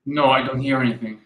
No, I don't hear anything.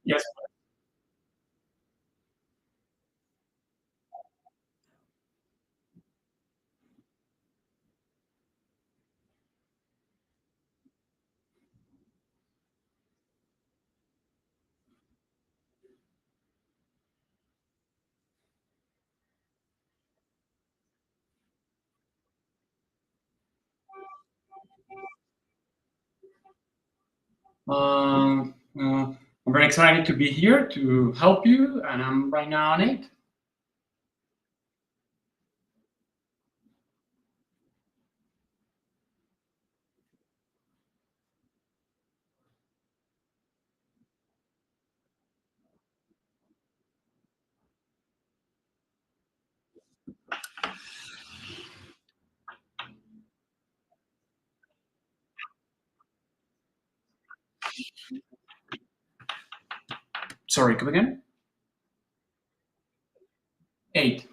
Yes. I'm very excited to be here to help you, and I'm right now on it. Sorry, come again? 8.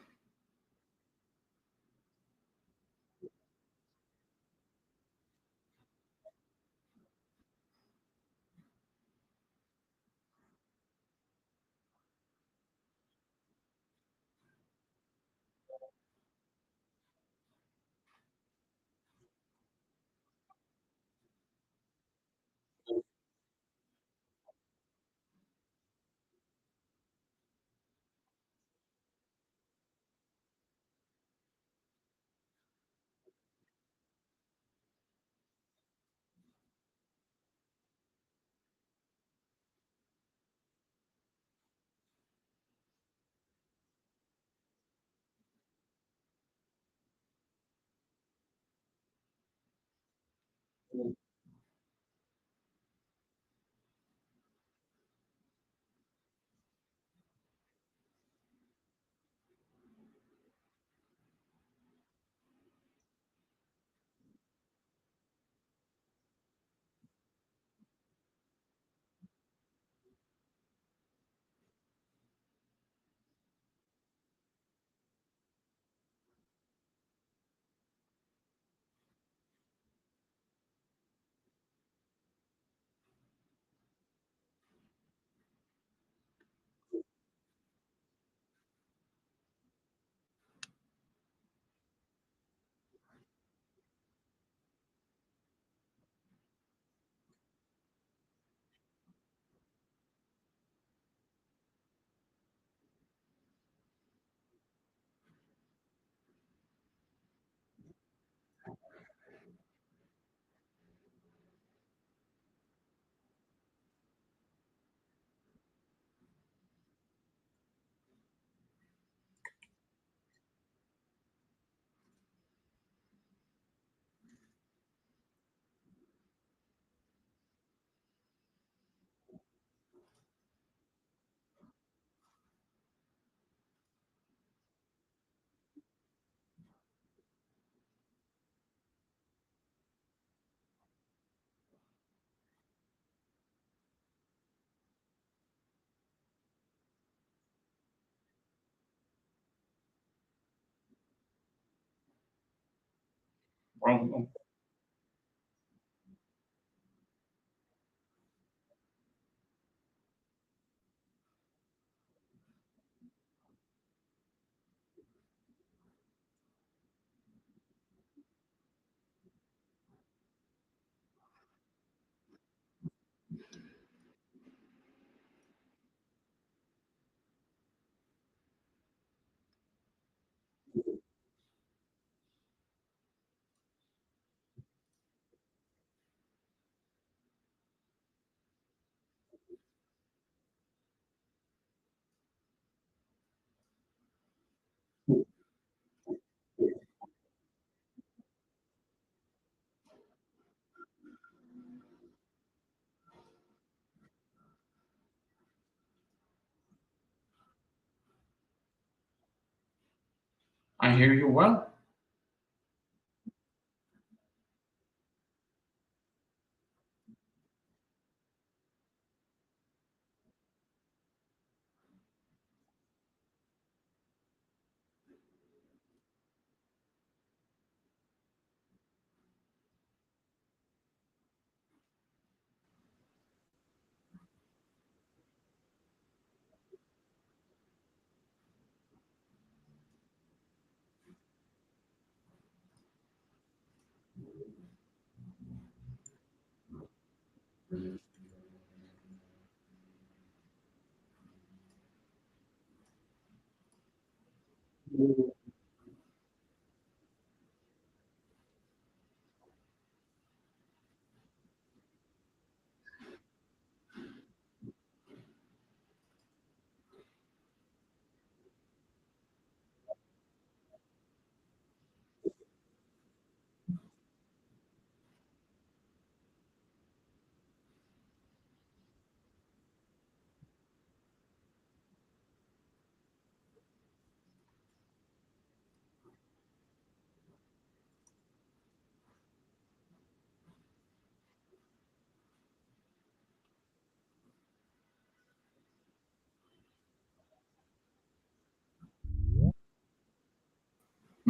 Well, I hear you well.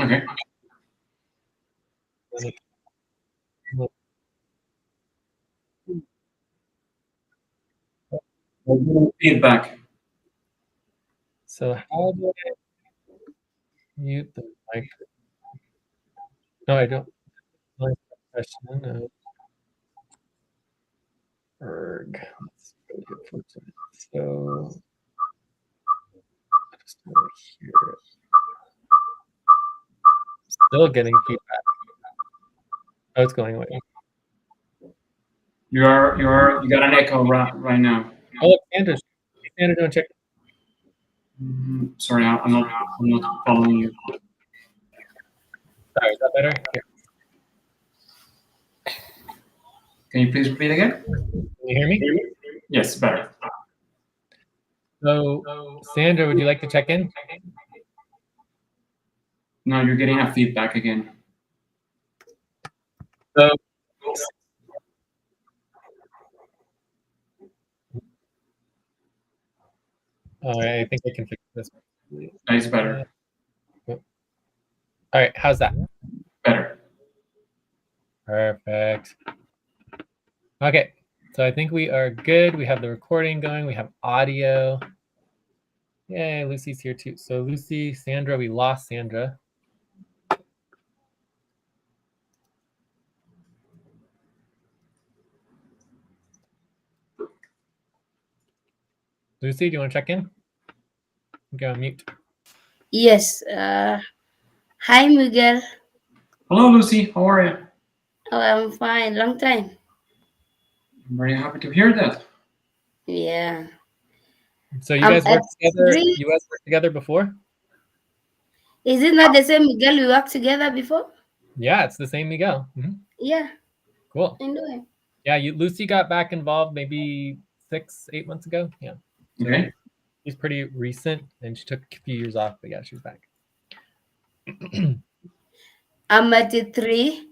Okay. Feedback. So how do I mute the mic? No, I don't like that question. Erg. That's really unfortunate. So I just want to hear it. Still getting feedback. Oh, it's going away. You got an echo right now. Oh, look, Sandra, don't check. Sorry, I'm not following you. Sorry, is that better? Here. Can you please repeat again? Can you hear me? Yes, better. So, Sandra, would you like to check in? No, you're getting a feedback again. So, all right, I think I can fix this. That is better. All right, how's that? Better. Perfect. Okay, so I think we are good. We have the recording going. We have audio. Yay, Lucy's here too. So Lucy, Sandra, we lost Sandra. Lucy, do you want to check in? Go on mute. Yes. Hi, Miguel. Hello, Lucy. How are you? Oh, I'm fine. Long time. I'm very happy to hear that. Yeah. So you guys worked together. Really? You guys worked together before? Is it not the same Miguel we worked together before? Yeah, it's the same Miguel. Yeah. Cool. I know him. Yeah, Lucy got back involved maybe 6-8 months ago. Yeah. So Okay. she's pretty recent, and she took a few years off, but yeah, she's back. I'm at the 3.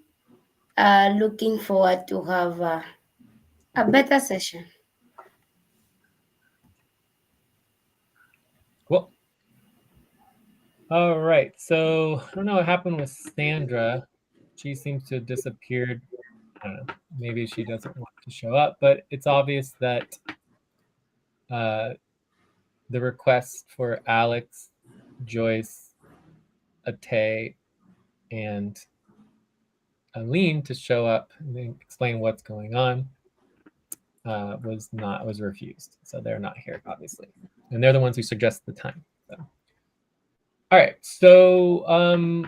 Looking forward to have a better session. Cool. All right. So I don't know what happened with Sandra. She seems to have disappeared. I don't know. Maybe she doesn't want to show up, but it's obvious that the request for Alex, Joyce, Ate, and Aline to show up and explain what's going on was refused. So they're not here, obviously, and they're the ones who suggest the time. So. All right. So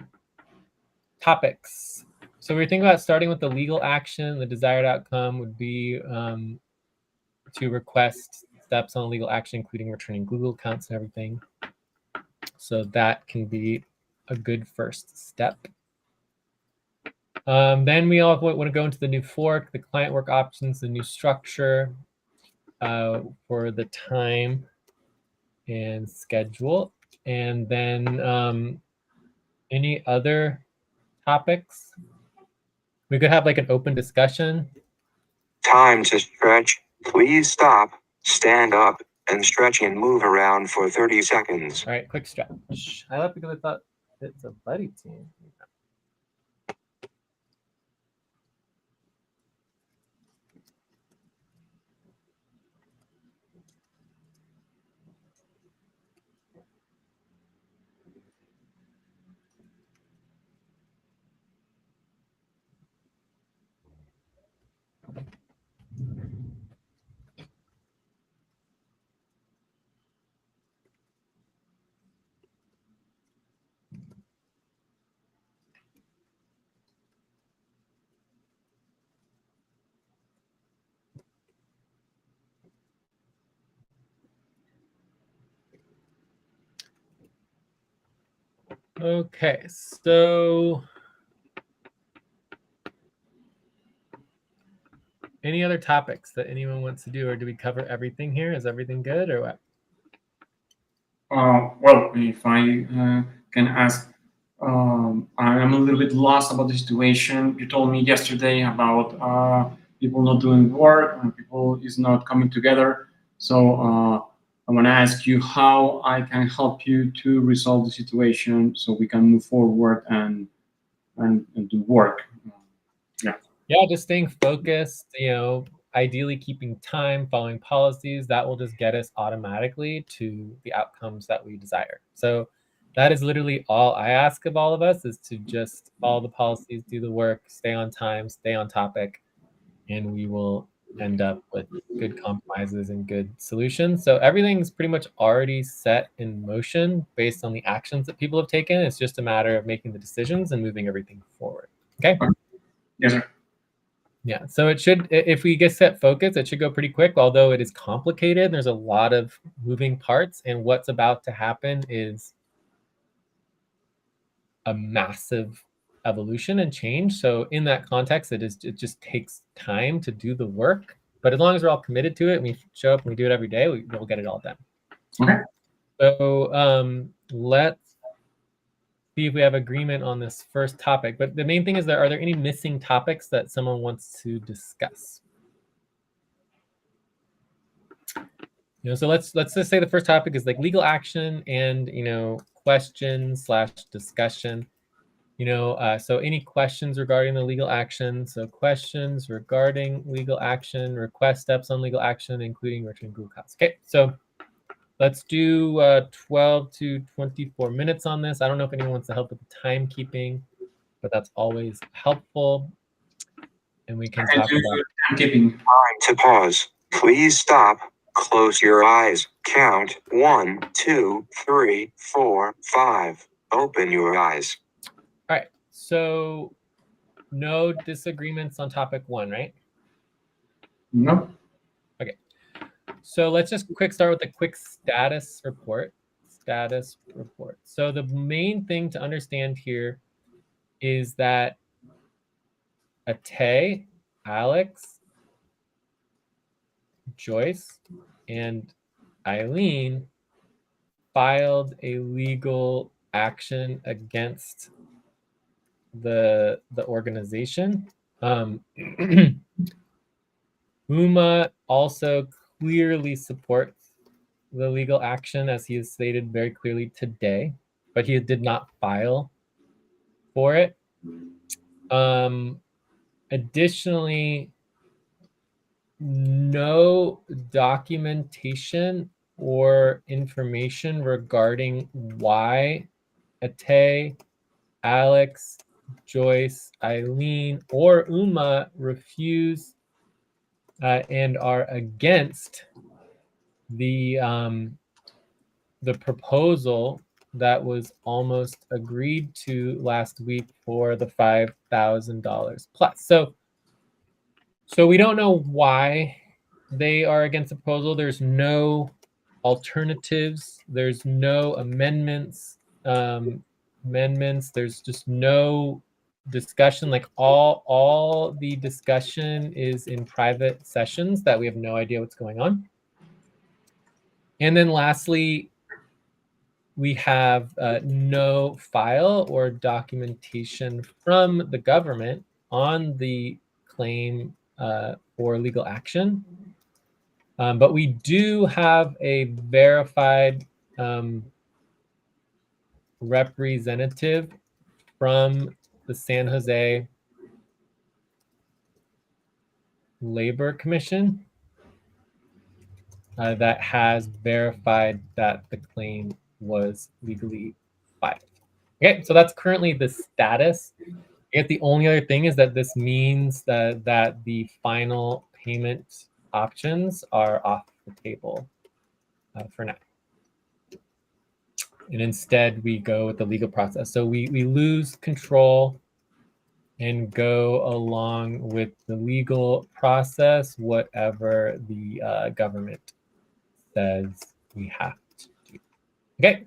topics. So we're thinking about starting with the legal action. The desired outcome would be to request steps on legal action, including returning Google accounts and everything. So that can be a good first step. Then we all want to go into the new fork, the client work options, the new structure for the time and schedule. And then Any other topics? We could have like an open discussion. Time to stretch. Please stop, stand up, and stretch and move around for 30 seconds. All right, quick stretch. I left because I thought it's a buddy team. Okay, so any other topics that anyone wants to do, or do we cover everything here? Is everything good or what? Well, if I can ask, I'm a little bit lost about the situation. You told me yesterday about people not doing work and people is not coming together. So I want to ask you how I can help you to resolve the situation so we can move forward and do work. Yeah, just staying focused, ideally keeping time, following policies, that will just get us automatically to the outcomes that we desire. So that is literally all I ask of all of us, is to just follow the policies, do the work, stay on time, stay on topic, and we will end up with good compromises and good solutions. So everything's pretty much already set in motion based on the actions that people have taken. It's just a matter of making the decisions and moving everything forward. Okay? Yes, sir. Yeah, so it should, if we get set focus, it should go pretty quick, although it is complicated. There's a lot of moving parts, and what's about to happen is a massive evolution and change. So in that context, it just takes time to do the work. But as long as we're all committed to it, and we show up and we do it every day, we'll get it all done. Okay. So let's see if we have agreement on this first topic. But the main thing is, are there any missing topics that someone wants to discuss? So let's just say the first topic is like legal action and question/discussion. So any questions regarding the legal action? So questions regarding legal action, request steps on legal action, including return Google costs. Okay, so let's do 12 to 24 minutes on this. I don't know if anyone wants to help with the timekeeping, but that's always helpful. And we can talk about timekeeping. Time to pause. Please stop. Close your eyes. Count 1, 2, 3, 4, 5. Open your eyes. All right. So no disagreements on topic 1, right? No. Okay. So let's just start with a quick status report. Status report. So the main thing to understand here is that Ate, Alex, Joyce, and Eileen filed a legal action against the organization. Uma also clearly supports the legal action, as he has stated very clearly today, but he did not file for it. Additionally, no documentation or information regarding why Ate, Alex, Joyce, Eileen, or Uma refuse and are against the proposal that was almost agreed to last week for the $5,000 plus. So we don't know why they are against the proposal. There's no alternatives. There's no amendments. There's just no discussion. Like all the discussion is in private sessions that we have no idea what's going on. And then lastly, we have no file or documentation from the government on the claim for legal action. But we do have a verified representative from the San Jose Labor Commission that has verified that the claim was legally filed. Okay, so that's currently the status. I guess the only other thing is that this means that the final payment options are off the table for now. And instead, we go with the legal process. So we lose control and go along with the legal process, whatever the government says we have to do. Okay.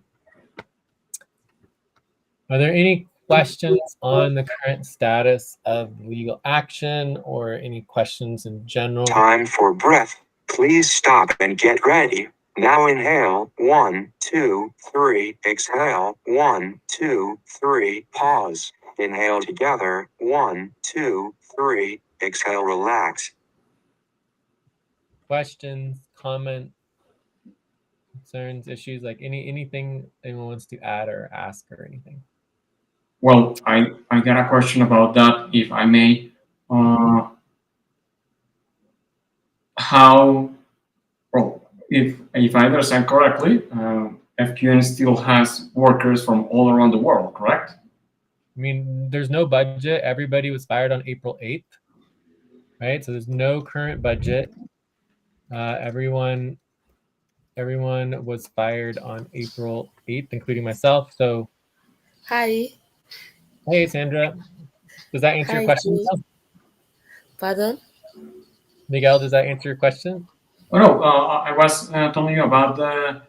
Are there any questions on the current status of legal action or any questions in general? Time for breath. Please stop and get ready. Now inhale, 1, 2, 3, exhale, 1, 2, 3, pause. Inhale together, 1, 2, 3, exhale, relax. Questions, comments, concerns, issues, like anything anyone wants to add or ask or anything? Well, I got a question about that, if I may. How, well, if I understand correctly, FQN still has workers from all around the world, correct? I mean, there's no budget. Everybody was fired on April 8th, right? So there's no current budget. Everyone was fired on April 8th, including myself. So, Hi. hey, Sandra, does that answer your Hi, question? Jay. Pardon? Miguel, does that answer your question? Oh, no, I was telling you about the,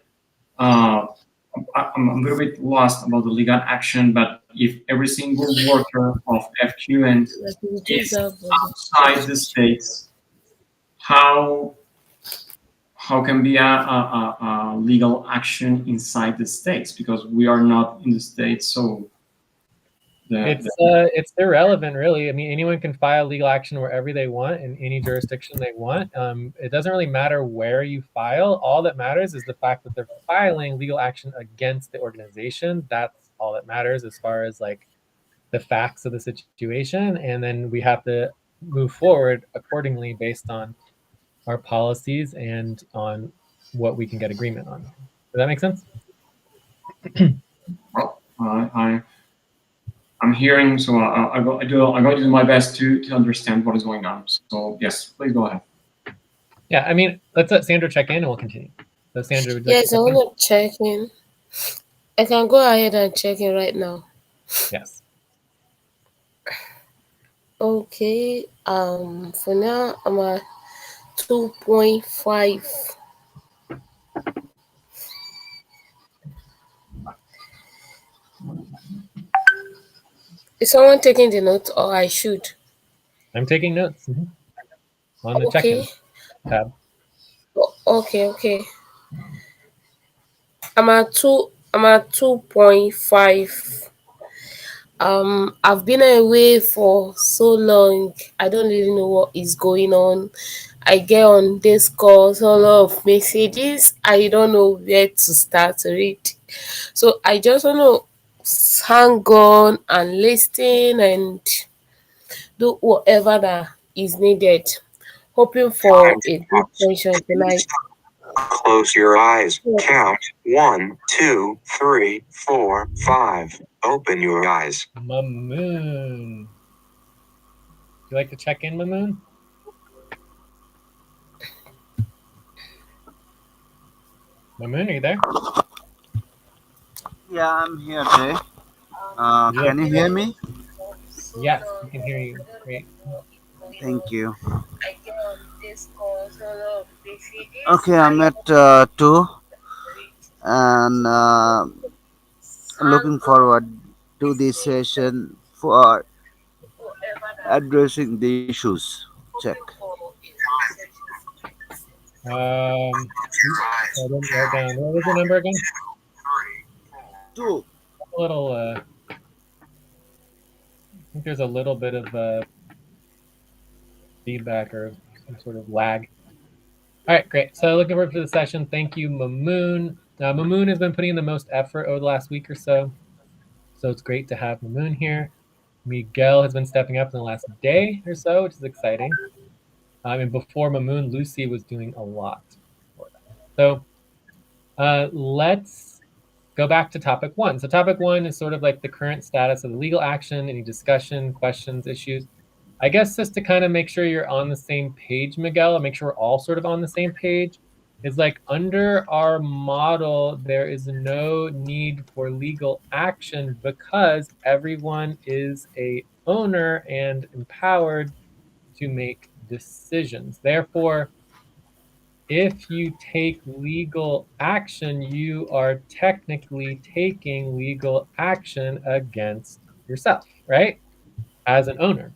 I'm a little bit lost about the legal action, but if every single worker of FQN is outside the states, how can be a legal action inside the states? Because we are not in the states, so It's irrelevant, really. I mean, anyone can file legal action wherever they want in any jurisdiction they want. It doesn't really matter where you file. All that matters is the fact that they're filing legal action against the organization. That's all that matters as far as like the facts of the situation, and then we have to move forward accordingly based on our policies and on what we can get agreement on. Does that make sense? well, I'm hearing, so I'm going to do my best to understand what is going on. So yes, please go ahead. Yeah, I mean, let's let Sandra check in and we'll continue. So Sandra, would you like Yes, to I check in? want to check in. I can go ahead and check in right now. Yes. Okay. For now, I'm at 2.5. Is someone taking the notes, or I should? I'm taking notes on the check-in Okay. tab. Okay. I'm at 2.5. I've been away for so long. I don't really know what is going on. I get on this calls, a lot of messages. I don't know where to start to read. So I just want to hang on and listen and do whatever that is needed. Hoping for a good session tonight. Close your eyes. Count 1, 2, 3, 4, 5. Open your eyes. Mamoon. You like to check in, Mamoon? Mamoon, are you there? Yeah, I'm here, Jay. Can you hear me? Yes, we can hear you. Great. Thank you. Okay, I'm at 2 and looking forward to this session for addressing the issues. Check. I didn't write down. What was the number again? too. A little. I think there's a little bit of feedback or some sort of lag. All right, great. So looking forward to the session. Thank you, Mamoon. Mamoon has been putting in the most effort over the last week or so. So it's great to have Mamoon here. Miguel has been stepping up in the last day or so, which is exciting. And before Mamoon, Lucy was doing a lot for that. So let's go back to topic one. So topic one is sort of like the current status of the legal action, any discussion, questions, issues. I guess just to kind of make sure you're on the same page, Miguel, and make sure we're all sort of on the same page, is like under our model, there is no need for legal action because everyone is a owner and empowered to make decisions. Therefore, if you take legal action, you are technically taking legal action against yourself, right? As an owner.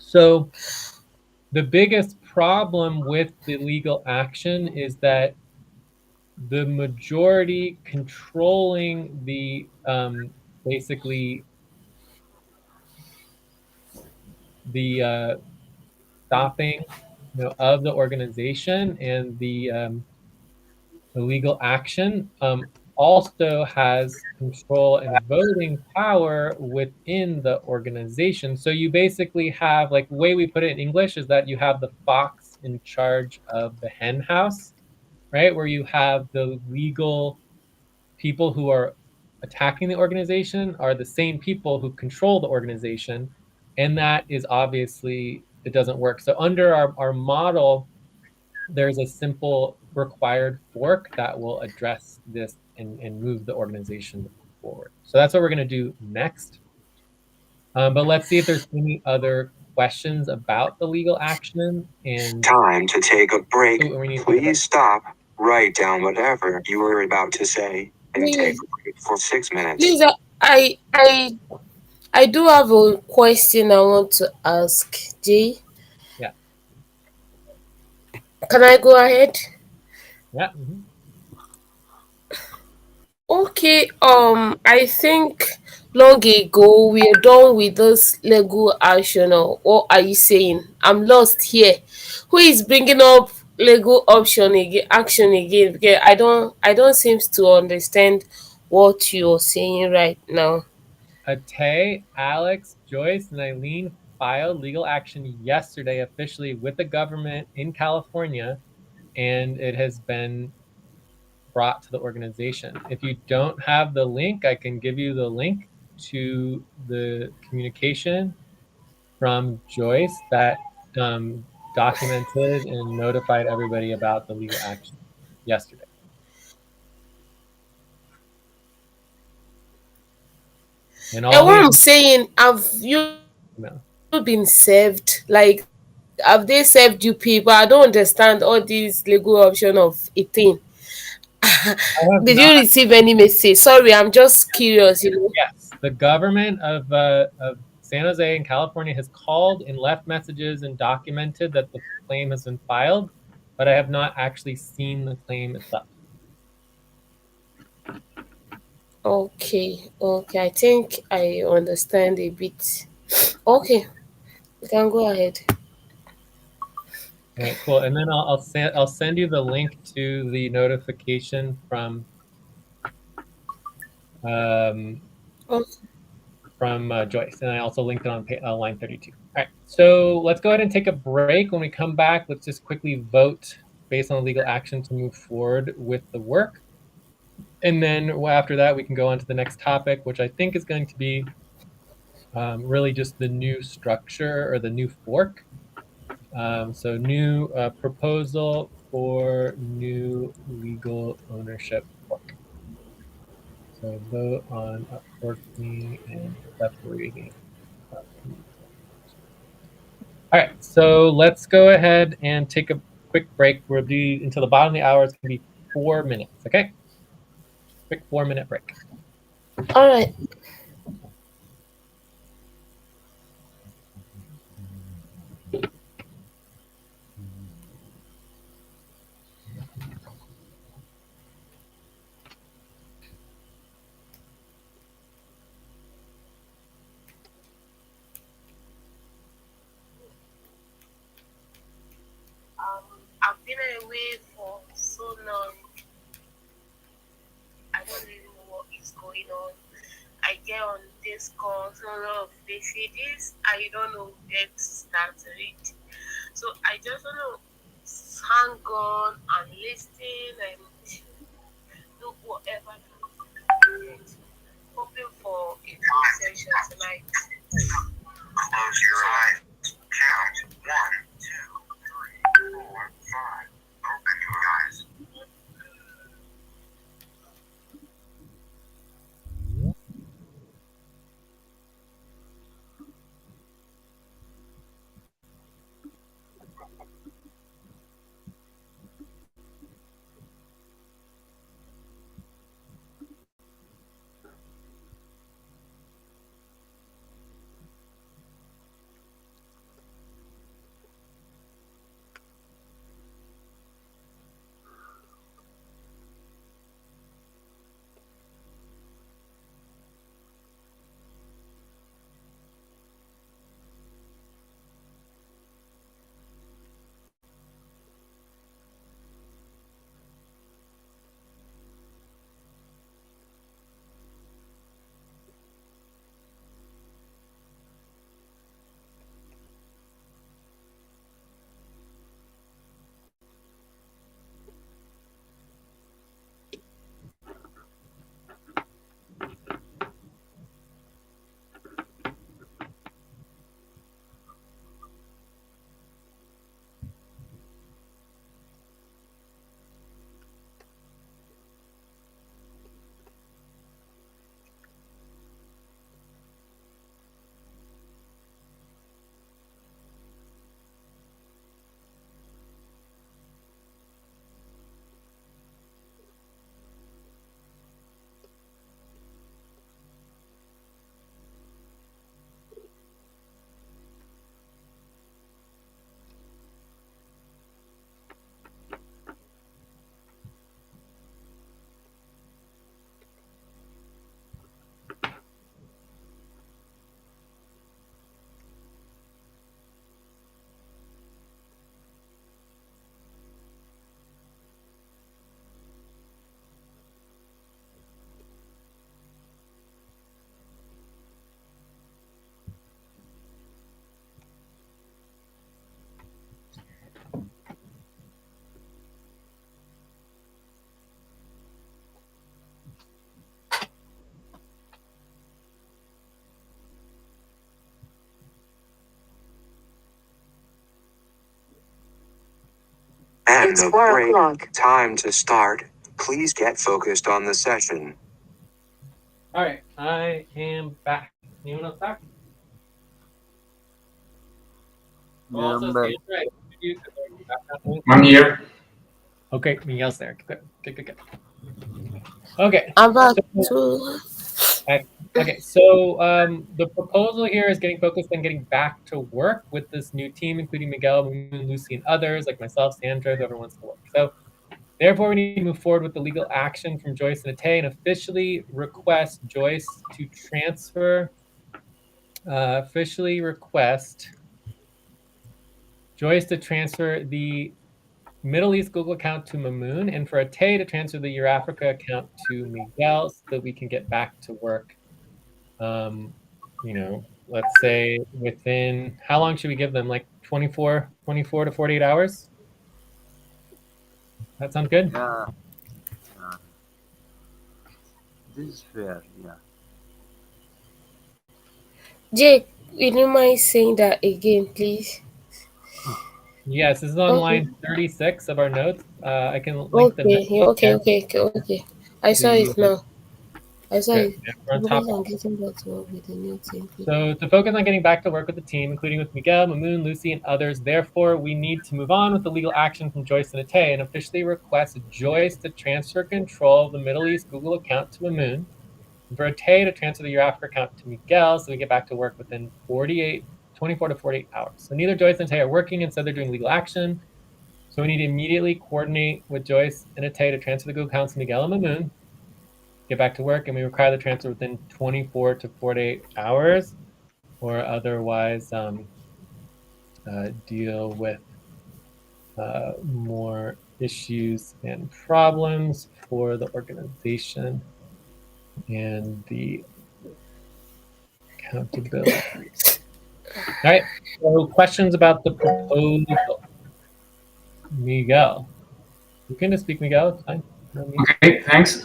So the biggest problem with the legal action is that the majority controlling the basically the stopping, of the organization and the legal action also has control and voting power within the organization. So you basically have, like, the way we put it in English is that you have the fox in charge of the hen house, right? Where you have the legal people who are attacking the organization are the same people who control the organization. And that is obviously, it doesn't work. So under our model, there's a simple required fork that will address this and move the organization forward. So that's what we're going to do next. But let's see if there's any other questions about the legal action. And Time to take a break. oh, we need Please stop, write down whatever you were about to say, and take Please, a break for 6 minutes. please, I do have a question I want to ask Jay. Yeah. Can I go ahead? Yeah. Okay, I think long ago we are done with this legal action, or what are you saying? I'm lost here. Who is bringing up legal option again, action again? Because I don't seem to understand what you're saying right now. Tay, Alex, Joyce, and Eileen filed legal action yesterday officially with the government in California, and it has been brought to the organization. If you don't have the link, I can give you the link to the communication from Joyce that documented and notified everybody about the legal action yesterday. And all And what I'm the saying, have you been served? Like, have they served you people? I don't understand all these legal option of a thing. I have Did you not. receive any message? Sorry, I'm just curious. Yes, the government of San Jose in California has called and left messages and documented that the claim has been filed, but I have not actually seen the claim itself. Okay, I think I understand a bit. Okay, you can go ahead. All right, cool. And then I'll send you the link to the notification from um, Oh, Joyce, and I also linked it on line 32. All right, so let's go ahead and take a break. When we come back, let's just quickly vote based on legal action to move forward with the work. And then after that, we can go on to the next topic, which I think is going to be really just the new structure or the new fork. So new proposal for new legal ownership fork. So vote on forking and separating. All right, so let's go ahead and take a quick break. We'll be until the bottom of the hour. It's going to be 4 minutes, okay? Quick 4-minute break. all right. away for so long. I don't really know what is going on. I get on this call, so a lot of messages. I don't know where to start to read. So I just want to hang on and listen and do whatever I'm doing. Hoping for a good session tonight. Close your eyes. Count 1, 2, 3, 4, 5. Open your eyes. And It's the 4 break. o'clock. Time to start. Please get focused on the session. All right, I am back. Anyone else back? Yeah, Also, I'm back. Sandra, I muted you 'cause there was background noise. I'm here. Okay, Miguel's there. Good. Okay. I'm back So, too. okay, so the proposal here is getting focused on getting back to work with this new team, including Miguel, Moon, Lucy, and others like myself, Sandra, whoever wants to work. So therefore, we need to move forward with the legal action from Joyce and Ate and officially request Joyce to transfer, the Middle East Google account to Mamoon, and for Ate to transfer the Eurafrica account to Miguel so that we can get back to work. Let's say within, how long should we give them? Like 24 to 48 hours? That sound good? Yeah, yeah. This is fair. Yeah. Jake, will you mind saying that again, please? Yes, this is on Okay. line 36 of our notes. I can link the Okay. notes Yeah, okay. again Okay. I saw to it now. I saw good. it. Yeah, we're on top Focus of on it. getting back to work with the new team. So to focus on getting back to work with the team, including with Miguel, Mamoon, Lucy, and others, therefore, we need to move on with the legal action from Joyce and Ate and officially request Joyce to transfer control of the Middle East Google account to Mamoon, and for Ate to transfer the Eurafrica account to Miguel so we get back to work within 24 to 48 hours. So neither Joyce and Ate are working, instead they're doing legal action. So we need to immediately coordinate with Joyce and Ate to transfer the Google accounts to Miguel and Mamoon, get back to work, and we require the transfer within 24 to 48 hours, or otherwise deal with more issues and problems for the organization and the accountability. All right, so questions about the proposal. Miguel. You can just speak, Miguel, it's fine. No need. Okay, thanks.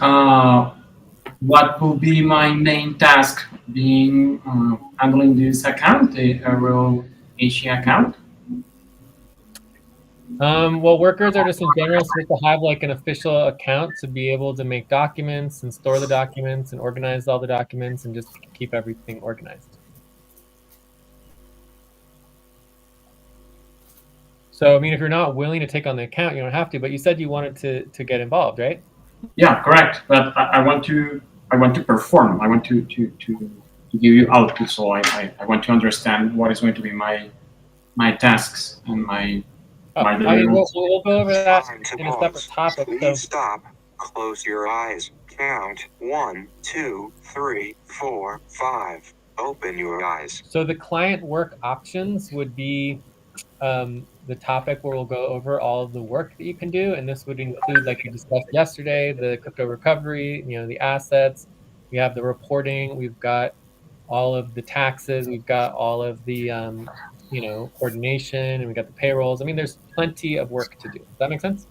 What will be my main task being handling this account, the Aero Asia account? Well, workers are just in general supposed to have like an official account to be able to make documents and store the documents and organize all the documents and just keep everything organized. So, I mean, if you're not willing to take on the account, you don't have to. But you said you wanted to get involved, right? Yeah, correct. But I want to perform. I want to give you output. So I want to understand what is going to be my tasks and my I mean, deliverables. we'll go over that Time to in a separate pause. topic. So, Please stop. Close your eyes. Count 1, 2, 3, 4, 5. Open your eyes. so the client work options would be the topic where we'll go over all of the work that you can do, and this would include, like we discussed yesterday, the crypto recovery, the assets. We have the reporting. We've got all of the taxes. We've got all of the coordination, and we got the payrolls. I mean, there's plenty of work to do. Does that make sense?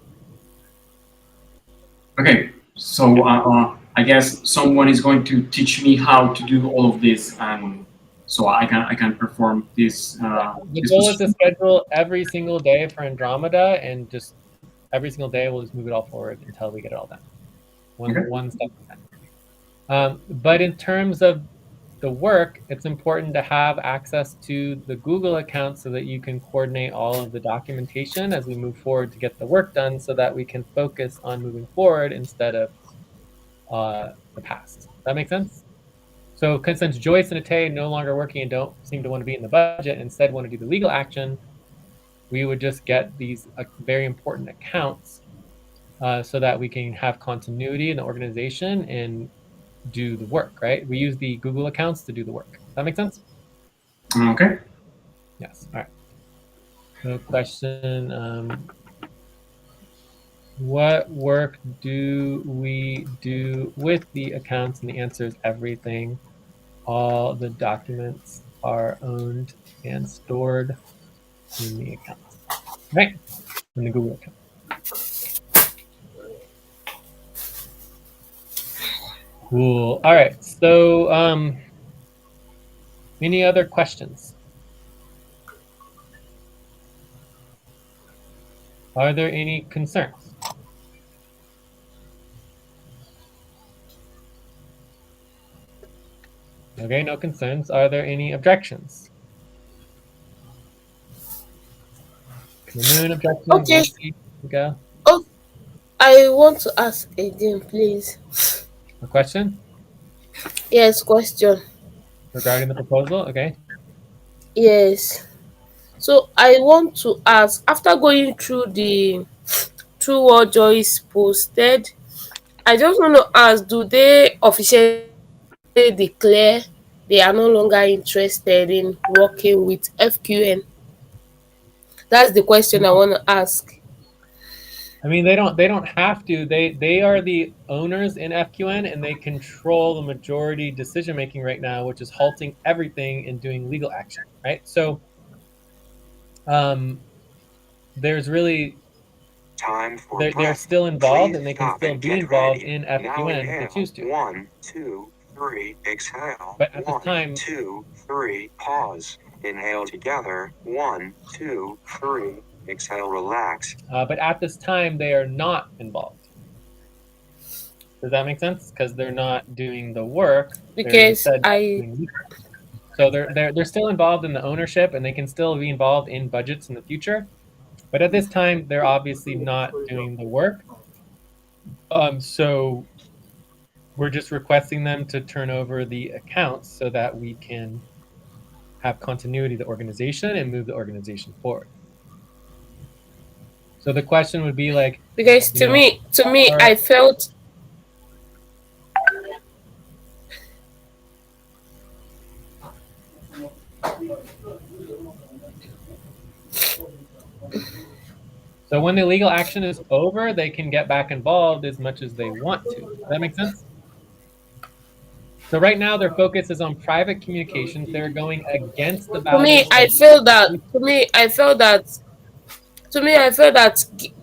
Okay, so I guess someone is going to teach me how to do all of this, and so I can perform this. The This goal is position. to schedule every single day for Andromeda, and just every single day we'll just move it all forward until we get it all done. Okay. One step at a time. But in terms of the work, it's important to have access to the Google account so that you can coordinate all of the documentation as we move forward to get the work done, so that we can focus on moving forward instead of the past. That makes sense? So since Joyce and Ate no longer working and don't seem to want to be in the budget, instead want to do the legal action, we would just get these very important accounts so that we can have continuity in the organization and do the work, right? We use the Google accounts to do the work. Does that make sense? Okay. Yes. All right. So question, what work do we do with the accounts? And the answer is everything. All the documents are owned and stored in the accounts, right? In the Google account. Cool. All right. So, any other questions? Are there any concerns? Okay, no concerns. Are there any objections? Moon objections? Okay. Nancy, go. Oh, I want to ask again, please. A question Yes, question. regarding the proposal? Okay. Yes. So I want to ask, after going through what Joyce posted, I just want to ask, do they officially declare they are no longer interested in working with FQN? That's the question I want to ask. I mean, they don't have to. They are the owners in FQN, and they control the majority decision making right now, which is halting everything and doing legal action, right? So, there's really Time for they're breath. still involved, Please and they can stop still and be get involved ready. in Now FQN if they inhale. choose to. 1, 2, 3. Exhale. But at this 1, time, 2, 3. Pause. Inhale together. 1, 2, 3. Exhale. Relax. but at this time, they are not involved. Does that make sense? Because they're not doing the work. They're Because instead doing legal. So they're still involved in the ownership, and they can still be involved in budgets in the future. But at this time, they're obviously not doing the work. So we're just requesting them to turn over the accounts so that we can have continuity of the organization and move the organization forward. So the question would be like, because to me, I felt. So when the legal action is over, they can get back involved as much as they want to. Does that make sense? So right now their focus is on private communications. They're going against the To me, values I of feel that.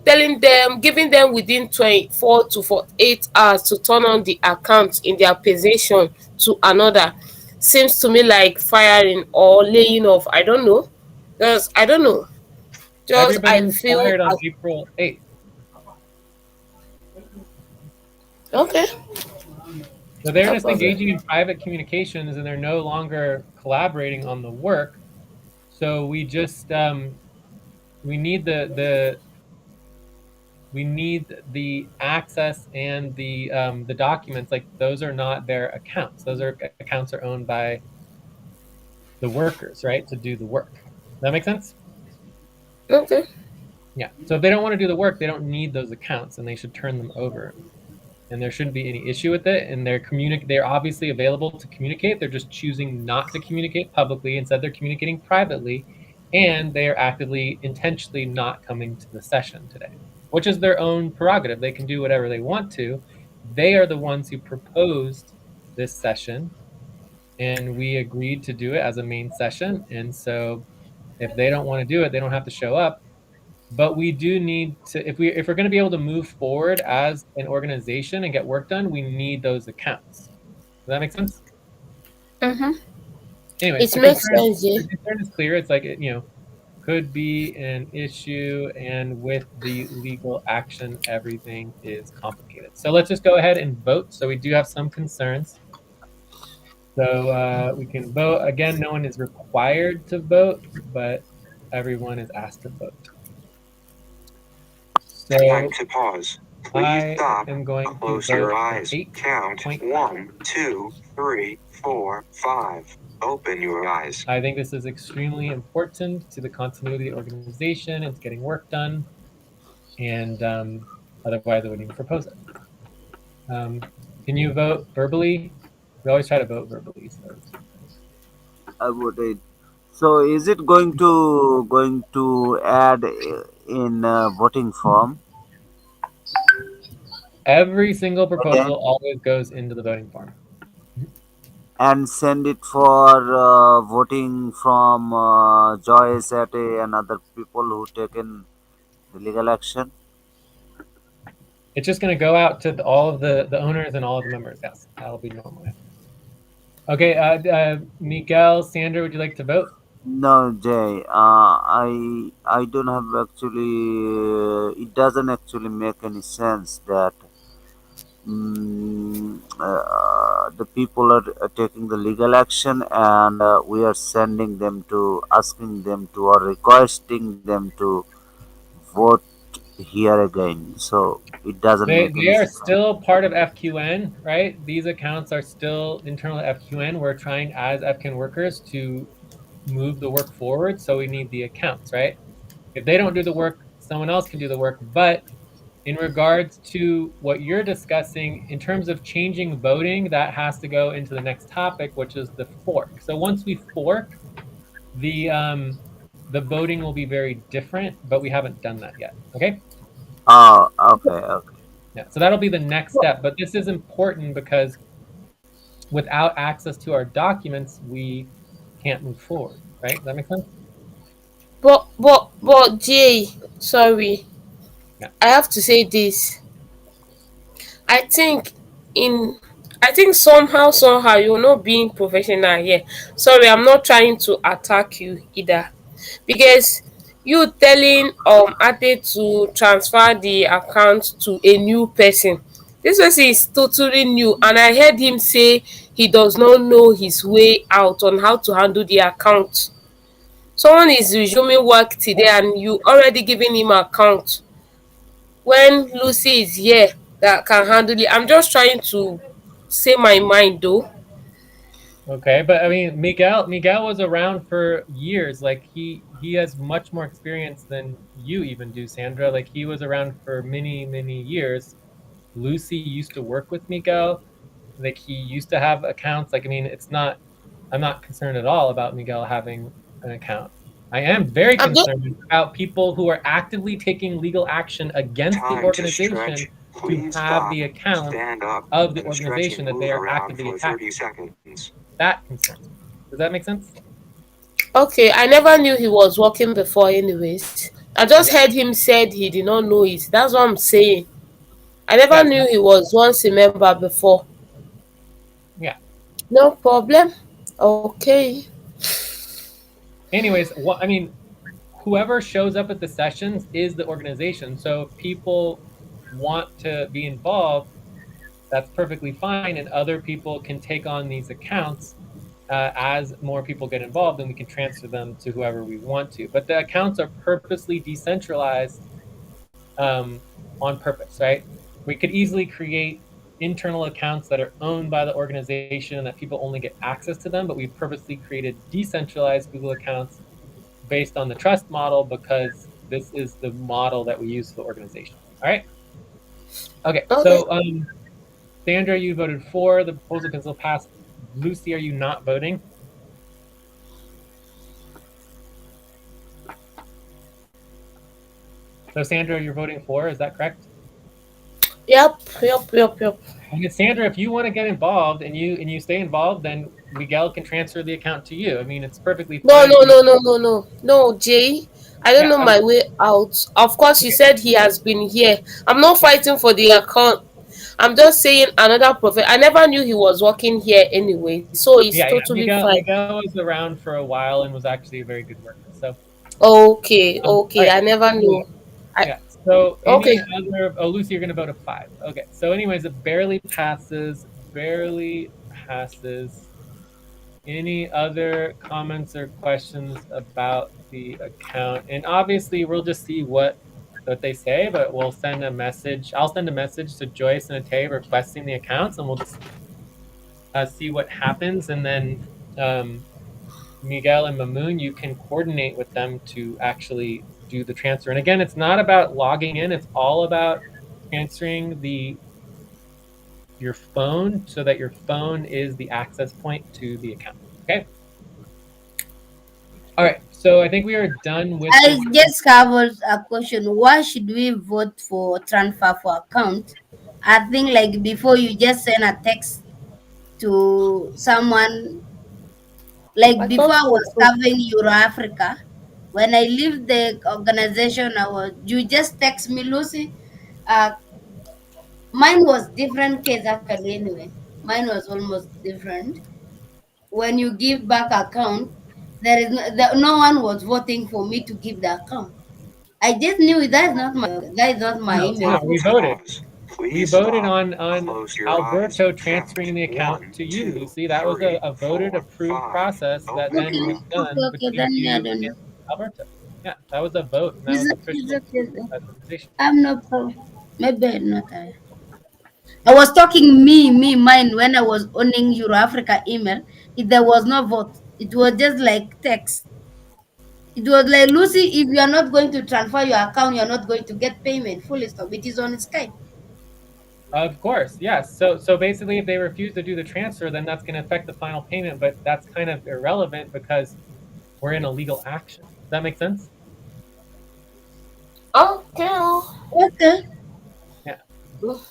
Telling them, giving them within 24 to 48 hours to turn on the account in their possession to another seems to me like firing or laying off. I don't know. Because I don't know. Just everybody I was feel fired on April 8th. okay. So they're No just problem. engaging in private communications and they're no longer collaborating on the work. So we just we need the access and the documents. Like those are not their accounts. Those are accounts are owned by the workers, right, to do the work. Does that make sense? Okay. Yeah. So if they don't want to do the work, they don't need those accounts, and they should turn them over. And there shouldn't be any issue with it. And they're obviously available to communicate. They're just choosing not to communicate publicly. Instead, they're communicating privately, and they are actively, intentionally not coming to the session today, which is their own prerogative. They can do whatever they want to. They are the ones who proposed this session, and we agreed to do it as a main session. And so if they don't want to do it, they don't have to show up. But we do need to, if we're going to be able to move forward as an organization and get work done, we need those accounts. Does that make sense? Mm-hmm. Anyways, It makes sense, yeah. the concern is clear. It's like, could be an issue, and with the legal action, everything is complicated. So let's just go ahead and vote. So we do have some concerns. So we can vote. Again, no one is required to vote, but everyone is asked to vote. So Time to pause. Please I stop. am going to Close vote your for eyes. 8. Count 1, 2, 3, 4, 5. Open your eyes. I think this is extremely important to the continuity of the organization. It's getting work done, and otherwise I wouldn't even propose it. Can you vote verbally? We always try to vote verbally. So. I would. So is it going to add in voting form? Every single proposal Okay. always goes into the voting form. And send it for voting from Joy Sate and other people who taken the legal action. It's just going to go out to all of the owners and all of the members. Yes, that'll be normal. Okay, Miguel, Sandra, would you like to vote? No, Jay. I don't have actually. It doesn't actually make any sense that the people are taking the legal action, and we are sending them to asking them to or requesting them to vote here again. So it doesn't They make any are sense. still part of FQN, right? These accounts are still internal to FQN. We're trying as FQN workers to move the work forward, so we need the accounts, right? If they don't do the work, someone else can do the work. But in regards to what you're discussing, in terms of changing voting, that has to go into the next topic, which is the fork. So once we fork, the voting will be very different, but we haven't done that yet. Okay. Oh, okay, okay. Yeah. So that'll be the next step. But this is important because without access to our documents, we can't move forward. Right? Does that make sense? But Jay, sorry, Yeah. I have to say this. I think in I think somehow you're not being professional here. Sorry, I'm not trying to attack you either. Because you telling Ate to transfer the account to a new person. This person is totally new, and I heard him say he does not know his way out on how to handle the account. Someone is resuming work today and you already giving him account when Lucy is here that can handle it. I'm just trying to say my mind though. Okay, but I mean, Miguel was around for years. Like he has much more experience than you even do, Sandra. Like he was around for many years. Lucy used to work with Miguel. Like he used to have accounts. Like I mean, I'm not concerned at all about Miguel having an account. I am very I'm just concerned about people who are actively taking legal action against the Time to organization stretch. to Please have stop, the account stand up, of the and stretch organization and that they move are around actively for 30 attacking. seconds. That concerns me. Does that make sense? okay. I never knew he was working before, anyways. I just Okay. heard him said he did not know it. That's what I'm saying. I never Yeah. knew he was once a member before. Yeah. No problem. Okay. Anyways, what I mean, whoever shows up at the sessions is the organization. So if people want to be involved, that's perfectly fine, and other people can take on these accounts as more people get involved, and we can transfer them to whoever we want to. But the accounts are purposely decentralized um, on purpose, right? We could easily create internal accounts that are owned by the organization and that people only get access to them, but we purposely created decentralized Google accounts based on the trust model because this is the model that we use for the organization. All right. Okay. Okay. So, Sandra, you voted for the proposal can still pass. Lucy, are you not voting? So, Sandra, you're voting for. Is that correct? Yep. And Sandra, if you want to get involved and you stay involved, then Miguel can transfer the account to you. I mean, it's perfectly No, fine no, for you. no, no, no, no. No, Jay. I don't Yeah. know my way out. Of course, you Okay. said he has been here. I'm not Yeah. fighting for the account. I'm just saying another prophet. I never knew he was working here anyway, so it's Yeah. Yeah. totally Miguel fine. Miguel was around for a while and was actually a very good worker. So, Okay, all okay. right. I never So, knew. I yeah. So okay. any other? Oh, Lucy, you're gonna vote a 5. Okay. So, anyways, it barely passes. Barely passes. Any other comments or questions about the account? And obviously, we'll just see what they say, but we'll send a message. I'll send a message to Joyce and Atay requesting the accounts, and we'll just see what happens. And then Miguel and Mamoon, you can coordinate with them to actually do the transfer. And again, it's not about logging in; it's all about transferring your phone so that your phone is the access point to the account. Okay. All right, so I think we are done with I this. just have a question. Why should we vote for transfer for account? I think like before you just send a text to someone, I like before thought I it was was serving Euro Africa, when I leave the organization, you just text me, Lucy. Uh, Mine was different case actually anyway. Mine was almost different. When you give back account, no one was voting for me to give the account. I just knew that is not my No, email. no, Time So we to voted. pause. We Please voted stop. on Close your eyes. Alberto Count. transferring the account 1, to you, 2, Lucy. That was 3, a voted, 4, approved 5. process that Open then okay, was mouth. done okay, between then I you don't and know. Alberto. Yeah, that was a vote, and that was It's official okay. Then. by the organization. I'm no problem. Maybe I'm not. I was talking mine when I was owning Euro Africa email. There was no vote. It was just like text. It was like, Lucy, if you are not going to transfer your account, you are not going to get payment. Full stop. It is on Skype. Of course, yes. So basically, if they refuse to do the transfer, then that's going to affect the final payment. But that's kind of irrelevant because we're in a legal action. Does that make sense? okay. Okay. Yeah.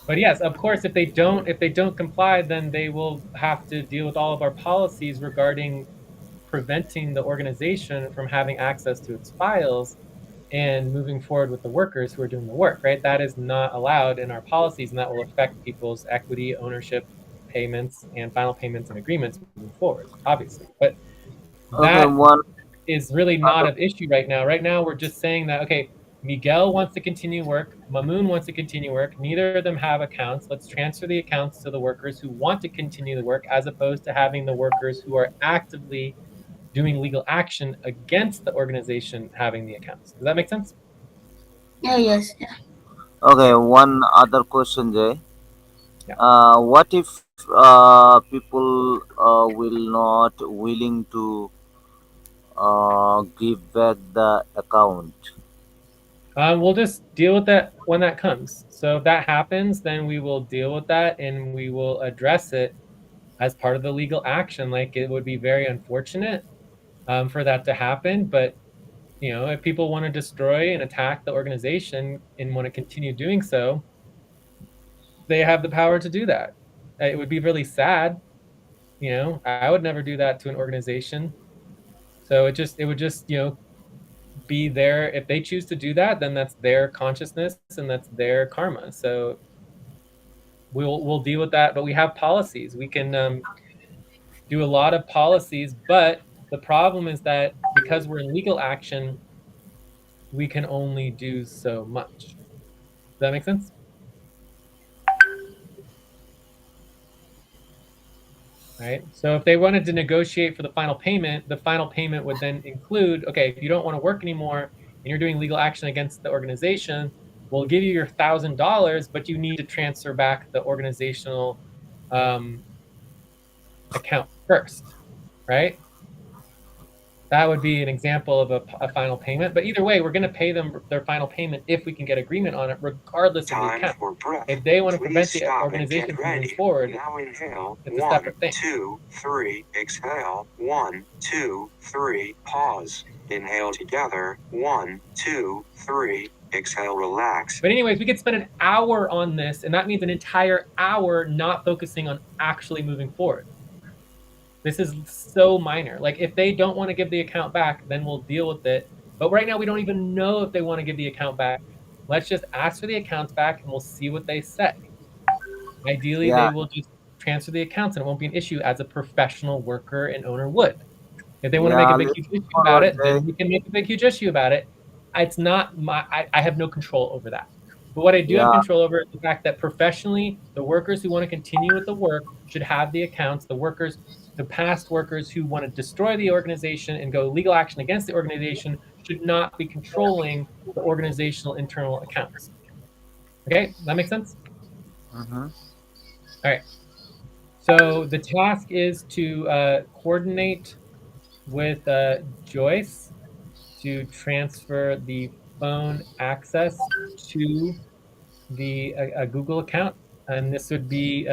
But yes, of course, if they don't comply, then they will have to deal with all of our policies regarding preventing the organization from having access to its files and moving forward with the workers who are doing the work, right? That is not allowed in our policies, and that will affect people's equity, ownership, payments, and final payments and agreements moving forward, obviously. But Okay, that one is really not other an issue right now. Right now, we're just saying that, okay, Miguel wants to continue work, Mamoon wants to continue work. Neither of them have accounts. Let's transfer the accounts to the workers who want to continue the work, as opposed to having the workers who are actively doing legal action against the organization having the accounts. Does that make sense? Yeah, yes. Yeah. okay, one other question, Jay. Yeah. What if people will not willing to give back the account? We'll just deal with that when that comes. So if that happens, then we will deal with that and we will address it as part of the legal action. Like, it would be very unfortunate for that to happen, but if people want to destroy and attack the organization and want to continue doing so, they have the power to do that. It would be really sad. I would never do that to an organization. So it would just, be there. If they choose to do that, then that's their consciousness and that's their karma. So we'll deal with that. But we have policies. We can do a lot of policies, but the problem is that because we're in legal action, we can only do so much. Does that make sense? Right. So if they wanted to negotiate for the final payment would then include, okay, if you don't want to work anymore and you're doing legal action against the organization, we'll give you your $1,000, but you need to transfer back the organizational account first, right? That would be an example of a final payment. But either way, we're going to pay them their final payment if we can get agreement on it, regardless of the Time account. for breath. If they want to Please prevent the stop and organization get from moving ready. forward, Now inhale. it's a 1, separate thing. 2, 3. Exhale. 1, 2, 3. Pause. Inhale together. 1, 2, 3. Exhale, relax. But anyways, we could spend an hour on this, and that means an entire hour not focusing on actually moving forward. This is so minor. Like, if they don't want to give the account back, then we'll deal with it. But right now, we don't even know if they want to give the account back. Let's just ask for the accounts back, and we'll see what they say. Ideally, Yeah. they will just transfer the accounts, and it won't be an issue, as a professional worker and owner would. If they want to make a big, huge issue about it, then we can make a big, huge issue about it. It's not I have no control over that. But what I do have control over is the fact that professionally, the workers who want to continue with the work should have the accounts. The past workers who want to destroy the organization and go legal action against the organization should not be controlling the organizational internal accounts. Okay, that makes sense? Mm-hmm. All right. So the task is to coordinate with Joyce to transfer the phone access to the Google account, and this would be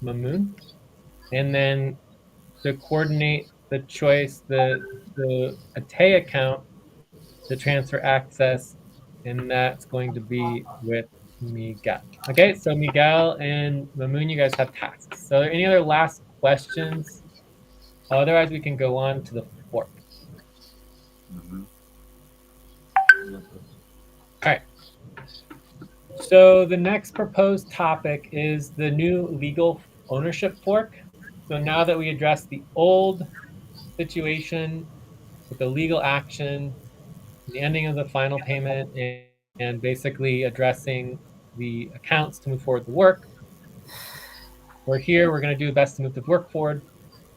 Mamoon, and then to coordinate the choice, the Ate account to transfer access, and that's going to be with Miguel. Okay, so Miguel and Mamoon, you guys have tasks. So are there any other last questions? Otherwise, we can go on to the fork. Mm-hmm. All right. So the next proposed topic is the new legal ownership fork. So now that we addressed the old situation with the legal action, the ending of the final payment, and basically addressing the accounts to move forward the work, we're going to do the best to move the work forward.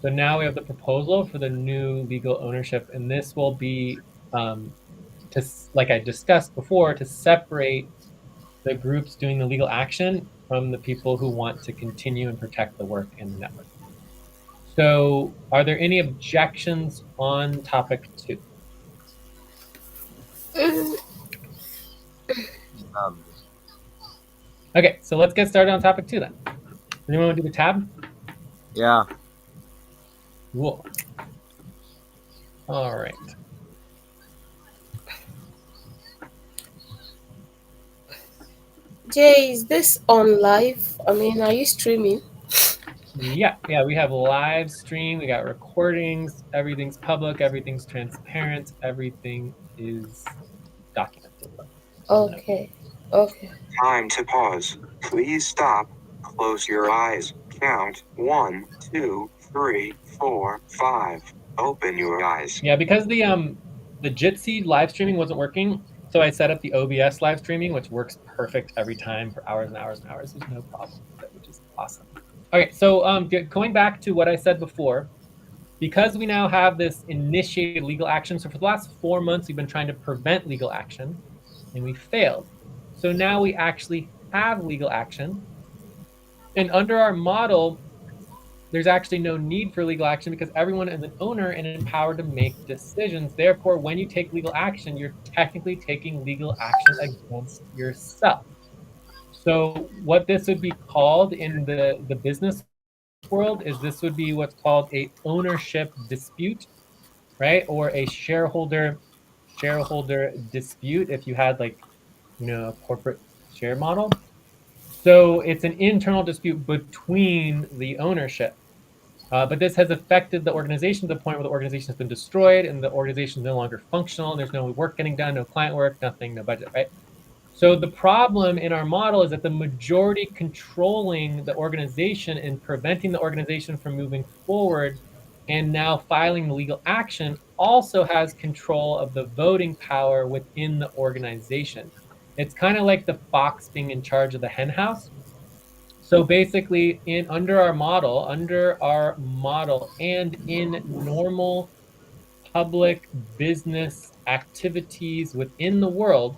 So now we have the proposal for the new legal ownership, and this will be, like I discussed before, to separate the groups doing the legal action from the people who want to continue and protect the work in the network. So are there any objections on topic 2? Okay, so let's get started on topic 2 then. Anyone want to do the tab? Yeah. Cool. All right. Jay, is this on live? I mean, are you streaming? Yeah, we have live stream, we got recordings, everything's public, everything's transparent, everything is documented. Okay. Time to pause. Please stop. Close your eyes. Count 1, 2, 3, 4, 5. Open your eyes. Yeah, because the Jitsi live streaming wasn't working, so I set up the OBS live streaming, which works perfect every time for hours and hours and hours. There's no problem with it, which is awesome. Okay, so going back to what I said before, because we now have this initiated legal action, so for the last 4 months, we've been trying to prevent legal action, and we failed. So now we actually have legal action. And under our model, there's actually no need for legal action because everyone is an owner and empowered to make decisions. Therefore, when you take legal action, you're technically taking legal action against yourself. So what this would be called in the business world is this would be what's called a ownership dispute, right? Or a shareholder shareholder dispute if you had like, a corporate share model. So it's an internal dispute between the ownership. But this has affected the organization to the point where the organization has been destroyed and the organization is no longer functional. And there's no work getting done, no client work, nothing, no budget, right? So the problem in our model is that the majority controlling the organization and preventing the organization from moving forward and now filing the legal action also has control of the voting power within the organization. It's kind of like the fox being in charge of the hen house. So basically, under our model, and in normal public business activities within the world,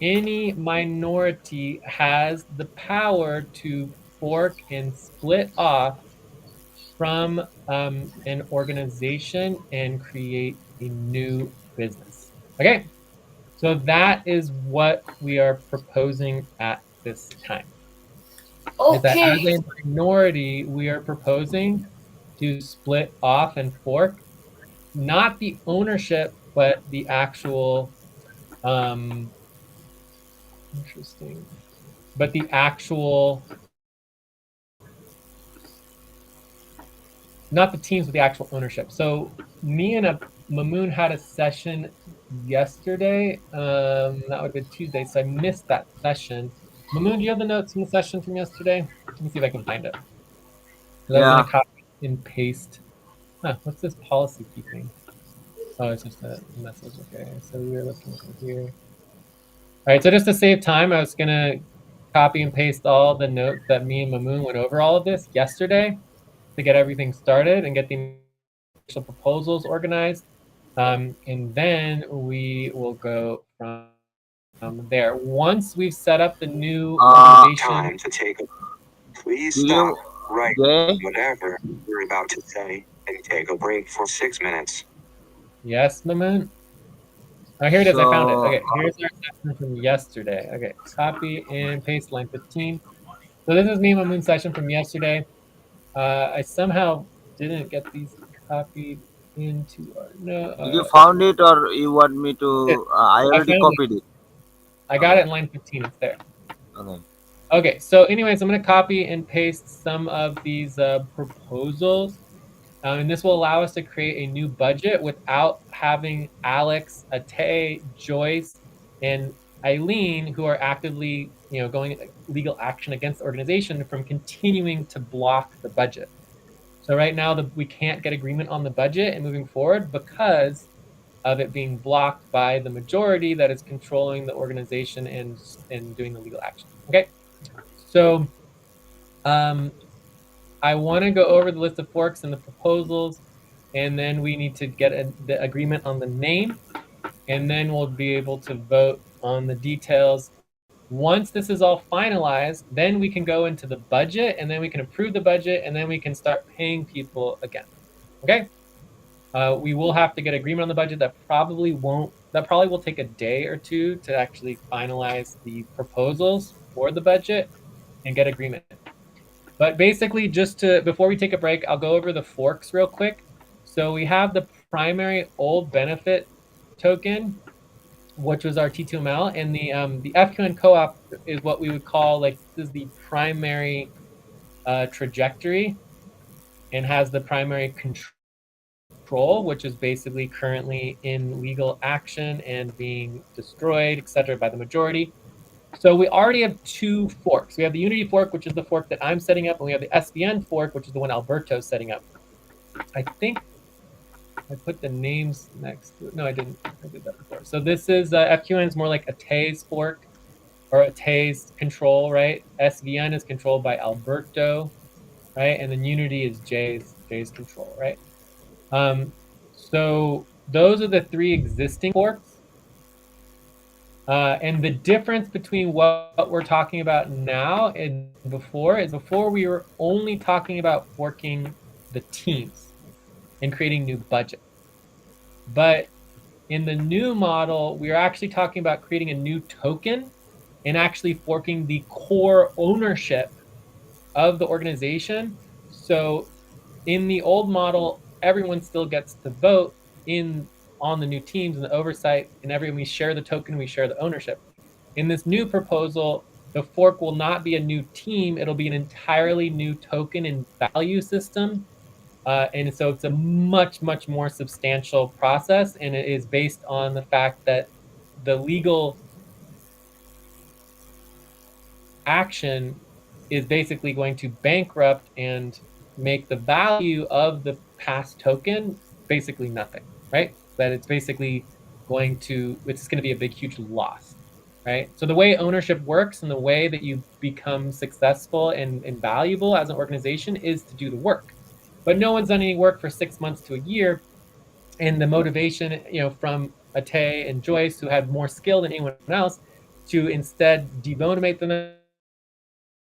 any minority has the power to fork and split off from an organization and create a new business. Okay, so that is what we are proposing at this time. Is that as Okay. a minority, we are proposing to split off and fork not the ownership, but the actual, interesting, but the actual, not the teams, but the actual ownership. So me and Mamoon had a session yesterday. That would have been Tuesday, so I missed that session. Mamoon, do you have the notes from the session from yesterday? Let me see if I can find it. Because I was going Yeah. to copy and paste. What's this policy key thing? Oh, it's just a message. Okay, so we were looking over here. All right, so just to save time, I was going to copy and paste all the notes that me and Mamoon went over all of this yesterday to get everything started and get the initial proposals organized. And then we will go from there. Once we've set up the new organization. Time to take a. Please Do stop you, right Jay? whatever you're about to say and take a break for 6 minutes. Yes, Mamoon? Oh, here it is. I found it. So, Okay, here's our session from yesterday. Okay, copy and paste line 15. So this is me and Mamoon's session from yesterday. I somehow didn't get these copied into our no. did you found it or you want me to? I I already found it. copied it. I got Okay. it in line 15. It's there. Okay. Okay, so anyways, I'm going to copy and paste some of these proposals. And this will allow us to create a new budget without having Alex, Ate, Joyce, and Eileen, who are actively, going legal action against the organization, from continuing to block the budget. So right now, we can't get agreement on the budget and moving forward because of it being blocked by the majority that is controlling the organization and doing the legal action. Okay, so I want to go over the list of forks and the proposals, and then we need to get the agreement on the name, and then we'll be able to vote on the details. Once this is all finalized, then we can go into the budget, and then we can approve the budget, and then we can start paying people again. Okay? We will have to get agreement on the budget. That probably will take a day or two to actually finalize the proposals for the budget and get agreement. But basically, before we take a break, I'll go over the forks real quick. So we have the primary old benefit token, which was our T2ML, and the FQN co-op is what we would call, like, this is the primary trajectory and has the primary control, which is basically currently in legal action and being destroyed, etc., by the majority. So we already have two forks. We have the Unity fork, which is the fork that I'm setting up, and we have the SVN fork, which is the one Alberto's setting up. I think I put the names next to it. No, I didn't. I did that before. So this is FQN is more like Ate's fork or Ate's control, right? SVN is controlled by Alberto, right? And then Unity is Jay's control, right? So those are the three existing forks. And the difference between what we're talking about now and before we were only talking about forking the teams and creating new budget. But in the new model, we are actually talking about creating a new token and actually forking the core ownership of the organization. So in the old model, everyone still gets to vote in on the new teams and the oversight, and we share the token, we share the ownership. In this new proposal, the fork will not be a new team. It'll be an entirely new token and value system. And so it's a much, much more substantial process. And it is based on the fact that the legal action is basically going to bankrupt and make the value of the past token basically nothing, right? That it's basically it's going to be a big, huge loss, right? So the way ownership works and the way that you become successful and valuable as an organization is to do the work. But no one's done any work for 6 months to a year. And the motivation, from Ate and Joyce, who had more skill than anyone else, to instead demotivate them,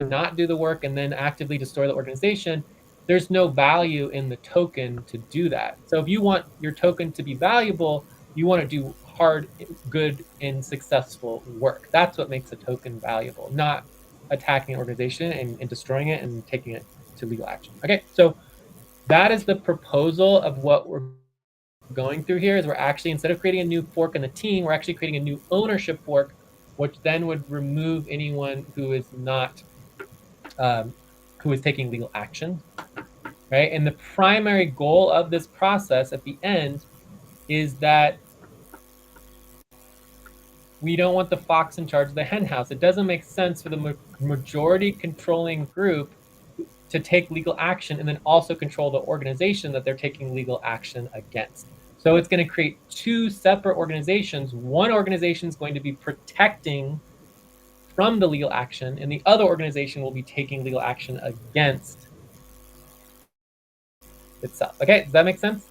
not do the work, and then actively destroy the organization, there's no value in the token to do that. So if you want your token to be valuable, you want to do hard, good, and successful work. That's what makes a token valuable, not attacking an organization and destroying it and taking it to legal action. Okay, so that is the proposal of what we're going through here. Is we're actually, instead of creating a new fork in the team, we're actually creating a new ownership fork, which then would remove anyone who is not who is taking legal action, right? And the primary goal of this process at the end is that we don't want the fox in charge of the hen house. It doesn't make sense for the majority controlling group to take legal action and then also control the organization that they're taking legal action against. So it's going to create two separate organizations. One organization is going to be protecting from the legal action, and the other organization will be taking legal action against itself. Okay, does that make sense?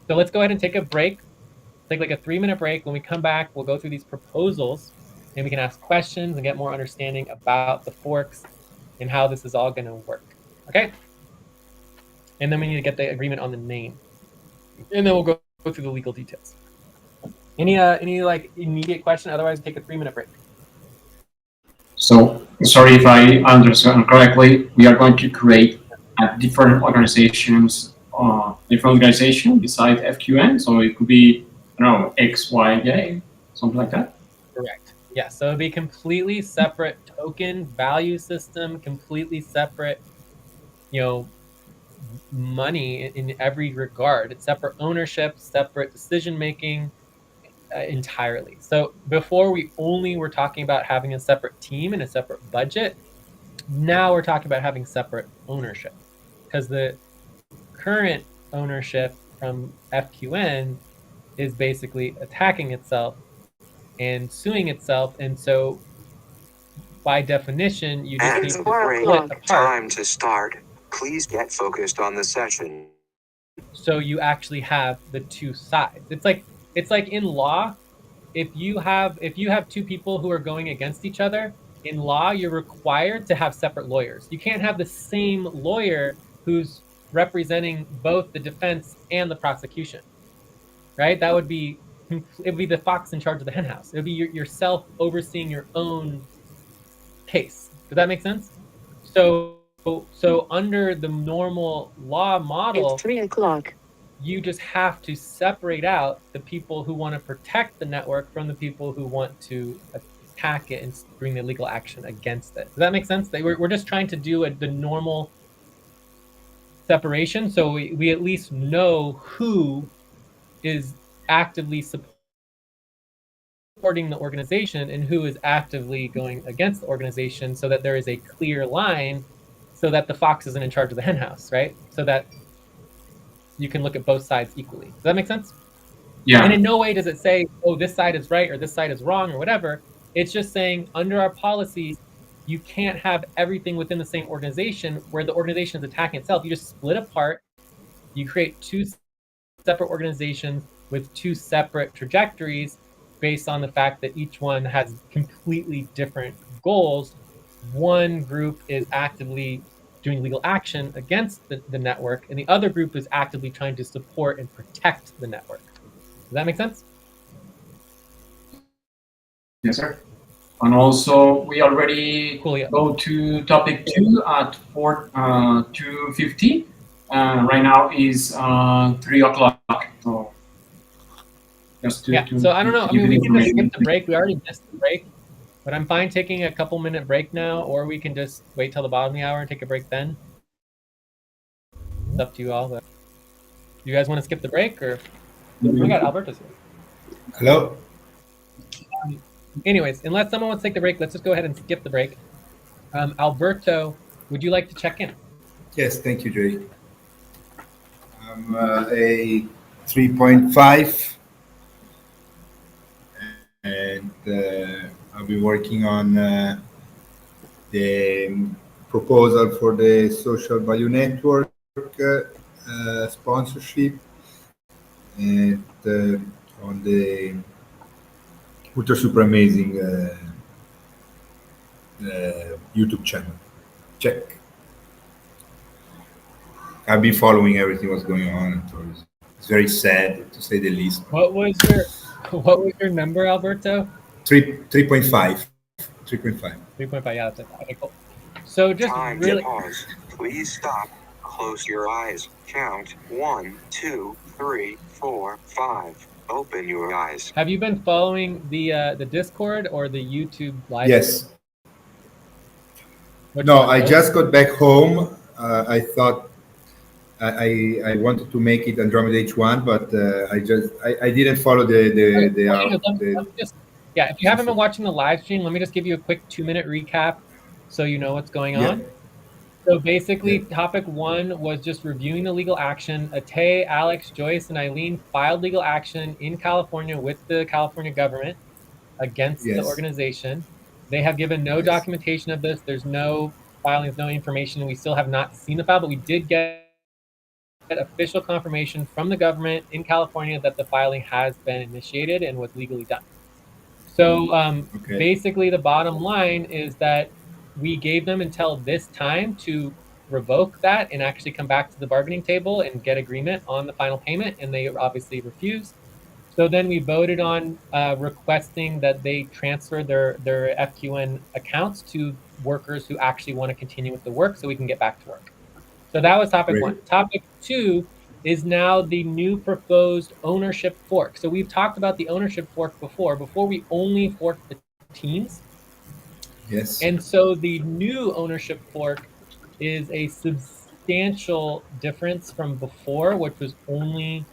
So let's go ahead and take a break. Take like a 3-minute break. When we come back, we'll go through these proposals and we can ask questions and get more understanding about the forks and how this is all going to work. Okay? And then we need to get the agreement on the name. And then we'll go through the legal details. Any like immediate question? Otherwise, take a 3-minute break. So, sorry if I understand correctly, we are going to create different organizations, beside FQN. So it could be, I don't know, X, Y, J, something like that. Correct. Yeah. So it'd be completely separate token value system, completely separate, money in every regard. It's separate ownership, separate decision making. Entirely. So before we only were talking about having a separate team and a separate budget. Now we're talking about having separate ownership, because the current ownership from FQN is basically attacking itself and suing itself. And so by definition, you just need to split apart. Time to start. Please get focused on the session. So you actually have the two sides. It's like in law, if you have two people who are going against each other, in law, you're required to have separate lawyers. You can't have the same lawyer who's representing both the defense and the prosecution, right? It would be the fox in charge of the hen house. It would be yourself overseeing your own case. Does that make sense? So under the normal law model, It's 3 o'clock. You just have to separate out the people who want to protect the network from the people who want to attack it and bring the legal action against it. Does that make sense? We're just trying to do the normal separation, so we at least know who is actively supporting the organization and who is actively going against the organization, so that there is a clear line, so that the fox isn't in charge of the hen house, right? So that you can look at both sides equally. Does that make sense? Yeah. And in no way does it say, oh, this side is right or this side is wrong or whatever. It's just saying under our policies, you can't have everything within the same organization where the organization is attacking itself. You just split apart. You create two separate organizations with two separate trajectories based on the fact that each one has completely different goals. One group is actively doing legal action against the network, and the other group is actively trying to support and protect the network. Does that make sense? Yes, sir. And also, we already go to topic 2 at 2:50. Right now is 3 o'clock. So just to, Yeah. to, So I don't to, know. to I give mean, you we the can just skip information. the break. We already missed the break, but I'm fine taking a couple minute break now, or we can just wait till the bottom of the hour and take a break then. It's up to you all. But you guys want to skip the break, or oh my God, Alberto's here. Hello? Anyways, unless someone wants to take the break, let's just go ahead and skip the break. Alberto, would you like to check in? Yes, thank you, Jay. I'm a 3.5, and I've been working on the proposal for the social value network sponsorship, and on the ultra super amazing YouTube channel. Check. I've been following everything what's going on. It's very sad to say the least. What was your number, Alberto? 3.5. 3.5. 3.5. Yeah, that's it. Okay, cool. So just Time really, to pause. Please stop. Close your eyes. Count 1, 2, 3, 4, 5. Open your eyes. have you been following the Discord or the YouTube live? Yes. Which No, one? I Both? just got back home. I thought I wanted to make it Andromeda H1, but I didn't follow Okay, the, well, out, let the me just, yeah, if you haven't been watching the live stream, let me just give you a quick 2-minute recap so you know what's going yeah, on. So yeah, basically, topic one was just reviewing the legal action. Atay, Alex, Joyce, and Eileen filed legal action in California with the California government against the yes, organization. They have given no yes, documentation of this. There's no filings, no information. We still have not seen the file, but we did get official confirmation from the government in California that the filing has been initiated and was legally done. So okay, basically, the bottom line is that we gave them until this time to revoke that and actually come back to the bargaining table and get agreement on the final payment, and they obviously refused. So then we voted on requesting that they transfer their FQN accounts to workers who actually want to continue with the work so we can get back to work. So that was topic great, one. Topic two is now the new proposed ownership fork. So we've talked about the ownership fork before. Before we only forked the teams. yes, And so the new ownership fork is a substantial difference from before, which was only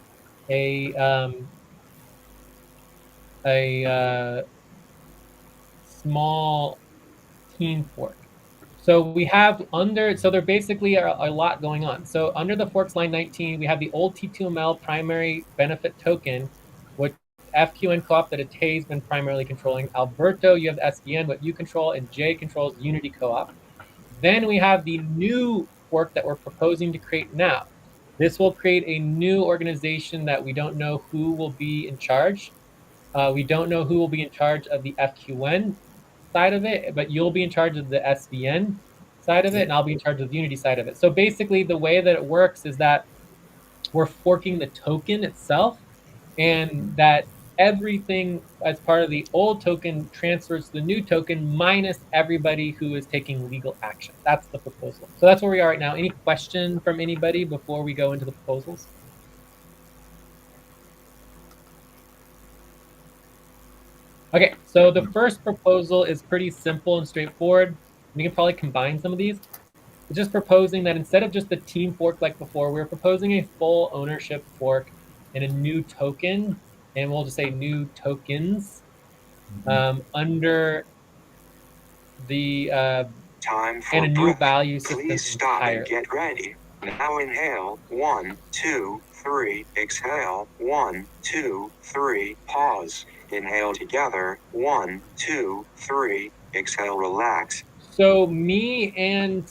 a a small team fork. So we have so there basically are a lot going on. So under the forks line 19, we have the old T2ML primary benefit token, which FQN co-op that Atay's been primarily controlling. Alberto, you have the SVN, what you control, and Jay controls Unity co-op. Then we have the new fork that we're proposing to create now. This will create a new organization that we don't know who will be in charge. We don't know who will be in charge of the FQN side of it, but you'll be in charge of the SVN side of it, yeah, and I'll be in charge of the Unity side of it. So basically, the way that it works is that we're forking the token itself, and that everything as part of the old token transfers to the new token minus everybody who is taking legal action. That's the proposal. So that's where we are right now. Any question from anybody before we go into the proposals? Okay, so the first proposal is pretty simple and straightforward. We can probably combine some of these. It's just proposing that instead of just the team fork like before, we're proposing a full ownership fork and a new token, and we'll just say new tokens under the Time and for a new breath. value system Please stop and entirely. get ready. Now inhale. 1, 2, 3. Exhale. 1, 2, 3. Pause. Inhale together. 1, 2, 3. Exhale. Relax. So me and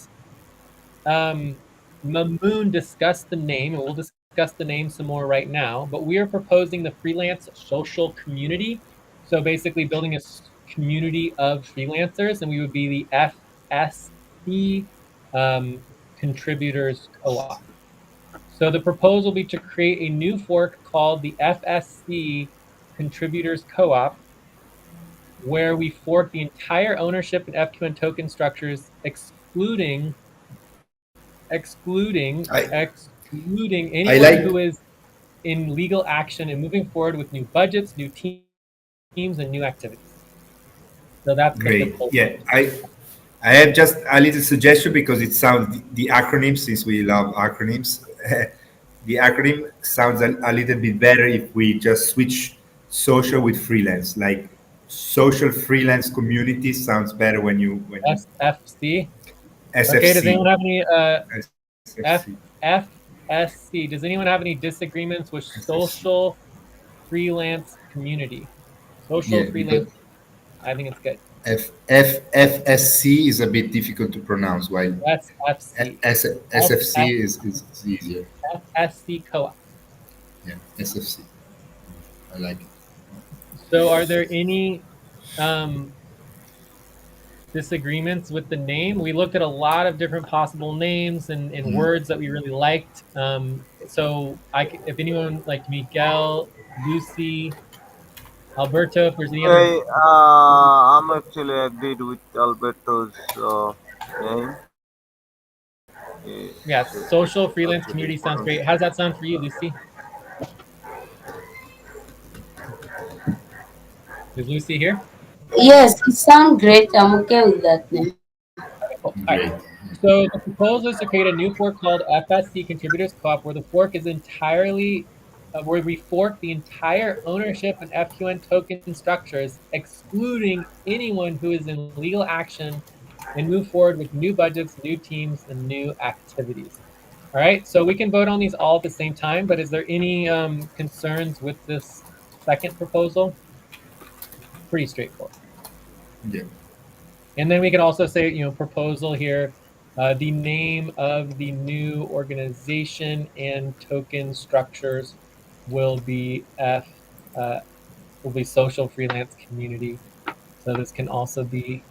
Mamoon discussed the name, and we'll discuss the name some more right now. But we are proposing the freelance social community. So basically, building a community of freelancers, and we would be the FSC contributors co-op. So the proposal will be to create a new fork called the FSC contributors co-op, where we fork the entire ownership and FQN token structures, excluding I anyone like who is in legal action and moving forward with new budgets, new teams, and new activities. So that's the Great. proposal. Yeah, I have just a little suggestion because it sounds the acronym, since we love acronyms. The acronym sounds a little bit better if we just switch social with freelance. Like social freelance community sounds better when you SFC. Okay. Does anyone SFC. have any SFC. FSC? Does anyone have any disagreements with SFC. social freelance community? Social Yeah, because freelance. I think it's good. FSC is a bit difficult to pronounce, while SFC. SFC is easier. FSC co-op. Yeah, SFC. I like it. So are there any um, disagreements with the name? We looked at a lot of different possible names and Mhm. words that we really liked. So if anyone like Miguel, Lucy, Alberto, if there's any other. Okay, I'm actually agreed with Alberto's name. Yeah, It's social freelance actually community sounds important. great. How does that sound for you, Lucy? Is Lucy here? Yes, it sounds great. I'm okay with that name. Okay, cool. All right. Great. So the proposal is to create a new fork called FSC Contributors Co-op, where the fork is entirely, where we fork the entire ownership and FQN token structures, excluding anyone who is in legal action, and move forward with new budgets, new teams, and new activities. All right. So we can vote on these all at the same time, but is there any concerns with this second proposal? Pretty straightforward. Yeah. And then we can also say, proposal here, the name of the new organization and token structures will be will be social freelance community. So this can also be,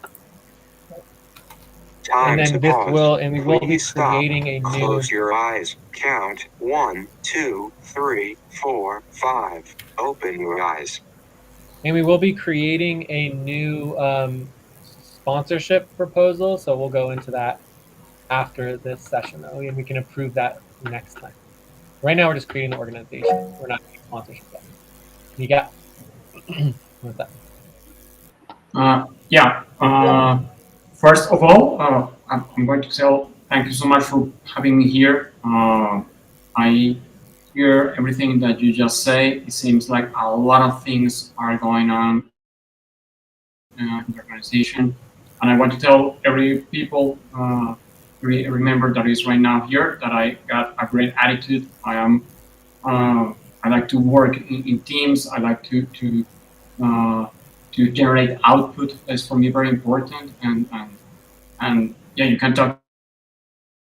and Time to then pause. we will be Please stop. creating a new, Close your eyes. Count 1, 2, 3, 4, 5. Open your eyes. and we will be creating a new sponsorship proposal. So we'll go into that after this session, though, and we can approve that next time. Right now, we're just creating the organization. We're not doing sponsorship yet. You got what's that? Yeah. First of all, I'm going to tell thank you so much for having me here. I hear everything that you just say. It seems like a lot of things are going on in the organization, and I want to tell every people, every member that is right now here, that I got a great attitude. I like to work in teams. I like uh, to generate output is for me very important. And yeah, you can talk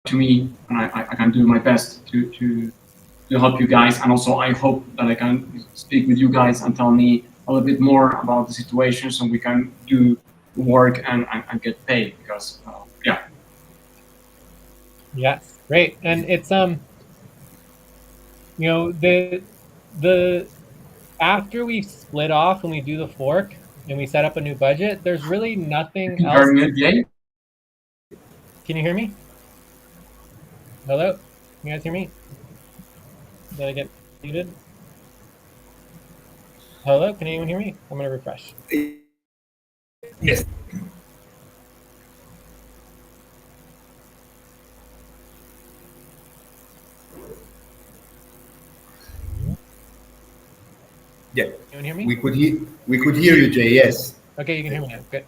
to me, and I can do my best to help you guys. And also, I hope that I can speak with you guys and tell me a little bit more about the situation, so we can do work and get paid. Because yeah. Yes, great. And it's the after we split off and we do the fork and we set up a new budget, there's really nothing else. You're mute, Jay? Can you hear me? Hello? Can you guys hear me? Did I get muted? Hello? Can anyone hear me? I'm gonna refresh. Yes. Yeah. Anyone hear me? We could hear you, Jay. Yes. Okay, you can hear me now. Good.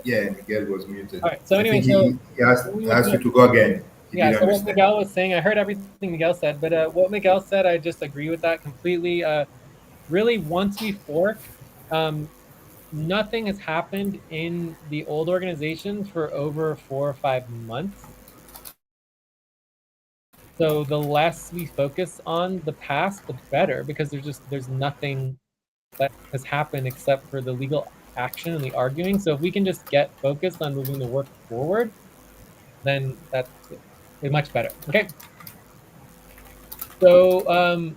Yeah, Miguel was muted. All right. So I anyway, think he asked you to go again. He yeah. didn't So what understand. Miguel was saying, I heard everything Miguel said, but what Miguel said, I just agree with that completely. Really, once we fork, nothing has happened in the old organizations for over 4 or 5 months. So the less we focus on the past, the better, because there's nothing that has happened except for the legal action and the arguing. So if we can just get focused on moving the work forward, then that's much better. Okay. So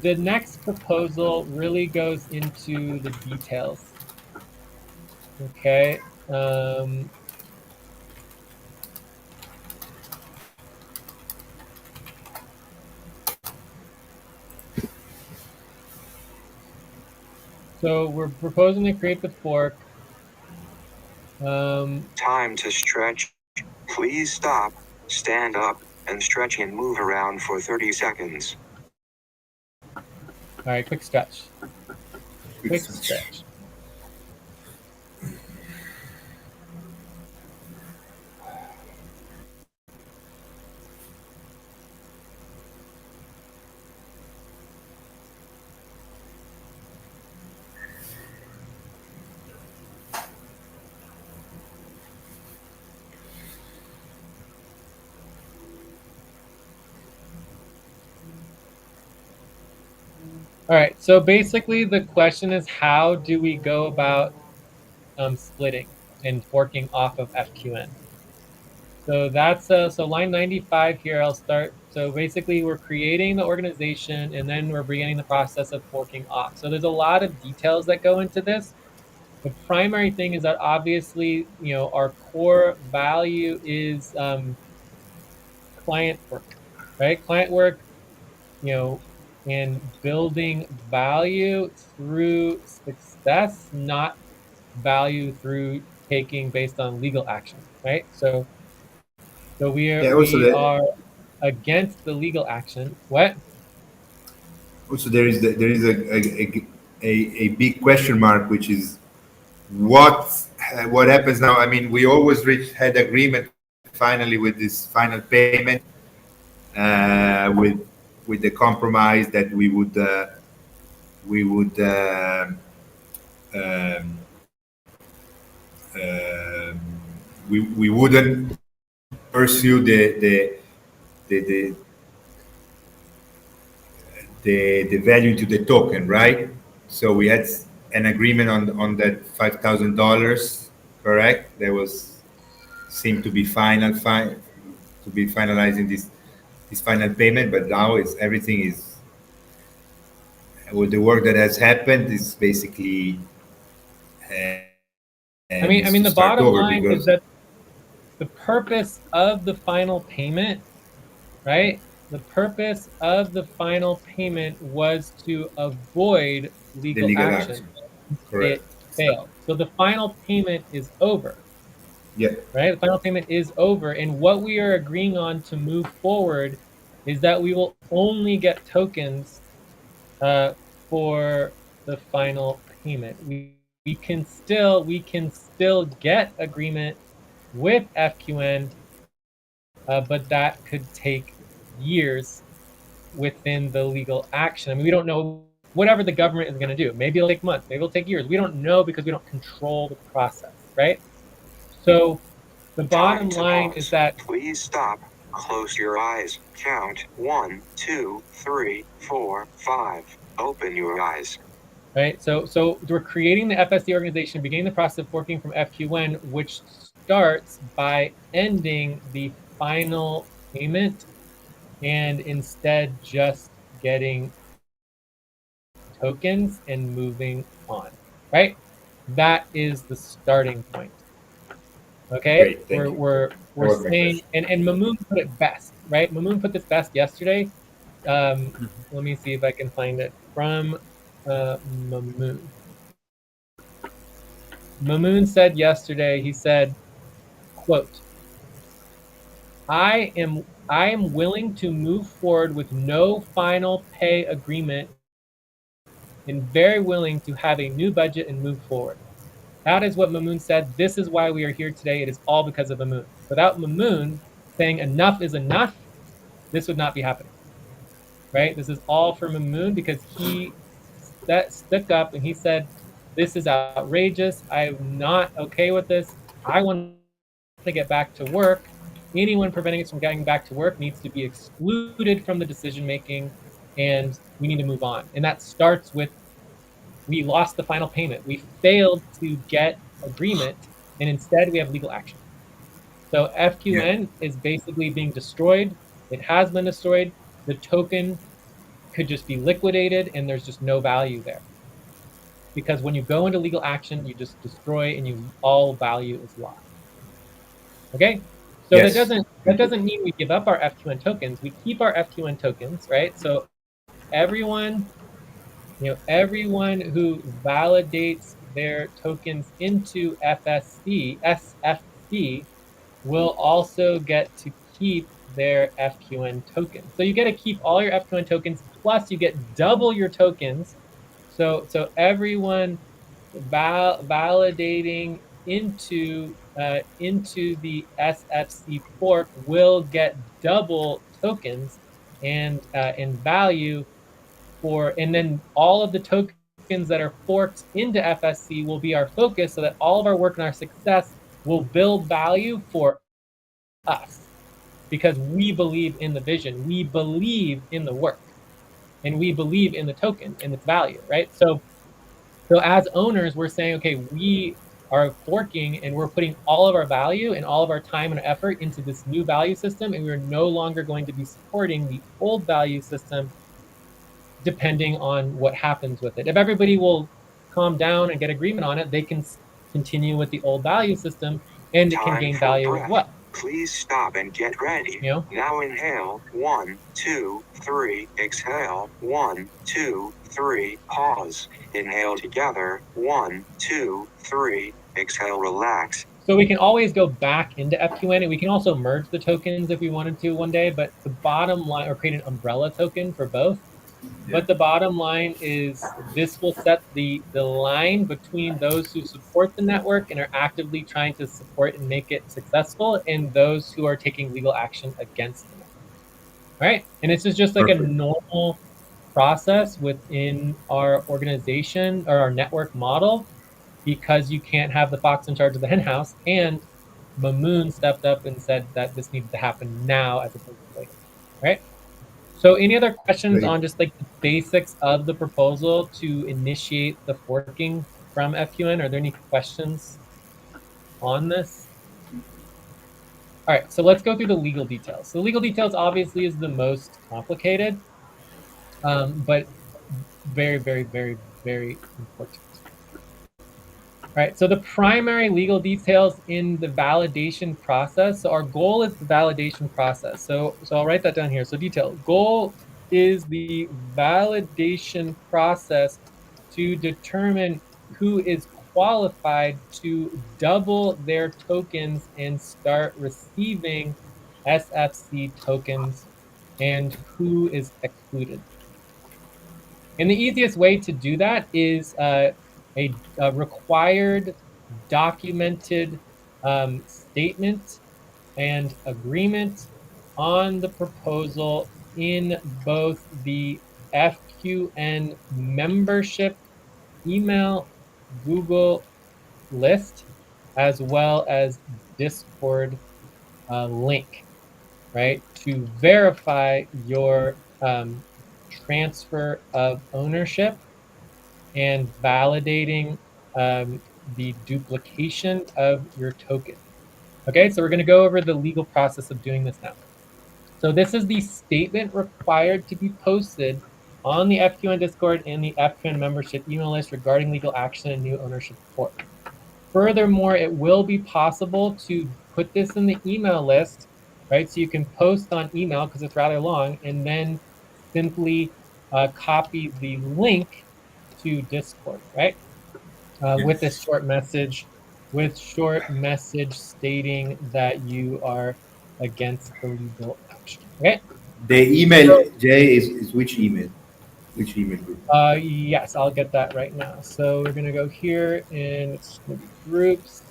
the next proposal really goes into the details. Okay. So we're proposing to create the fork. Time to stretch. Please stop, stand up, and stretch and move around for 30 seconds. All right, quick stretch. Quick switch. All right, so basically the question is, how do we go about splitting and forking off of FQN? So that's so line 95 here, I'll start. So basically we're creating the organization and then we're beginning the process of forking off. So there's a lot of details that go into this. The primary thing is that obviously, our core value is client work, right? Client work, and building value through success, not value through taking based on legal action, right? So Yeah. we are against the legal action. What? Also there is a big question mark, which is what happens now. I mean, we always had agreement finally with this final payment, with the compromise that we would um, um, we wouldn't pursue the the value to the token, right? So we had an agreement on that $5,000, correct? There was seemed to be to be finalizing this final payment, but now it's everything is with the work that has happened is basically I needs mean, to I mean, the start over bottom line because is that the purpose of the final payment, right? The purpose of the final payment was to avoid the legal legal action. action, correct? It failed. So the final payment is over, Yeah. right? The final payment is over. And what we are agreeing on to move forward is that we will only get tokens for the final payment. We can still get agreement with FQN, but that could take years within the legal action. I mean, we don't know whatever the government is going to do. Maybe it'll take months, maybe it'll take years. We don't know because we don't control the process, right? So the Time bottom to line is pause. that, Please stop. Close your eyes. Count 1, 2, 3, 4, 5. Open your eyes. right? So we're creating the FSD organization, beginning the process of forking from FQN, which starts by ending the final payment and instead just getting tokens and moving on, right? That is the starting point. Okay, Great, thank you. That we're was my saying, question. and Mamoon put it best, right? Mamoon put this best yesterday. Let me see if I can find it from Mamoon. Mamoon said yesterday, he said, quote, I am willing to move forward with no final pay agreement and very willing to have a new budget and move forward. That is what Mamoon said. This is why we are here today. It is all because of Mamoon. Without Mamoon saying enough is enough, this would not be happening, right? This is all for Mamoon because he stuck up and he said, this is outrageous. I'm not okay with this. I want to get back to work. Anyone preventing us from getting back to work needs to be excluded from the decision making, and we need to move on. And that starts with, we lost the final payment. We failed to get agreement, and instead we have legal action. So Yeah. FQN is basically being destroyed. It has been destroyed. The token could just be liquidated, and there's just no value there. Because when you go into legal action, you just destroy, and all value is lost. Okay, so that Yes. doesn't Thank you. mean we give up our FQN tokens. We keep our FQN tokens, right? So everyone everyone who validates their tokens into SFC will also get to keep their FQN token. So you get to keep all your FQN tokens, plus you get double your tokens. So everyone validating into the SFC fork will get double tokens and in value and then all of the tokens that are forked into FSC will be our focus, so that all of our work and our success will build value for us, because we believe in the vision, we believe in the work, and we believe in the token and its value, right? So as owners, we're saying, okay, we are forking and we're putting all of our value and all of our time and effort into this new value system, and we're no longer going to be supporting the old value system depending on what happens with it. If everybody will calm down and get agreement on it, they can continue with the old value system, and it can Time gain for value as breath. well. Please stop and get ready. Now inhale, 1, 2, 3, exhale, 1, 2, 3, pause. Inhale together, 1, 2, 3, exhale, relax. So we can always go back into FQN, and we can also merge the tokens if we wanted to one day, but the bottom line, or create an umbrella token for both. But the bottom line is this will set the line between those who support the network and are actively trying to support and make it successful, and those who are taking legal action against the network. All right. And this is just like a normal process within our organization or our network model, because you can't have the fox in charge of the hen house. And Mamoon stepped up and said that this needed to happen now as opposed to later. All right. So any other questions on just like the basics of the proposal to initiate the forking from FQN? Are there any questions on this? All right, so let's go through the legal details. So the legal details obviously is the most complicated, but very, very, very, very important. All right, so the primary legal details in the validation process. So our goal is the validation process. So I'll write that down here. So detail, goal is the validation process to determine who is qualified to double their tokens and start receiving SFC tokens, and who is excluded. And the easiest way to do that is a required documented statement and agreement on the proposal in both the FQN membership email Google list, as well as Discord link, right? To verify your transfer of ownership and validating the duplication of your token. Okay, so we're going to go over the legal process of doing this now. So this is the statement required to be posted on the FQN Discord and the FQN membership email list regarding legal action and new ownership report. Furthermore, it will be possible to put this in the email list, right? So you can post on email because it's rather long, and then simply copy the link to Discord, right? With this short message, stating that you are against the legal action. Okay. The email, Jay, is which email? Which email group? Yes, I'll get that right now. So we're gonna go here, and it's gonna be groups.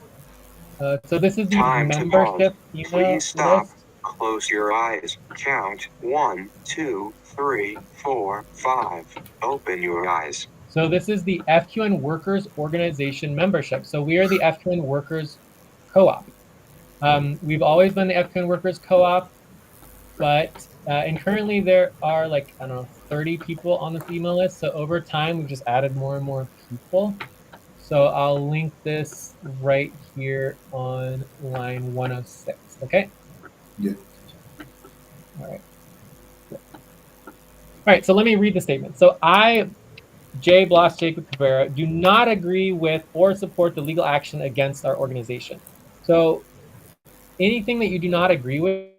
So this is the Time to membership pause. email Please stop. list. Close your eyes. Count 1, 2, 3, 4, 5. Open your eyes. So this is the FQN Workers Organization membership. So we are the FQN Workers Co-op. We've always been the FQN Workers Co-op, but and currently there are like, I don't know, 30 people on this email list. So over time, we've just added more and more people. So I'll link this right here on line 106. Okay. Yeah. All right. All right. So let me read the statement. So I, Jay Bloss Jacob Cabrera, do not agree with or support the legal action against our organization. So anything that you do not agree with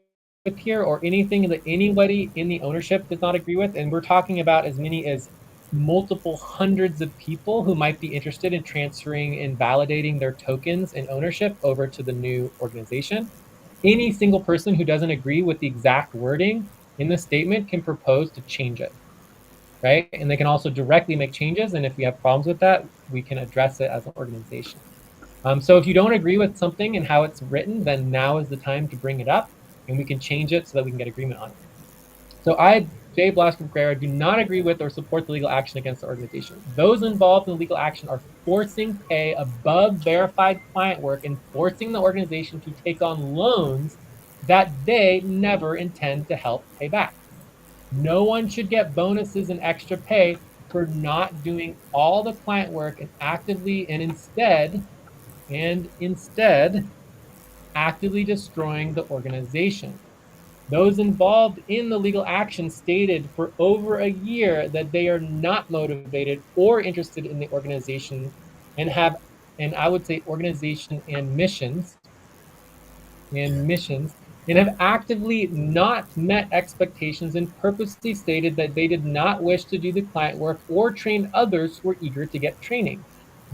here, or anything that anybody in the ownership does not agree with, and we're talking about as many as multiple hundreds of people who might be interested in transferring and validating their tokens and ownership over to the new organization. Any single person who doesn't agree with the exact wording in the statement can propose to change it, right? And they can also directly make changes. And if we have problems with that, we can address it as an organization. So if you don't agree with something and how it's written, then now is the time to bring it up and we can change it so that we can get agreement on it. So I, Jay Blasco Pereira, do not agree with or support the legal action against the organization. Those involved in the legal action are forcing pay above verified client work and forcing the organization to take on loans that they never intend to help pay back. No one should get bonuses and extra pay for not doing all the client work and instead actively destroying the organization. Those involved in the legal action stated for over a year that they are not motivated or interested in the organization and have, and I would say organization and missions, and have actively not met expectations and purposely stated that they did not wish to do the client work or train others who were eager to get training.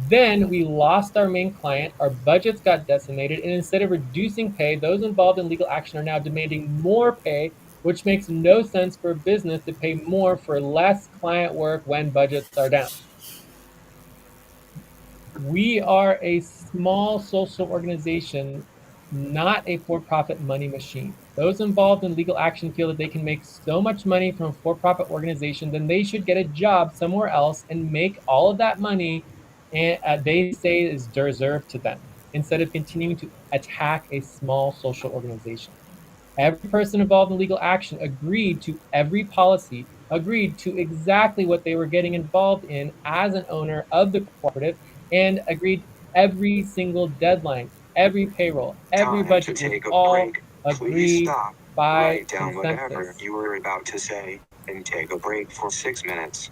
Then we lost our main client, our budgets got decimated, and instead of reducing pay, those involved in legal action are now demanding more pay, which makes no sense for a business to pay more for less client work when budgets are down. We are a small social organization, not a for-profit money machine. Those involved in legal action feel that they can make so much money from a for-profit organization, then they should get a job somewhere else and make all of that money and they say is deserved to them, instead of continuing to attack a small social organization. Every person involved in legal action agreed to every policy, agreed to exactly what they were getting involved in as an owner of the cooperative, and agreed every single deadline, every payroll, every Time to budget was take a all break. Please agreed stop. by Write down whatever consensus. you were about to say and take a break for 6 minutes.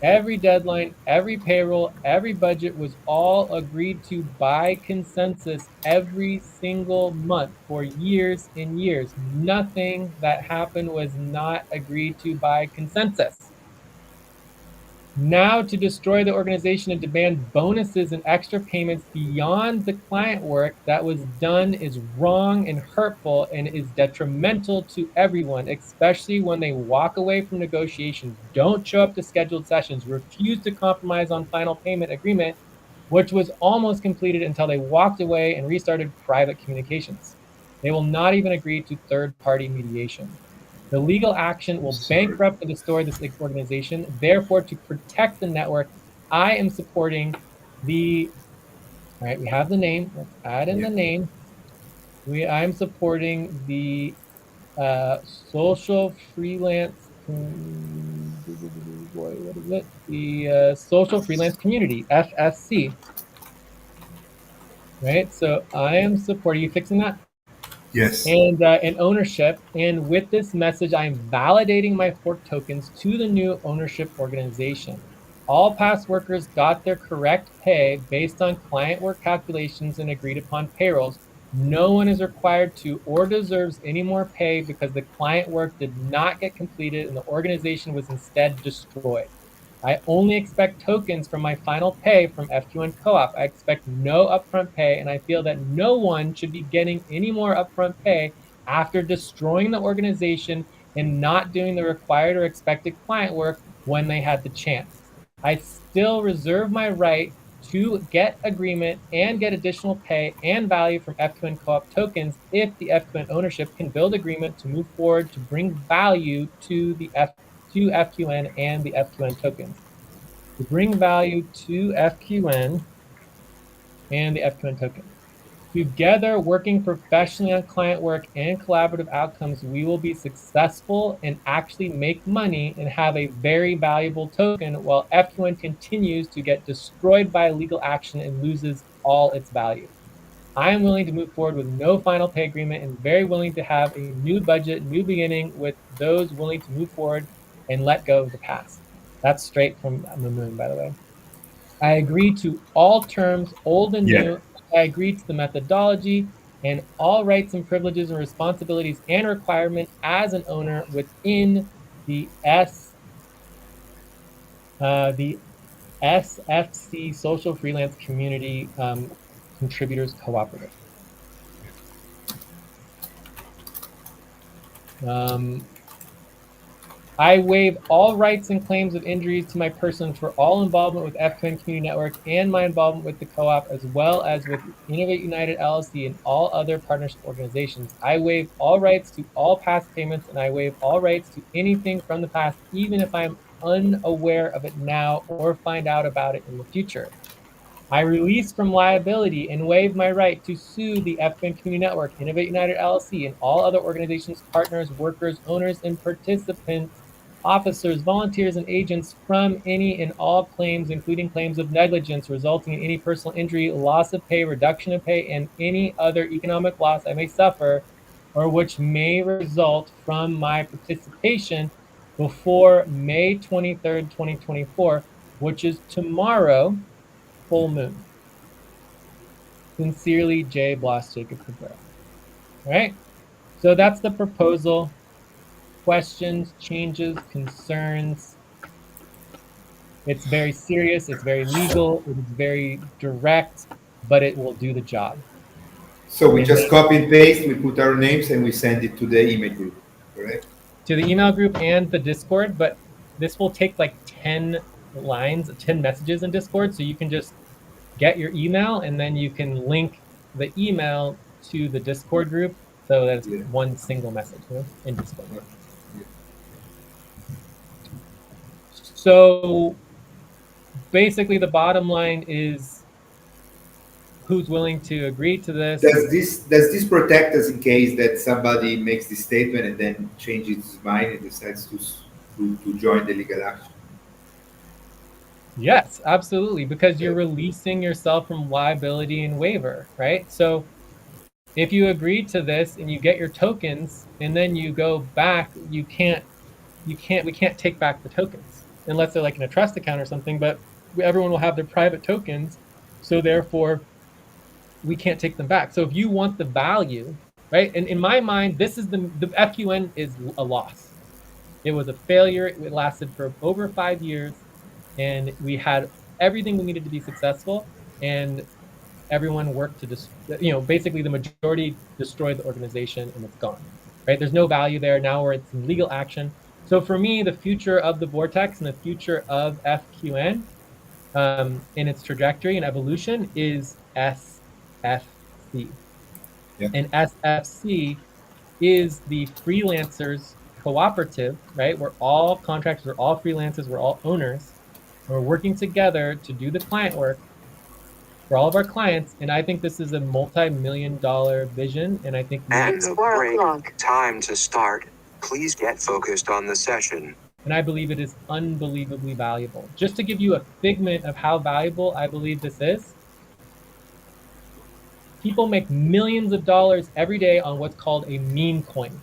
Every deadline, every payroll, every budget was all agreed to by consensus every single month for years and years. Nothing that happened was not agreed to by consensus. Now to destroy the organization and demand bonuses and extra payments beyond the client work that was done is wrong and hurtful and is detrimental to everyone, especially when they walk away from negotiations, don't show up to scheduled sessions, refuse to compromise on final payment agreement, which was almost completed until they walked away and restarted private communications. They will not even agree to third-party mediation. The legal action will Sorry. bankrupt and destroy this organization. Therefore, to protect the network, I am supporting all right, we have the name. Let's add in Yeah. the name. I'm supporting the social freelance, what is it? The social freelance community, FFC, right? So I am supporting, you fixing that? Yes. And ownership. And with this message, I'm validating my fork tokens to the new ownership organization. All past workers got their correct pay based on client work calculations and agreed upon payrolls. No one is required to or deserves any more pay because the client work did not get completed and the organization was instead destroyed. I only expect tokens from my final pay from FQN Co-op. I expect no upfront pay, and I feel that no one should be getting any more upfront pay after destroying the organization and not doing the required or expected client work when they had the chance. I still reserve my right to get agreement and get additional pay and value from FQN Co-op tokens if the FQN ownership can build agreement to move forward to bring value to FQN and the FQN tokens. To bring value to FQN and the FQN tokens. Together, working professionally on client work and collaborative outcomes, we will be successful and actually make money and have a very valuable token while FQN continues to get destroyed by legal action and loses all its value. I am willing to move forward with no final pay agreement and very willing to have a new budget, new beginning with those willing to move forward and let go of the past. That's straight from Mamoon, by the way. I agree to all terms, old and Yeah. new. I agree to the methodology and all rights and privileges and responsibilities and requirements as an owner within the The SFC, Social Freelance Community Contributors Cooperative. I waive all rights and claims of injuries to my person for all involvement with FQN Community Network and my involvement with the co-op, as well as with Innovate United LLC and all other partnership organizations. I waive all rights to all past payments, and I waive all rights to anything from the past, even if I'm unaware of it now or find out about it in the future. I release from liability and waive my right to sue the FBN Community Network, Innovate United LLC, and all other organizations, partners, workers, owners, and participants, officers, volunteers, and agents from any and all claims, including claims of negligence resulting in any personal injury, loss of pay, reduction of pay, and any other economic loss I may suffer or which may result from my participation before May 23rd, 2024, which is tomorrow, full moon. Sincerely, J. Blas Jacob Cabrera. All right. So that's the proposal. Questions, changes, concerns. It's very serious. It's very legal. It's very direct, but it will do the job. So we And just copy and paste, we put our names, and we send it to the email group, correct? to the email group and the Discord, but this will take like 10 lines, 10 messages in Discord. So you can just get your email and then you can link the email to the Discord group so that it's Yeah. one single message, in Discord. Yeah. So basically the bottom line is who's willing to agree to this. Does this protect us in case that somebody makes this statement and then changes his mind and decides to join the legal action? Yes, absolutely, because you're releasing yourself from liability and waiver, right? So if you agree to this and you get your tokens and then you go back, we can't take back the tokens unless they're like in a trust account or something, but everyone will have their private tokens. So therefore we can't take them back. So if you want the value, right? And in my mind, this is the FQN is a loss. It was a failure. It lasted for over 5 years and we had everything we needed to be successful. And everyone worked to basically the majority destroyed the organization and it's gone, right? There's no value there. Now it's in legal action. So for me, the future of the Vortex and the future of FQN in its trajectory and evolution is SFC. Yeah. And SFC is the freelancers cooperative, right? We're all contractors, we're all freelancers, we're all owners. We're working together to do the client work for all of our clients. And I think this is a multi-million-dollar vision. And I think And the break. Time to start. Please get focused on the session. and I believe it is unbelievably valuable. Just to give you a figment of how valuable I believe this is, people make millions of dollars every day on what's called a meme coin,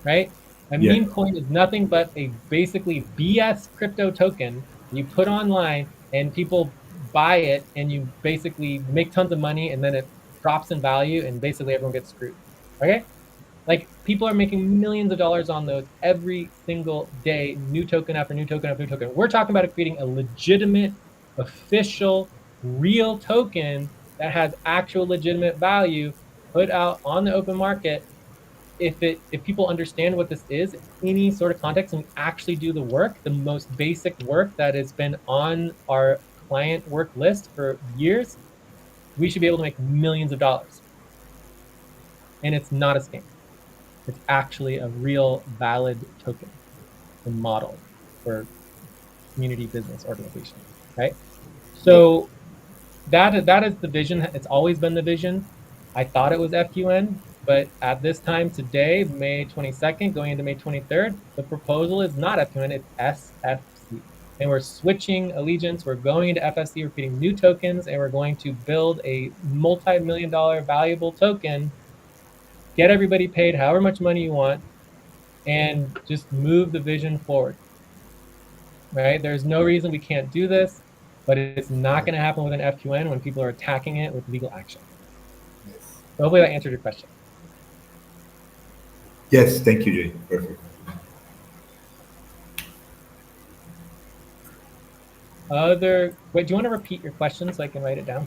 right? A Yeah. meme coin is nothing but a basically BS crypto token you put online and people buy it and you basically make tons of money and then it drops in value and basically everyone gets screwed. Okay? Like people are making millions of dollars on those every single day, new token after new token after new token. We're talking about creating a legitimate, official, real token that has actual legitimate value put out on the open market. If people understand what this is, any sort of context, and we actually do the work, the most basic work that has been on our client work list for years, we should be able to make millions of dollars. And it's not a scam. It's actually a real valid token and model for community business organizations, right? So that is the vision. It's always been the vision. I thought it was FQN, but at this time today, May 22nd, going into May 23rd, the proposal is not FQN, it's SFC. And we're switching allegiance. We're going into FSC, we're creating new tokens, and we're going to build a multi-million-dollar valuable token, get everybody paid however much money you want, and just move the vision forward, right? There's no reason we can't do this, but it's not going to happen with an FQN when people are attacking it with legal action. So hopefully that answered your question. Yes, thank you, Jay. Perfect. Wait, do you want to repeat your question so I can write it down?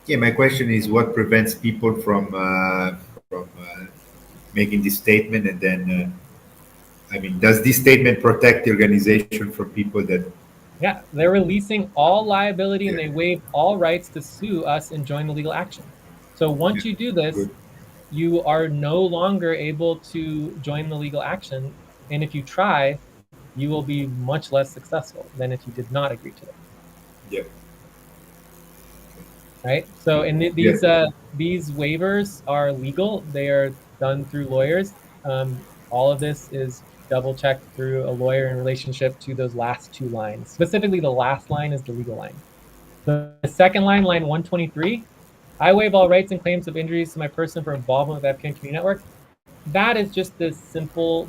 Yeah, my question is what prevents people from making this statement, and then I mean, does this statement protect the organization from people that? Yeah, they're releasing all liability and Yeah, they waive all rights to sue us and join the legal action. So yeah, once you do this, good. you are no longer able to join the legal action. And if you try, you will be much less successful than if you did not agree to this. Yeah, Right? So, and yeah, these waivers are legal. They are done through lawyers. All of this is double checked through a lawyer in relationship to those last two lines. Specifically, the last line is the legal line. The second line, line 123, I waive all rights and claims of injuries to my person for involvement with African Community Network. That is just this simple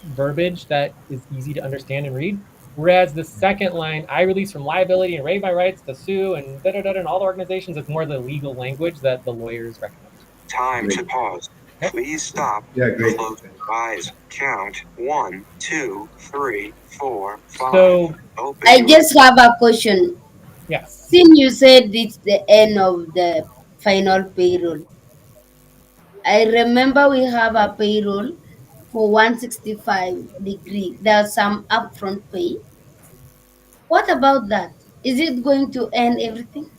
verbiage that is easy to understand and read. Whereas the second line, I release from liability and waive my rights to sue and and all the organizations, it's more the legal language that the lawyers recommend. Time great. to pause. Okay? Please stop. Yeah, great. Close your eyes. Count 1, 2, 3, 4, 5. So, Open I your just have a question. yes. Since you said it's the end of the final payroll, I remember we have a payroll for 165 degree. There's some upfront pay. What about that? Is it going to end everything?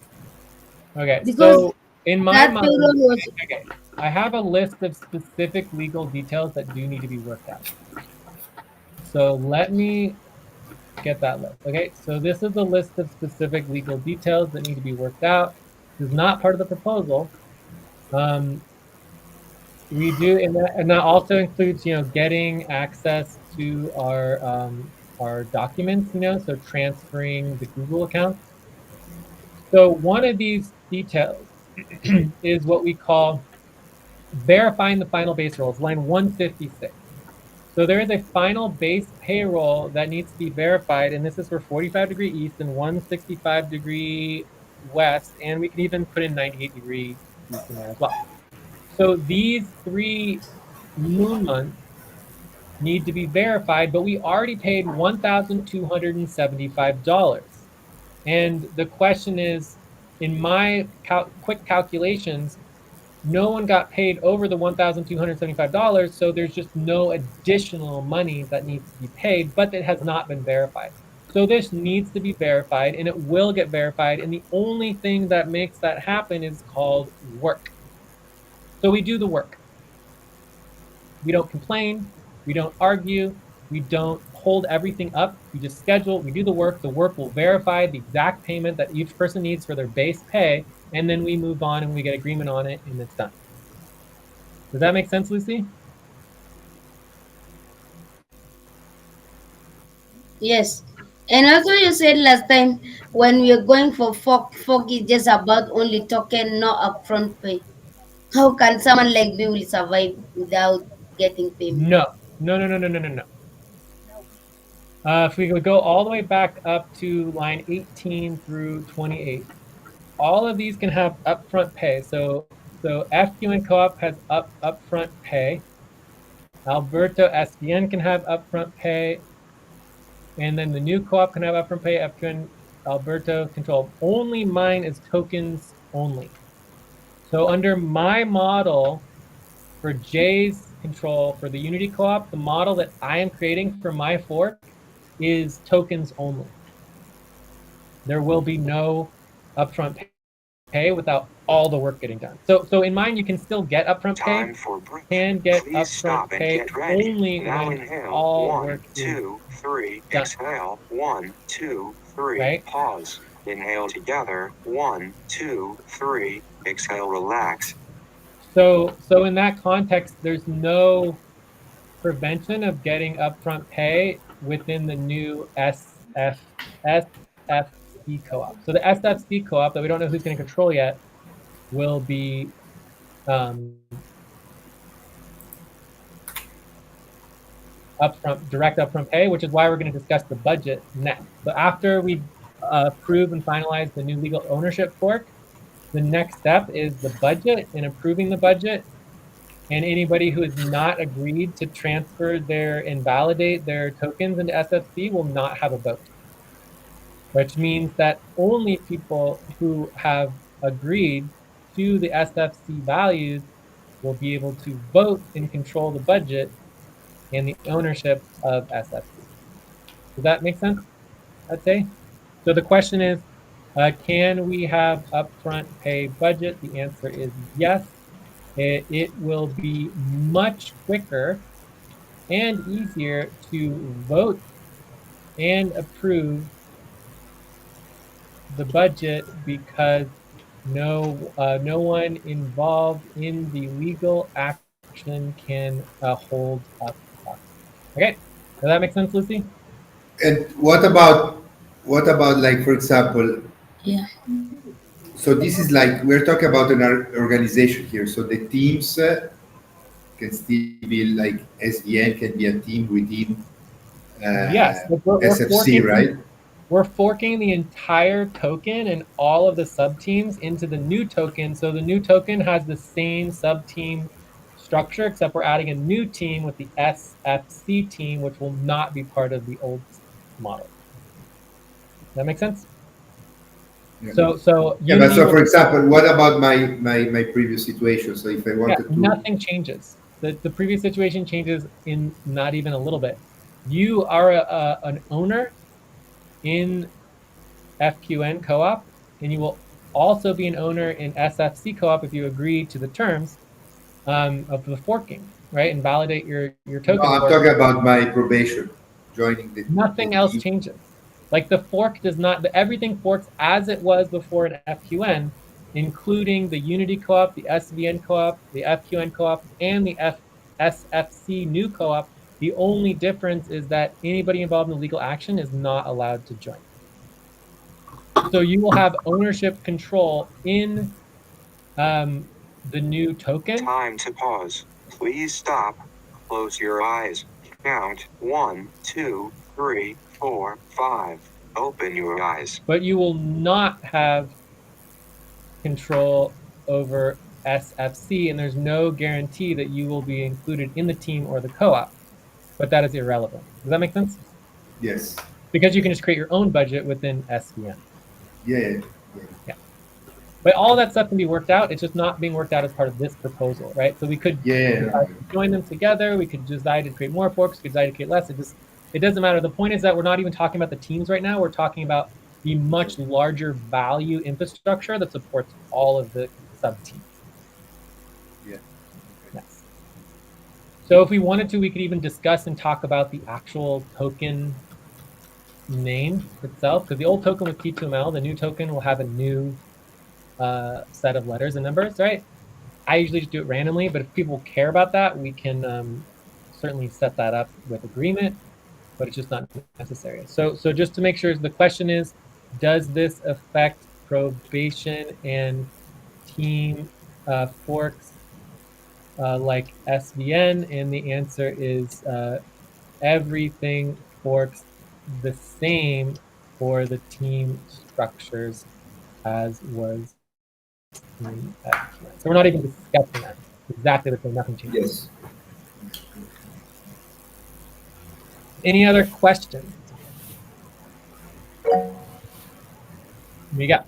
Okay. Because So, in my that mind, payroll was okay, I have a list of specific legal details that do need to be worked out. So, let me get that list. Okay, so this is a list of specific legal details that need to be worked out. This is not part of the proposal. We do, and that also includes, getting access to our documents, so transferring the Google accounts. So one of these details is what we call verifying the final base rolls, line 156. So there is a final base payroll that needs to be verified, and this is for 45° east and 165° west, and we can even put in 98° east in there as well. So these three moon months need to be verified, but we already paid $1,275. And the question is, in my quick calculations, no one got paid over the $1,275, so there's just no additional money that needs to be paid, but it has not been verified. So this needs to be verified, and it will get verified, and the only thing that makes that happen is called work. So we do the work. We don't complain, we don't argue, we don't hold everything up. We just schedule, we do the work will verify the exact payment that each person needs for their base pay, and then we move on and we get agreement on it, and it's done. Does that make sense, Lucy? yes. And also you said last time when we are going for fork is just about only token, no upfront pay. How can someone like me will survive without getting payment? No, no, no, no, no, no, no, no. If we would go all the way back up to line 18 through 28, all of these can have upfront pay. So FQN Co-op has upfront pay. Alberto SDN can have upfront pay, and then the new co-op can have upfront pay. FQN Alberto control. Only mine is tokens only. So under my model for Jay's control for the Unity co-op, the model that I am creating for my fork is tokens only. There will be no upfront pay without all the work getting done. So in mine, you can still get upfront pay. time for breath. Can get Please upfront stop and pay get ready. only Now when inhale. all 1, work is 2, 3. done. Exhale. 1, 2, 3. Right? Pause. Inhale together. 1, 2, 3. Exhale. Relax. So in that context, there's no prevention of getting upfront pay within the new SFC co-op. So the SFC co-op that we don't know who's going to control yet will be direct upfront pay, which is why we're going to discuss the budget next. So after we approve and finalize the new legal ownership fork, the next step is the budget and approving the budget. And anybody who has not agreed to transfer and validate their tokens into SFC will not have a vote. which means that only people who have agreed to the SFC values will be able to vote and control the budget and the ownership of SFC. Does that make sense? I'd say. So the question is, can we have upfront pay budget? The answer is yes. It will be much quicker and easier to vote and approve the budget because no one involved in the legal action can hold up funds. Okay, does that make sense, Lucy? And what about like for example, Yeah. so this is like we're talking about an organization here. So the teams can still be like SDN can be a team within Yes, but SFC, right? we're forking the entire token and all of the subteams into the new token. So the new token has the same subteam structure, except we're adding a new team with the SFC team, which will not be part of the old model. That make sense? Yeah. So Yeah, but Unity so will, for example, what about my previous situation? So if I wanted to, nothing changes. The previous situation changes in not even a little bit. You are an owner in FQN co-op, and you will also be an owner in SFC co-op if you agree to the terms of the forking, right? And validate your no, token I'm fork. talking about my probation, joining the Nothing else team. changes. Like the fork does not, everything forks as it was before in FQN, including the Unity co-op, the SVN co-op, the FQN co-op, and the SFC new co-op. The only difference is that anybody involved in the legal action is not allowed to join. So you will have ownership control in the new token. Time to pause. Please stop. Close your eyes. Count 1, 2, 3, 4, 5. Open your eyes. But you will not have control over SFC, and there's no guarantee that you will be included in the team or the co-op. But that is irrelevant. Does that make sense? Yes. Because you can just create your own budget within SVN. Yeah. Yeah. But all that stuff can be worked out. It's just not being worked out as part of this proposal, right? So we could join them together. We could decide to create more forks. We could decide to create less. It doesn't matter. The point is that we're not even talking about the teams right now. We're talking about the much larger value infrastructure that supports all of the sub-teams. Yeah. Yes. So if we wanted to, we could even discuss and talk about the actual token name itself, because the old token was P2ML. The new token will have a new set of letters and numbers, right? I usually just do it randomly, but if people care about that, we can certainly set that up with agreement, but it's just not necessary. So just to make sure, the question is, does this affect probation and team forks like SVN? And the answer is everything forks the same for the team structures as was in FQN. So we're not even discussing that. Exactly the same, nothing changes. Yes. Any other questions? Miguel.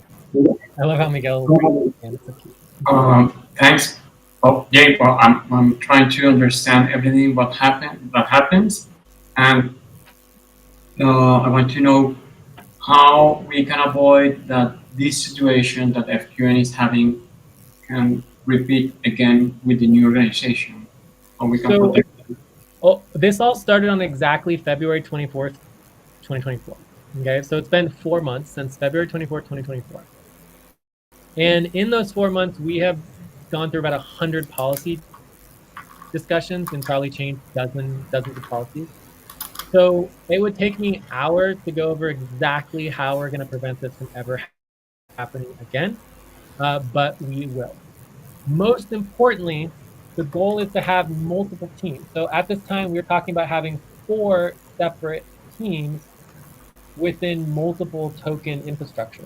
I love how Miguel and it's so cute. Thanks. Oh, yeah. Well, I'm trying to understand everything that happens, and I want to know how we can avoid that this situation that FQN is having can repeat again with the new organization. How we can protect them. Oh, this all started on exactly February 24th, 2024. Okay, so it's been 4 months since February 24th, 2024. And in those 4 months, we have gone through about 100 policy discussions and probably changed dozens of policies. So it would take me hours to go over exactly how we're going to prevent this from ever happening again, but we will. Most importantly, the goal is to have multiple teams. So at this time, we're talking about having 4 separate teams within multiple token infrastructure.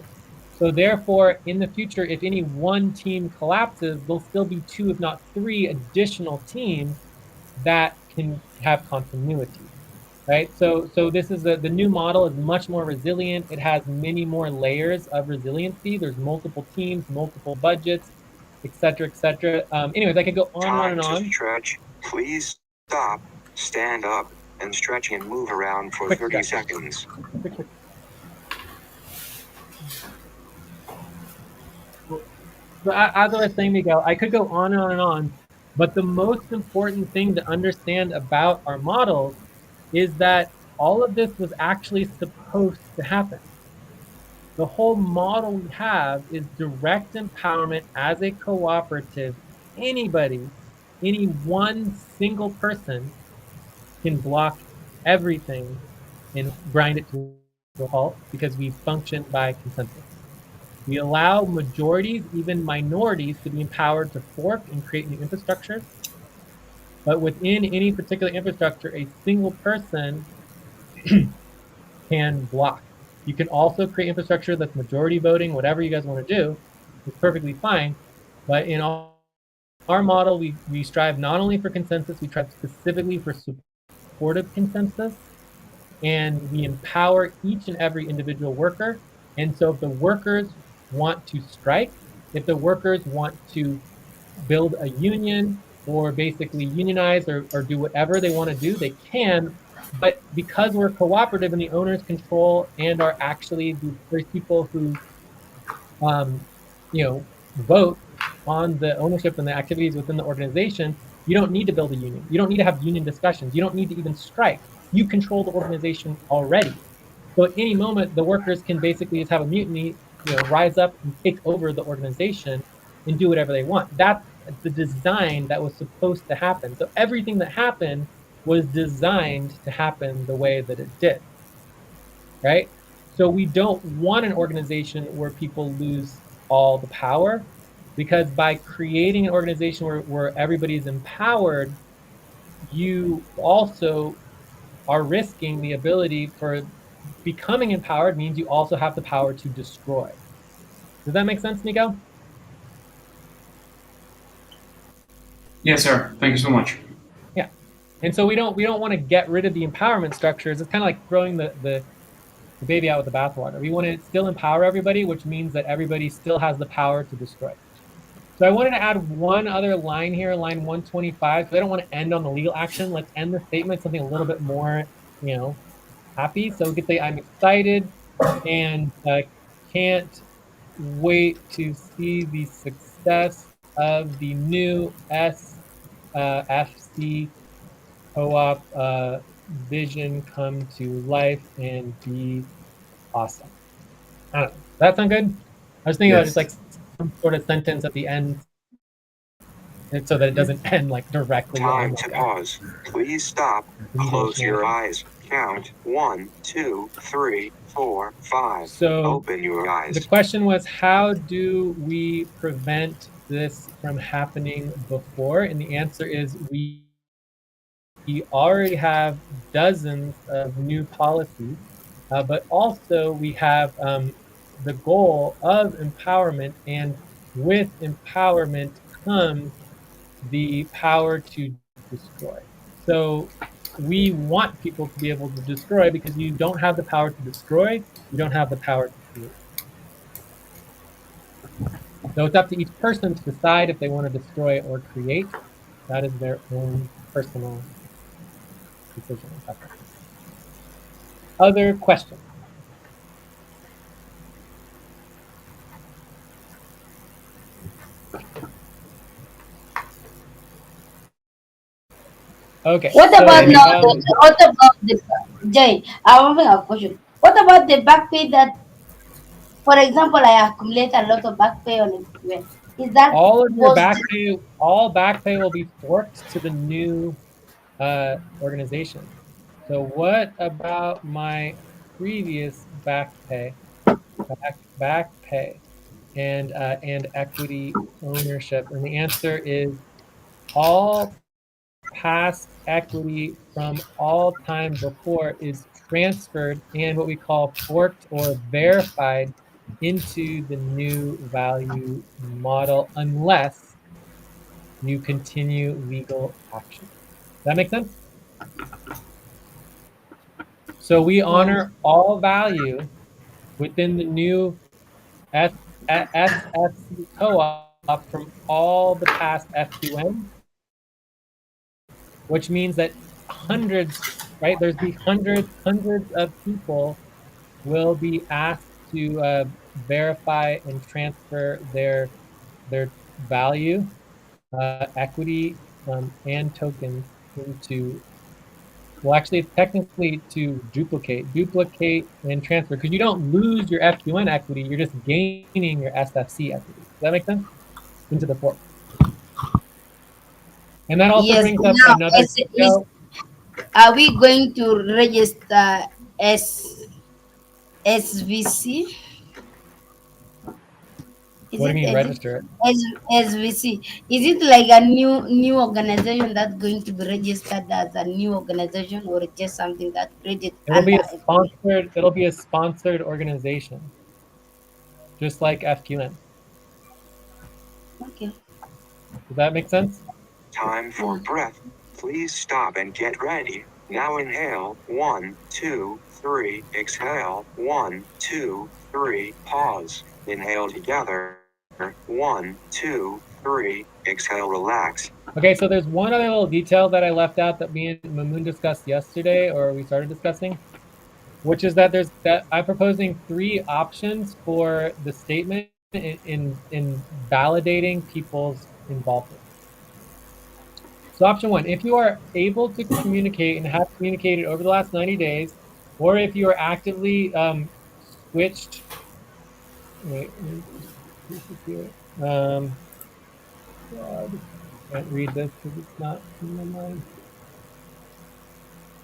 So therefore, in the future, if any one team collapses, there'll still be 2, if not 3 additional teams that can have continuity. right? So this is the new model is much more resilient. It has many more layers of resiliency. There's multiple teams, multiple budgets, et cetera, et cetera. Anyways, I could go on and on Time and to on. stretch. Please stop, stand up, and stretch and move around for Quick 30 stretch. seconds. Quick, quick. So as I was saying, Miguel, I could go on and on and on, but the most important thing to understand about our models is that all of this was actually supposed to happen. The whole model we have is direct empowerment as a cooperative. Anybody, any one single person can block everything and grind it to a halt because we function by consensus. We allow majorities, even minorities, to be empowered to fork and create new infrastructures. But within any particular infrastructure, a single person can block. You can also create infrastructure that's majority voting, whatever you guys want to do. It's perfectly fine. But in our model, we strive not only for consensus, we strive specifically for supportive consensus. And we empower each and every individual worker. And so if the workers want to strike, if the workers want to build a union or basically unionize or do whatever they want to do, they can. But because we're cooperative and the owners control and are actually the first people who, you know, vote on the ownership and the activities within the organization, you don't need to build a union. You don't need to have union discussions. You don't need to even strike. You control the organization already. So at any moment, the workers can basically just have a mutiny, you know, rise up and take over the organization and do whatever they want. That's the design that was supposed to happen. So everything that happened was designed to happen the way that it did, right? So we don't want an organization where people lose all the power, because by creating an organization where everybody's empowered, you also are risking the ability for becoming empowered means you also have the power to destroy. Does that make sense, Nico? Yes, sir. Thank you so much. Yeah. And so we don't want to get rid of the empowerment structures. It's kind of like throwing the baby out with the bathwater. We want to still empower everybody, which means that everybody still has the power to destroy. So I wanted to add one other line here, line 125, because I don't want to end on the legal action. Let's end the statement something a little bit more, you know, happy. So we could say, I'm excited and can't wait to see the success of the new SFC co-op vision come to life and be awesome. I don't know. Does that sound good? I was thinking about just like Yes. some sort of sentence at the end, and so that it doesn't end like directly on Time like to a pause. Please stop. legal Close your shenanigans. eyes. Count 1, 2, 3, 4, 5. So Open your the eyes. question was, how do we prevent this from happening before? And the answer is we already have dozens of new policies, but also we have the goal of empowerment, and with empowerment comes the power to destroy. So we want people to be able to destroy, because you don't have the power to destroy, you don't have the power to create. So it's up to each person to decide if they want to destroy or create. That is their own personal decision and preference. Other questions? Okay. What So about now? What about the Jay? I'm having a question. What about the back pay that, for example, I accumulate a lot of back pay on equipment? Is that all of your was back pay, all back pay will be forked to the new organization. So what about my previous back pay, back pay, and equity ownership? And the answer is all past equity from all time before is transferred and what we call forked or verified into the new value model, unless you continue legal action. Does that make sense? So we honor all value within the new SFC co-op from all the past FQN, which means that hundreds, right? There's be hundreds of people will be asked to verify and transfer their value, equity, and tokens into, well, actually, it's technically to duplicate and transfer, because you don't lose your FQN equity, you're just gaining your SFC equity. Does that make sense? Into the fork. And that also Yes. brings up Now, another detail. are we going to register as SVC? Is What do you it mean register it? SVC? Is it like a new organization that's going to be registered as a new organization, or just something that created It'll under be a FQN? sponsored organization, just like FQN. Okay. Does that make sense? Time for breath. Please stop and get ready. Now inhale. 1, 2, 3. Exhale. 1, 2, 3. Pause. Inhale together. 1, 2, 3. Exhale, relax. Okay, so there's one other little detail that I left out that me and Mamoon discussed yesterday, or we started discussing, which is that I'm proposing 3 options for the statement in validating people's involvement. So option 1, if you are able to communicate and have communicated over the last 90 days, or if you are actively switched, wait, let me just here. God, can't read this because it's not in my mind.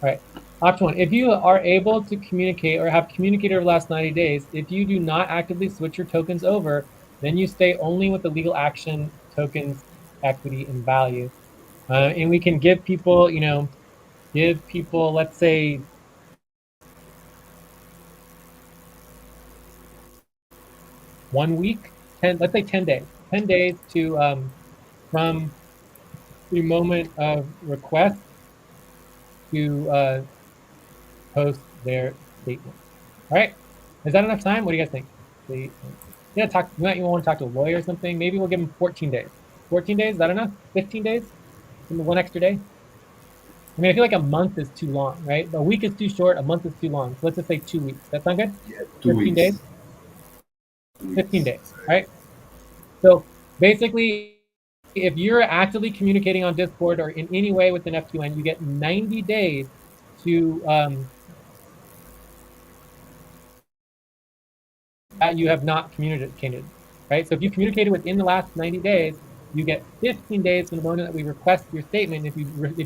All right, option 1, if you are able to communicate or have communicated over the last 90 days, if you do not actively switch your tokens over, then you stay only with the legal action tokens, equity, and value. And we can give people, let's say, 1 week, let's say 10 days, 10 days to from the moment of request to post their statement. All right, is that enough time? What do you guys think? You want to talk to a lawyer or something? Maybe we'll give them 14 days. 14 days, is that enough? 15 days? 1 extra day? I mean, I feel like a month is too long, right? A week is too short, a month is too long. So let's just say 2 weeks. That sound good? Yeah, 2 15 weeks. days? 15 days, all right? So basically, if you're actively communicating on Discord or in any way with an FQN, you get 90 days to that you have not communicated, right? So if you communicated within the last 90 days, you get 15 days from the moment that we request your statement. If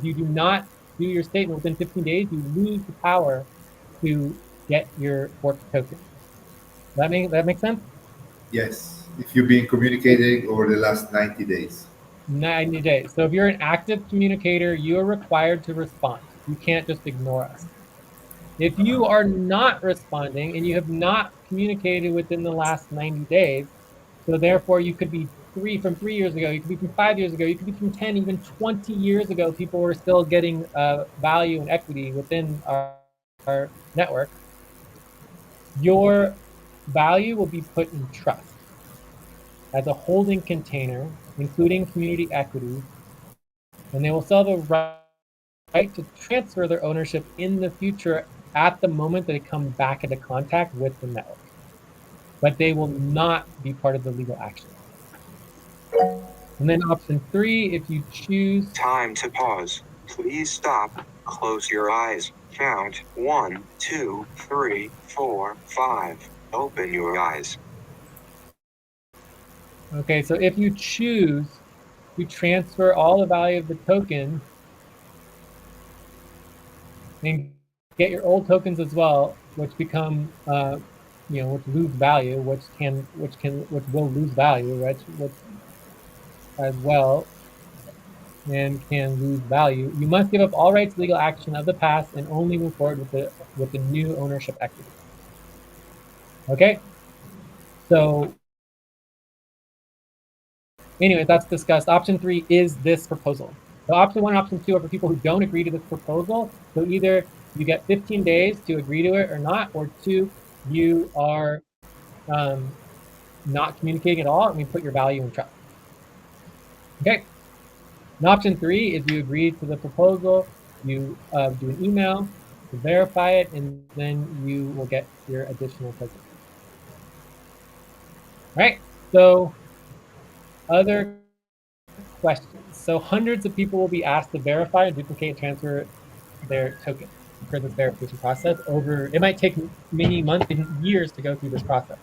you do not do your statement within 15 days, you lose the power to get your fork token. That make sense? Yes, if you've been communicating over the last 90 days. 90 days. So if you're an active communicator, you are required to respond. You can't just ignore us. If you are not responding and you have not communicated within the last 90 days, so therefore you could be from 3 years ago, you could be from 5 years ago, you could be from 10, even 20 years ago, people were still getting value and equity within our network. Your value will be put in trust as a holding container, including community equity, and they will still have a right to transfer their ownership in the future at the moment that they come back into contact with the network. But they will not be part of the legal action. And then option 3, if you choose... Time to pause. Please stop. Close your eyes. Count 1, 2, 3, 4, 5. Open your eyes. Okay, so if you choose to transfer all the value of the token and get your old tokens as well, which become, which lose value, which will lose value, right? Which as well, and can lose value. You must give up all rights, legal action of the past, and only move forward with the new ownership equity. Okay, so anyway, that's discussed. Option 3 is this proposal. So option 1 and option 2 are for people who don't agree to this proposal. So either you get 15 days to agree to it or not, or 2, you are not communicating at all, and we put your value in trust. Okay. And option 3 is you agree to the proposal, you do an email to verify it, and then you will get your additional tokens. Right. So other questions. So hundreds of people will be asked to verify and duplicate and transfer their token for this verification process over, it might take many months, even years to go through this process.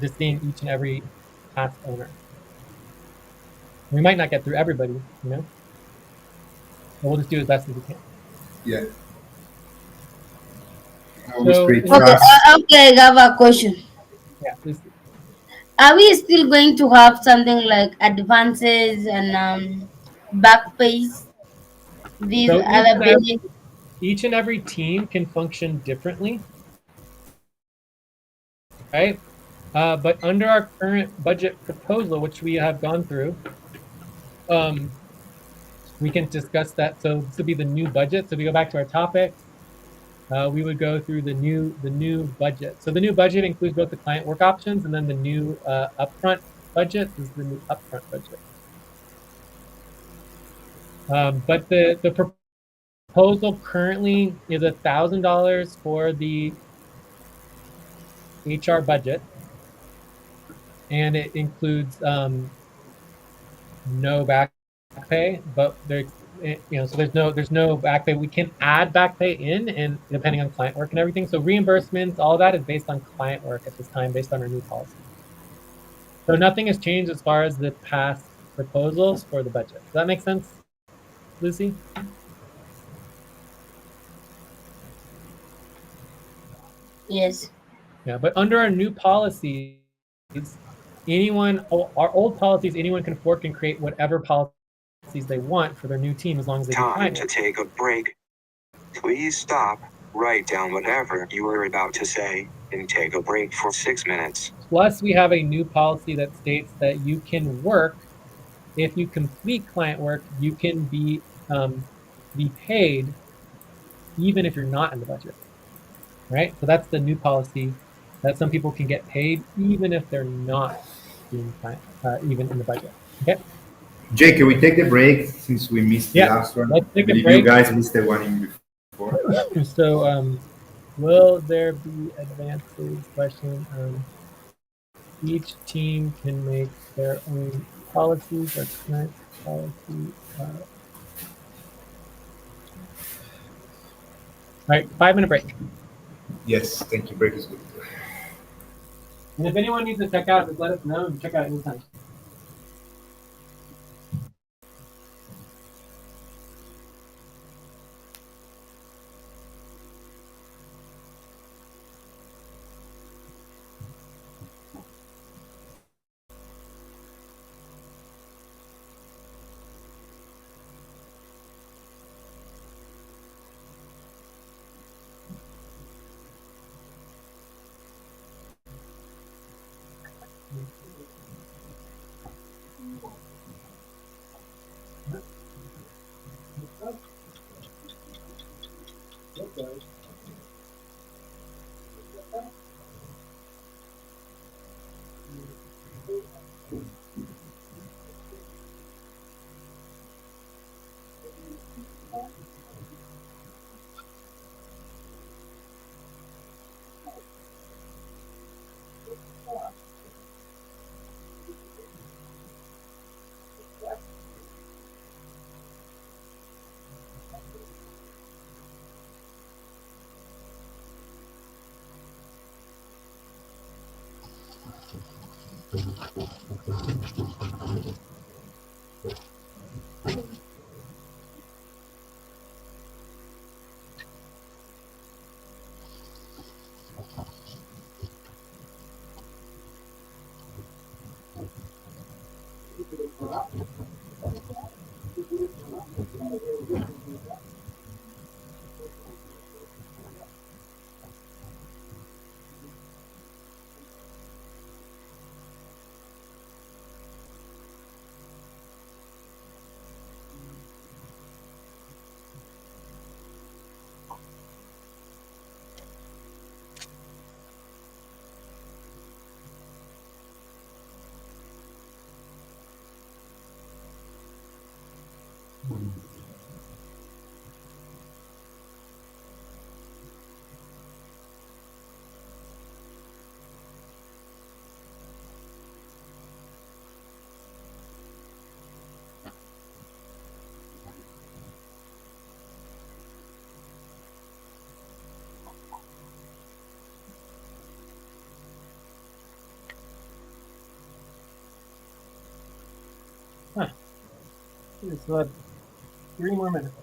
Just seeing each and every past owner. We might not get through everybody, you know, but we'll just do as best as we can. Yeah. Always So, create Okay, trust. okay, I have a question. yeah, please. Are we still going to have something like advances and back pays? These So other benefits? each and every team can function differently, right? But under our current budget proposal, which we have gone through, we can discuss that. So this would be the new budget. So if we go back to our topics, we would go through the new budget. So the new budget includes both the client work options and then the new upfront budget. This is the new upfront budget. But the proposal currently is $1,000 for the HR budget, and it includes no back pay, but there, so there's no back pay. We can add back pay in, and depending on client work and everything. So reimbursements, all that is based on client work at this time, based on our new policy. So nothing has changed as far as the past proposals for the budget. Does that make sense, Lucy? Yes. Yeah, but under our new policies, our old policies, anyone can fork and create whatever policies they want for their new team as long as they do Time client to work. take a break. Please stop, write down whatever you were about to say, and take a break for 6 minutes. Plus, we have a new policy that states that you can work, if you complete client work, you can be paid even if you're not in the budget, right? So that's the new policy, that some people can get paid even if they're not doing client, even in the budget. Okay. Jay, can we take the break since we missed the Yeah. last one? Let's I take a believe you break. guys missed the one in before. So, will there be advances? Question. Each team can make their own policies or current policy. All right, 5-minute break. Yes, thank you. Break is good. And if anyone needs to check out, just let us know and check out anytime. We still have 3 more minutes.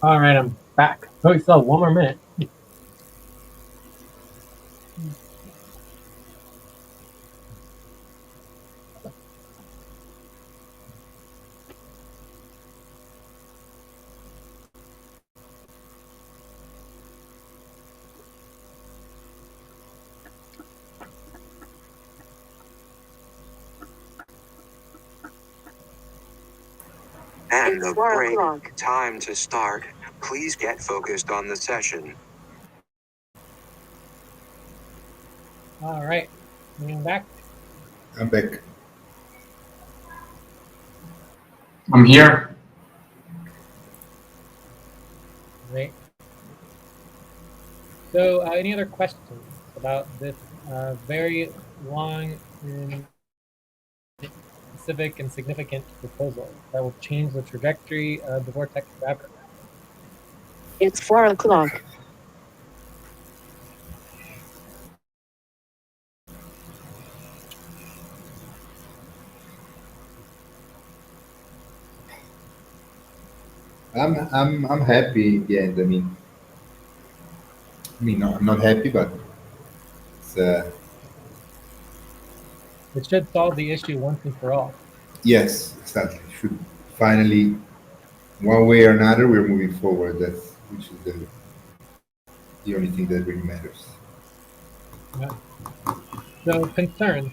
All right, I'm back. Oh, we still have 1 more minute. And the break. Time to start. Please get focused on the session. All right, I'm back. I'm back. I'm here. Great. So, any other questions about this very long and specific and significant proposal that will change the trajectory of the vortex forever? It's 4 o'clock. I'm happy in the end. No, I'm not happy, but it's, It should solve the issue once and for all. yes, exactly. Should finally, one way or another, we're moving forward. That's which is the only thing that really matters. Yeah. So concerns.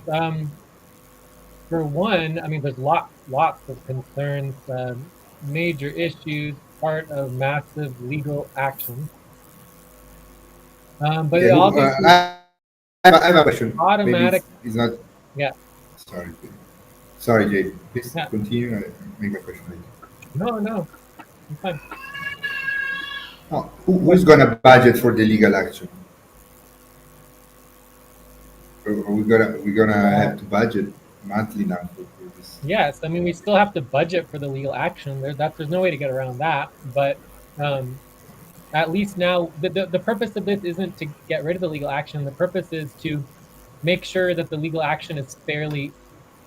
For one, I mean, there's lots of concerns, major issues, part of massive legal action. But Yeah, it obviously I have a question. automatic. Maybe it's not. Yeah. Sorry, sorry, Jay. Please Yeah. continue. I make my question later. No, it's fine. Oh, who's gonna budget for the legal action? Are we gonna have to budget monthly now for this? Yes, I mean, we still have to budget for the legal action. There's no way to get around that. But at least now, the purpose of this isn't to get rid of the legal action. The purpose is to make sure that the legal action is fairly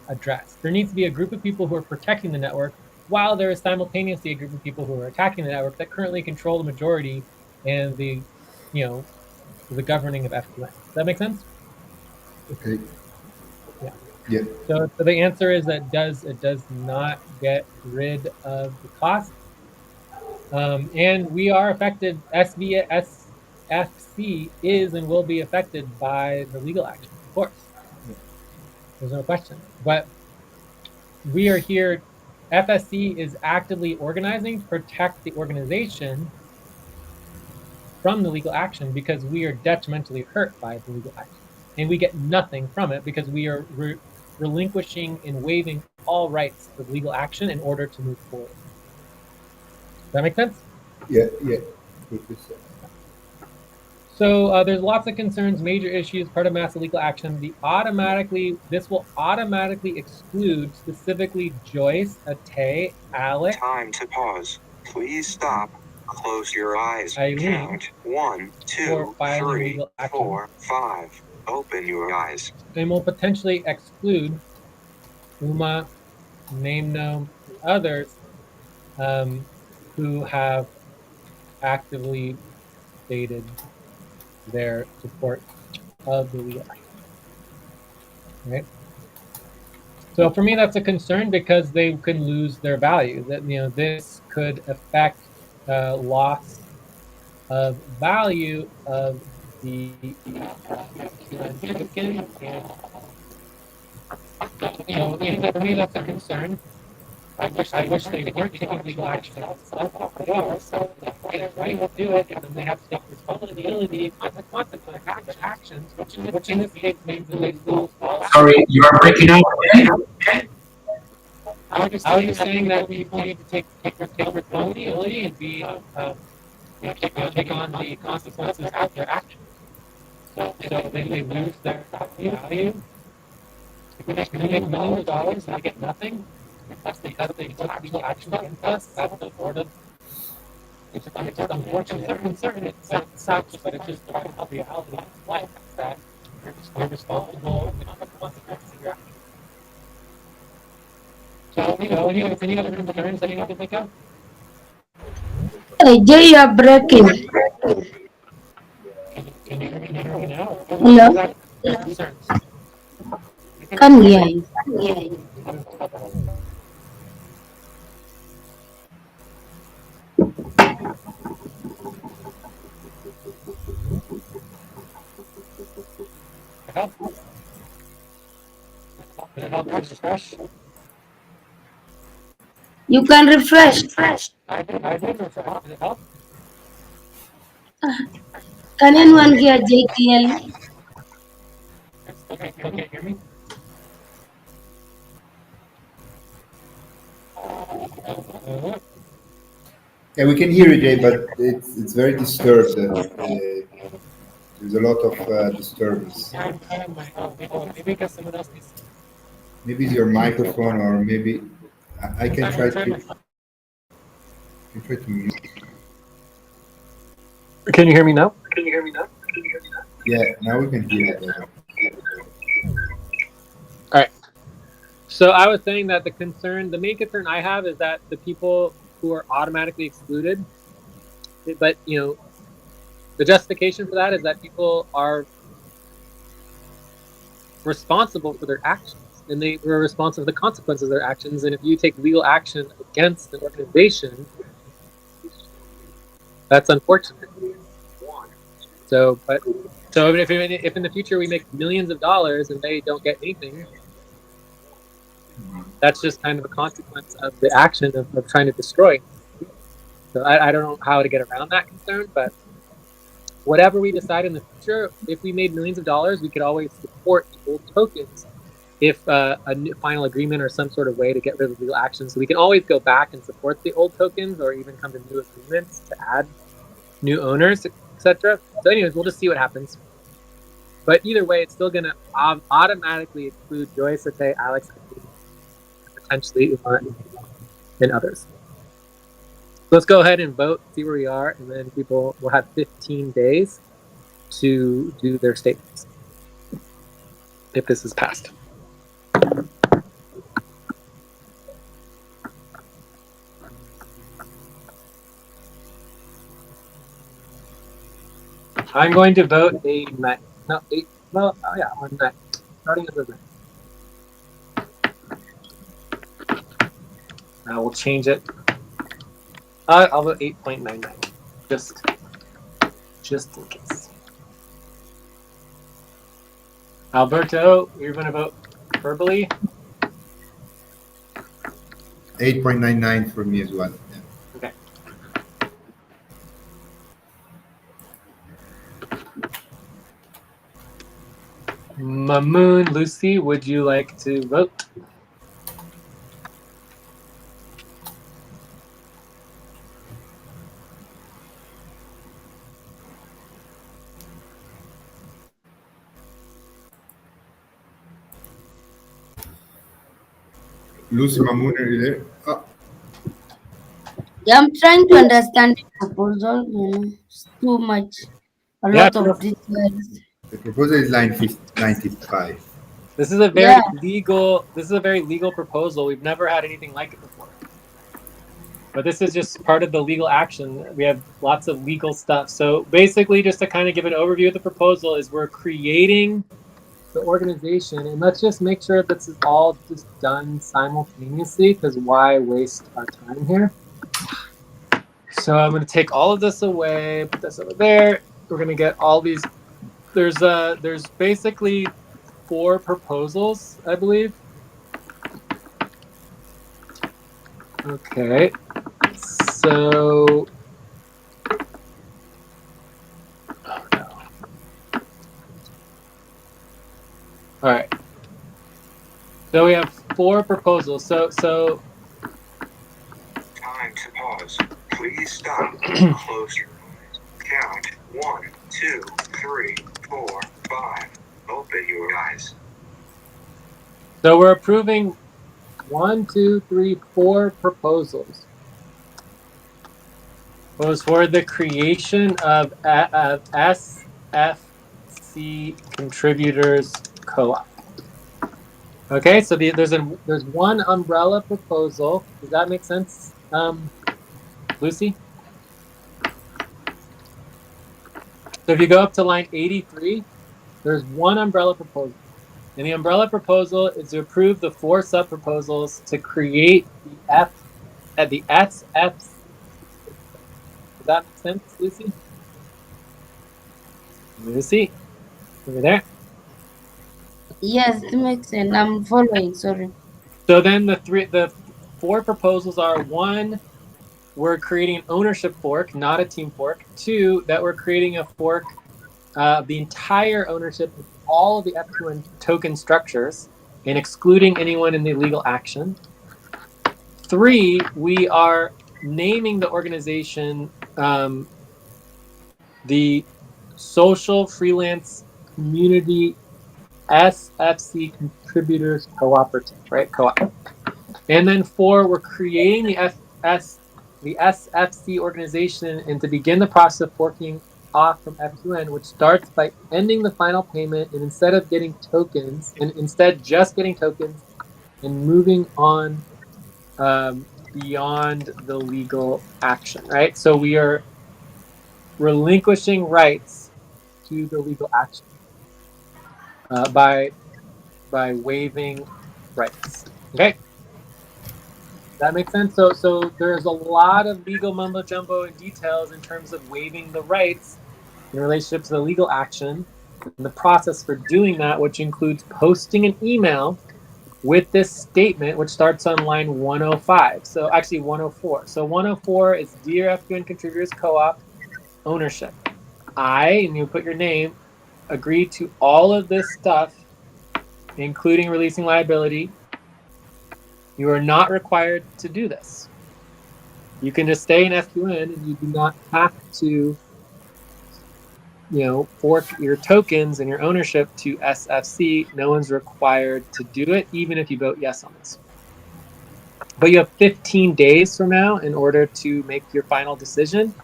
addressed. There needs to be a group of people who are protecting the network, while there is simultaneously a group of people who are attacking the network that currently control the majority and the governing of FQN. Does that make sense? Okay. Yeah. Yeah. So the answer is that it does not get rid of the cost. And we are affected. SFC is and will be affected by the legal action, of course. There's no question. But we are here FSC is actively organizing to protect the organization from the legal action because we are detrimentally hurt by the legal action. And we get nothing from it because we are relinquishing and waiving all rights of legal action in order to move forward. Does that make sense? Yeah, yeah. Good, good stuff. So there's lots of concerns, major issues, part of massive legal action. This will automatically exclude specifically Joyce, Ate, Alex. Time to pause. Please stop. Close your eyes. Eileen, Count 1, 2, filing 3, legal action. 4, 5. Open your eyes. And will potentially exclude Uma, Name Gnome, and others who have actively stated their support of the legal action. Right? So for me, that's a concern because they can lose their value. That this could affect loss of value of the token, and for me, that's a concern. I wish they weren't taking legal action. They are, so everybody will do it, and then they have to take responsibility for the consequences of their actions, which in this case means that they lose. Sorry, you are breaking up. I was just saying that we need to take responsibility and be take on the consequences of their actions. So they lose their value. If we make millions of dollars and they get nothing, that's because they took legal action against us. That's the sort of it's unfortunate. They're concerned. It sucks, but it's just part of reality of life that you're responsible for the consequences of your actions. So, any other concerns that you can think of? Jay, you are breaking. Can you hear me now? Hello? Concerns. Can hear you. Help? Did it help refresh? You can refresh. I did refresh. Did it help? Can anyone hear Jay clearly? Okay, you can't hear me? Yeah, we can hear you, Jay, but it's very disturbed. There's a lot of disturbance. Maybe because someone else needs. Maybe it's your microphone, or maybe I can try to mute. Can you hear me now? Yeah, now we can hear you better. All right. So I was saying that the main concern I have is that the people who are automatically excluded, but the justification for that is that people are responsible for their actions, and they were responsible for the consequences of their actions. And if you take legal action against an organization, that's unfortunate. So if in the future we make millions of dollars and they don't get anything, that's just kind of a consequence of the action of trying to destroy. So I don't know how to get around that concern, but whatever we decide in the future, if we made millions of dollars, we could always support the old tokens if a new final agreement or some sort of way to get rid of legal action. So we can always go back and support the old tokens or even come to new agreements to add new owners, etc. So anyways, we'll just see what happens. But either way, it's still going to automatically exclude Joyce, Ate, Alex, and potentially Uma and others. Let's go ahead and vote, see where we are, and then people will have 15 days to do their statements if this is passed. I'm going to vote a 9. No, 8. Well, oh yeah, on 9. Starting at the 9. Now we'll change it. I'll vote 8.99. Just in case. Alberto, you're going to vote verbally. 8.99 for me as well. Yeah. Okay. Mamoon, Lucy, would you like to vote? Lucy Mamoon, are you there? Yeah, I'm trying to understand the proposal. It's too much. A Yeah, lot of details. The proposal is line 95. this is a Yeah. very legal proposal. We've never had anything like it before. But this is just part of the legal action. We have lots of legal stuff. So basically, just to kind of give an overview of the proposal, is we're creating the organization, and let's just make sure this is all just done simultaneously, because why waste our time here? So I'm going to take all of this away, put this over there. We're going to get all these. There's basically 4 proposals, I believe. Okay, so oh no. All right. So we have 4 proposals. So Time to pause. Please stop. Close your eyes. Count 1, 2, 3, 4, 5. Open your eyes. so we're approving 1, 2, 3, 4 proposals. It was for the creation of SFC Contributors Co-op. Okay, so there's one umbrella proposal. Does that make sense, Lucy? So if you go up to line 83, there's one umbrella proposal. And the umbrella proposal is to approve the 4 sub-proposals to create the SFC. Does that make sense, Lucy? Lucy, over there. Yes, it makes sense. I'm following. Sorry. So then the 4 proposals are: 1, we're creating an ownership fork, not a team fork. 2, that we're creating a fork of the entire ownership of all of the F2N token structures and excluding anyone in the legal action. 3, we are naming the organization the Social Freelance Community SFC Contributors Cooperative, right? Co-op. And then 4, we're creating the SFC organization and to begin the process of forking off from F2N, which starts by ending the final payment and instead of getting tokens, and instead just getting tokens and moving on beyond the legal action, right? So we are relinquishing rights to the legal action by waiving rights. Okay. That makes sense. So there's a lot of legal mumbo jumbo and details in terms of waiving the rights in relationship to the legal action and the process for doing that, which includes posting an email with this statement, which starts on line 105. So actually 104. So 104 is Dear F2N Contributors Co-op ownership. And you put your name, agree to all of this stuff, including releasing liability. You are not required to do this. You can just stay in F2N and you do not have to, fork your tokens and your ownership to SFC. No one's required to do it, even if you vote yes on this. But you have 15 days from now in order to make your final decision,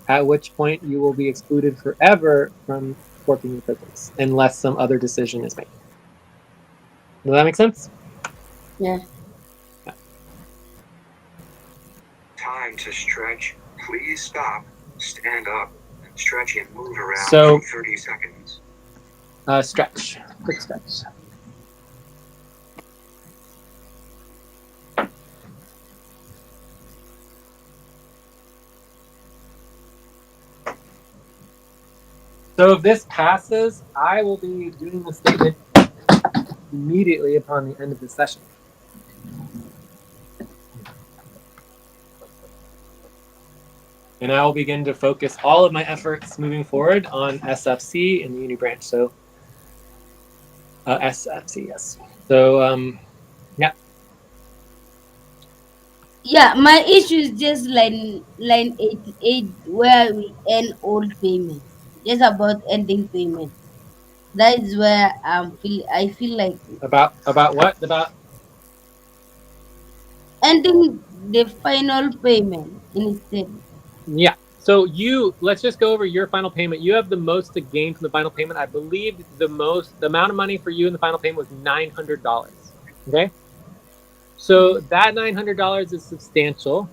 at which point you will be excluded forever from forking your tokens, unless some other decision is made. Does that make sense? Yeah. Time to stretch. Please stop. Stand up. Stretch and move around So- for 30 seconds. Stretch. Quick stretch. So if this passes, I will be doing the statement immediately upon the end of the session. And I will begin to focus all of my efforts moving forward on SFC and the Uni branch. So SFC, yes. So yeah. Yeah, my issue is just line 88 where we end all payment. Just about ending payment. That is where I feel like About what? About ending the final payment instead. yeah. So let's just go over your final payment. You have the most to gain from the final payment. I believe the amount of money for you in the final payment was $900. Okay. So that $900 is substantial.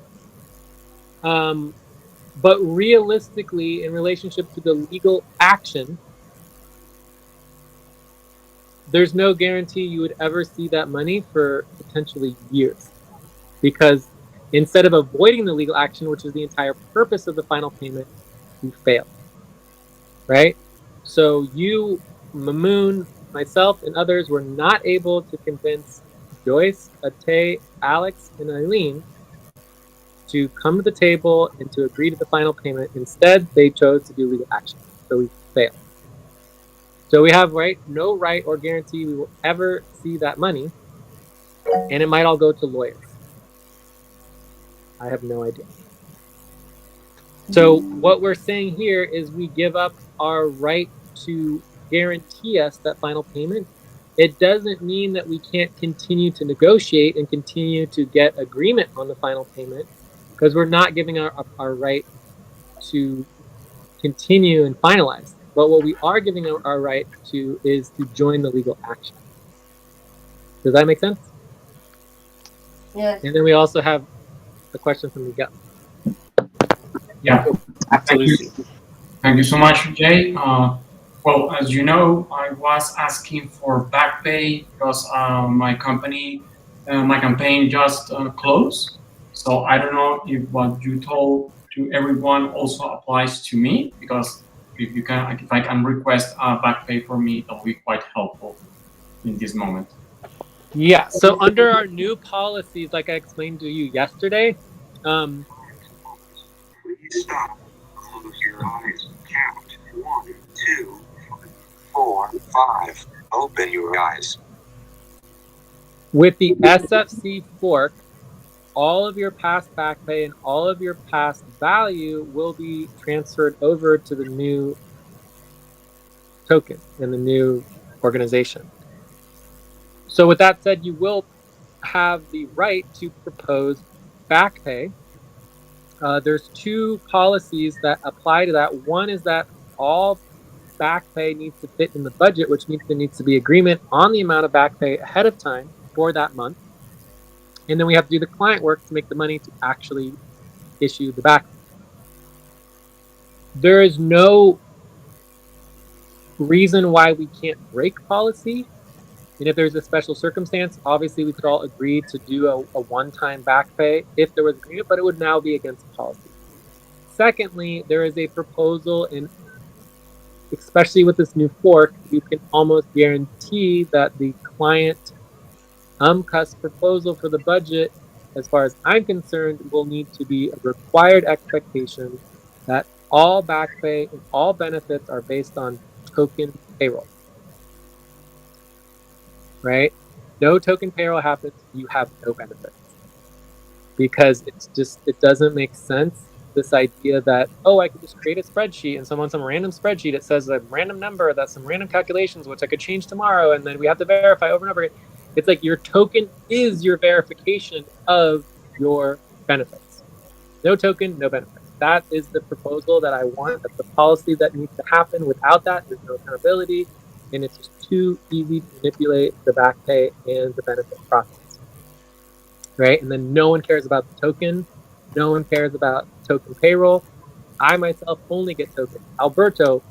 But realistically, in relationship to the legal action, there's no guarantee you would ever see that money for potentially years. Because instead of avoiding the legal action, which is the entire purpose of the final payment, you failed. Right? So you, Mamoon, myself, and others were not able to convince Joyce, Ate, Alex, and Eileen to come to the table and to agree to the final payment. Instead, they chose to do legal action. So we failed. So we have no right or guarantee we will ever see that money, and it might all go to lawyers. I have no idea. So what we're saying here is we give up our right to guarantee us that final payment. It doesn't mean that we can't continue to negotiate and continue to get agreement on the final payment, because we're not giving up our right to continue and finalize. But what we are giving our right to is to join the legal action. Does that make sense? Yes. And then we also have a question from Miguel. Yeah. Back to Thank you. Lucy. Thank you so much, Jay. Well, as you know, I was asking for back pay because my campaign just closed. So I don't know if what you told to everyone also applies to me, because if I can request back pay for me, that will be quite helpful in this moment. Yeah. So under our new policies, like I explained to you yesterday, Please stop. Close your eyes. Count 1, 2, 3, 4, 5. Open your eyes. with the SFC fork, all of your past back pay and all of your past value will be transferred over to the new token and the new organization. So with that said, you will have the right to propose back pay. There's two policies that apply to that. One is that all back pay needs to fit in the budget, which means there needs to be agreement on the amount of back pay ahead of time for that month. And then we have to do the client work to make the money to actually issue the back pay. There is no reason why we can't break policy. And if there's a special circumstance, obviously we could all agree to do a one-time back pay if there was agreement, but it would now be against policy. Secondly, there is a proposal, and especially with this new fork, you can almost guarantee that the client UMCUS proposal for the budget, as far as I'm concerned, will need to be a required expectation that all back pay and all benefits are based on token payroll. Right? No token payroll happens, you have no benefits. Because it doesn't make sense, this idea that, oh, I could just create a spreadsheet and some random spreadsheet, it says a random number, that's some random calculations, which I could change tomorrow, and then we have to verify over and over again. It's like your token is your verification of your benefits. No token, no benefits. That is the proposal that I want. That's the policy that needs to happen. Without that, there's no accountability, and it's just too easy to manipulate the back pay and the benefit process. Right? And then no one cares about the token. No one cares about token payroll. I myself only get tokens. Alberto,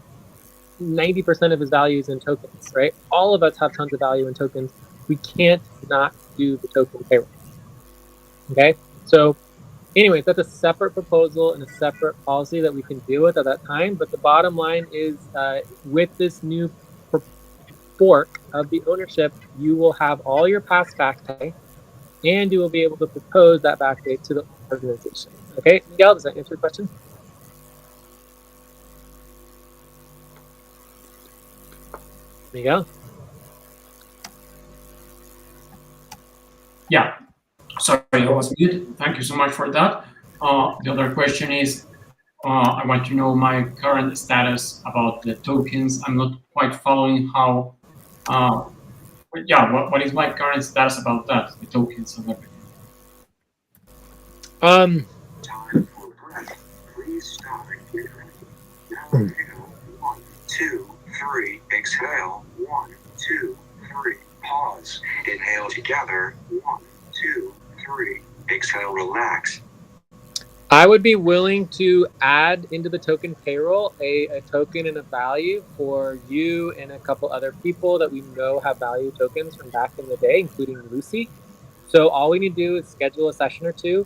90% of his value is in tokens, right? All of us have tons of value in tokens. We can't not do the token payroll. Okay? So anyways, that's a separate proposal and a separate policy that we can deal with at that time. But the bottom line is with this new fork of the ownership, you will have all your past back pay, and you will be able to propose that back pay to the organization. Okay, Miguel, does that answer your question? Miguel? Yeah, sorry, I was mute. Thank you so much for that. The other question is, I want to know my current status about the tokens. I'm not quite following how, yeah, what is my current status about that, the tokens and everything. Um, Time for breath. Please stop and get ready. Now inhale. 1, 2, 3. Exhale. 1, 2, 3. Pause. Inhale together. 1, 2, 3. Exhale. Relax. I would be willing to add into the token payroll a token and a value for you and a couple other people that we know have value tokens from back in the day, including Lucy. So all we need to do is schedule a session or two,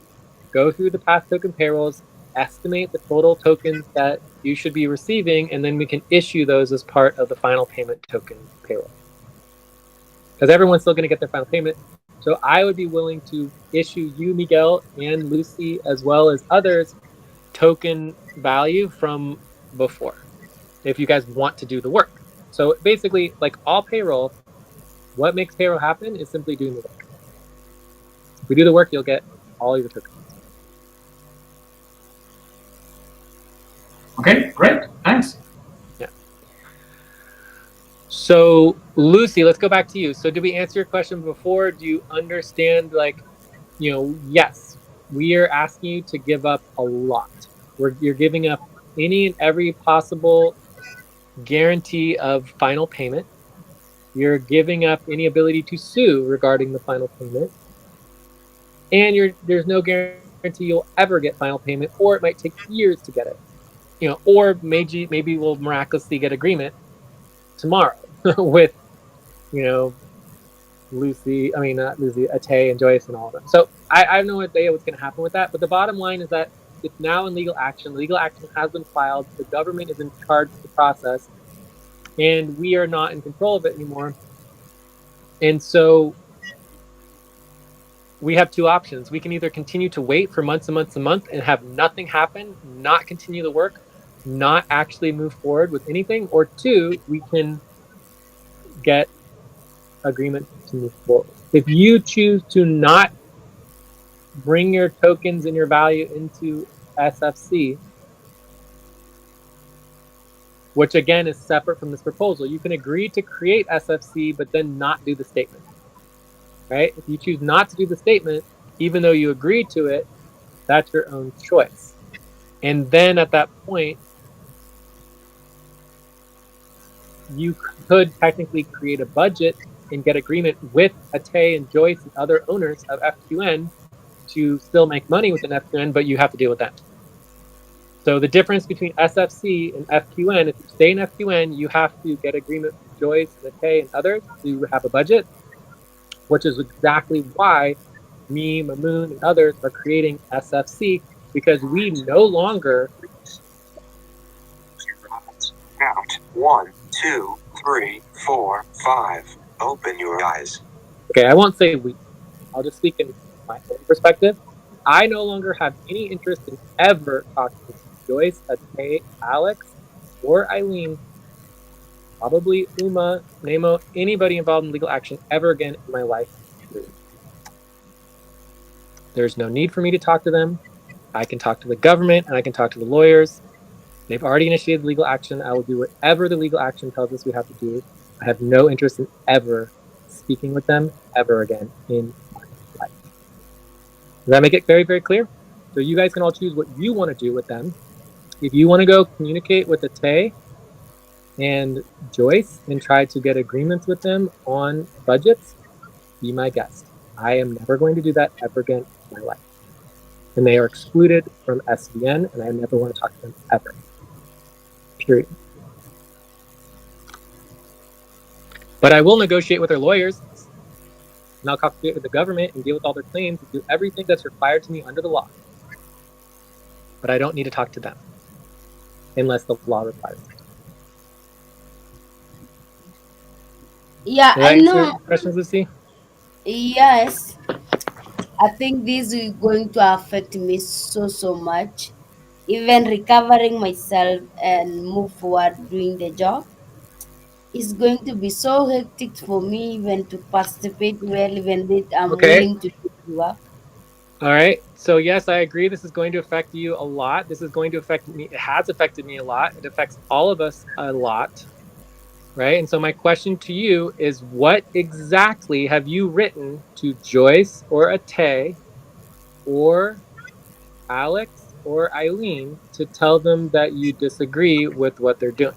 go through the past token payrolls, estimate the total tokens that you should be receiving, and then we can issue those as part of the final payment token payroll. Because everyone's still going to get their final payment. So I would be willing to issue you, Miguel, and Lucy, as well as others, token value from before, if you guys want to do the work. So basically, like all payroll, what makes payroll happen is simply doing the work. If we do the work, you'll get all your tokens. Okay, great, thanks. Yeah. So Lucy, let's go back to you. So did we answer your question before? Do you understand, like, yes, we are asking you to give up a lot. You're giving up any and every possible guarantee of final payment. You're giving up any ability to sue regarding the final payment. And there's no guarantee you'll ever get final payment, or it might take years to get it. Or maybe we'll miraculously get agreement tomorrow with, Lucy, I mean, not Lucy, Ate and Joyce and all of them. So I have no idea what's going to happen with that. But the bottom line is that it's now in legal action. Legal action has been filed. The government is in charge of the process, and we are not in control of it anymore. And so we have two options. We can either continue to wait for months and months and months and have nothing happen, not continue the work, not actually move forward with anything, or two, we can get agreement to move forward. If you choose to not bring your tokens and your value into SFC, which again is separate from this proposal, you can agree to create SFC but then not do the statement. Right? If you choose not to do the statement, even though you agreed to it, that's your own choice. And then at that point, you could technically create a budget and get agreement with Ate and Joyce and other owners of FQN to still make money within FQN, but you have to deal with that. So the difference between SFC and FQN, if you stay in FQN, you have to get agreement with Joyce and Ate and others to have a budget, which is exactly why me, Mamoon, and others are creating SFC, because we no longer Count 1, 2, 3, 4, 5. Open your eyes. Okay, I won't say we. I'll just speak in my own perspective. I no longer have any interest in ever talking to Joyce, Ate, Alex, or Eileen, probably Uma, Nemo, anybody involved in legal action ever again in my life. There's no need for me to talk to them. I can talk to the government and I can talk to the lawyers. They've already initiated legal action. I will do whatever the legal action tells us we have to do. I have no interest in ever speaking with them ever again in my life. Does that make it very, very clear? So you guys can all choose what you want to do with them. If you want to go communicate with Ate and Joyce and try to get agreements with them on budgets, be my guest. I am never going to do that ever again in my life. And they are excluded from SVN, and I never want to talk to them ever. Period. But I will negotiate with their lawyers, and I'll cooperate with the government and deal with all their claims and do everything that's required to me under the law. But I don't need to talk to them unless the law requires it. Yeah, Did I I answer know. your questions, Lucy? Yes, I think this is going to affect me so much. Even recovering myself and move forward doing the job, It's going to be so hectic for me even to participate well, even if I'm Okay. willing to do the work. All right. So yes, I agree. This is going to affect you a lot. This is going to affect me. It has affected me a lot. It affects all of us a lot. Right. And so my question to you is, what exactly have you written to Joyce or Ate or Alex or Eileen to tell them that you disagree with what they're doing?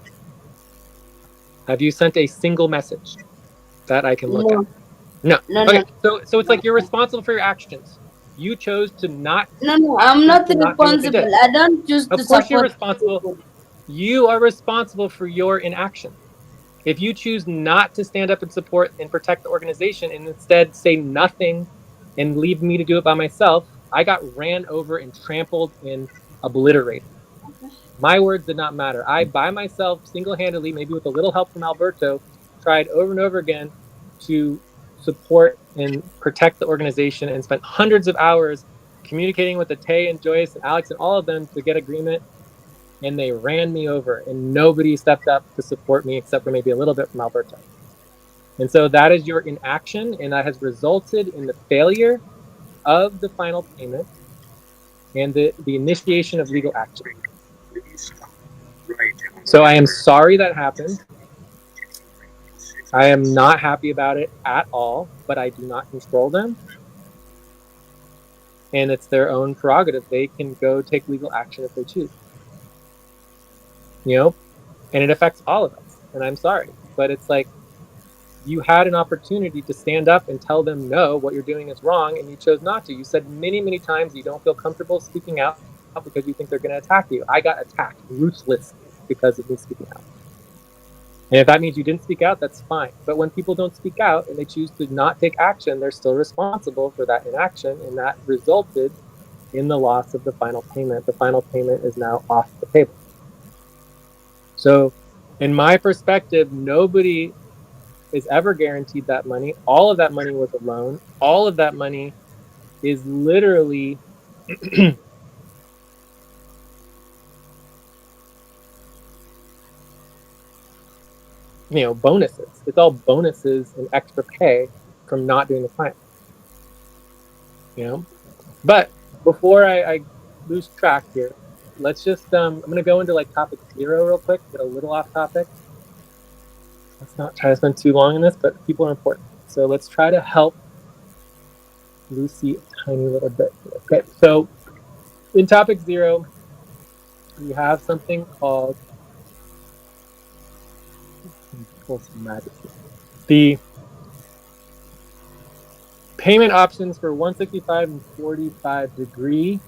Have you sent a single message that I can look at? No, No. no, no, Okay. So it's no, like you're no. responsible for your actions. You chose to not No, no, I'm them not to not do what they responsible. did. I don't choose to Of course you're support responsible. people. You are responsible for your inaction. If you choose not to stand up and support and protect the organization and instead say nothing and leave me to do it by myself, I got ran over and trampled and obliterated. My words did not matter. I, by myself, single handedly, maybe with a little help from Alberto, tried over and over again to support and protect the organization and spent hundreds of hours communicating with the Tay and Joyce and Alex and all of them to get agreement. And they ran me over, and nobody stepped up to support me except for maybe a little bit from Alberto. And so that is your inaction, and that has resulted in the failure of the final payment and the initiation of legal action. So I am sorry that happened. I am not happy about it at all, but I do not control them. And it's their own prerogative. They can go take legal action if they choose, you know, and it affects all of us. And I'm sorry, but it's like you had an opportunity to stand up and tell them, no, what you're doing is wrong. And you chose not to. You said many, many times you don't feel comfortable speaking out because you think they're going to attack you. I got attacked ruthlessly because of me speaking out. And if that means you didn't speak out, that's fine. But when people don't speak out and they choose to not take action, they're still responsible for that inaction. And that resulted in the loss of the final payment. The final payment is now off the table. So, in my perspective, nobody is ever guaranteed that money. All of that money was a loan. All of that money is literally, bonuses. It's all bonuses and extra pay from not doing the client. But before I lose track here, let's just I'm gonna go into like topic 0 real quick, get a little off topic. Let's not try to spend too long in this, but people are important. So let's try to help Lucy a tiny little bit. Okay, so in topic 0, we have something called pull some magic here. The payment options for 165 and 45 degree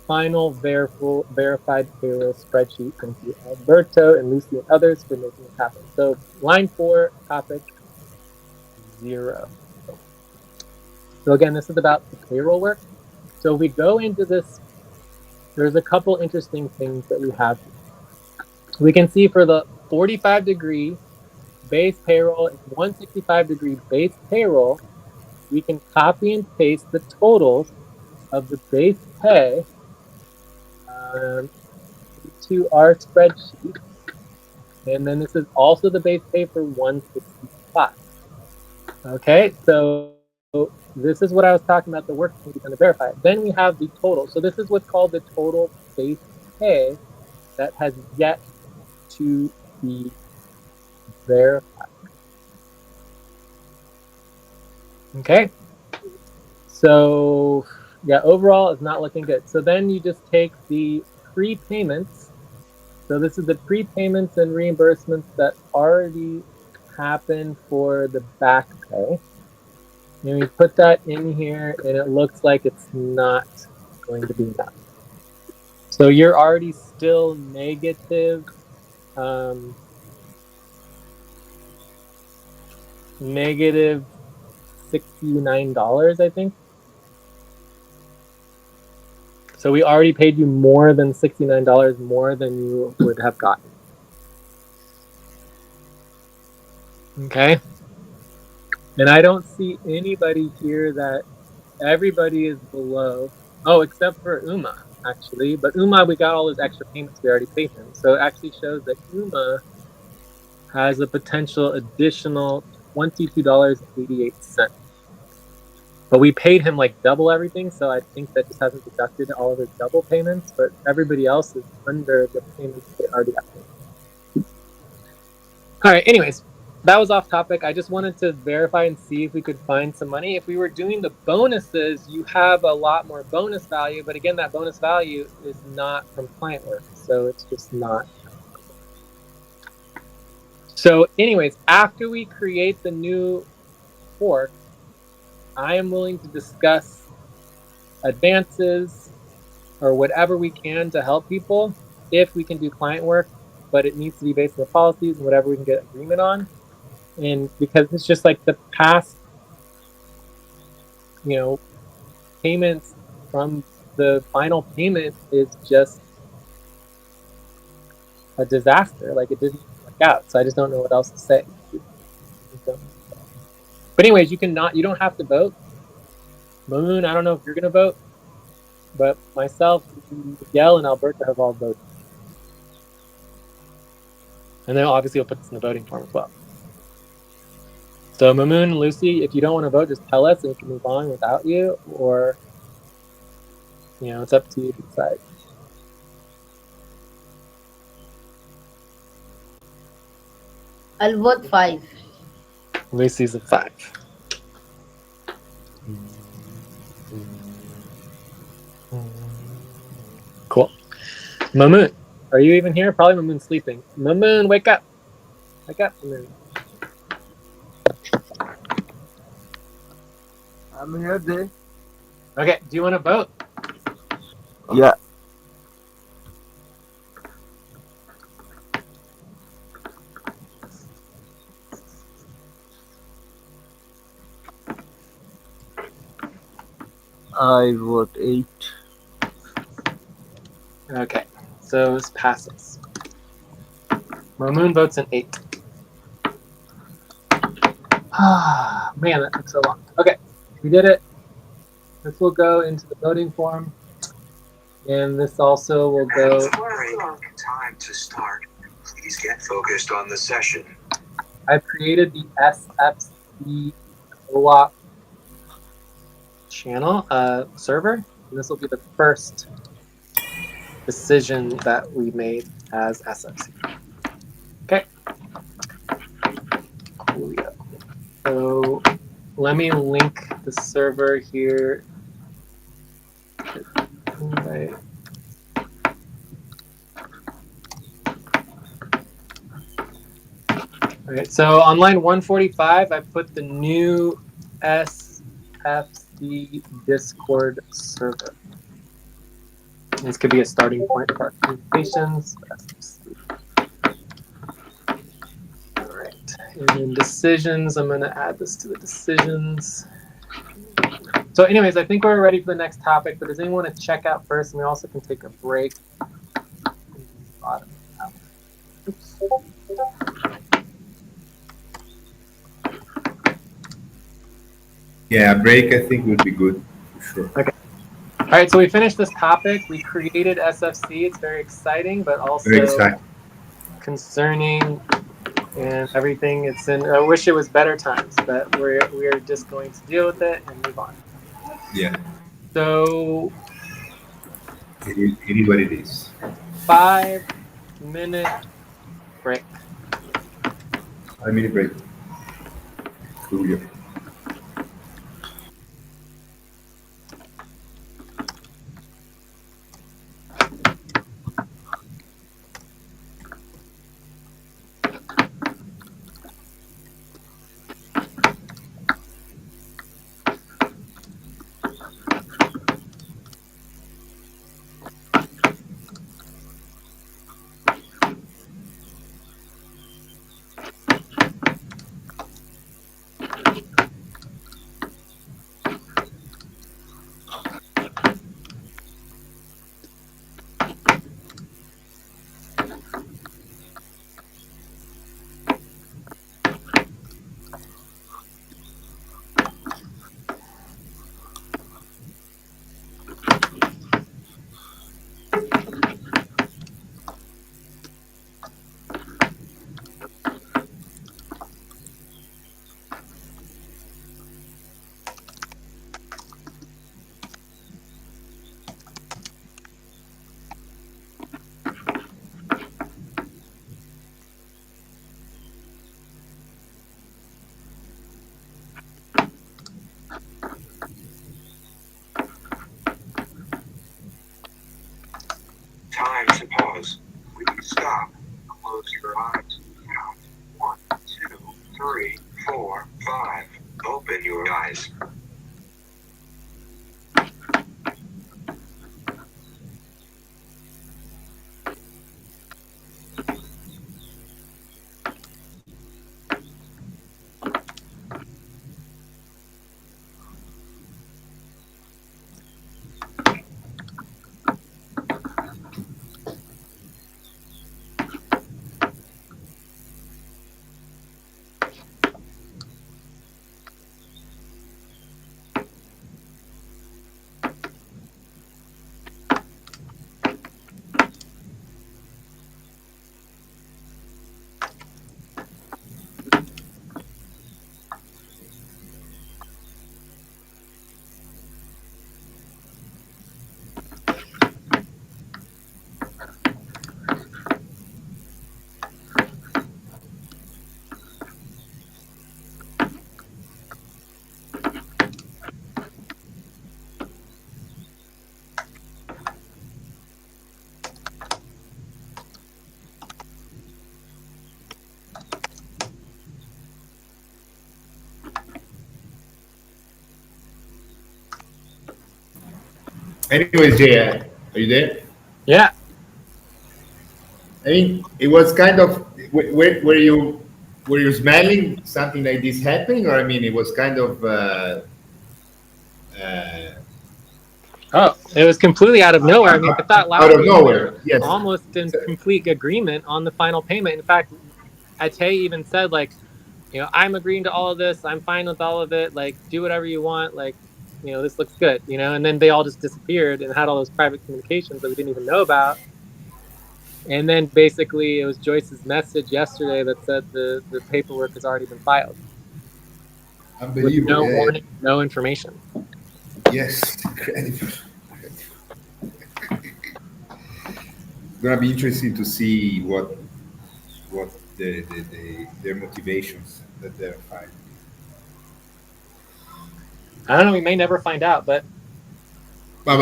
final verified payroll spreadsheet. Thank you, Alberto and Lucy and others for making this happen. So line 4, topic 0. So again, this is about the payroll work. So if we go into this, there's a couple interesting things that we have here. We can see for the 45 degree base payroll and 165 degree base payroll, we can copy and paste the totals of the base pay to our spreadsheet. And then this is also the base pay for 165. Okay, so this is what I was talking about, the work that can be done to verify it. Then we have the total. So this is what's called the total base pay that has yet to be verified. Okay, so yeah, overall it's not looking good. So then you just take the prepayments. So this is the prepayments and reimbursements that already happened for the back pay. And we put that in here, and it looks like it's not going to be enough. So you're already still negative, negative $69, I think. So we already paid you more than $69 more than you would have gotten. Okay. And I don't see anybody here that everybody is below. Oh, except for Uma, actually. But Uma, we got all those extra payments we already paid him. So it actually shows that Uma has a potential additional $22.88. But we paid him like double everything, so I think that just hasn't deducted all of his double payments, but everybody else is under the payments they already got paid. All right, anyways, that was off topic. I just wanted to verify and see if we could find some money. If we were doing the bonuses, you have a lot more bonus value, but again, that bonus value is not from client work, so it's just not. So anyways, after we create the new fork, I am willing to discuss advances or whatever we can to help people if we can do client work, but it needs to be based on the policies and whatever we can get agreement on. And because it's just like the past, payments from the final payment is just a disaster. Like it didn't work out. So I just don't know what else to say. But anyways, you don't have to vote. Moon, I don't know if you're gonna vote, but myself, Miguel, and Alberto have all voted. And then obviously we'll put this in the voting form as well. So Mamoon and Lucy, if you don't want to vote, just tell us and we can move on without you, or it's up to you to decide. I'll vote 5. Lucy's a 5. Cool. Mamoon, are you even here? Probably Mamoon's sleeping. Mamoon, wake up. Wake up, Mamoon. I'm here, Dave. Okay, do you want to vote? Yeah. I vote 8. Okay, so this passes. Mamoon votes an 8. Ah, man, that took so long. Okay, we did it. This will go into the voting form. And this also will go. Time to start. Please get focused on the session. I've created the SFC OAuth channel server, and this will be the first decision that we made as SFC. Okay. Coolio. So let me link the server here. Right. All right, so on line 145, I put the new SFC Discord server. This could be a starting point for our communications. All right, and then decisions, I'm gonna add this to the decisions. So anyways, I think we're ready for the next topic, but does anyone want to check out first? And we also can take a break. Oops. Yeah, a break I think would be good for sure. Okay. All right, so we finished this topic. We created SFC. It's very exciting, but also Very exciting. concerning and everything. It's in. I wish it was better times, but we're just going to deal with it and move on. Yeah. So It is what it is. 5-minute break. 5-minute break. Cool. pause. Please stop. Close your eyes. Count 1, 2, 3, 4, 5. Open your eyes. Anyways, Jay, are you there? Yeah. I mean, it was kind of were you smelling something like this happening, or I mean, it was kind of Oh, it was completely out of nowhere. I mean, I thought out last of week we were nowhere. Yes. almost in complete agreement on the final payment. In fact, Ate even said, like, I'm agreeing to all of this. I'm fine with all of it. Like, do whatever you want. Like, this looks good, And then they all just disappeared and had all those private communications that we didn't even know about. And then basically it was Joyce's message yesterday that said the paperwork has already been filed. Unbelievable. With no Yeah, warning, no information. yes, incredible. It's gonna be interesting to see what their motivations that they're finding. I don't know. We may never find out, but But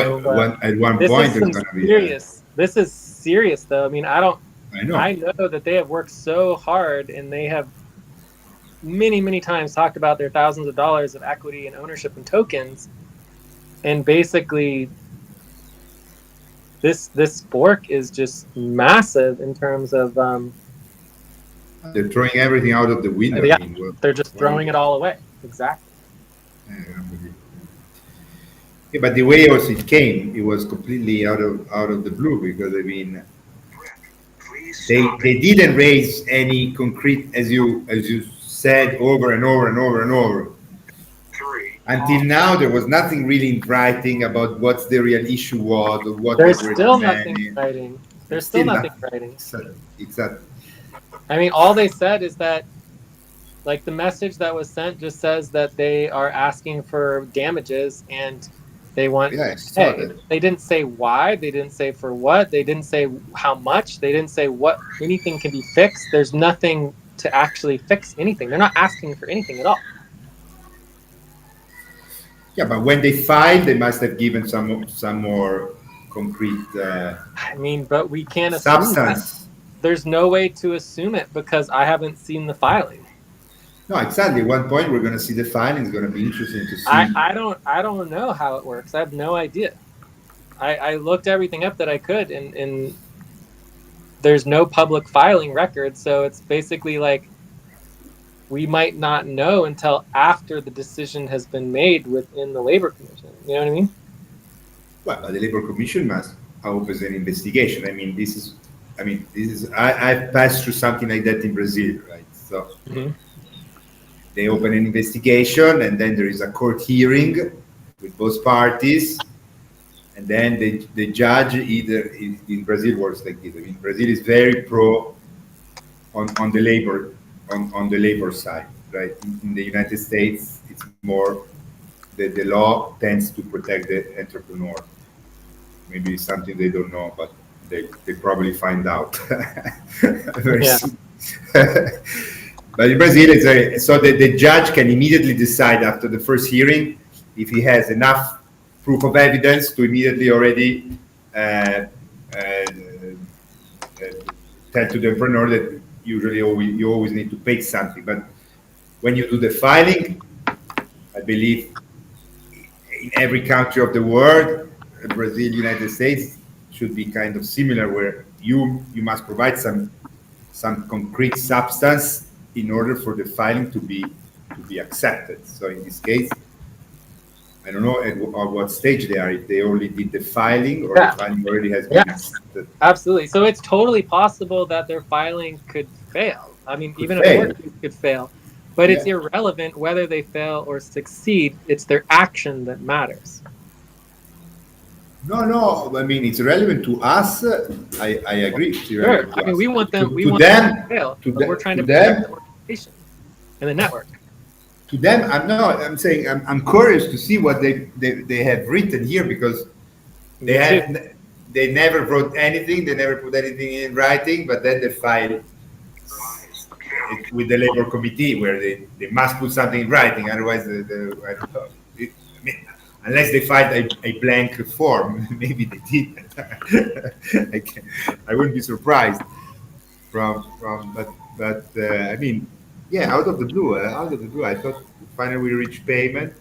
at one this point is there's some gonna be. serious. This is serious, though. I mean, I know. I know that they have worked so hard, and they have many, many times talked about their thousands of dollars of equity and ownership and tokens, and basically, this fork is just massive in terms of. They're throwing everything out of the window. Yeah, I mean, they're just throwing it all away. Exactly. Unbelievable. Yeah, but the way also it came, it was completely out of the blue because I mean, they didn't raise any concrete, as you said over and over and over and over. Until now, there was nothing really in writing about what the real issue was or what There's they were still nothing demanding. writing. There's still nothing writing. Exactly. I mean, all they said is that, like, the message that was sent just says that they are asking for damages and they want Yeah, pay. They didn't say why. They didn't say for what. They didn't say how much. They didn't say what anything can be fixed. There's nothing to actually fix anything. They're not asking for anything at all. Yeah, but when they filed, they must have given some more concrete. I mean, but we can't assume substance. that. There's no way to assume it because I haven't seen the filing. No, exactly. At one point, we're going to see the filing. It's going to be interesting to see. I don't know how it works. I have no idea. I looked everything up that I could, and there's no public filing record. So it's basically like we might not know until after the decision has been made within the Labor Commission. You know what I mean? Well, the Labor Commission must open an investigation. I mean, I've passed through something like that in Brazil, right? So they open an investigation, and then there is a court hearing with both parties, and then the judge either in Brazil works like this. I mean, Brazil is very pro on the labor on the labor side, right? In the United States, it's more the law tends to protect the entrepreneur. Maybe it's something they don't know, but they probably find out very soon. But in Brazil, it's so that the judge can immediately decide after the first hearing if he has enough proof of evidence to immediately already tell to the entrepreneur that usually you always need to pay something. But when you do the filing, I believe in every country of the world, Brazil, United States, should be kind of similar, where you must provide some concrete substance in order for the filing to be accepted. So in this case, I don't know at what stage they are, if they only did the filing or the Yeah. filing already has been Yes, accepted. absolutely. So it's totally possible that their filing could fail. I mean, Could even a fail. court case could fail, but it's Yeah. irrelevant whether they fail or succeed. It's their action that matters. No, no. I mean, it's relevant to us. I agree. It's Sure. relevant I to mean, us. we To want them to them, fail, but we're trying to to protect the them, organization and the network. to them. I'm saying I'm curious to see what they have written here, because they Me too. have they never wrote anything. They never put anything in writing. But then they file with the labor committee, where they must put something in writing. Otherwise, I don't know. I mean, unless they filed a blank form, maybe they did. I wouldn't be surprised but I mean, yeah, out of the blue, I thought finally we reached payment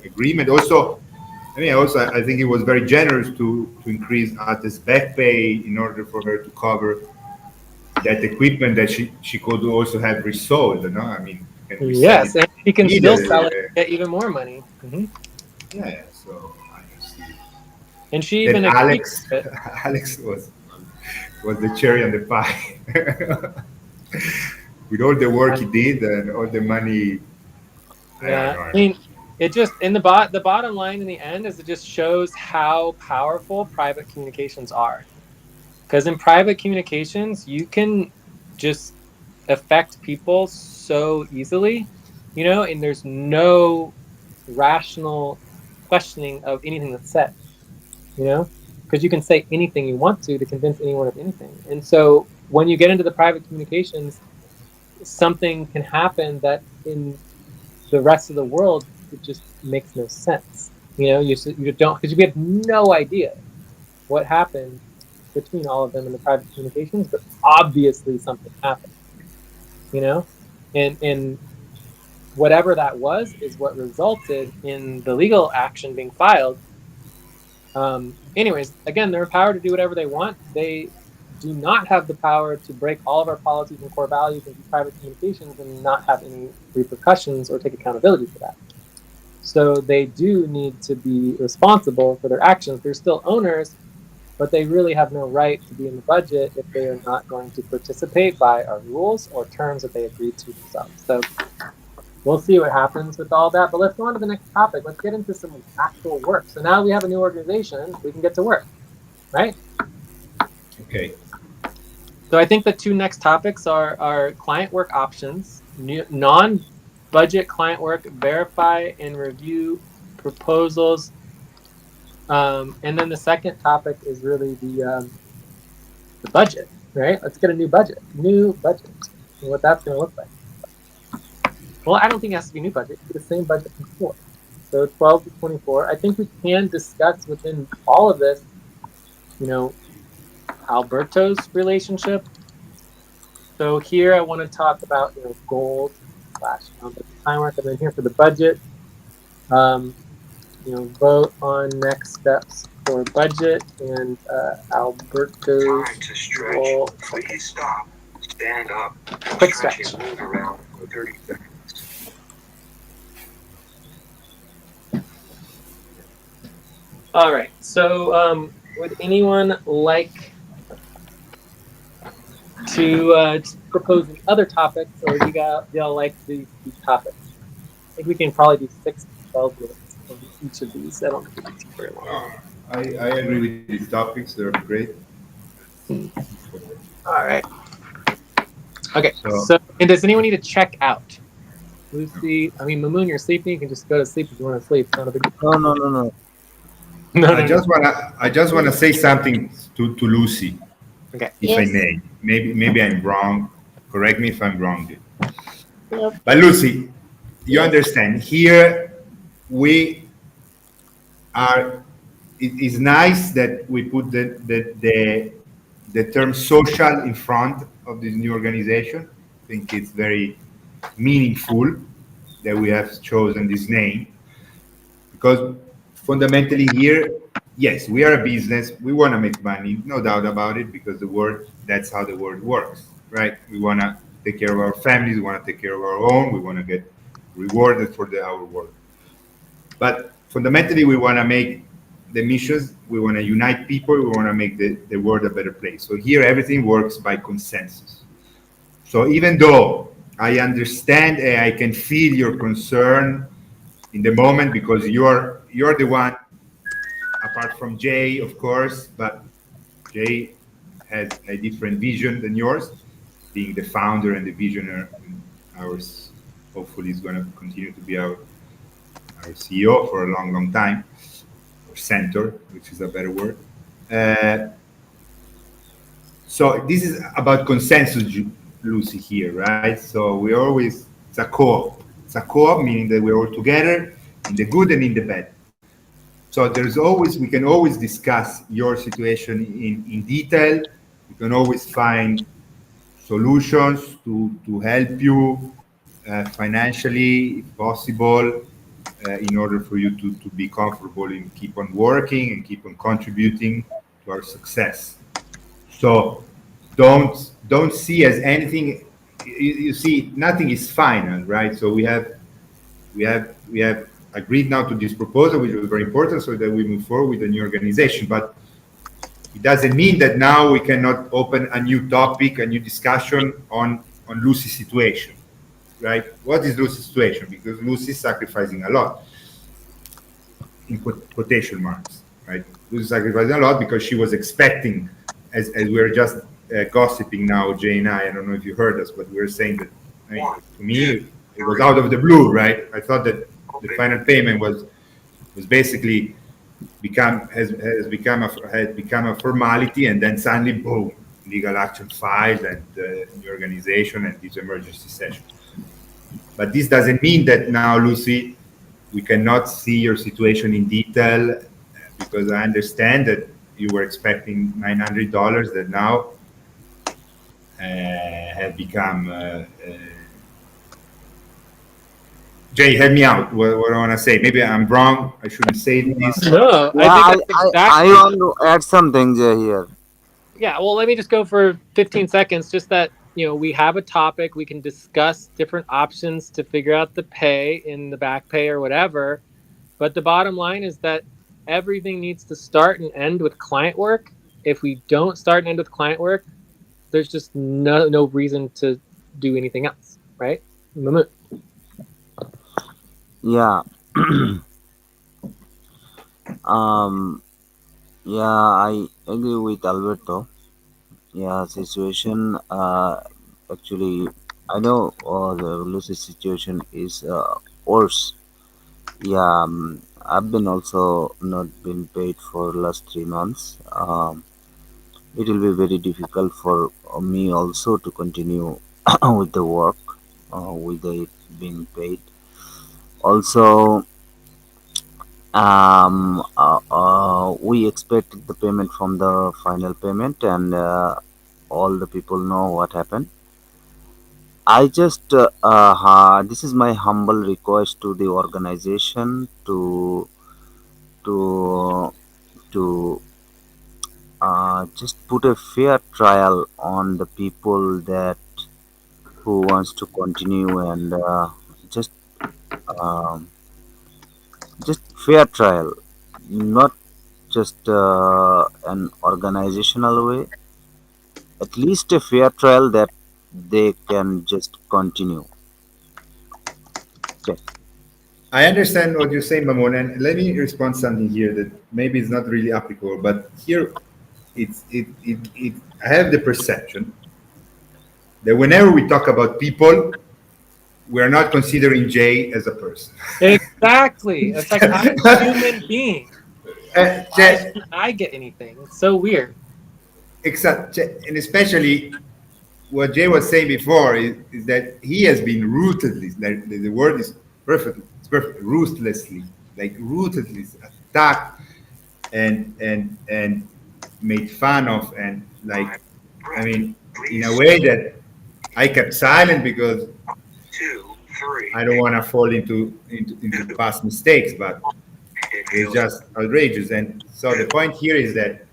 agreement. Also, I think it was very generous to increase Ate's back pay in order for her to cover that equipment that she could also have resold. You know, I mean, can resell it Yes, and he can still either. sell it and get even more money. Yeah, so I see. And she Then even agreed Alex, to it. Alex was the cherry on the pie. With all the work he did and all the money, I don't Yeah, know. I mean, it just in the bottom line in the end is it just shows how powerful private communications are. Because in private communications, you can just affect people so easily, and there's no rational questioning of anything that's said, because you can say anything you want to convince anyone of anything. And so when you get into the private communications, something can happen that in the rest of the world, it just makes no sense. You don't, because we have no idea what happened between all of them in the private communications, but obviously something happened, and whatever that was is what resulted in the legal action being filed. Anyways, again, they're empowered to do whatever they want. They do not have the power to break all of our policies and core values and do private communications and not have any repercussions or take accountability for that. So they do need to be responsible for their actions. They're still owners, but they really have no right to be in the budget if they are not going to participate by our rules or terms that they agreed to themselves. So we'll see what happens with all that. But let's go on to the next topic. Let's get into some actual work. So now we have a new organization, we can get to work, right? Okay. So I think the two next topics are client work options, non-budget client work, verify and review proposals. And then the second topic is really the budget, right? Let's get a new budget, and what that's going to look like. Well, I don't think it has to be a new budget. It could be the same budget from before. So 12 to 24. I think we can discuss within all of this, Alberto's relationship. So here I want to talk about, goals / time work. And then here for the budget, vote on next steps for budget and Alberto's Time to stretch. goal. Please stop. Stand up. Quick stretch. And move around for 30 seconds. All right. So would anyone like to propose other topics, or y'all like these topics? I think we can probably do 6 to 12 minutes on each of these. I don't think it's very long. I agree with these topics. They're great. All right. Okay. So, and does anyone need to check out? Lucy, Mamoon, you're sleeping. You can just go to sleep if you want to sleep. It's not a big deal. No. I just wanna say something to Lucy, Okay. if I Yes. may. Maybe I'm wrong. Correct me if I'm wrong. Yep. But Lucy, you Yes. understand, here we are. It is nice that we put the term social in front of this new organization. I think it's very meaningful that we have chosen this name because fundamentally here, yes, we are a business. We want to make money, no doubt about it, because the world, that's how the world works, right? We want to take care of our families. We want to take care of our own. We want to get rewarded for our work. But fundamentally, we want to make the missions, we want to unite people, we want to make the world a better place. So here, everything works by consensus. So even though I understand and I can feel your concern in the moment because you're the one, apart from Jay, of course, but Jay has a different vision than yours, being the founder and the visionary. And ours, hopefully, is going to continue to be our CEO for a long, long time, or center, which is a better word. Uh, so this is about consensus, Lucy, here, right? So we always, it's a co-op. It's a co-op, meaning that we're all together in the good and in the bad. So there's always, we can always discuss your situation in detail. We can always find solutions to help you financially, if possible, in order for you to be comfortable and keep on working and keep on contributing to our success. So don't see as anything. You see, nothing is final, right? So we have agreed now to this proposal, which was very important, so that we move forward with the new organization. But it doesn't mean that now we cannot open a new topic, a new discussion on Lucy's situation, right? What is Lucy's situation? Because Lucy is sacrificing a lot, in quotation marks, right? Lucy is sacrificing a lot because she was expecting, as we are just gossiping now, Jay and I don't know if you heard us, but we were saying that, I mean, to me, it was out of the blue, right? I thought that the final payment was basically had become a formality, and then suddenly, boom, legal action filed and new organization and this emergency session. But this doesn't mean that now, Lucy, we cannot see your situation in detail, because I understand that you were expecting $900 that now have become. Jay, help me out. What I want to say? Maybe I'm wrong. I shouldn't say this. No, Yeah, I think that's I exactly. want to add something here. Yeah, well, let me just go for 15 seconds. Just that, we have a topic. We can discuss different options to figure out the pay in the back pay or whatever. But the bottom line is that everything needs to start and end with client work. If we don't start and end with client work, there's just no reason to do anything else, right? Yeah. um. Yeah, I agree with Alberto. Yeah, situation. Actually, I know the Lucy's situation is worse. Yeah, I've been also not been paid for last 3 months. It will be very difficult for me also to continue with the work without it being paid. Also, we expect the payment from the final payment, and all the people know what happened. I just this is my humble request to the organization to to just put a fair trial on the people that who wants to continue, and just um, just fair trial, not just an organizational way, at least a fair trial that they can just continue. Okay. I understand what you're saying, Mamon, and let me respond something here that maybe is not really applicable, but here it I have the perception that whenever we talk about people, we are not considering Jay as a person. Exactly. It's like I'm a human being. Why Jay, should I get anything? It's so weird. and especially what Jay was saying before is that he has been ruthlessly, like the word is perfect, it's perfect, ruthlessly, like ruthlessly attacked and made fun of, and like, I mean, in a way that I kept silent because I don't want to fall into past mistakes, but it was just outrageous. And so the point here is that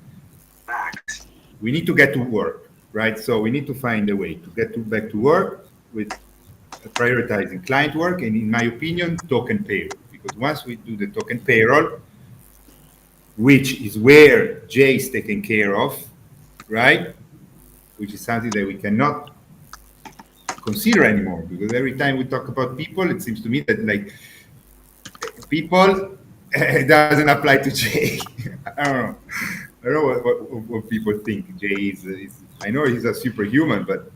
we need to get to work, right? So we need to find a way to get back to work with prioritizing client work and, in my opinion, token payroll. Because once we do the token payroll, which is where Jay is taken care of, right? Which is something that we cannot consider anymore, because every time we talk about people, it seems to me that like people doesn't apply to Jay. I don't know. I don't know what people think Jay is. I know he's a superhuman, but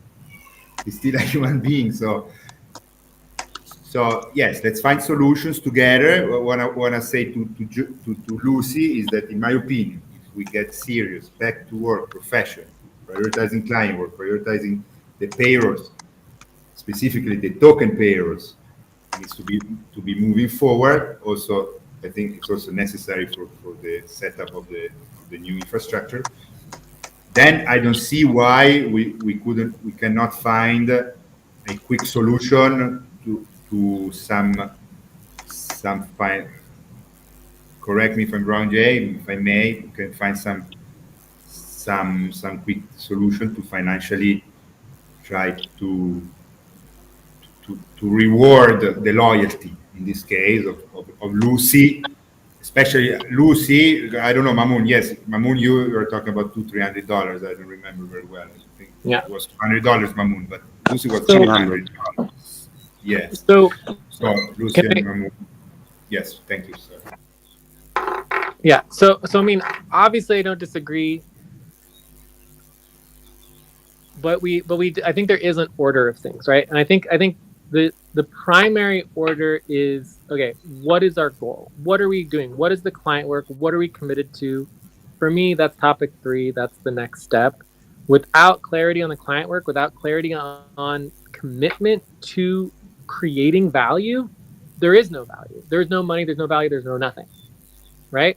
he's still a human being. So yes, let's find solutions together. What I want to say to Lucy is that, in my opinion, if we get serious, back to work, profession, prioritizing client work, prioritizing the payrolls, specifically the token payrolls, needs to be moving forward. Also, I think it's also necessary for the setup of the new infrastructure. Then I don't see why we cannot find a quick solution to some fine. Correct me if I'm wrong, Jay. If I may, we can find some quick solution to financially try to reward the loyalty, in this case, of Lucy, especially Lucy. I don't know, Mamoon. Yes, Mamoon, you were talking about $200-300. I don't remember very well. I think Yeah. it was $200, Mamoon, but Lucy was So- $300. Yes. So So Lucy Can and I- Mamoon. Yes, thank you, sir. yeah, so I mean, obviously I don't disagree, but I think there is an order of things, right? And I think the primary order is, okay, what is our goal? What are we doing? What is the client work? What are we committed to? For me, that's topic 3. That's the next step. Without clarity on the client work, without clarity on commitment to creating value, there is no value. There's no money, there's no value, there's no nothing, right?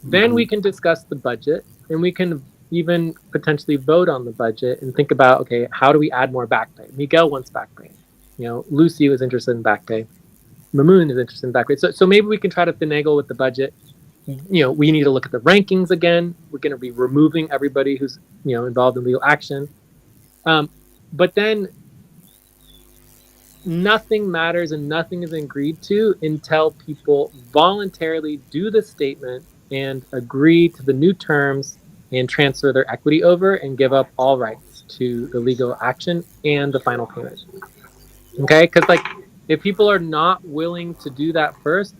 Then we can discuss the budget, and we can even potentially vote on the budget and think about, okay, how do we add more back pay? Miguel wants back pay. Lucy was interested in back pay. Mamoon is interested in back pay. So maybe we can try to finagle with the budget. We need to look at the rankings again. We're going to be removing everybody who's involved in legal action. But then nothing matters and nothing is agreed to until people voluntarily do the statement and agree to the new terms and transfer their equity over and give up all rights to the legal action and the final payment. Okay? Because if people are not willing to do that first,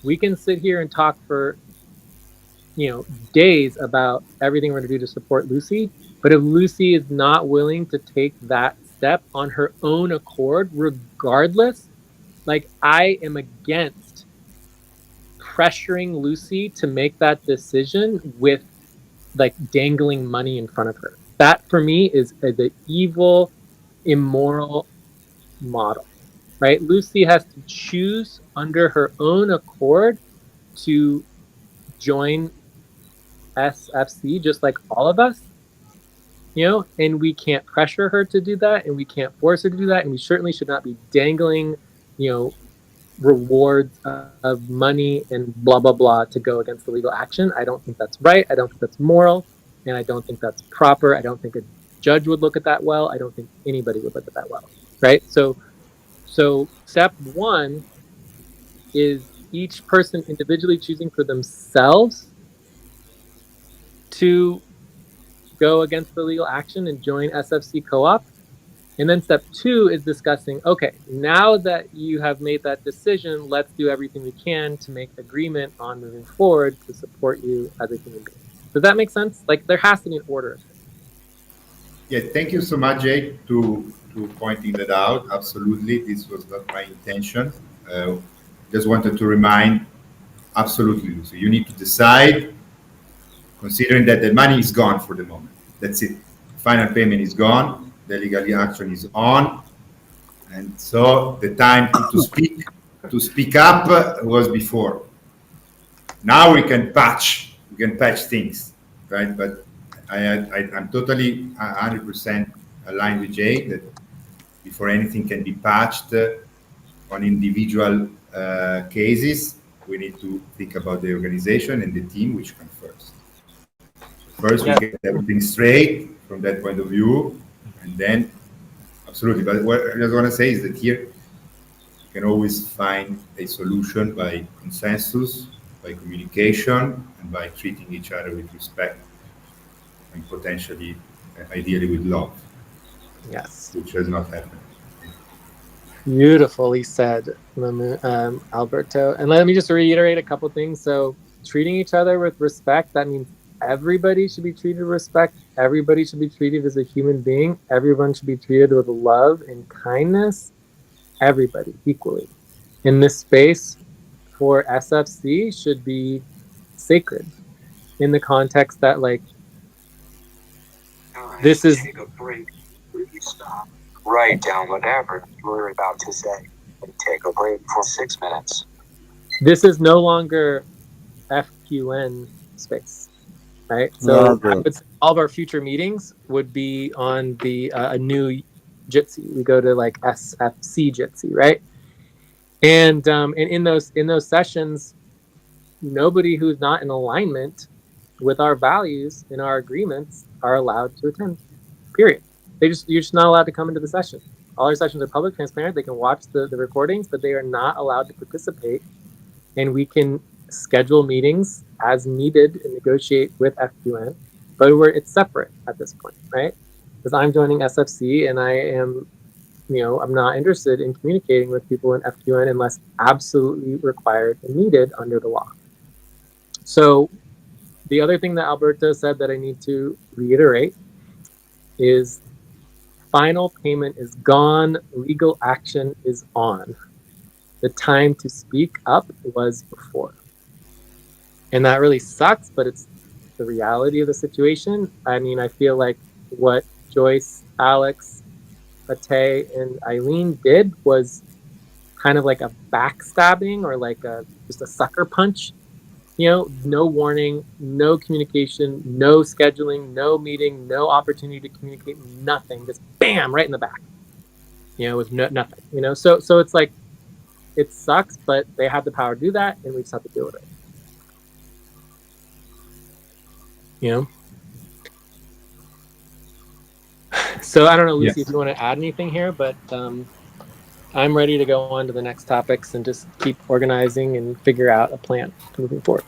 we can sit here and talk for days about everything we're going to do to support Lucy. But if Lucy is not willing to take that step on her own accord, regardless, I am against pressuring Lucy to make that decision with dangling money in front of her. That for me is the evil, immoral model, right? Lucy has to choose under her own accord to join SFC, just like all of us, and we can't pressure her to do that, and we can't force her to do that, and we certainly should not be dangling, rewards of money and blah, blah, blah to go against the legal action. I don't think that's right. I don't think that's moral, and I don't think that's proper. I don't think a judge would look at that well. I don't think anybody would look at that well, right? So step 1 is each person individually choosing for themselves to go against the legal action and join SFC co-op. And then step 2 is discussing, okay, now that you have made that decision, let's do everything we can to make agreement on moving forward to support you as a human being. Does that make sense? There has to be an order. Yeah, thank you so much, Jake, to pointing that out. Absolutely, this was not my intention. Just wanted to remind, absolutely, Lucy, you need to decide, considering that the money is gone for the moment. That's it. Final payment is gone. The legal action is on, and so the time to speak up was before. Now we can patch things, right? But I'm totally 100% aligned with Jay that before anything can be patched on individual cases, we need to think about the organization and the team, which comes first. First, we Yeah. get everything straight from that point of view, and then absolutely. But what I just want to say is that here you can always find a solution by consensus, by communication, and by treating each other with respect and potentially, ideally, with love, Yes. which has not happened. Beautifully said, Alberto. And let me just reiterate a couple things. So, treating each other with respect, that means everybody should be treated with respect. Everybody should be treated as a human being. Everyone should be treated with love and kindness. Everybody equally. In this space for SFC should be sacred in the context that, like, Time this to is take a break. Please stop. Write down whatever you're about to say and take a break for 6 minutes. no longer FQN space. Right. Yeah, So I Jay. would say all of our future meetings would be on the a new Jitsi. We go to like SFC Jitsi, right? And in those sessions, nobody who's not in alignment with our values and our agreements are allowed to attend. Period. You're just not allowed to come into the session. All our sessions are public, transparent. They can watch the recordings, but they are not allowed to participate. And we can schedule meetings as needed and negotiate with FQN, but it's separate at this point, right? Because I'm joining SFC and I am, I'm not interested in communicating with people in FQN unless absolutely required and needed under the law. So the other thing that Alberto said that I need to reiterate is final payment is gone, legal action is on. The time to speak up was before. And that really sucks, but it's the reality of the situation. I mean, I feel like what Joyce, Alex, Pate, and Eileen did was kind of like a backstabbing or like just a sucker punch. No warning, no communication, no scheduling, no meeting, no opportunity to communicate, nothing. Just bam, right in the back. With nothing. So it's like it sucks, but they have the power to do that, and we just have to deal with it. So I don't know, Lucy, Yes. if you want to add anything here, but I'm ready to go on to the next topics and just keep organizing and figure out a plan moving forward.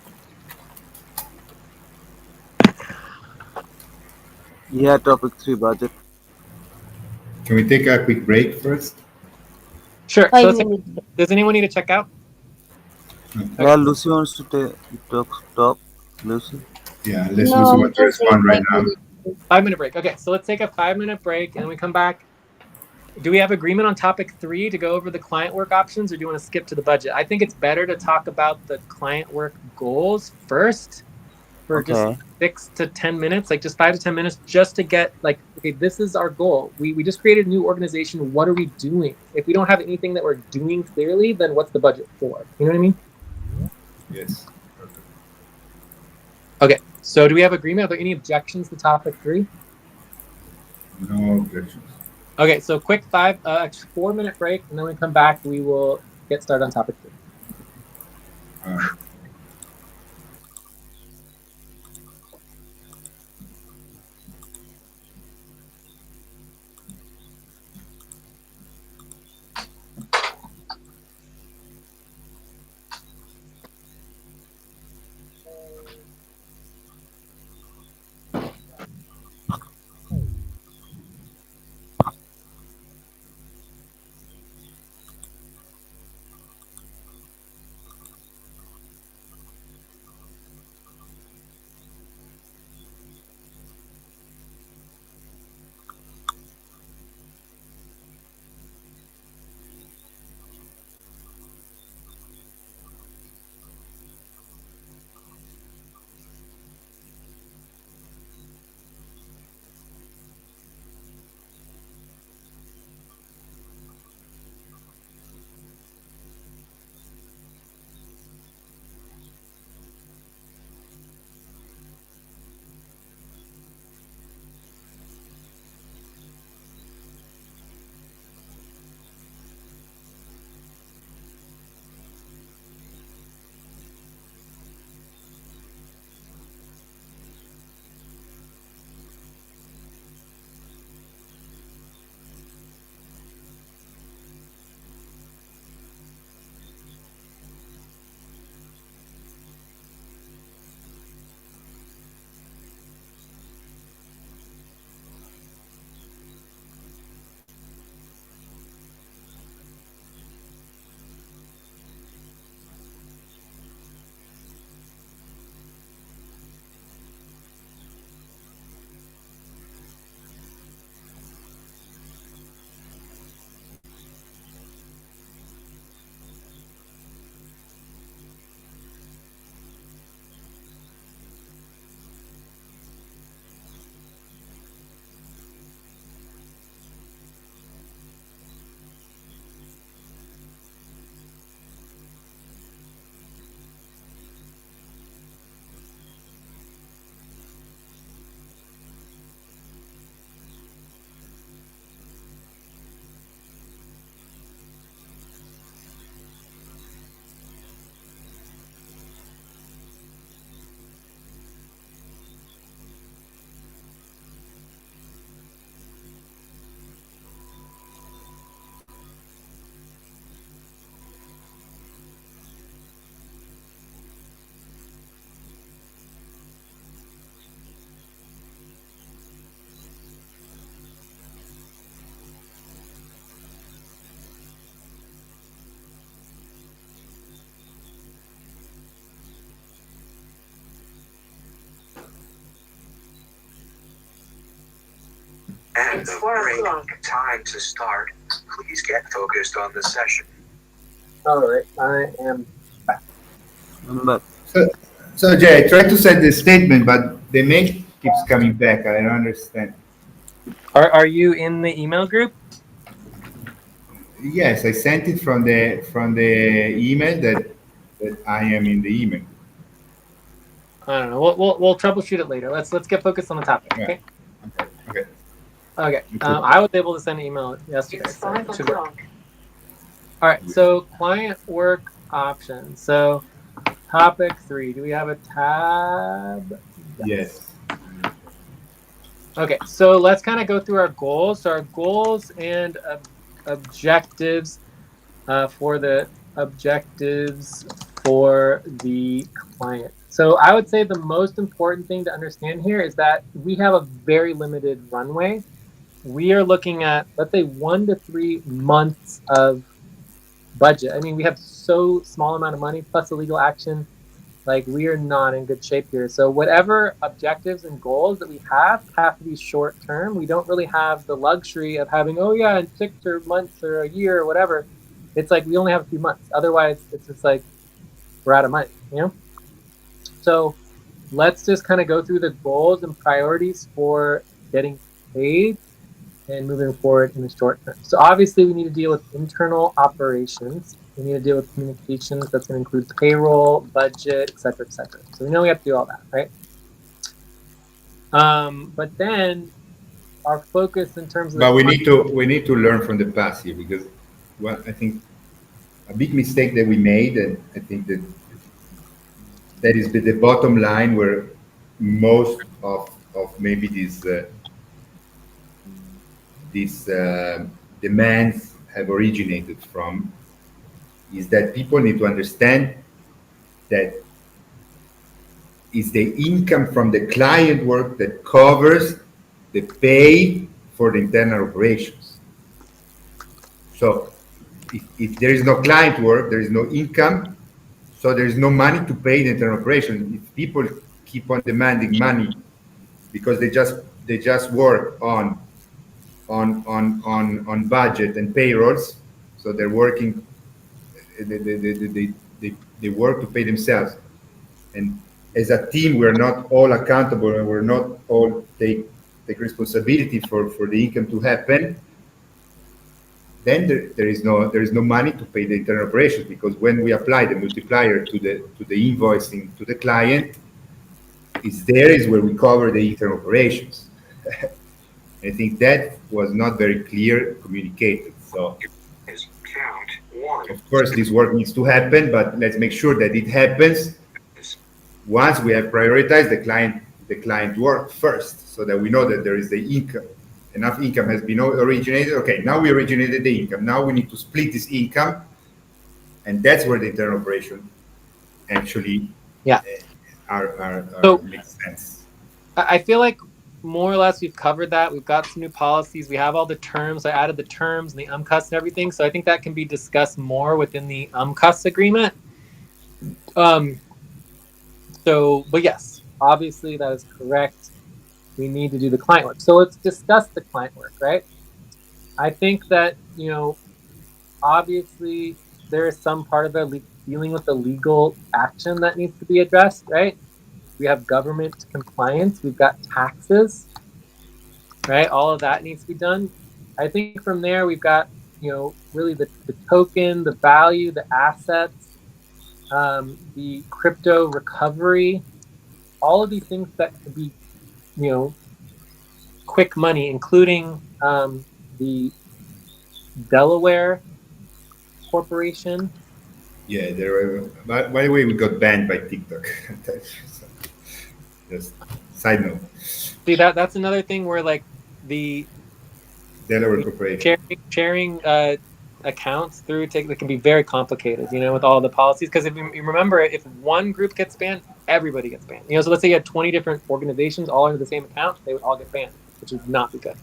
Yeah, topic 3 budget. Can we take a quick break first? Sure. So 5 minutes. does anyone need to check out? Yeah, Lucy wants to talk. Lucy. Yeah, unless No, Lucy I'm wants to just saying respond right 5 minutes. now. 5-minute break. Okay, so let's take a 5-minute break and then we come back. Do we have agreement on topic 3 to go over the client work options, or do you want to skip to the budget? I think it's better to talk about the client work goals first for just Okay. 6 to 10 minutes, like just 5 to 10 minutes, just to get like, okay, this is our goal. We just created a new organization. What are we doing? If we don't have anything that we're doing clearly, then what's the budget for? You know what I mean? Yes. Okay, so do we have agreement? Are there any objections to topic 3? No objections. Okay, so quick 4-minute break, and then when we come back, we will get started on topic 3. All right. It's 4 o'clock. Time to start. Please get focused on the session. All right, I am back. But So, so Jay, I tried to send the statement, but the mail keeps coming back. I don't understand. Are you in the email group? Yes, I sent it from the email that I am in the email. I don't know. We'll troubleshoot it later. Let's get focused on the topic. Yeah. Okay. Okay. Okay. I was able to send an email yesterday. It's So it 5 should work. o'clock. All right. So client work options. So topic 3. Do we have a tab? Yes. Okay. So let's kind of go through our goals. So our goals and objectives for the client. So I would say the most important thing to understand here is that we have a very limited runway. We are looking at, let's say, 1 to 3 months of budget. I mean, we have so small amount of money plus the legal action. Like, we are not in good shape here. So whatever objectives and goals that we have to be short term. We don't really have the luxury of having, oh yeah, in 6 or months or a year or whatever. It's like we only have a few months. Otherwise, it's just like we're out of money, you know? So let's just kind of go through the goals and priorities for getting paid and moving forward in the short term. So obviously we need to deal with internal operations. We need to deal with communications. That's going to include payroll, budget, et cetera, et cetera. So we know we have to do all that, right? But then our focus in terms of But we need to learn from the past here because, well, I think a big mistake that we made, and I think that is the bottom line where most of maybe these demands have originated from is that people need to understand that it's the income from the client work that covers the pay for the internal operations. So if there is no client work, there is no income, so there is no money to pay the internal operation. If people keep on demanding money because they just work on budget and payrolls, so they're working, they work to pay themselves. And as a team, we're not all accountable and we're not all take responsibility for the income to happen. Then there is no money to pay the internal operations because when we apply the multiplier to the invoicing to the client, is where we cover the internal operations. I think that was not very clear communicated. So Count 1. of course this work needs to happen, but let's make sure that it happens once we have prioritized the client work first, so that we know that there is the income. Enough income has been originated. Okay, now we originated the income. Now we need to split this income, and that's where the internal operation actually Yeah. are makes sense. I feel like more or less we've covered that. We've got some new policies. We have all the terms. I added the terms and the UMCUS and everything. So I think that can be discussed more within the UMCUS agreement. But yes, obviously that is correct. We need to do the client work. So let's discuss the client work, right? I think that, obviously there is some part of it dealing with the legal action that needs to be addressed, right? We have government compliance. We've got taxes, right? All of that needs to be done. I think from there, we've got, really the token, the value, the assets, the crypto recovery, all of these things that could be, quick money, including the Delaware corporation. Yeah, by the way, we got banned by TikTok. Just side note. See, that's another thing where like the Delaware Corporation. sharing accounts through that can be very complicated, with all the policies. Because if you remember, if one group gets banned, everybody gets banned. So let's say you had 20 different organizations all under the same account, they would all get banned, which would not be good.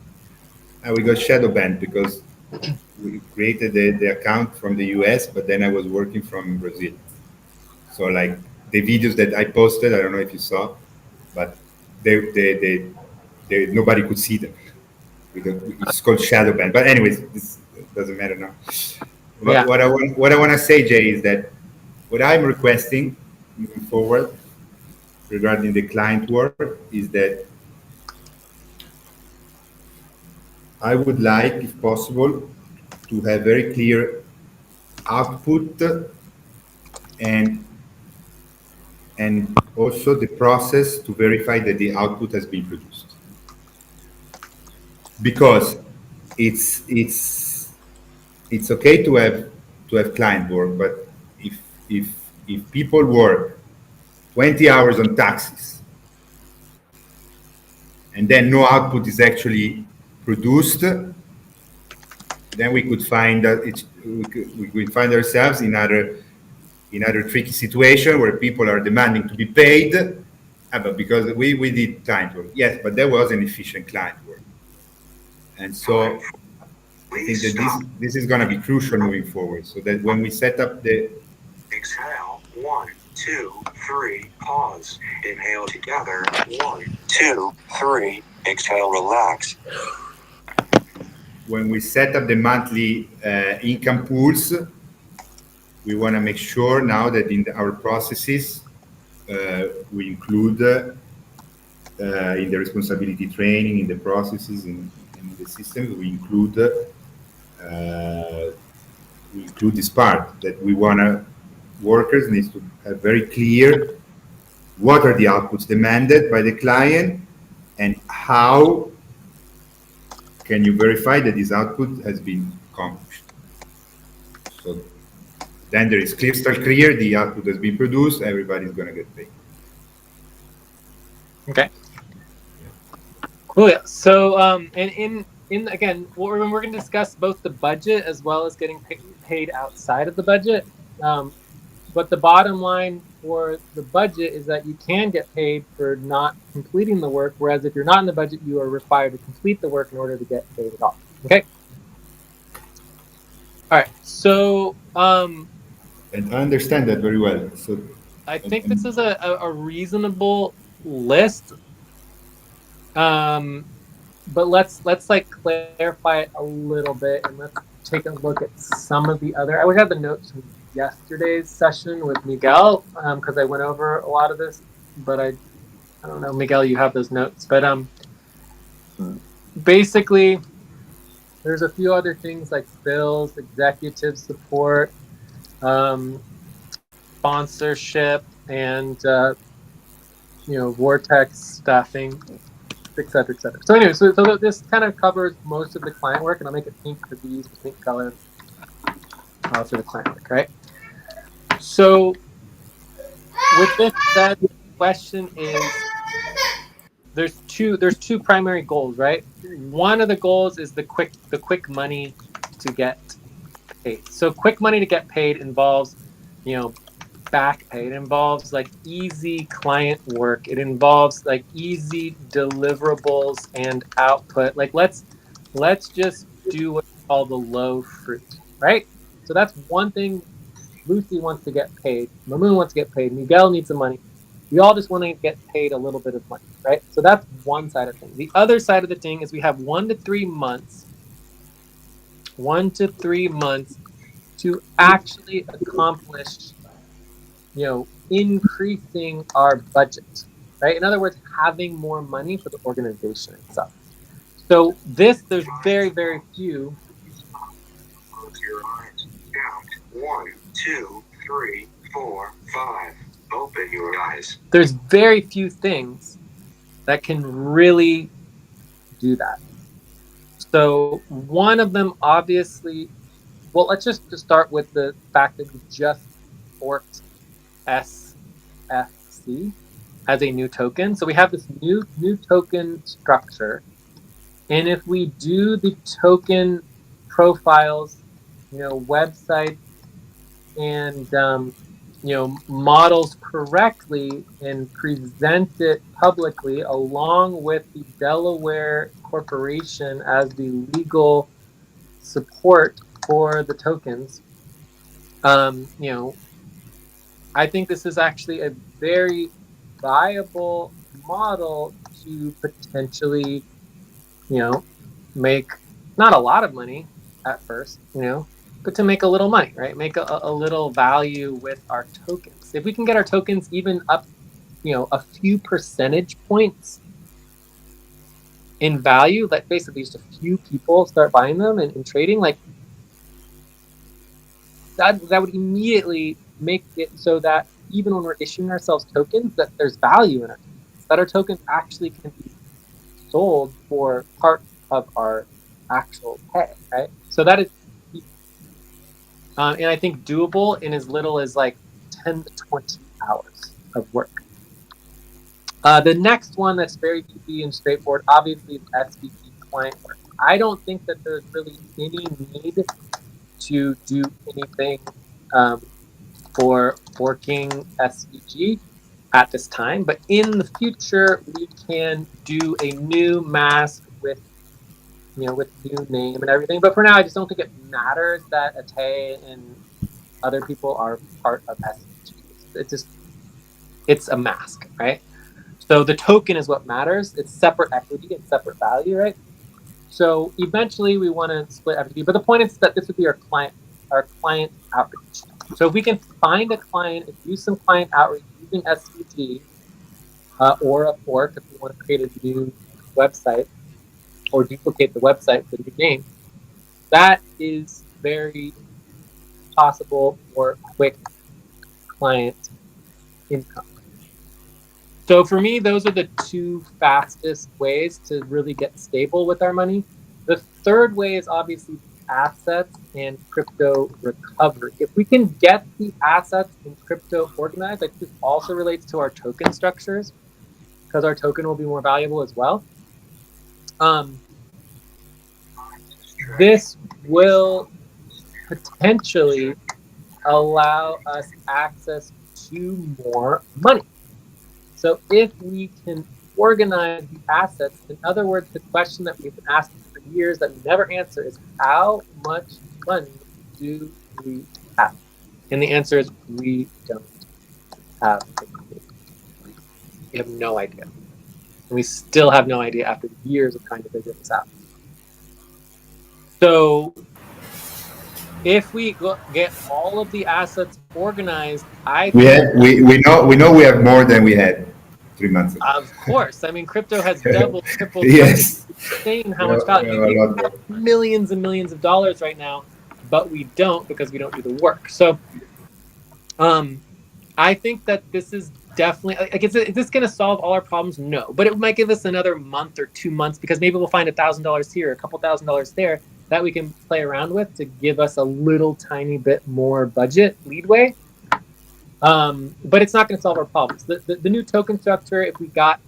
And we got shadow banned because we created the account from the US, but then I was working from Brazil. So like the videos that I posted, I don't know if you saw, but they nobody could see them. It's called shadow ban. But anyways, this doesn't matter now. Yeah. What I want to say, Jay, is that what I'm requesting moving forward regarding the client work is that I would like, if possible, to have very clear output and also the process to verify that the output has been produced. Because it's it's it's okay to have client work, but if if if people work 20 hours on taxes and then no output is actually produced, then we could find that we could find ourselves in other tricky situation where people are demanding to be paid, but because we did client work, yes, but that was an efficient client work, and so I think that this is going to be crucial moving forward, so that when we set up the Exhale. 1, 2, 3. Pause. Inhale together. 1, 2, 3. Exhale. Relax. when we set up the monthly income pools, we want to make sure now that in our processes we include in the responsibility training, in the processes, in the systems, we include this part that we want to workers needs to have very clear what are the outputs demanded by the client and how can you verify that this output has been accomplished. So then there is crystal clear, the output has been produced, everybody's going to get paid. Okay. Cool. Yeah. So, and in again, we're going to discuss both the budget as well as getting paid outside of the budget. But the bottom line for the budget is that you can get paid for not completing the work, whereas if you're not in the budget, you are required to complete the work in order to get paid at all. Okay. All right. So, And I understand that very well. So I think this is a reasonable list. But let's like clarify it a little bit, and let's take a look at some of the other. We had the notes from yesterday's session with Miguel because I went over a lot of this, but I don't know, Miguel, you have those notes, but basically there's a few other things like bills, executive support, sponsorship, and Vortex staffing, et cetera, et cetera. So anyway, so this kind of covers most of the client work, and I'll make it pink because we use the pink color for the client work, right? So with this said, the question is, there's two primary goals, right? One of the goals is the quick money to get paid. So quick money to get paid involves, back pay. It involves like easy client work. It involves like easy deliverables and output. Like let's just do what's called the low fruit, right? So that's one thing. Lucy wants to get paid. Mamoon wants to get paid. Miguel needs some money. We all just want to get paid a little bit of money, right? So that's one side of things. The other side of the thing is we have 1 to 3 months. 1 to 3 months to actually accomplish increasing our budget, right? In other words, having more money for the organization itself. So there's very, very few. Close your eyes. Count. 1, 2, 3, 4, 5. Open your eyes. There's very few things that can really do that. So one of them, obviously, well, let's just start with the fact that we just forked SFC as a new token. So we have this new token structure, and if we do the token profiles, websites, and models correctly and present it publicly along with the Delaware Corporation as the legal support for the tokens, I think this is actually a very viable model to potentially, make not a lot of money at first, but to make a little money, right? Make a little value with our tokens. If we can get our tokens even up, a few percentage points in value, like basically just a few people start buying them and trading, like that would immediately make it so that even when we're issuing ourselves tokens, that there's value in our tokens, that our tokens actually can be sold for part of our actual pay, right? So that is, and I think doable in as little as like 10 to 20 hours of work. The next one that's very easy and straightforward, obviously, is SVG client work. I don't think that there's really any need to do anything for forking SVG at this time, but in the future we can do a new mask with with new name and everything. But for now, I just don't think it matters that Ate and other people are part of SVG. It's a mask, right? So the token is what matters. It's separate equity and separate value, right? So eventually we want to split everything, but the point is that this would be our client outreach. So if we can find a client and do some client outreach using SVG or a fork, if we want to create a new website or duplicate the website with a new name, that is very possible for quick client income. So for me, those are the two fastest ways to really get stable with our money. The third way is obviously assets and crypto recovery. If we can get the assets in crypto organized, like this also relates to our token structures, because our token will be more valuable as well. This will potentially allow us access to more money. So if we can organize the assets, in other words, the question that we've been asking for years that we never answer is, how much money do we have? And the answer is, we don't have any. We have no idea. And we still have no idea after years of trying to figure this out. So if we get all of the assets organized, I We think, had we know we have more than we had 3 months ago. of course, I mean, crypto has doubled, tripled, Yes, insane how we much have, we value. have a You lot have more. millions and millions of dollars right now, but we don't, because we don't do the work. So I think that this is definitely, like, is this going to solve all our problems? No, but it might give us another month or 2 months, because maybe we'll find $1,000 here, a couple $1,000 there, that we can play around with to give us a little tiny bit more budget leadway. But it's not going to solve our problems. The new token structure, if we got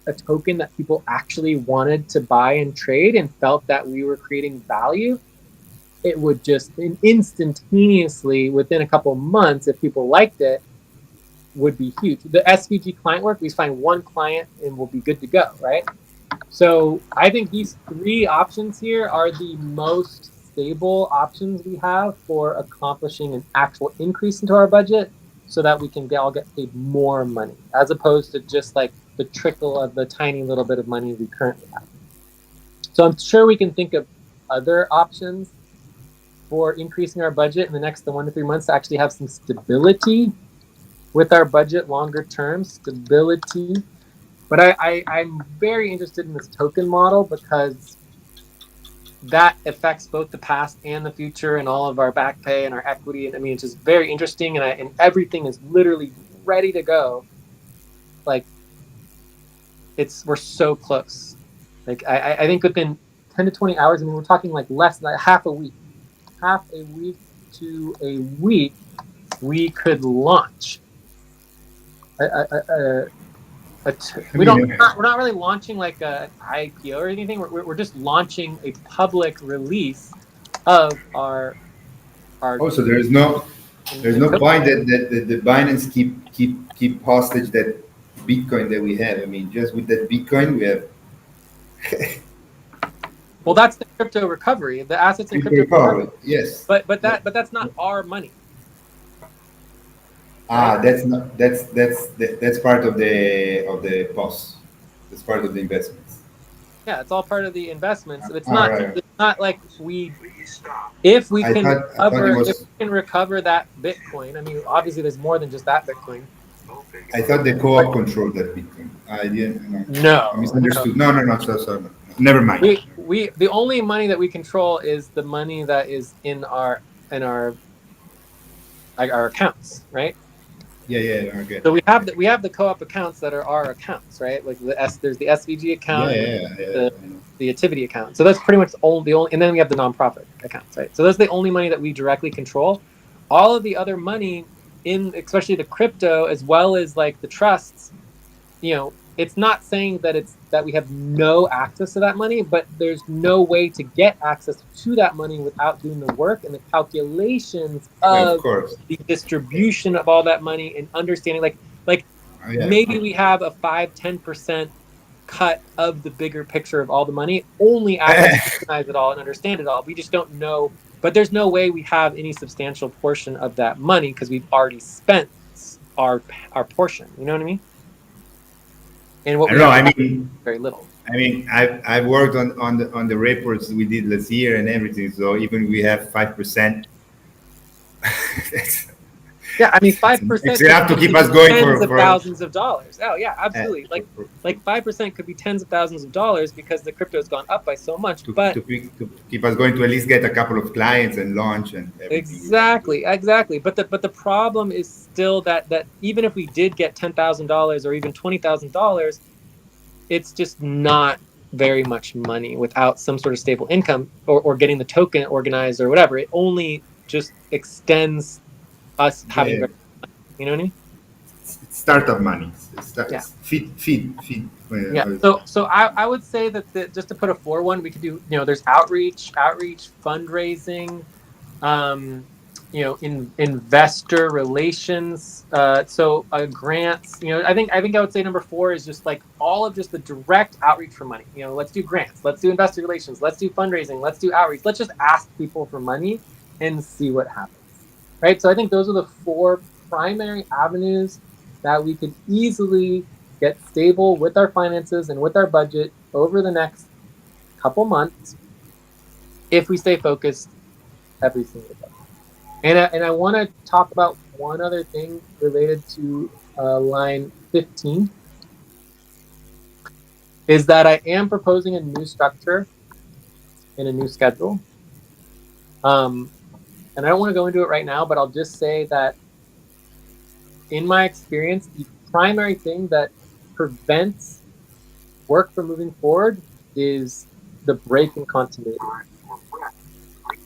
a token that people actually wanted to buy and trade and felt that we were creating value, it would just instantaneously, within a couple months, if people liked it, would be huge. The SVG client work, we find one client and we'll be good to go, right? So I think these three options here are the most stable options we have for accomplishing an actual increase into our budget, so that we can all get paid more money, as opposed to just like the trickle of the tiny little bit of money we currently have. So I'm sure we can think of other options for increasing our budget in the next 1 to 3 months to actually have some stability with our budget longer term, stability. But I'm very interested in this token model, because that affects both the past and the future, and all of our back pay and our equity. And I mean, it's just very interesting, and everything is literally ready to go. Like, we're so close. Like, I think within 10 to 20 hours, I mean, we're talking like less than half a week to a week, we could launch. We're not really launching like an IPO or anything. We're just launching a public release of our Also, there's no point that the Binance keep hostage that Bitcoin that we have. I mean, just with that Bitcoin we have Well, that's the crypto recovery, the assets in crypto crypto recovery. recovery. Yes. But that's not our money. Ah, Right? that's not that's part of the POS. That's part of the investments. Yeah, it's all part of the investments. It's All not. right. It's not like if we I can thought it recover, if was. we can recover that Bitcoin. I mean, obviously, there's more than just that Bitcoin. I thought the co-op controlled that Bitcoin. I didn't. No, I No, no. misunderstood. No, no, no. So, no. Never mind. We the only money that we control is the money that is in our like our accounts, right? Yeah, yeah. Okay. So we have the co-op accounts that are our accounts, right? Like there's the SVG Yeah, account and yeah, yeah. the I know. the activity account. So that's pretty much the only, and then we have the nonprofit accounts, right? So that's the only money that we directly control. All of the other money in, especially the crypto, as well as like the trusts, it's not saying that it's that we have no access to that money, but there's no way to get access to that money without doing the work and the calculations Yeah, of of course. the distribution of all that money and understanding like Yeah. maybe we have a 5-10% cut of the bigger picture of all the money only after we recognize it all and understand it all. We just don't know, but there's no way we have any substantial portion of that money because we've already spent our portion. You know what I mean? And what I we don't know. have I left mean, is very little. I've worked on the reports we did last year and everything. So even we have 5%. Yeah, I mean, It's 5% enough to keep could us be going tens of for thousands of dollars. Oh yeah, absolutely. for, Like 5% could be tens of thousands of dollars because the crypto has gone up by so much. But to keep us going to at least get a couple of clients and launch and everything you want to do. exactly. But the problem is still that even if we did get $10,000 or even $20,000, it's just not very much money without some sort of stable income or getting the token organized or whatever. It only just extends us Yeah, having yeah. very, you know what I mean? It's startup money. Yeah. It's feed. Yeah. What is it? So I would say that just to put a floor one, we could do, there's outreach, fundraising, um, investor relations. So grants, I think I would say number 4 is just like all of just the direct outreach for money. Let's do grants, let's do investor relations, let's do fundraising, let's do outreach. Let's just ask people for money and see what happens. Right. So I think those are the 4 primary avenues that we could easily get stable with our finances and with our budget over the next couple months if we stay focused every single day. And I want to talk about one other thing related to line 15 is that I am proposing a new structure and a new schedule. And I don't want to go into it right now, but I'll just say that in my experience, the primary thing that prevents work from moving forward is the break in continuity.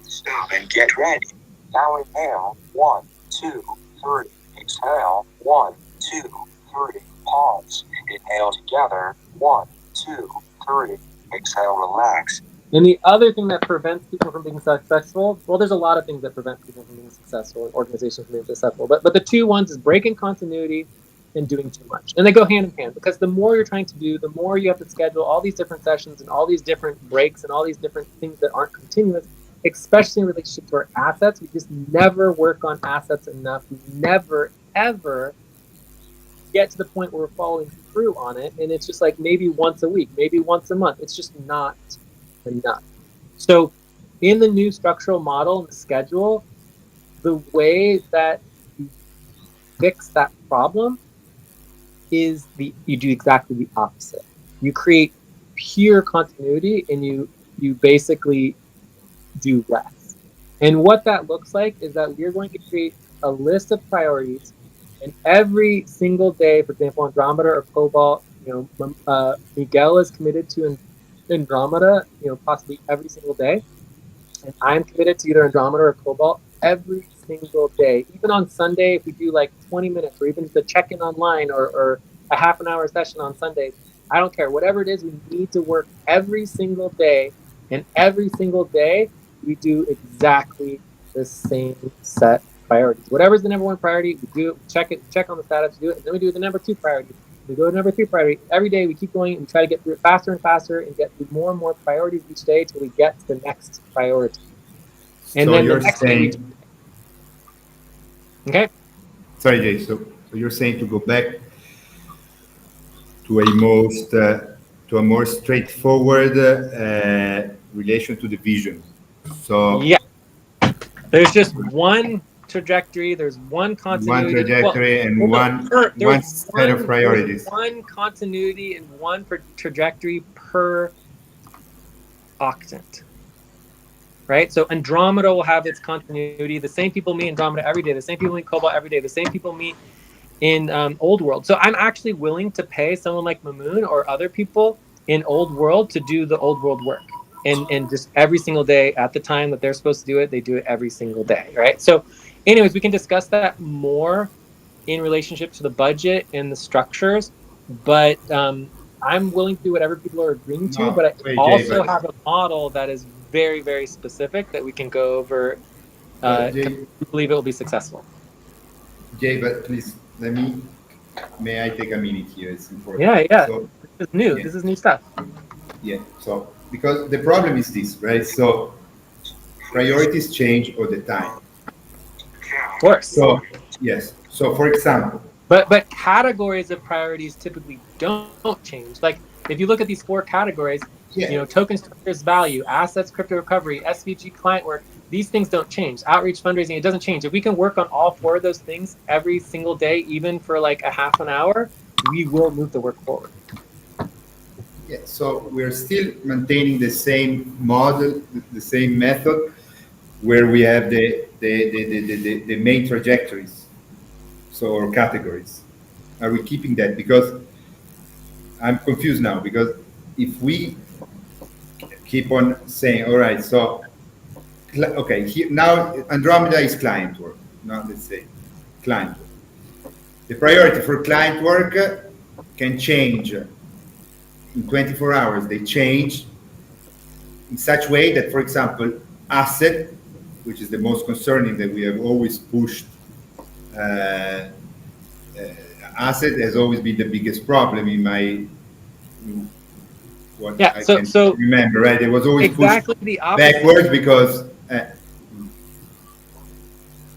Stop and get ready. Now inhale. 1, 2, 3. Exhale. 1, 2, 3. Pause. Inhale together. 1, 2, 3. Exhale. Relax. And the other thing that prevents people from being successful, well, there's a lot of things that prevent people from being successful and organizations from being successful, but the 2 ones is breaking continuity and doing too much. And they go hand in hand because the more you're trying to do, the more you have to schedule all these different sessions and all these different breaks and all these different things that aren't continuous, especially in relationship to our assets. We just never work on assets enough. We never, ever get to the point where we're following through on it. And it's just like maybe once a week, maybe once a month. It's just not enough. So in the new structural model and the schedule, the way that you fix that problem is you do exactly the opposite. You create pure continuity and you basically do less. And what that looks like is that we're going to create a list of priorities, and every single day, for example, Andromeda or Cobalt, Miguel is committed to Andromeda, possibly every single day. And I'm committed to either Andromeda or Cobalt every single day. Even on Sunday, if we do like 20 minutes or even just a check-in online or a half an hour session on Sundays, I don't care. Whatever it is, we need to work every single day. And every single day, we do exactly the same set priorities. Whatever's the number 1 priority, we do it, check on the status, do it, and then we do the number 2 priority. We go to number 3 priority. Every day we keep going and try to get through it faster and faster and get through more and more priorities each day till we get to the next priority. And So then the you're next day saying, okay. sorry, Jay. So you're saying to go back to a most to a more straightforward relation to the vision. So Yeah, there's just one trajectory. There's one one continuity. trajectory and Well, no, one set of there's priorities. one continuity and one trajectory per octant. Right? So Andromeda will have its continuity. The same people meet Andromeda every day. The same people meet Cobalt every day. The same people meet in Old World. So I'm actually willing to pay someone like Mamoon or other people in Old World to do the Old World work. And just every single day at the time that they're supposed to do it, they do it every single day, right? So anyways, we can discuss that more in relationship to the budget and the structures, but I'm willing to do whatever people are agreeing to, No, but I wait, Jay, also but, have a model that is very, very specific that we can go over but because Jay, we believe it will be successful. Jay, but please let me. May I take a minute here? It's important. Yeah. So This is new. yeah, This is new stuff. yeah. So because the problem is this, right? So priorities change all the time. Of course. So yes. So for example, But categories of priorities typically don't change. Like if you look at these 4 categories, yeah, token structures, value, assets, crypto recovery, SVG, client work, these things don't change. Outreach, fundraising, it doesn't change. If we can work on all 4 of those things every single day, even for like a half an hour, we will move the work forward. yeah. So we're still maintaining the same model, the same method, where we have the main trajectories, so or categories. Are we keeping that? Because I'm confused now. Because if we keep on saying, all right, so okay, now Andromeda is client work. Now let's say client work. The priority for client work can change in 24 hours. They change in such way that, for example, asset, which is the most concerning that we have always pushed, uh, asset has always been the biggest problem in my what Yeah. I So can so remember. Right, it was always pushed exactly the opposite. backwards because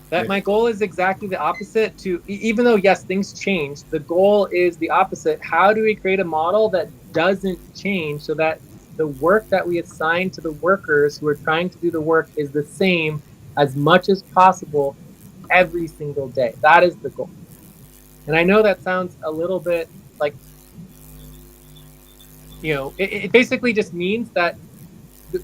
That my goal is exactly the opposite to even though yes things change, the goal is the opposite. How do we create a model that doesn't change so that the work that we assign to the workers who are trying to do the work is the same as much as possible every single day? That is the goal. And I know that sounds a little bit like it basically just means that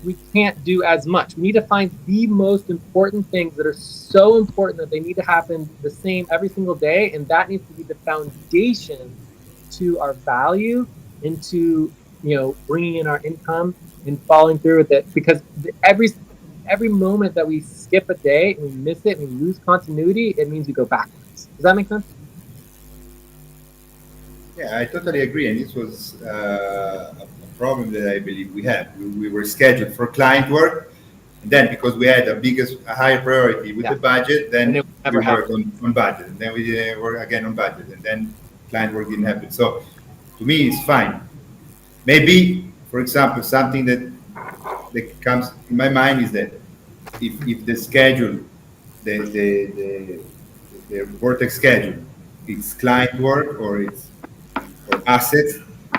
we can't do as much. We need to find the most important things that are so important that they need to happen the same every single day, and that needs to be the foundation to our value and to bringing in our income and following through with it. Because every moment that we skip a day and we miss it and we lose continuity, it means we go backwards. Does that make sense? yeah, I totally agree. And this was a problem that I believe we had. We were scheduled for client work, and then because we had a higher priority with the budget, then And it never we worked on budget, and then we didn't work again on budget, and then client work didn't happen. So to me, it's fine. Maybe, for example, something that comes in my mind is that if the schedule, the Vortex schedule, it's client work or assets,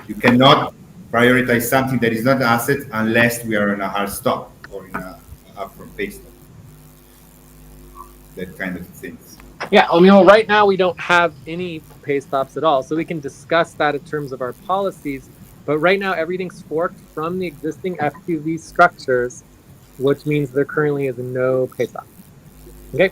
you cannot prioritize something that is not asset unless we are in a hard stop or in a upfront pay stop. That kind of things. Yeah, I mean, well, right now we don't have any pay stops at all, so we can discuss that in terms of our policies. But right now, everything's forked from the existing FQV structures, which means there currently is no pay stop. Okay.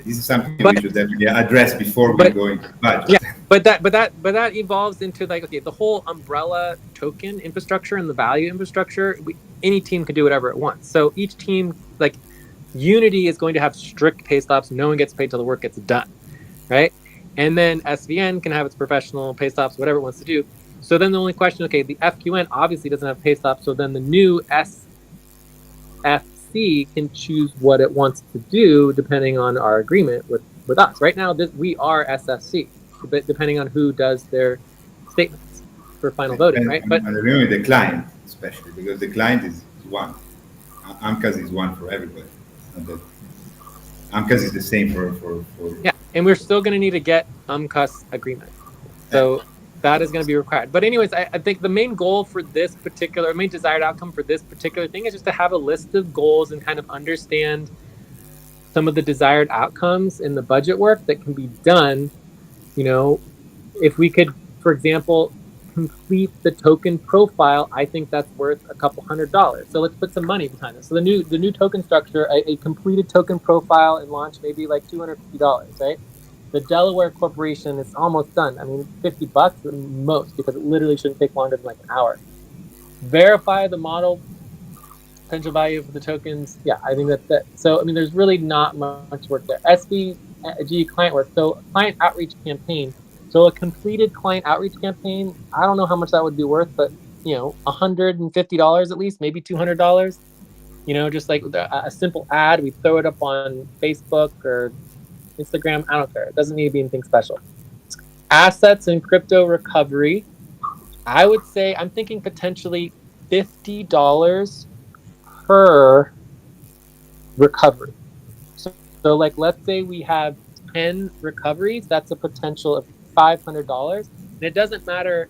This is something we should definitely address before we go into budget. Yeah, but that evolves into like, okay, the whole umbrella token infrastructure and the value infrastructure. Any team can do whatever it wants. So each team, like Unity, is going to have strict pay stops. No one gets paid till the work gets done, right? And then SVN can have its professional pay stops, whatever it wants to do. So then the only question, okay, the FQN obviously doesn't have pay stops. So then the new SFC can choose what it wants to do depending on our agreement with us. Right now, we are SFC, but depending on who does their statements for final voting, right? But remember the client, especially because the client is one. AMCAS is one for everybody. AMCAS is the same for yeah, and we're still going to need to get UMCAS agreement. So That is going to be required. But anyways, I think the main goal for this particular, main desired outcome for this particular thing is just to have a list of goals and kind of understand some of the desired outcomes in the budget work that can be done. You know, if we could, for example, complete the token profile, I think that's worth a couple $100. So let's put some money behind this. So the new token structure, a completed token profile and launch maybe like $250, right? The Delaware Corporation is almost done. I mean, $50 at most, because it literally shouldn't take longer than like an hour. Verify the model potential value of the tokens. Yeah, I think that's it. So, I mean, there's really not much work there. SVG client work. So, client outreach campaign. So, a completed client outreach campaign, I don't know how much that would be worth, but, you know, $150 at least, maybe $200. You know, just like a simple ad, we throw it up on Facebook or Instagram. I don't care. It doesn't need to be anything special. Assets and crypto recovery. I would say I'm thinking potentially $50 per recovery. So like, let's say we have 10 recoveries, that's a potential of $500. And it doesn't matter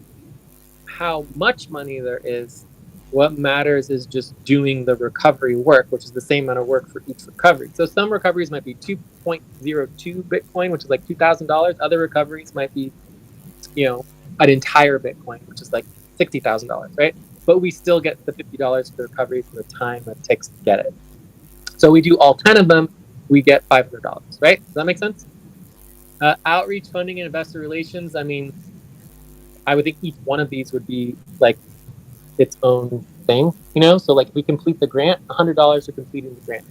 how much money there is. What matters is just doing the recovery work, which is the same amount of work for each recovery. So some recoveries might be 2.02 Bitcoin, which is like $2,000. Other recoveries might be, you know, an entire Bitcoin, which is like $60,000, right? But we still get the $50 for recoveries and the time it takes to get it. So we do all 10 of them, we get $500, right? Does that make sense? Outreach, funding, and investor relations. I mean, I would think each one of these would be like its own thing, you know? So like if we complete the grant, $100 for completing the grant.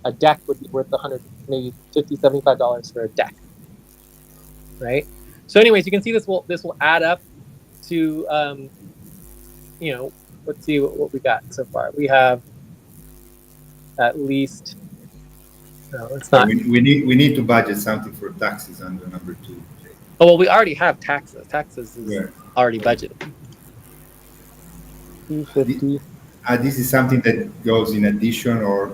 A deck would be worth 100, maybe $50, $75 for a deck, right? So anyways, you can see this will add up to, you know, let's see what we got so far. We have at least, no, it's not. We need to budget something for taxes under number 2. Oh, well, we already have taxes. Taxes is Yeah. already budgeted. 250. This is something that goes in addition, or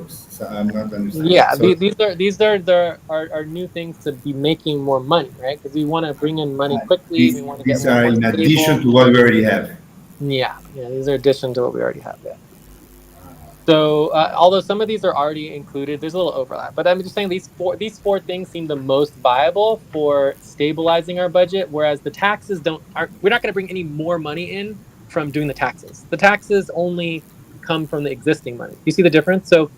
I'm not understanding. Yeah, So, these are new things to be making more money, right? Because we want to bring in money quickly. We want to get these more are in stable. addition to what we already have. Yeah, these are addition to what we already have. Yeah. So although some of these are already included, there's a little overlap. But I'm just saying these four things seem the most viable for stabilizing our budget, whereas the taxes we're not going to bring any more money in from doing the taxes. The taxes only come from the existing money. You see the difference? So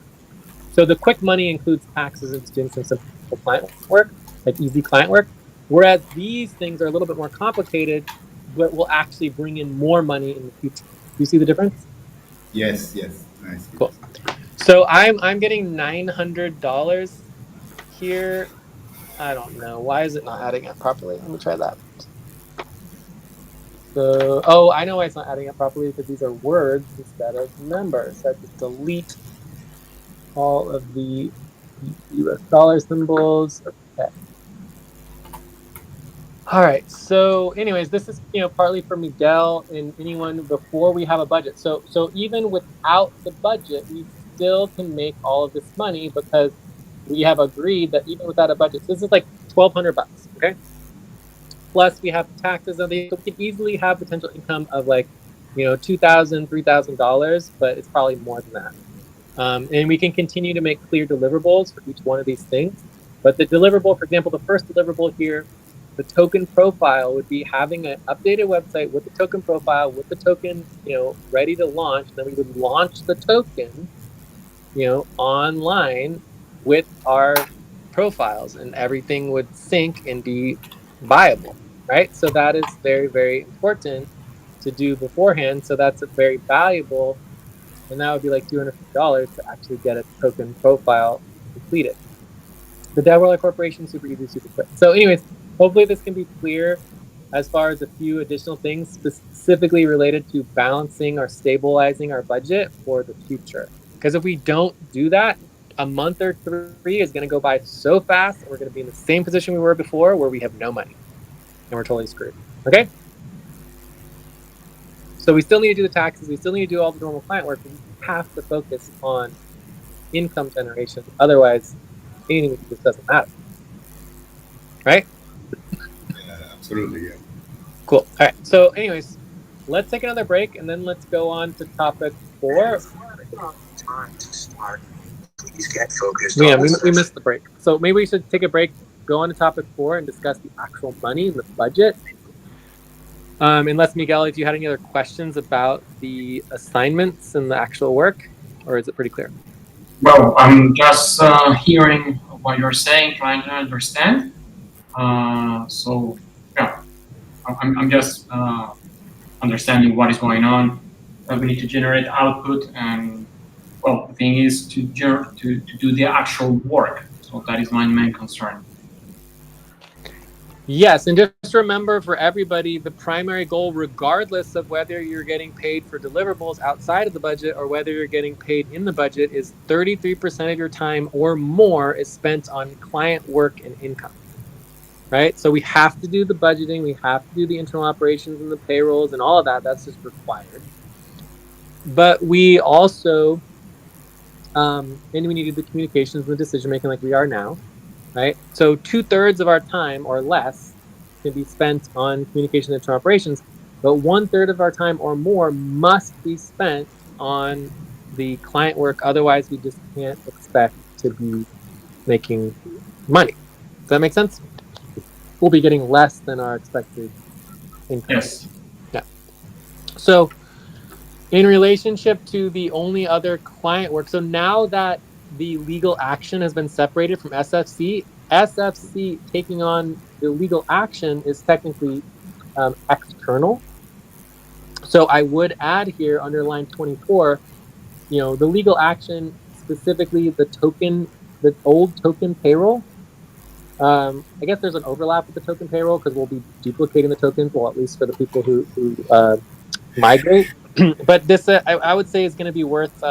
the quick money includes taxes and doing some simple client work, like easy client work. Whereas these things are a little bit more complicated, but will actually bring in more money in the future. You see the difference? Yes, nice. Cool. So I'm getting $900 here. I don't know. Why is it not adding up properly? Let me try that. So, oh, I know why it's not adding up properly, because these are words instead of numbers. So I have to delete all of the US dollar symbols. Okay. All right. So anyways, this is, partly for Miguel and anyone before we have a budget. So even without the budget, we still can make all of this money, because we have agreed that even without a budget, so this is like $1,200, okay? Plus we have taxes on these, so we can easily have potential income of like, $2,000, $3,000, but it's probably more than that. And we can continue to make clear deliverables for each one of these things. But the deliverable, for example, the first deliverable here, the token profile, would be having an updated website with the token profile, with the token, ready to launch. Then we would launch the token, online with our profiles, and everything would sync and be viable, right? So that is very, very important to do beforehand. So that's very valuable. And that would be like $250 to actually get a token profile completed. The Delaware Corporation, super easy, super quick. So anyways, hopefully this can be clear as far as a few additional things specifically related to balancing or stabilizing our budget for the future. Because if we don't do that, a month or 3 is going to go by so fast, and we're going to be in the same position we were before, where we have no money and we're totally screwed. Okay? So we still need to do the taxes. We still need to do all the normal client work. But we have to focus on income generation. Otherwise, anything we do just doesn't matter. Right? Absolutely, yeah. Cool. All right. So, anyways, let's take another break and then let's go on to topic 4. Time to start. Please get focused Yeah, on the we session. missed the break. So maybe we should take a break, go on to topic 4, and discuss the actual money and the budget. Unless, Miguel, if you had any other questions about the assignments and the actual work, or is it pretty clear? Well, I'm just hearing what you're saying, trying to understand. So, yeah, I'm just understanding what is going on. We need to generate output, and well, the thing is to do the actual work. So that is my main concern. Yes, and just remember for everybody, the primary goal, regardless of whether you're getting paid for deliverables outside of the budget or whether you're getting paid in the budget, is 33% of your time or more is spent on client work and income. Right? So we have to do the budgeting, we have to do the internal operations and the payrolls and all of that. That's just required. But we also, and we needed the communications and the decision making like we are now, right? So 2/3 of our time or less can be spent on communication and internal operations, but 1/3 of our time or more must be spent on the client work. Otherwise, we just can't expect to be making money. Does that make sense? We'll be getting less than our expected income. Yes. Yeah. So in relationship to the only other client work, so now that the legal action has been separated from SFC taking on the legal action is technically external. So I would add here under line 24, the legal action, specifically the old token payroll. I guess there's an overlap with the token payroll because we'll be duplicating the tokens, well, at least for the people who migrate. But this, I would say, is going to be worth,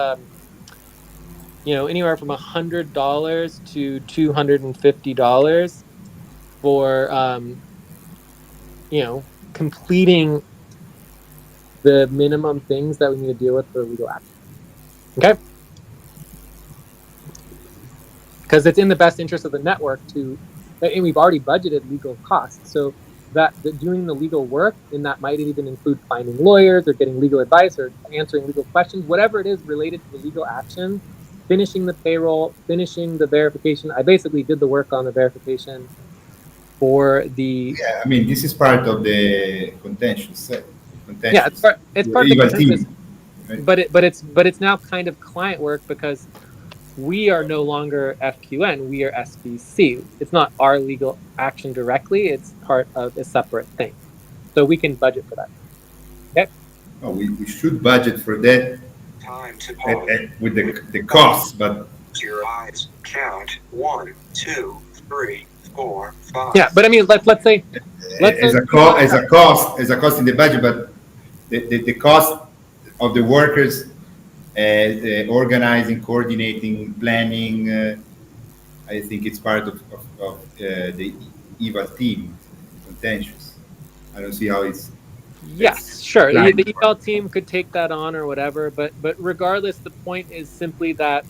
anywhere from $100 to $250 for, completing the minimum things that we need to deal with for legal action. Okay. Because it's in the best interest of the network and we've already budgeted legal costs. So that doing the legal work, and that might even include finding lawyers or getting legal advice or answering legal questions, whatever it is related to the legal action, finishing the payroll, finishing the verification. I basically did the work on the verification for the. Yeah, I mean, this is part of the contentious. Yeah, it's part of the legal contentious, team, right? but it's now kind of client work because we are no longer FQN, we are SBC. It's not our legal action directly, it's part of a separate thing. So we can budget for that. Okay. Oh, we should budget for that Time to pause. with the costs, but Your eyes count 1, 2, 3, 4, 5. Yeah, but I mean, let's say as a cost in the budget, but the cost of the workers, organizing, coordinating, planning, I think it's part of the EVA team, contentious. I don't see how it's. yes, sure. Right. The EL team could take that on or whatever, but regardless, the point is simply that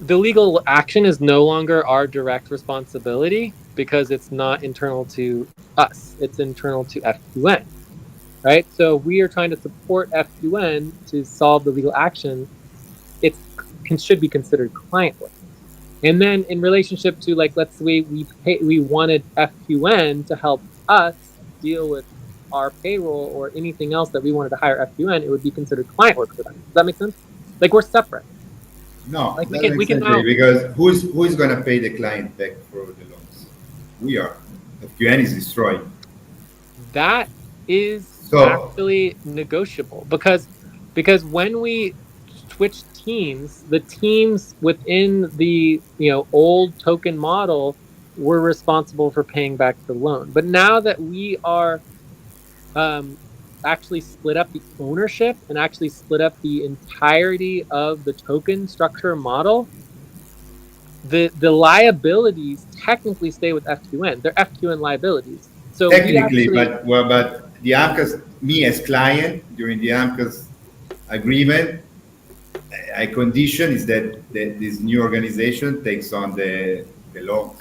the legal action is no longer our direct responsibility because it's not internal to us. It's internal to FQN, right? So we are trying to support FQN to solve the legal action. It should be considered client work. And then in relationship to, like, let's say we wanted FQN to help us deal with our payroll or anything else that we wanted to hire FQN, it would be considered client work for them. Does that make sense? Like, we're separate. No, Like that we makes can sense, now, because who is going to pay the client back for the loans? We are. FQN is destroyed. that is So actually negotiable because when we switch teams, the teams within the old token model were responsible for paying back the loan. But now that we are actually split up the ownership and actually split up the entirety of the token structure model, the liabilities technically stay with FQN. They're FQN liabilities. So technically, but the AMCAS, me as client during the AMCAS agreement, a condition is that this new organization takes on the loan.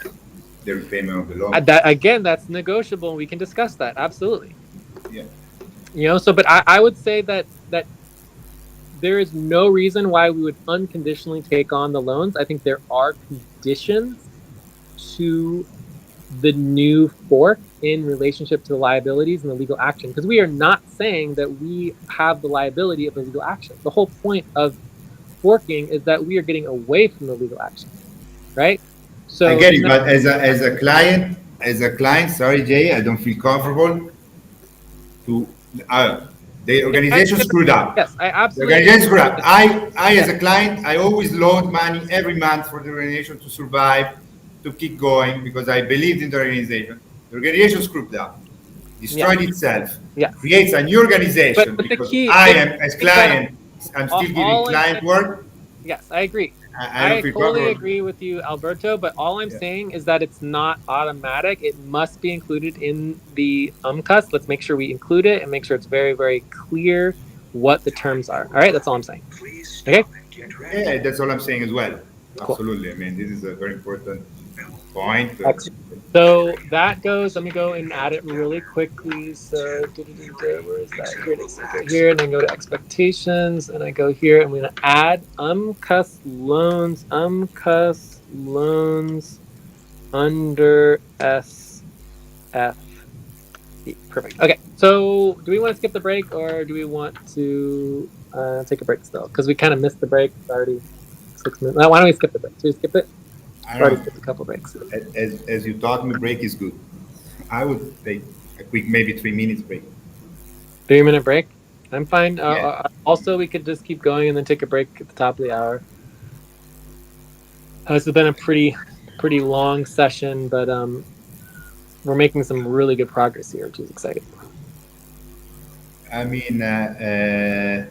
the repayment of the loan. That again, that's negotiable. We can discuss that. Absolutely. Yeah. So but I would say that there is no reason why we would unconditionally take on the loans. I think there are conditions to the new fork in relationship to the liabilities and the legal action, because we are not saying that we have the liability of the legal action. The whole point of forking is that we are getting away from the legal action, right? I So get it's it, not. but as a client, sorry, Jay, I don't feel comfortable to. The Yeah, I organization understand. screwed up. Yes, I The absolutely organization screwed understand up. that. I Yeah, as a client, I always load money every month for the organization to survive, to keep going because I believed in the organization. The organization screwed up, yeah, destroyed itself, yes. creates a new But organization the because key, I the am as thing that client, I'm still giving all I'm client saying. work. Yes, I agree. I don't I feel totally comfortable. agree with you, Alberto, but all I'm Yeah. saying is that it's not automatic. It must be included in the UMCUS. Let's make sure we include it and make sure it's very, very clear what the terms are. All right, that's all I'm saying. Please Okay, stop and get Yeah, ready. that's all I'm saying as well. cool. Absolutely. I mean, this is a very important point. Excellent. So that goes, let me go and add it really quickly. So where is that? Here it is. I go here and then go to expectations and I go here. I'm going to add UMCUS loans under SFE. Perfect. Okay. So do we want to skip the break or do we want to take a break still? Because we kind of missed the break. It's already 6 minutes. Why don't we skip the break? Should we skip it? I We've already don't know. skipped a couple breaks. As you taught me, break is good. I would take a quick, maybe 3 minutes break. 3 minute break. I'm fine. Yeah. Also, we could just keep going and then take a break at the top of the hour. This has been a pretty long session, but we're making some really good progress here, which is exciting. I mean, I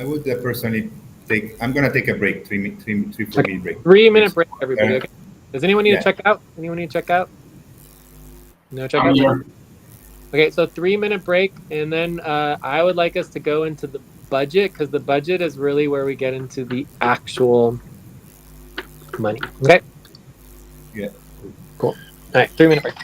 would personally take. I'm gonna take a break. 4 Okay, minute break. 3 minute Yes. break, everybody. Okay. Does anyone need to Yeah. check out? Anyone need to check out? No check I'm out. here. Okay, so 3 minute break, and then I would like us to go into the budget because the budget is really where we get into the actual money. Okay, Yeah. cool. All right, 3 minute break.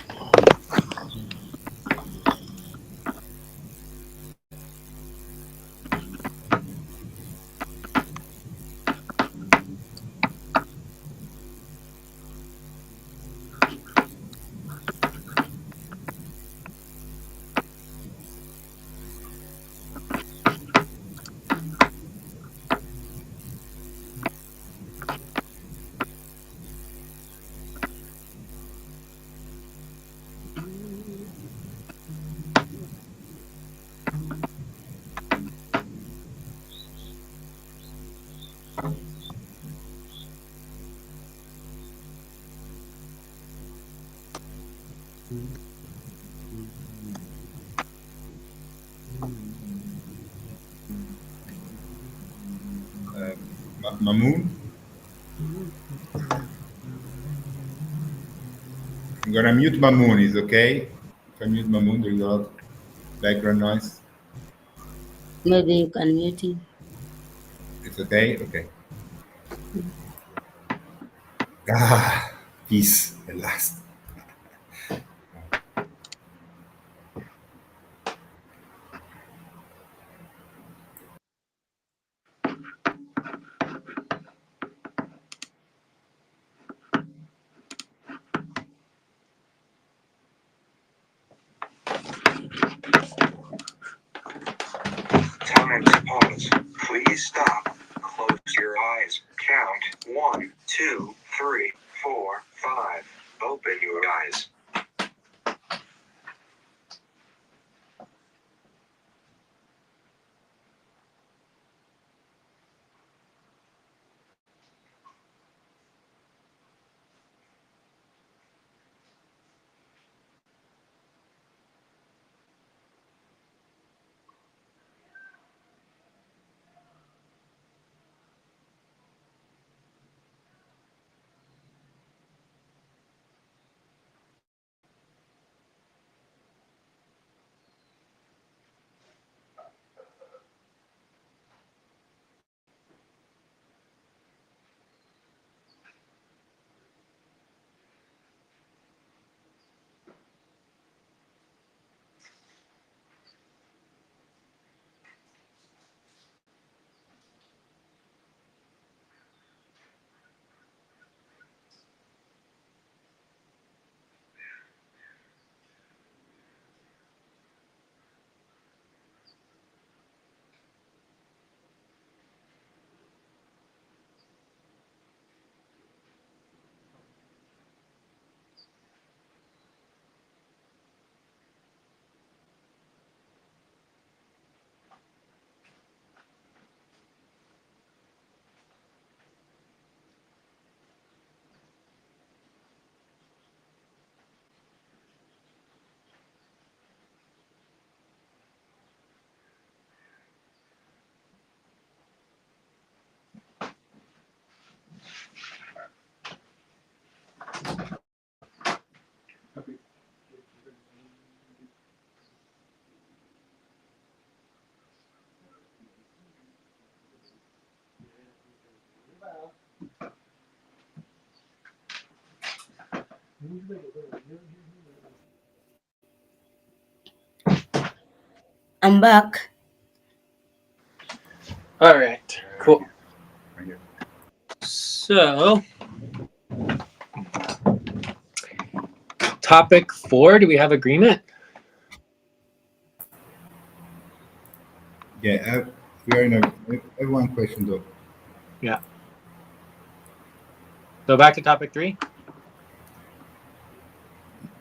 Mamoon. I'm gonna mute Mamoon. Is okay. If I mute Mamoon, there's a lot of background noise. Maybe you can mute him. It's okay. Okay. Ah, peace at last. Time to pause. Please stop. Close your eyes. Count 1, 2, 3, 4, 5. Open your eyes. I'm back. All right, cool. Right here. So, topic 4, do we have agreement? Yeah, we are in a. I have one question though. Yeah. So back to topic 3.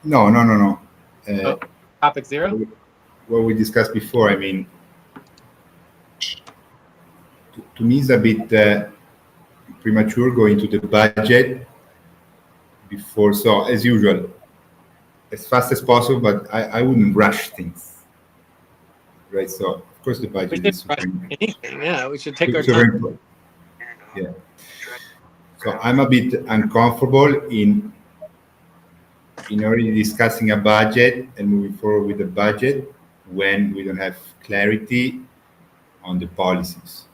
No. Oh, topic 0. What we discussed before. I mean, to me, it's a bit premature going to the budget before. So, as usual, as fast as possible, but I wouldn't rush things, right? So, of course, the We budget shouldn't is rush anything. Yeah, we should take our super time. important. Yeah. So I'm a bit uncomfortable in already discussing a budget and moving forward with the budget when we don't have clarity on the policies,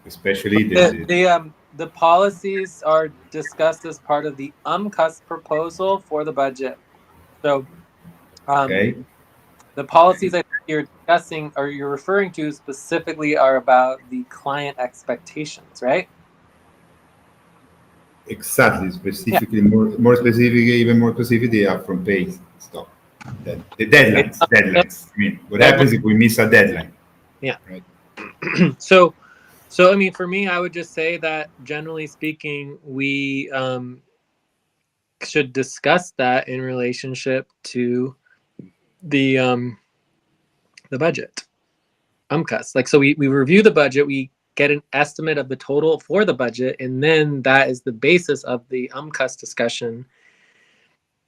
especially The policies are discussed as part of the UMCUS proposal for the budget. So okay. the policies that you're discussing or you're referring to specifically are about the client expectations, right? Exactly, specifically more specific, even more specific, the upfront pay stuff. The deadlines. I mean, what happens if we miss a deadline? Yeah. Right. So I mean, for me, I would just say that generally speaking, we should discuss that in relationship to the budget. UMCUS. Like, so we review the budget, we get an estimate of the total for the budget, and then that is the basis of the UMCUS discussion.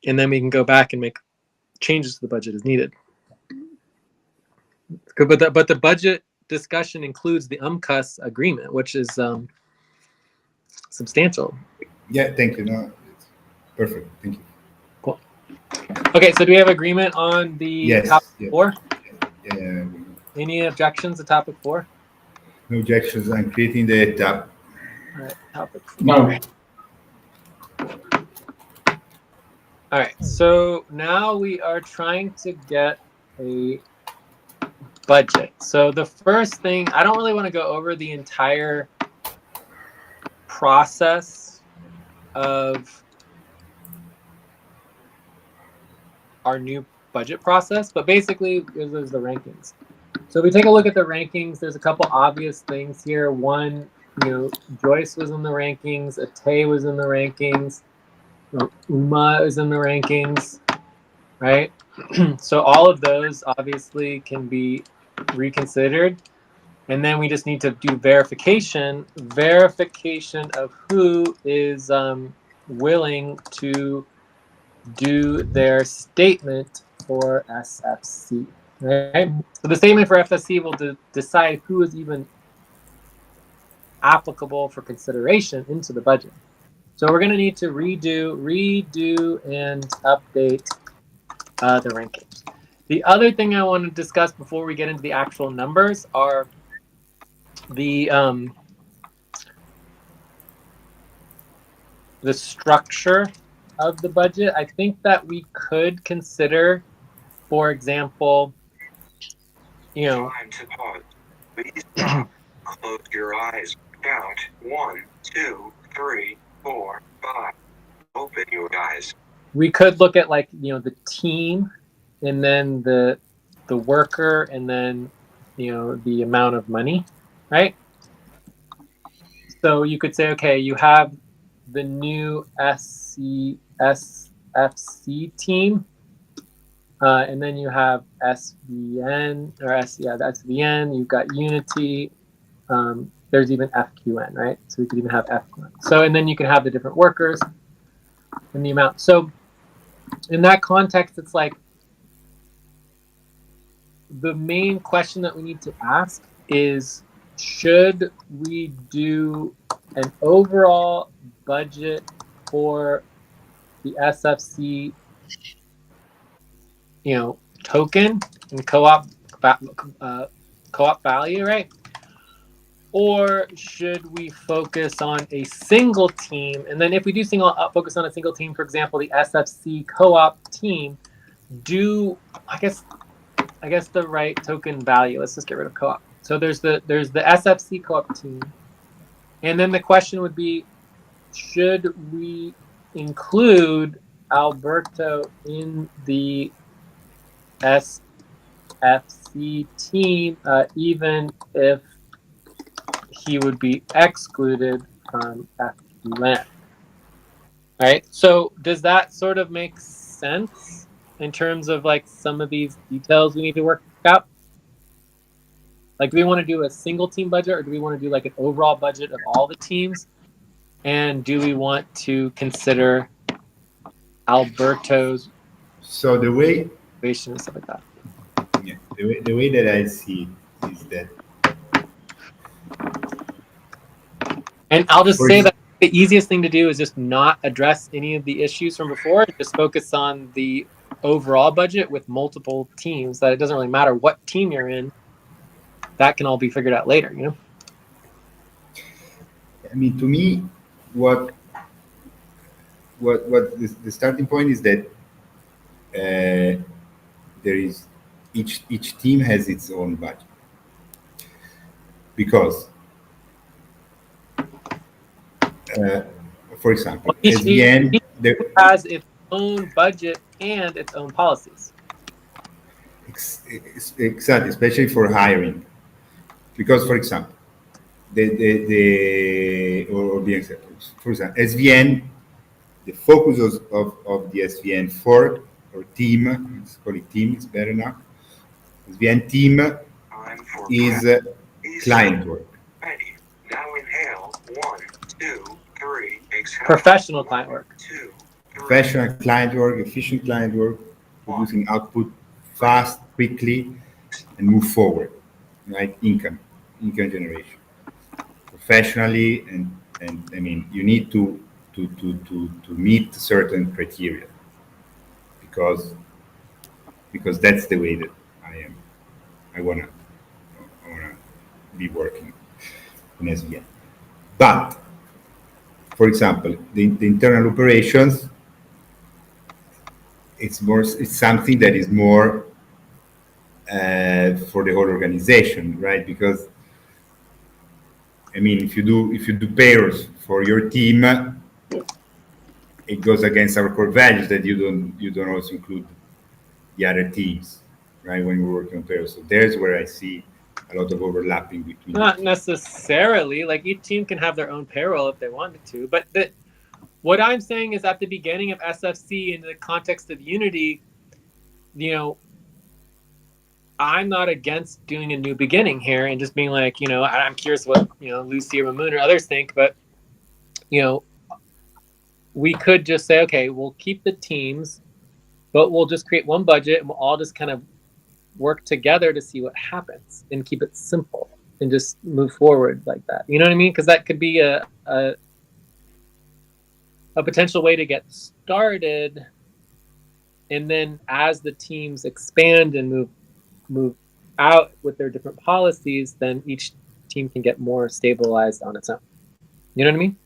And then we can go back and make changes to the budget as needed. But the budget discussion includes the UMCUS agreement, which is substantial. Yeah, thank you. No, it's perfect. Thank you. Cool. Okay, so do we have agreement on the Yes. topic Yeah. 4? Yeah. Any objections to topic 4? No objections. I'm creating the tab. All right, topic 4. No. All right, so now we are trying to get a budget. So the first thing, I don't really want to go over the entire process of our new budget process, but basically there's the rankings. So if we take a look at the rankings, there's a couple obvious things here. One, Joyce was in the rankings, Ate was in the rankings, Uma is in the rankings, right? So all of those obviously can be reconsidered. And then we just need to do verification of who is willing to do their statement for SFC, right? So the statement for FSC will decide who is even applicable for consideration into the budget. So we're going to need to redo and update the rankings. The other thing I want to discuss before we get into the actual numbers are the structure of the budget. I think that we could consider, for example, Time to pause. Please stop. Close your eyes. Count 1, 2, 3, 4, 5. Open your eyes. we could look at the team, and then the worker, and then the amount of money, right? So you could say, okay, you have the new SFC team, and then you have SVN or the SVN. You've got Unity. There's even FQN, right? So we could even have FQN. So, and then you can have the different workers and the amount. So in that context, it's like the main question that we need to ask is, should we do an overall budget for the SFC, token and co-op value, right? Or should we focus on a single team? And then if we do focus on a single team, for example, the SFC co-op team, I guess the right token value. Let's just get rid of co-op. So there's the SFC co-op team. And then the question would be, should we include Alberto in the SFC team, even if he would be excluded from FUN? Right. So does that sort of make sense in terms of like some of these details we need to work out? Like, do we want to do a single team budget, or do we want to do like an overall budget of all the teams? And do we want to consider Alberto's So the way, situation and stuff like that? yeah, the way that I see is that, And I'll just For say ex- that the easiest thing to do is just not address any of the issues from before. Just focus on the overall budget with multiple teams. That it doesn't really matter what team you're in. That can all be figured out later, you know? I mean, to me, what the starting point is that there is each team has its own budget, because for example, Each SVN, team has its own budget and its own policies. exactly, especially for hiring, because for example, the examples, for example, SVN, the focus of the SVN fork or team, let's call it team, it's better now. SVN team Time for is breath. client work. Ready. Now inhale. 1, 2, 3. Exhale. Professional client work. 2, 3. Professional client work, efficient client work, producing output fast, quickly, and move forward, right? Income generation. Professionally, and I mean, you need to meet certain criteria, because that's the way that I am. I wanna be working in SVN. But for example, the internal operations, it's something that is more for the whole organization, right? Because I mean, if you do payrolls for your team, it goes against our core values that you don't also include the other teams, right? When we're working on payrolls, so there's where I see a lot of overlapping between. Not necessarily. Like, each team can have their own payroll if they wanted to. But what I'm saying is, at the beginning of SFC, in the context of Unity, you know, I'm not against doing a new beginning here and just being like, you know, I'm curious what, you know, Lucy or Mamoon or others think, but, you know, we could just say, okay, we'll keep the teams, but we'll just create one budget and we'll all just kind of work together to see what happens and keep it simple and just move forward like that. You know what I mean? Because that could be a potential way to get started. And then as the teams expand and move out with their different policies, then each team can get more stabilized on its own. You know what I mean?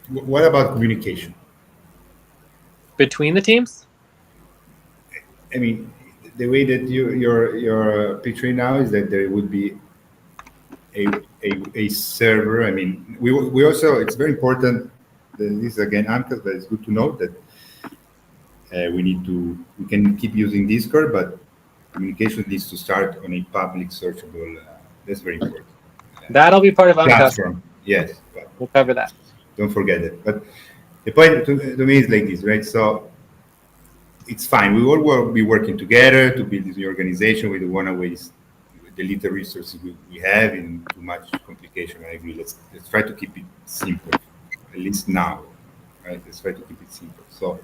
What about communication? Between the teams? I mean, the way that you're picturing now is that there would be a server. I mean, we also, it's very important that this again, Amcas, but it's good to note that we can keep using Discord, but communication needs to start on a public searchable. That's very important. That'll be part of Amcas. Platform. Yes, but We'll cover that. don't forget it. But the point to me is like this, right? So it's fine. We all will be working together to build this new organization. We don't want to waste the little resources we have in too much complication. I agree. Let's try to keep it simple, at least now. Right? Let's try to keep it simple. So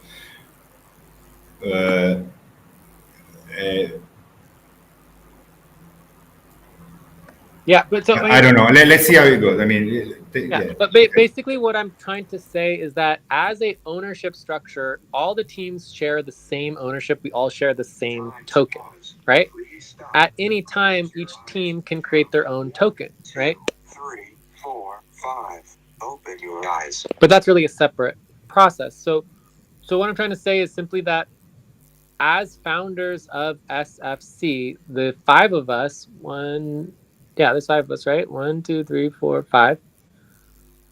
yeah, but so I don't know. Let's see how it goes. I mean, yeah. But basically, what I'm trying to say is that as a ownership structure, all the teams share the same ownership. We all share the same token, right? at any time, each team can create their own token, right? 3, 4, 5. Open your eyes. But that's really a separate process. So what I'm trying to say is simply that as founders of SFC, the five of us, there's five of us, right? 1, 2, 3, 4, 5,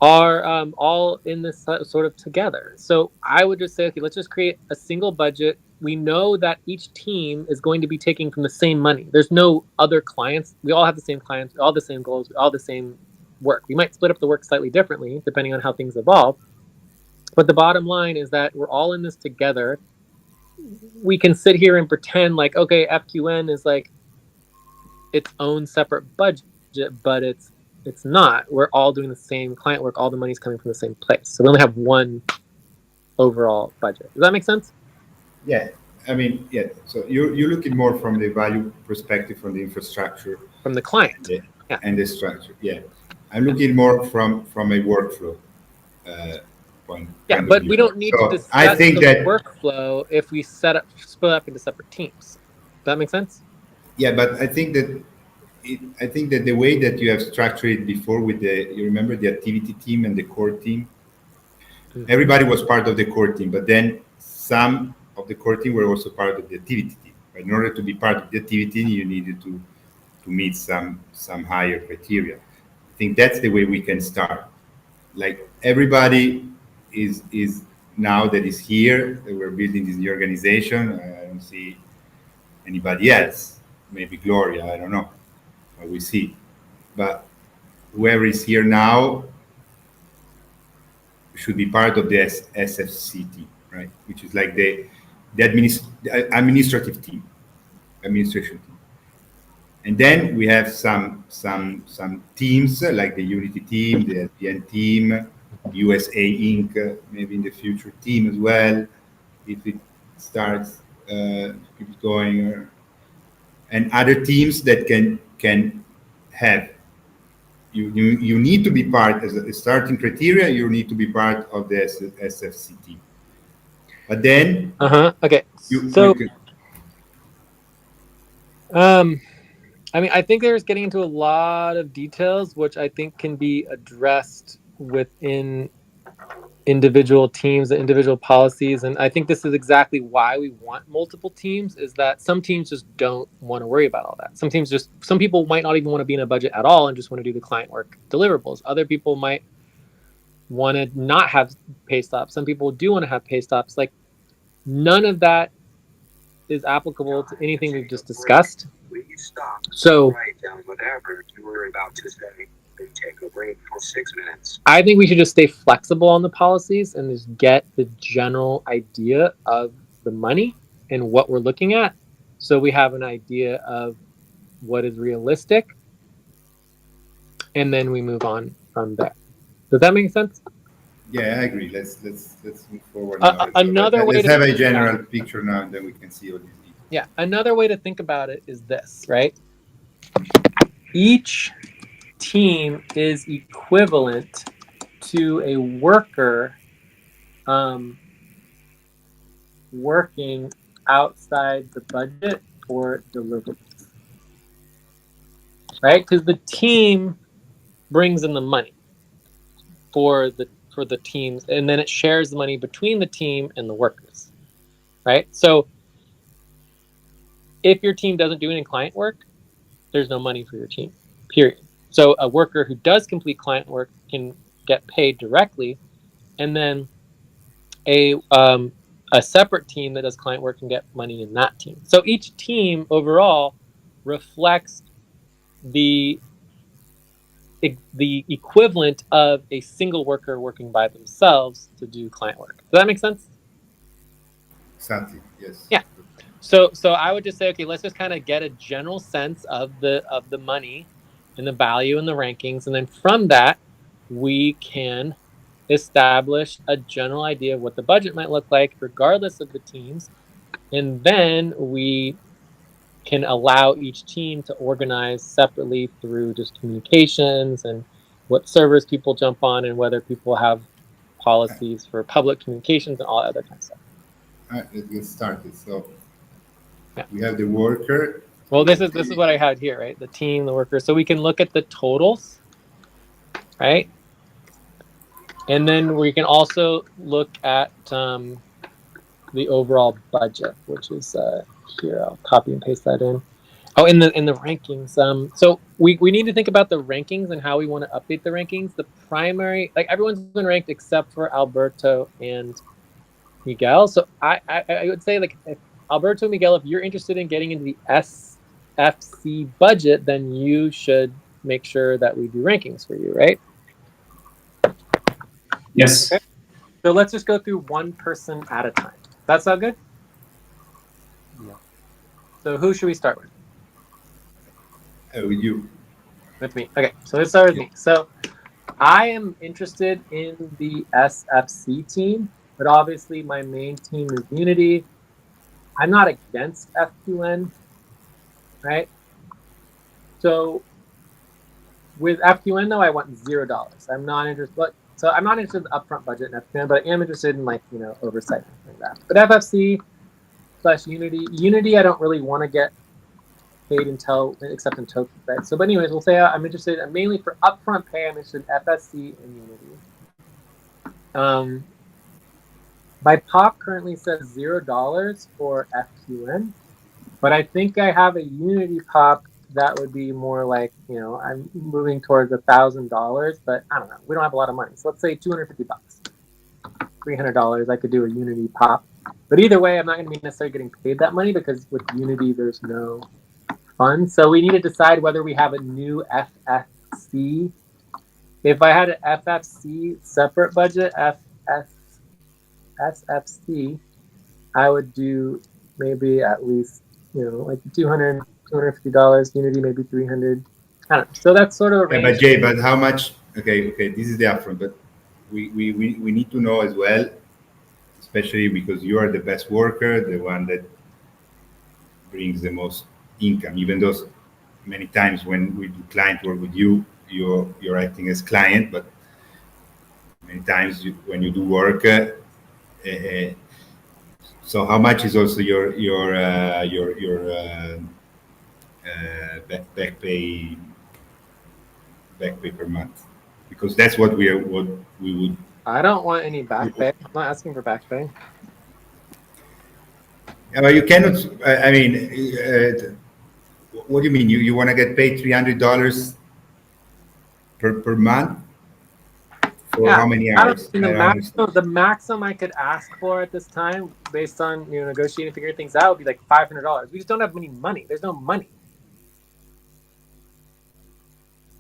are all in this sort of together. So I would just say, okay, let's just create a single budget. We know that each team is going to be taking from the same money. There's no other clients. We all have the same clients, all the same goals, all the same work. We might split up the work slightly differently depending on how things evolve. But the bottom line is that we're all in this together. We can sit here and pretend like, okay, FQN is like its own separate budget, but it's not. We're all doing the same client work. All the money's coming from the same place. So we only have one overall budget. Does that make sense? Yeah, I mean, yeah. So you're looking more from the value perspective, from the infrastructure, From the client. yeah, and the structure. Yeah, I'm looking more from a workflow point. Yeah, point but of we view. don't need So to discuss I think the that workflow if we split up into separate teams. Does that make sense? yeah, but I think that the way that you have structured it before with you remember the activity team and the core team. Everybody was part of the core team, but then some of the core team were also part of the activity team. But in order to be part of the activity, you needed to meet some higher criteria. I think that's the way we can start. Like everybody is now that is here, that we're building this new organization. I don't see anybody else. Maybe Gloria, I don't know. But we see. But whoever is here now should be part of the SFC team, right? Which is like the administrative team, administration team. And then we have some teams like the Unity team, the LPN team, USA Inc. Maybe in the future team as well, if it starts keeps going, and other teams that can have. You need to be part as a starting criteria. You need to be part of the SFC team. But then, Okay. So, I mean, I think there's getting into a lot of details, which I think can be addressed within individual teams and individual policies. And I think this is exactly why we want multiple teams, is that some teams just don't want to worry about all that. Some people might not even want to be in a budget at all and just want to do the client work deliverables. Other people might want to not have pay stops. Some people do want to have pay stops. Like, none of that is applicable to anything we've just discussed. So Write down whatever you were about to say, then take a break for 6 minutes. I think we should just stay flexible on the policies and just get the general idea of the money and what we're looking at, so we have an idea of what is realistic, and then we move on from there. Does that make sense? yeah, I agree. Let's move forward now. Let's have a general picture now, and then we can see all these details. Yeah, another way to think about it is this, right? Each team is equivalent to a worker working outside the budget for deliverables, right? Because the team brings in the money for the teams, and then it shares the money between the team and the workers, right? So if your team doesn't do any client work, there's no money for your team, period. So a worker who does complete client work can get paid directly, and then a separate team that does client work can get money in that team. So each team overall reflects the equivalent of a single worker working by themselves to do client work. Does that make sense? Exactly. Yes. Yeah. So I would just say, okay, let's just kind of get a general sense of the money and the value and the rankings, and then from that we can establish a general idea of what the budget might look like regardless of the teams, and then we can allow each team to organize separately through just communications and what servers people jump on and whether people have policies for public communications and all that other kind of stuff. All right, let's get started. So Yeah. we have the worker. Well, this is what I had here, right? The team, the workers. So we can look at the totals, right? And then we can also look at the overall budget, which is here. I'll copy and paste that in. Oh, in the rankings. So we need to think about the rankings and how we want to update the rankings. The primary, like everyone's been ranked except for Alberto and Miguel. So I would say, like, if Alberto and Miguel, if you're interested in getting into the SFC budget, then you should make sure that we do rankings for you, right? Yes. Okay. So let's just go through one person at a time. That sound good? Yeah. So who should we start with? With you. With me. Okay, so let's start with me. So I am interested in the SFC team, but obviously my main team is Unity. I'm not against FQN, right? So with FQN though, I want $0. I'm not interested. So I'm not interested in the upfront budget in FQN, but I am interested in, like, oversight and things like that. But FFC/Unity, I don't really want to get paid except in tokens, right? So, but anyways, we'll say I'm interested mainly for upfront pay. I'm interested in FSC and Unity. My POP currently says $0 for FQN, but I think I have a Unity POP that would be more like, I'm moving towards $1,000, but I don't know. We don't have a lot of money, so let's say $250, $300. I could do a Unity POP, but either way, I'm not going to be necessarily getting paid that money because with Unity, there's no fund. So we need to decide whether we have a new FFC. If I had an FFC separate budget, SFC, I would do maybe at least, like $200, $250. Unity maybe $300. I don't know. So that's sort of a range. Yeah, but Jay, but how much? Okay, this is the upfront, but we need to know as well, especially because you are the best worker, the one that brings the most income. Even though many times when we do client work with you, you're acting as client, but many times when you do work, so how much is also your back pay per month? Because that's what we would. I don't want any back pay. I'm not asking for back pay. Well, you cannot. I mean, what do you mean? You want to get paid $300 per month for how many hours? The maximum I could ask for at this time, based on negotiating and figuring things out, would be like $500. We just don't have any money. There's no money.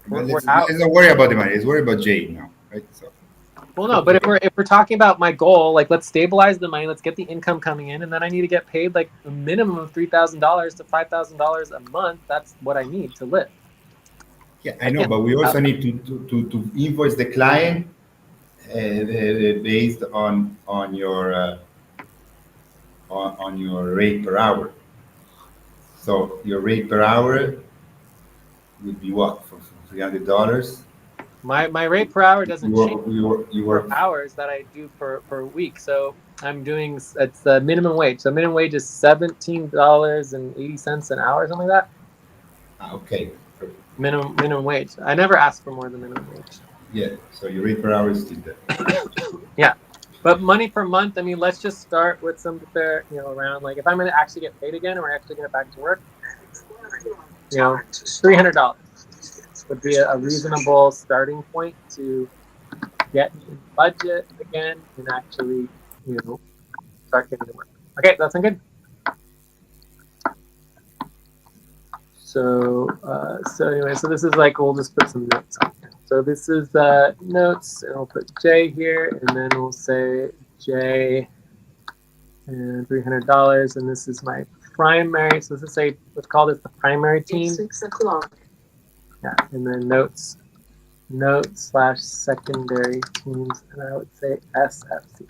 Let's not worry about the money. Let's worry about Jay now, right? So. Well, no, but if we're talking about my goal, like, let's stabilize the money, let's get the income coming in, and then I need to get paid like a minimum of $3,000 to $5,000 a month. That's what I need to live. Yeah, I know, but we also need to invoice the client based on your rate per hour. So your rate per hour would be what, for $300? My rate per hour doesn't change. You work hours that I do per week. So I'm doing, it's the minimum wage. So minimum wage is $17.80 an hour, something like that. Okay. Minimum wage. I never ask for more than minimum wage. Yeah. So your rate per hour is still there. Yeah. But money per month, I mean, let's just start with some fair, around, like, if I'm going to actually get paid again or actually get back to work, $300 would be a reasonable starting point to get in budget again and actually, start getting to work. Okay, that sounds good. So, anyway, so this is like, we'll just put some notes on here. So this is notes, and I'll put J here, and then we'll say J and $300, and this is my primary. So let's call this the primary team. 6 o'clock. Yeah, and then notes / secondary teams, and I would say SFC.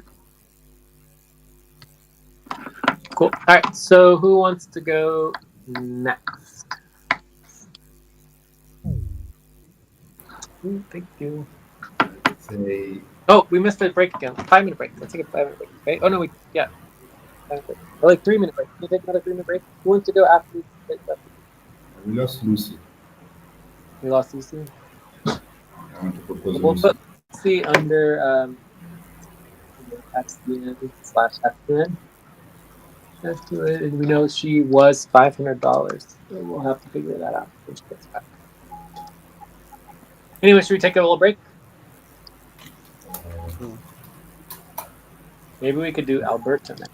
Cool. All right, so who wants to go next? Thank you. Oh, we missed a break again. 5-minute break. Let's take a 5-minute break. Okay. Oh no, 5-minute break. Or like 3-minute break. Can you take another 3-minute break? Who wants to go after we take that? We lost Lucy. We lost Lucy. I want to propose We'll Lucy. put Lucy under FCN/FCN. And we know she was $500. So we'll have to figure that out when she gets back. Anyway, should we take a little break? Maybe we could do Alberta next.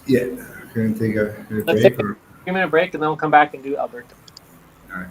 Yeah, can I take a Let's break take a or? 3-minute break and then we'll come back and do Alberta. All right.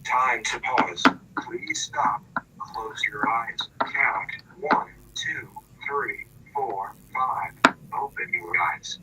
Time to pause. Please stop. Close your eyes. Count 1, 2, 3, 4, 5. Open your eyes.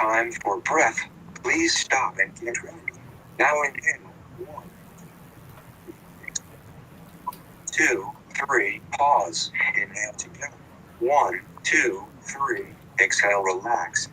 time for breath. Please stop and get ready. Now inhale. 1, 2, 3. Pause. Inhale together. 1, 2, 3. Exhale, relax.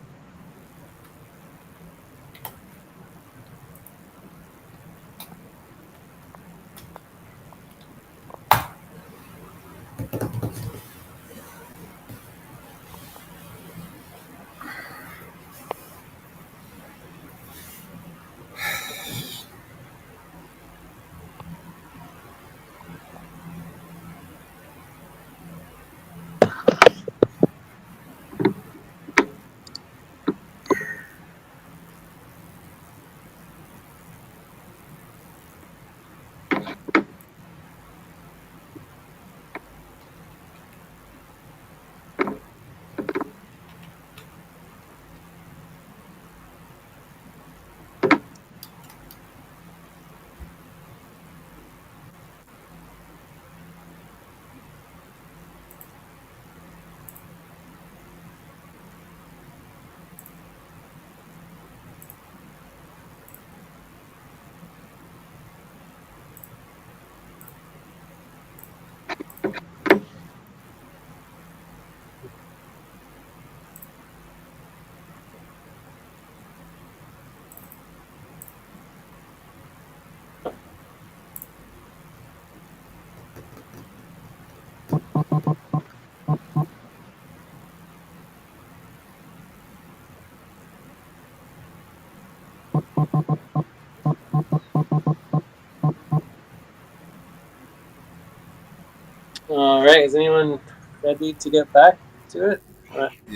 All right, is anyone ready to get back to it?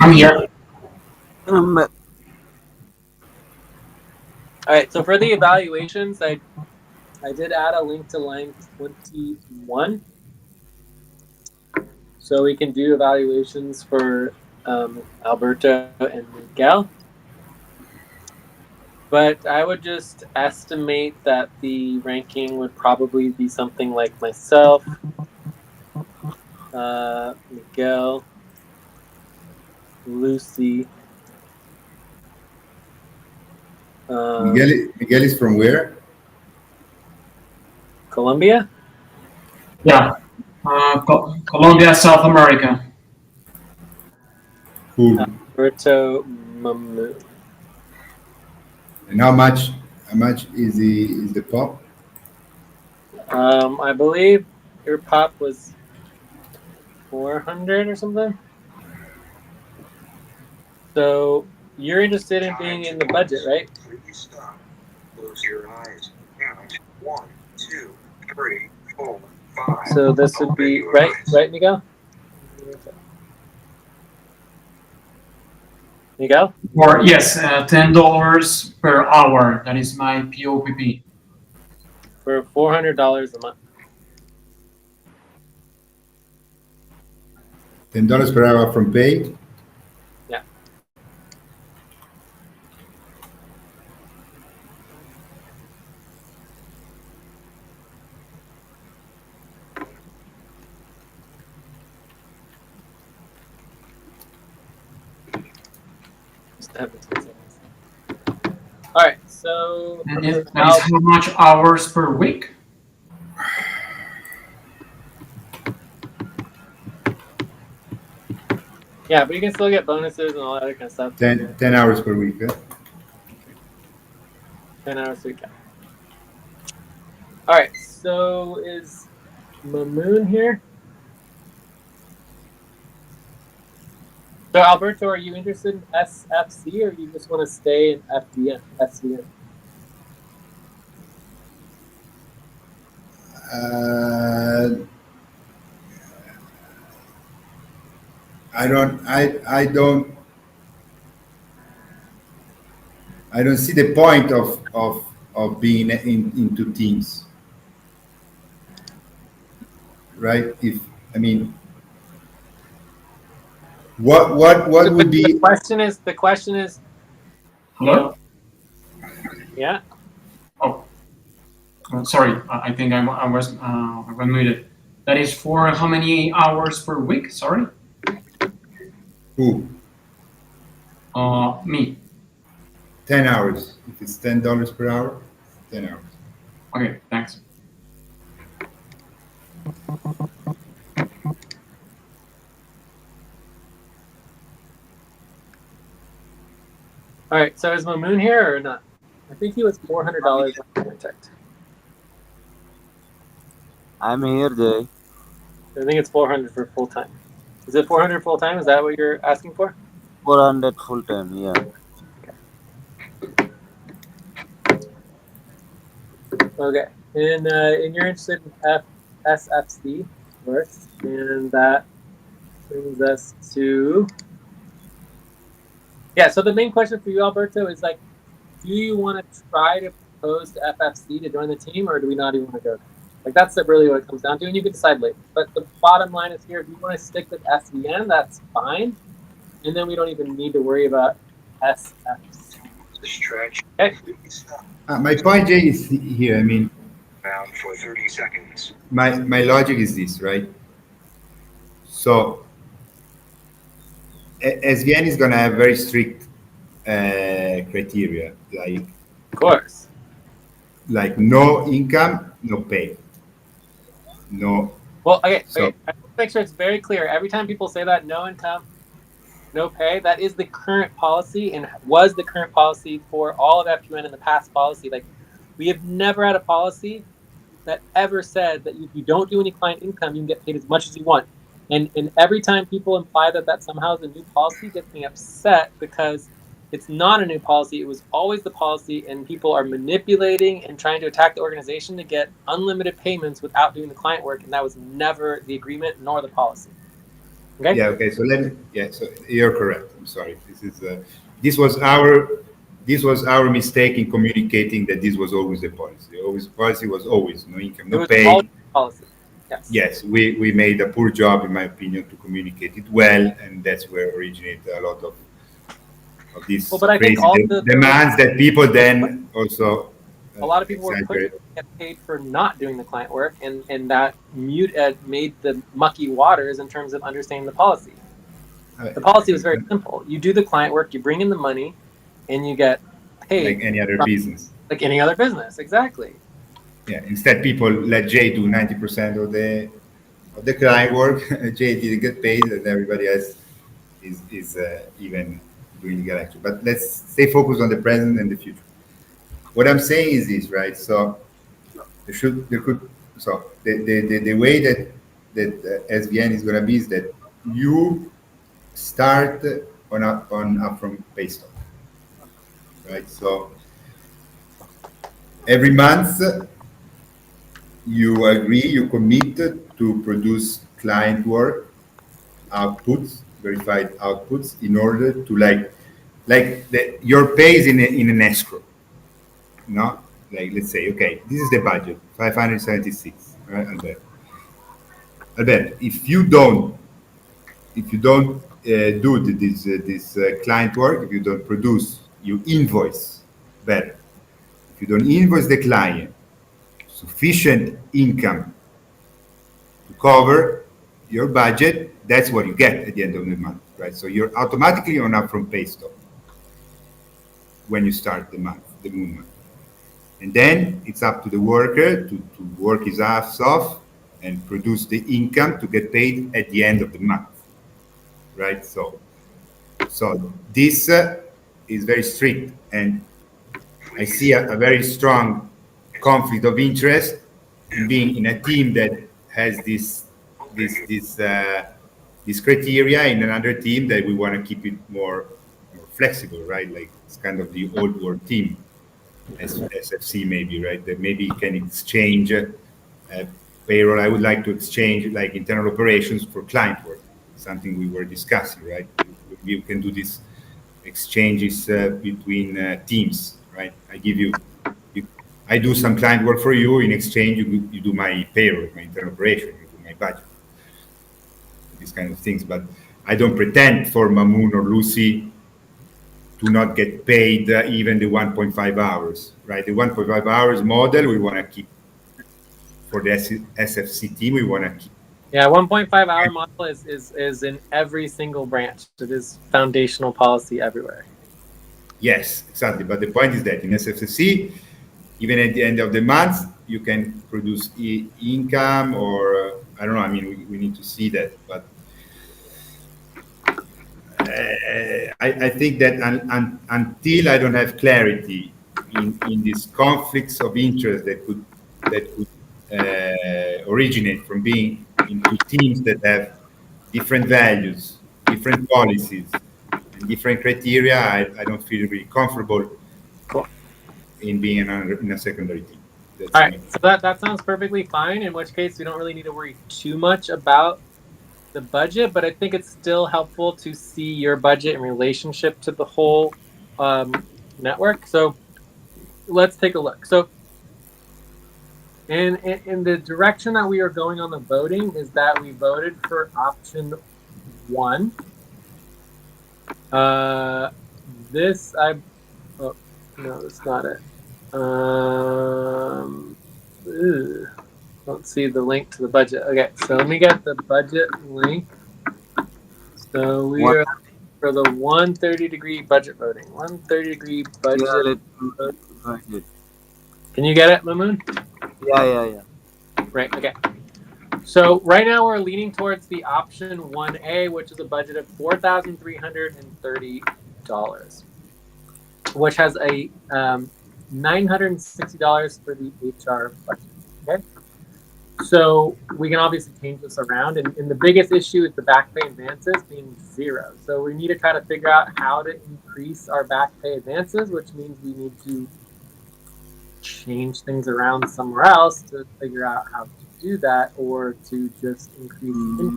I'm here. All right, so for the evaluations, I did add a link to line 21. So we can do evaluations for Alberto and Miguel. But I would just estimate that the ranking would probably be something like myself, Miguel, Lucy. Miguel is from where? Colombia? Yeah. Colombia, South America. Cool. Alberto Mamu. And how much is the pop? I believe your pop was 400 or something. So you're interested in being in the budget, right? Please stop. Close your eyes. Count. 1, 2, 3, 4, 5. So this would be right, Miguel? Miguel? Or yes, $10 per hour. That is my POPP. For $400 a month. $10 per hour from paid. Yeah. All right, so And that is how much hours per week? yeah, but you can still get bonuses and all that other kind of stuff. 10 hours per week. Huh? 10 hours a week. Yeah. All right, so is Mamoon here? So Alberto, are you interested in SFC or you just want to stay in FDN? SVN? I don't see the point of being into teams, right? What would be The question is, you Hello? know, yeah. Oh, sorry. I think I was muted. That is for how many hours per week? Sorry. who? Me. 10 hours. If it's $10 per hour, 10 hours. Okay, thanks. All right, so is Mamoon here or not? I think he was $400 when I checked. I'm here, Jay. I think it's 400 for full time. Is it 400 full time? Is that what you're asking for? 400 full time, yeah. Okay, and you're interested in SFC, of course, and that brings us to So the main question for you, Alberto, is like, do you want to try to propose to FFC to join the team, or do we not even want to go there? Like that's really what it comes down to, and you can decide later. But the bottom line is here: if you want to stick with SVN, that's fine, and then we don't even need to worry about SFC. Okay. My point, Jay, is here. I mean, Bound for 30 seconds. my logic is this, right? So SVN is going to have very strict criteria, Of course. like no income, no pay, no. Well, okay. So I want to make sure it's very clear. Every time people say that, no income, no pay, that is the current policy and was the current policy for all of FQN in the past policy. Like, we have never had a policy that ever said that if you don't do any client income, you can get paid as much as you want. And every time people imply that somehow is a new policy, gets me upset because it's not a new policy. It was always the policy, and people are manipulating and trying to attack the organization to get unlimited payments without doing the client work, and that was never the agreement nor the policy. Okay? yeah, okay. So so you're correct. I'm sorry. This was our mistake in communicating that this was always the policy. Always policy was always no income, no pay. Always policy. Yes. Yes, we made a poor job, in my opinion, to communicate it well, and that's where originated a lot of these Well, but I think crazy also demands that people then also a lot of people were exaggerate. pushing to get paid for not doing the client work, and that made the mucky waters in terms of understanding the policy. The policy was very simple. You do the client work, you bring in the money, and you get paid like any other business. like any other business. Exactly. Yeah. Instead, people let Jay do 90% of the client work. Jay didn't get paid, and everybody else is even doing the actual. But let's stay focused on the present and the future. What I'm saying is this, right? So the way that SVN is going to be is that you start on upfront pay stop, right? So every month you agree, you commit to produce client work outputs, verified outputs, in order to your pay is in an escrow. No, like let's say, okay, this is the budget, 576, right? Albert, if you don't do this client work, if you don't produce, you invoice better. If you don't invoice the client sufficient income to cover your budget, that's what you get at the end of the month, right? So you're automatically on upfront pay stop when you start the moon month. And then it's up to the worker to work his ass off and produce the income to get paid at the end of the month, right? So this is very strict, and I see a very strong conflict of interest in being in a team that has this criteria, in another team that we want to keep it more flexible, right? Like it's kind of the old world team, as SFC maybe, right? That maybe can exchange payroll. I would like to exchange like internal operations for client work, something we were discussing, right? We can do these exchanges between teams, right? I do some client work for you. In exchange, you do my payroll, my internal operation, you do my budget, these kind of things. But I don't pretend for Mamoon or Lucy to not get paid even the 1.5 hours, right? The 1.5 hours model we want to keep for the SFC team. We want to keep. Yeah, 1.5 hour model is in every single branch. It is foundational policy everywhere. Yes, exactly. But the point is that in SFCC, even at the end of the month, you can produce income or I don't know. I mean, we need to see that. But I think that until I don't have clarity in these conflicts of interest that could originate from being in two teams that have different values, different policies, and different criteria, I don't feel really comfortable Cool. in being in a secondary team. That's All my right, so that sounds perfectly fine. In which case, we don't really need to worry too much about the budget, but I think it's still helpful to see your budget in relationship to the whole network. So let's take a look. So in the direction that we are going on the voting is that we voted for option 1. This oh no, that's not it. Don't see the link to the budget. Okay, so let me get the budget link. So we What? are for the 130-degree budget voting. 130-degree budget. Yeah, let me vote. find it. Can you get it, Mamoon? Yeah. Right. Okay. So right now we're leaning towards the option 1A, which is a budget of $4,330, which has a $960 for the HR budget. Okay. So we can obviously change this around, and the biggest issue is the back pay advances being 0. So we need to try to figure out how to increase our back pay advances, which means we need to change things around somewhere else to figure out how to do that, or to just increase.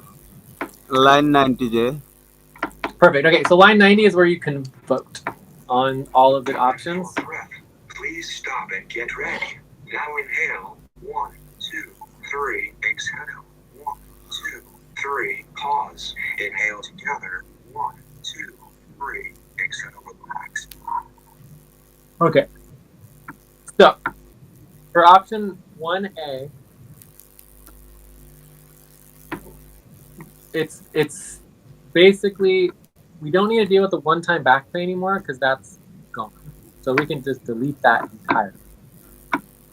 Line 90J. Perfect. Okay, so line 90 is where you can vote on all of the options. Breath. Please stop and get ready. Now inhale. 1, 2, 3. Exhale. 1, 2, 3. Pause. Inhale together. 1, 2, 3. Exhale. Relax. Okay. So for option 1A, it's basically we don't need to deal with the one-time back pay anymore because that's gone. So we can just delete that entirely,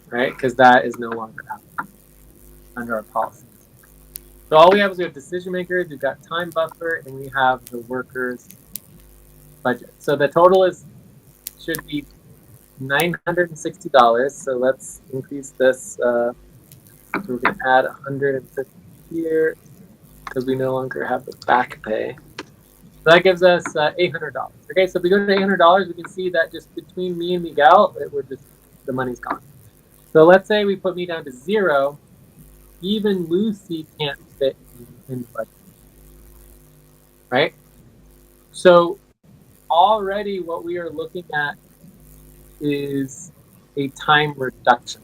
right? Because that is no longer happening under our policies. So all we have is we have decision makers, we've got time buffer, and we have the workers' budget. So the total should be $960. So let's increase this. So we're going to add 150 here because we no longer have the back pay. So that gives us $800. Okay, so if we go to $800, we can see that just between me and Miguel, the money's gone. So let's say we put me down to 0. Even Lucy can't fit in the budget, right? So already what we are looking at is a time reduction.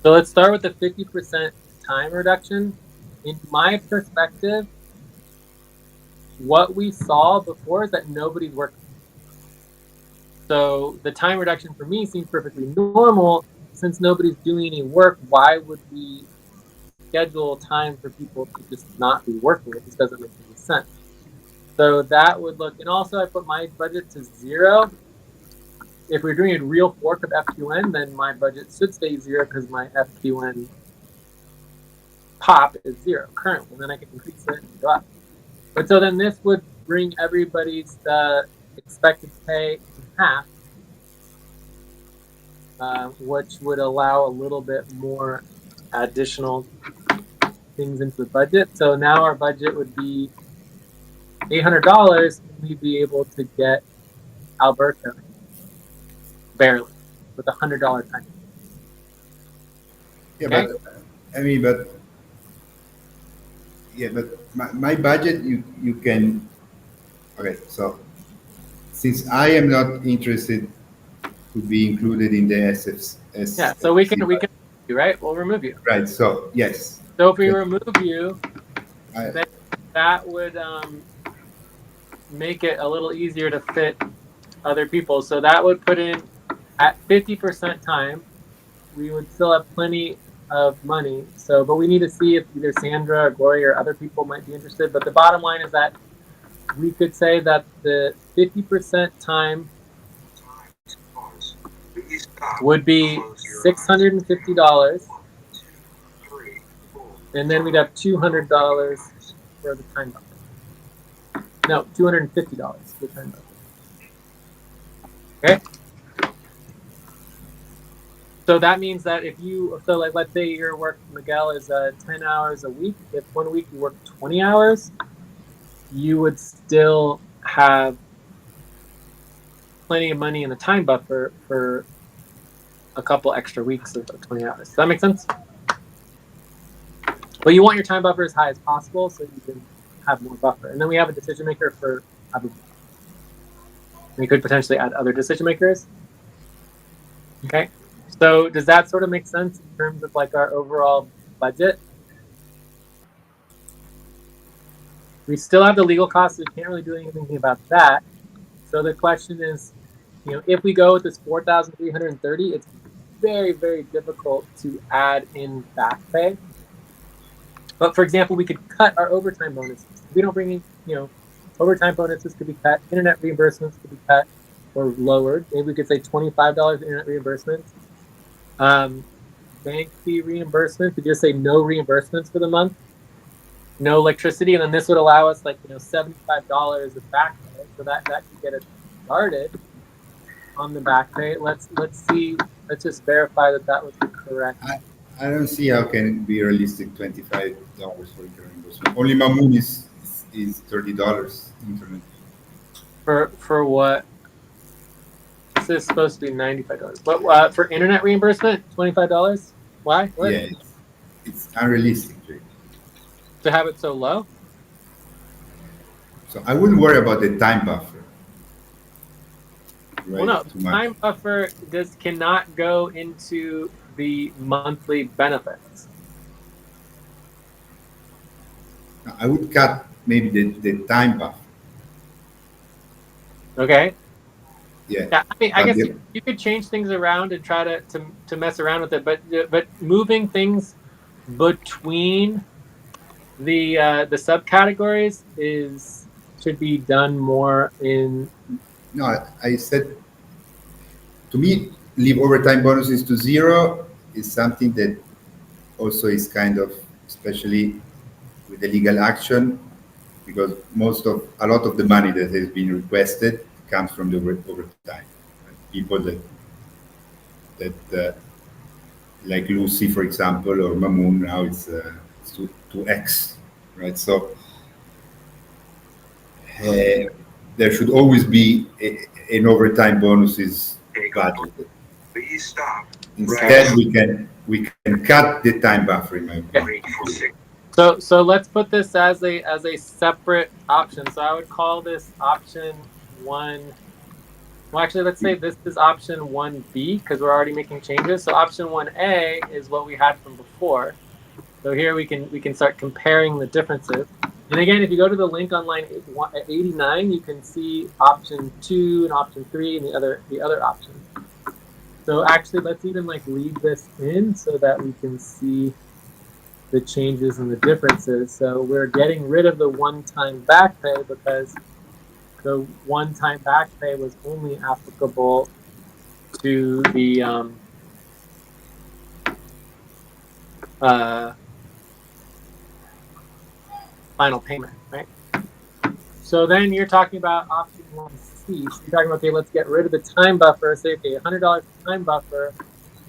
So let's start with the 50% time reduction. In my perspective, what we saw before is that nobody's working. So the time reduction for me seems perfectly normal. Since nobody's doing any work, why would we schedule time for people to just not be working? It just doesn't make any sense. So that would look, and also I put my budget to 0. If we're doing a real fork of FQN, then my budget should stay 0 because my FQN pop is 0 currently, and then I can increase it and go up. But so then this would bring everybody's expected pay in half, which would allow a little bit more additional things into the budget. So now our budget would be $800, and we'd be able to get Alberto barely with $100 time. Yeah, Okay. but I mean, but my budget, you can. Okay, so since I am not interested to be included in the SFS. Yeah, so we can right? We'll remove you. Right. So yes. So if we Yes. remove you, then that would make it a little easier to fit other people. So that would put in at 50% time, we would still have plenty of money. So, but we need to see if either Sandra or Gloria or other people might be interested. But the bottom line is that we could say that the 50% time would be $650, and then we'd have $200 for the time buffer. No, $250 for the time buffer. Okay. So that means that if you, so like, let's say your work, Miguel, is 10 hours a week. If 1 week you work 20 hours, you would still have plenty of money in the time buffer for a couple extra weeks of 20 hours. Does that make sense? But you want your time buffer as high as possible so you can have more buffer. And then we have a decision maker for everything. We could potentially add other decision makers. Okay. So does that sort of make sense in terms of like our overall budget? We still have the legal costs. So we can't really do anything about that. So the question is, you know, if we go with this 4,330, it's very, very difficult to add in back pay. But for example, we could cut our overtime bonuses. If we don't bring in, you know, overtime bonuses could be cut, internet reimbursements could be cut or lowered. Maybe we could say $25 internet reimbursements. Bank fee reimbursements, we just say no reimbursements for the month, no electricity, and then this would allow us like, you know, $75 of back pay. So that could get us started on the back pay. Let's see. Let's just verify that that was the correct. I don't see how can it be realistic $25 for internet reimbursement. Only Mamoon is $30 internet. For what? This is supposed to be $95. But for internet reimbursement, $25? Why? What? Yeah, it's unrealistic. Right? To have it so low? So I wouldn't worry about the time buffer. Right? Well, no, Too much. time buffer cannot go into the monthly benefits. I would cut maybe the time buffer. Okay. Yeah. Yeah, I mean, I But guess you could change things around and try to mess around with it, but moving things between the subcategories should be done more in. No, I said, to me, leave overtime bonuses to zero is something that also is kind of, especially with the legal action, because a lot of the money that has been requested comes from the overtime. Right? People that like Lucy, for example, or Mamoon, now it's to X, right? So there should always be an overtime bonuses budget. Please stop. Instead, we can cut the time buffer, in my opinion. So let's put this as a separate option. So I would call this option 1. Well, actually, let's say this is option 1B because we're already making changes. So option 1A is what we had from before. So here we can start comparing the differences. And again, if you go to the link on line 89, you can see option 2 and option 3 and the other options. So actually, let's even like leave this in so that we can see the changes and the differences. So we're getting rid of the one-time back pay because the one-time back pay was only applicable to the final payment, right? So then you're talking about option 1C. So you're talking about, okay, let's get rid of the time buffer. Say, okay, $100 time buffer,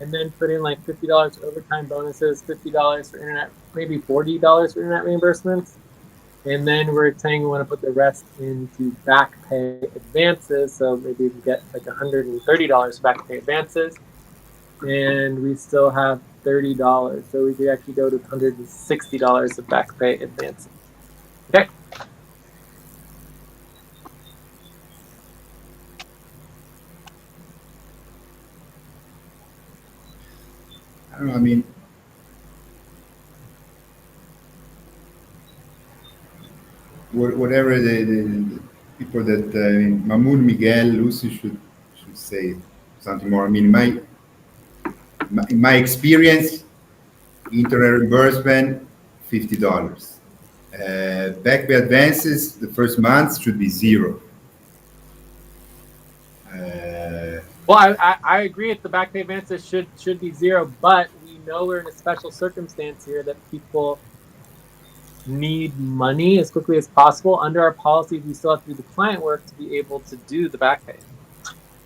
and then put in like $50 overtime bonuses, $50 for internet, maybe $40 for internet reimbursements. And then we're saying we want to put the rest into back pay advances. So maybe we can get like $130 for back pay advances. And we still have $30. So we could actually go to $160 of back pay advances. Okay. I don't know, I mean, whatever the people that Mamoun, Miguel, Lucy should say something more. I mean, in my experience, internet reimbursement, $50. Back pay advances, the first month should be zero. Well, I agree. If the back pay advances should be zero, but we know we're in a special circumstance here that people need money as quickly as possible. Under our policies, we still have to do the client work to be able to do the back pay.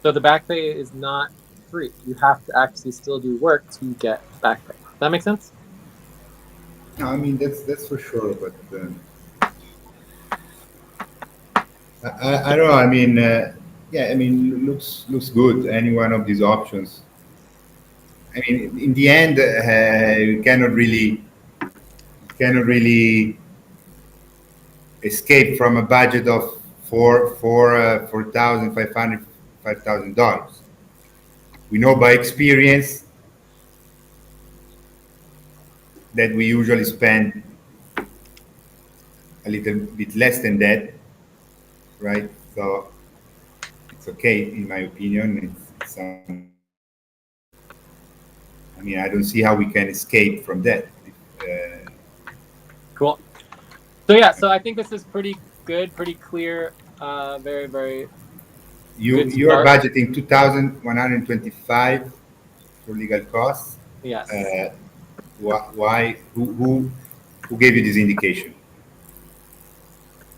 So the back pay is not free. You have to actually still do work to get back pay. Does that make sense? No, I mean that's for sure. But I don't know. I mean, yeah. I mean, looks good. Any one of these options. I mean, in the end, you cannot really escape from a budget of $4,500 $5,000. We know by experience that we usually spend a little bit less than that, right? So it's okay, in my opinion. I mean, I don't see how we can escape from that. Uh, Cool. So yeah, so I think this is pretty good, pretty clear. Very, very you good you are start. budgeting 2,125 for legal costs. Yes. Why? Who gave you this indication?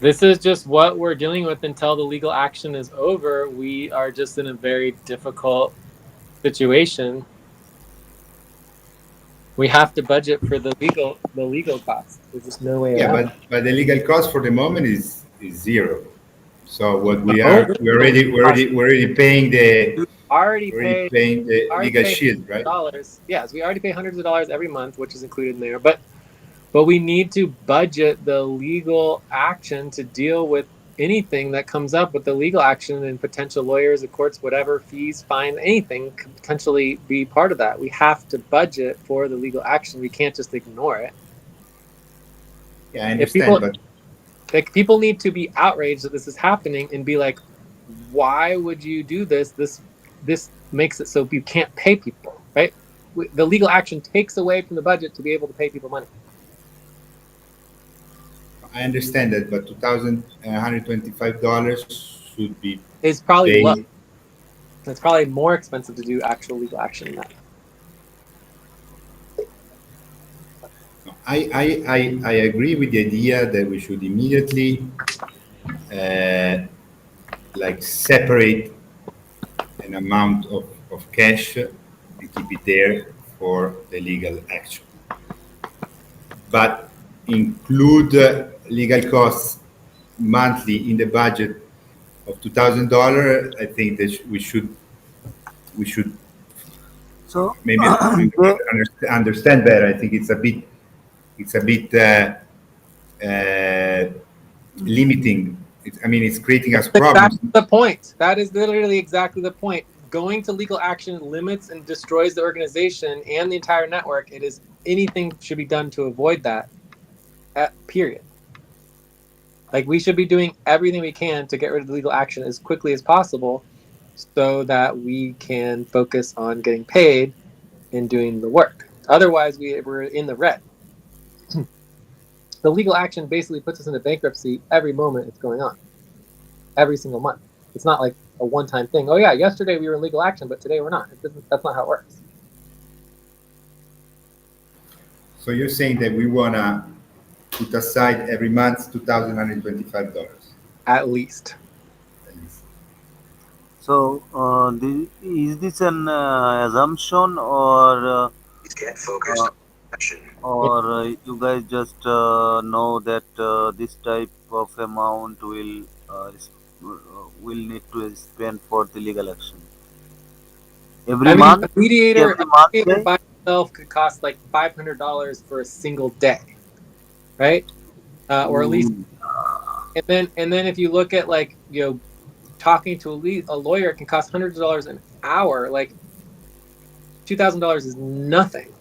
This is just what we're dealing with until the legal action is over. We are just in a very difficult situation. We have to budget for the legal costs. There's just no way Yeah, around but the legal cost for the moment is zero. So what it. we No, are we're already paying the we already paid legal shield, right? dollars. Yes, we already pay hundreds of dollars every month, which is included in there. But we need to budget the legal action to deal with anything that comes up with the legal action and potential lawyers, the courts, whatever, fees, fine, anything could potentially be part of that. We have to budget for the legal action. We can't just ignore it. Yeah, I If people understand, but people need to be outraged that this is happening and be like, why would you do this? This makes it so you can't pay people, right? The legal action takes away from the budget to be able to pay people money. I understand that. But $2,125 should be It's probably low. paid. It's probably more expensive to do actual legal action than that. I agree with the idea that we should immediately like separate an amount of cash and keep it there for the legal action. But include legal costs monthly in the budget of $2,000. I think that we should So maybe understand better. I think it's a bit limiting. I mean, it's creating us problems. That's the point. That is literally exactly the point. Going to legal action limits and destroys the organization and the entire network. It is anything should be done to avoid that. Period. Like, we should be doing everything we can to get rid of the legal action as quickly as possible so that we can focus on getting paid and doing the work. Otherwise, we're in the red. The legal action basically puts us into bankruptcy every moment it's going on, every single month. It's not like a one-time thing. Oh yeah, yesterday we were in legal action, but today we're not. That's not how it works. So you're saying that we wanna put aside every month $2,125. At least. So, is this an assumption, Please get focused. Action. or you guys just know that this type of amount will need to spend for the legal action every I mean, month? a mediator Every month, right? by itself could cost like $500 for a single day, right? Or at least, and then if you look at, like, talking to a lawyer, it can cost hundreds of dollars an hour. Like, $2,000 is nothing.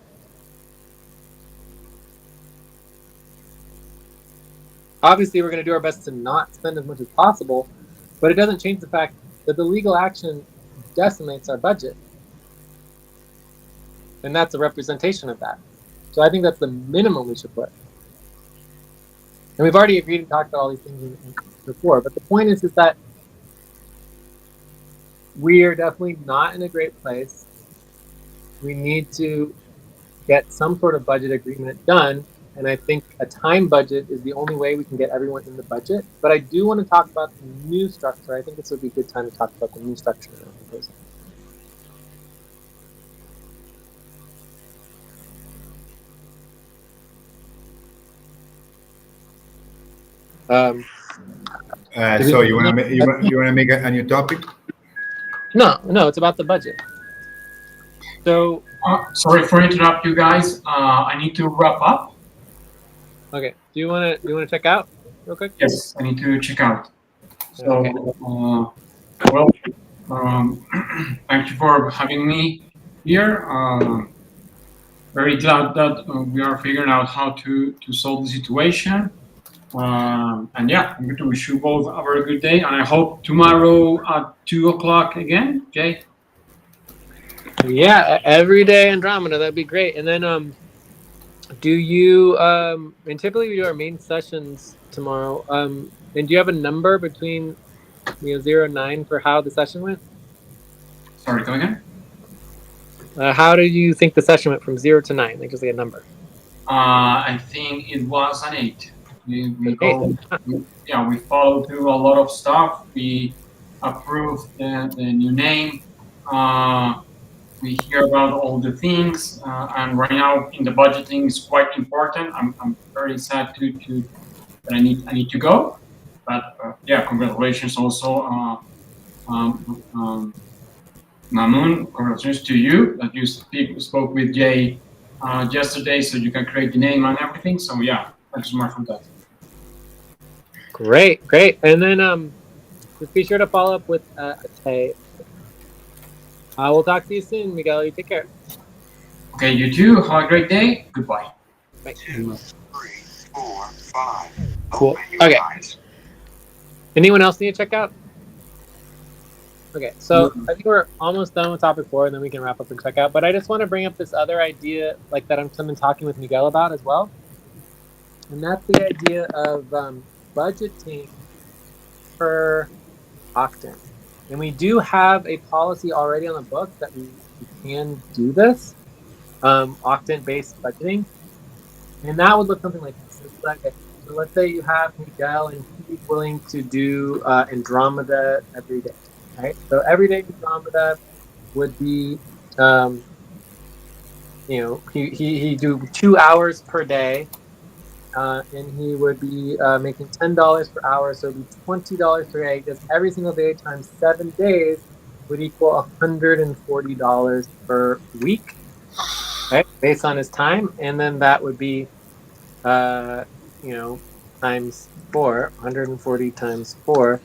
Obviously, we're going to do our best to not spend as much as possible, but it doesn't change the fact that the legal action decimates our budget. And that's a representation of that. So I think that's the minimum we should put. And we've already agreed and talked about all these things before, but the point is that we are definitely not in a great place. We need to get some sort of budget agreement done. And I think a time budget is the only way we can get everyone in the budget. But I do want to talk about the new structure. I think this would be a good time to talk about the new structure that I'm proposing. So you want to you want to make a new topic? No, it's about the budget. So Sorry for interrupt you guys. I need to wrap up. okay, do you want to check out real quick? Yes, I need to check out. So, Okay. well, thank you for having me here. Very glad that we are figuring out how to solve the situation. And yeah, I'm going to wish you both a very good day. And I hope tomorrow at 2 o'clock again, Jay. Yeah, every day Andromeda, that'd be great. And then do you and typically we do our main sessions tomorrow. And do you have a number between 0 and 9 for how the session went? Sorry, come again? How do you think the session went from 0 to 9? Like just like a number. I think it was an 8. We followed through a lot of stuff. We approved the new name. We hear about all the things, and right now in the budgeting is quite important. I'm very sad that I need to go, but yeah, congratulations also, Mamoon. Congratulations to you that you spoke with Jay yesterday, so you can create the name and everything. So yeah, thanks so much for that. Great. And then just be sure to follow up with Tay. We'll talk to you soon, Miguel. You take care. Okay, you too. Have a great day. Goodbye. Bye. 2, 3, 4, 5. Cool. Open your Okay. eyes. Anyone else need to check out? Okay, so I think we're almost done with topic 4, and then we can wrap up and check out. But I just want to bring up this other idea, like that I've been talking with Miguel about as well, and that's the idea of budgeting per octant. And we do have a policy already on the book that we can do this, octant-based budgeting, and that would look something like this. So let's say you have Miguel, and he's willing to do Andromeda every day. Right, so everyday Andromeda would be, he do 2 hours per day, and he would be making $10 per hour, so it'd be $20 per day. Because every single day times 7 days would equal $140 per week, right? Based on his time, and then that would be, times 4, 140 times 4.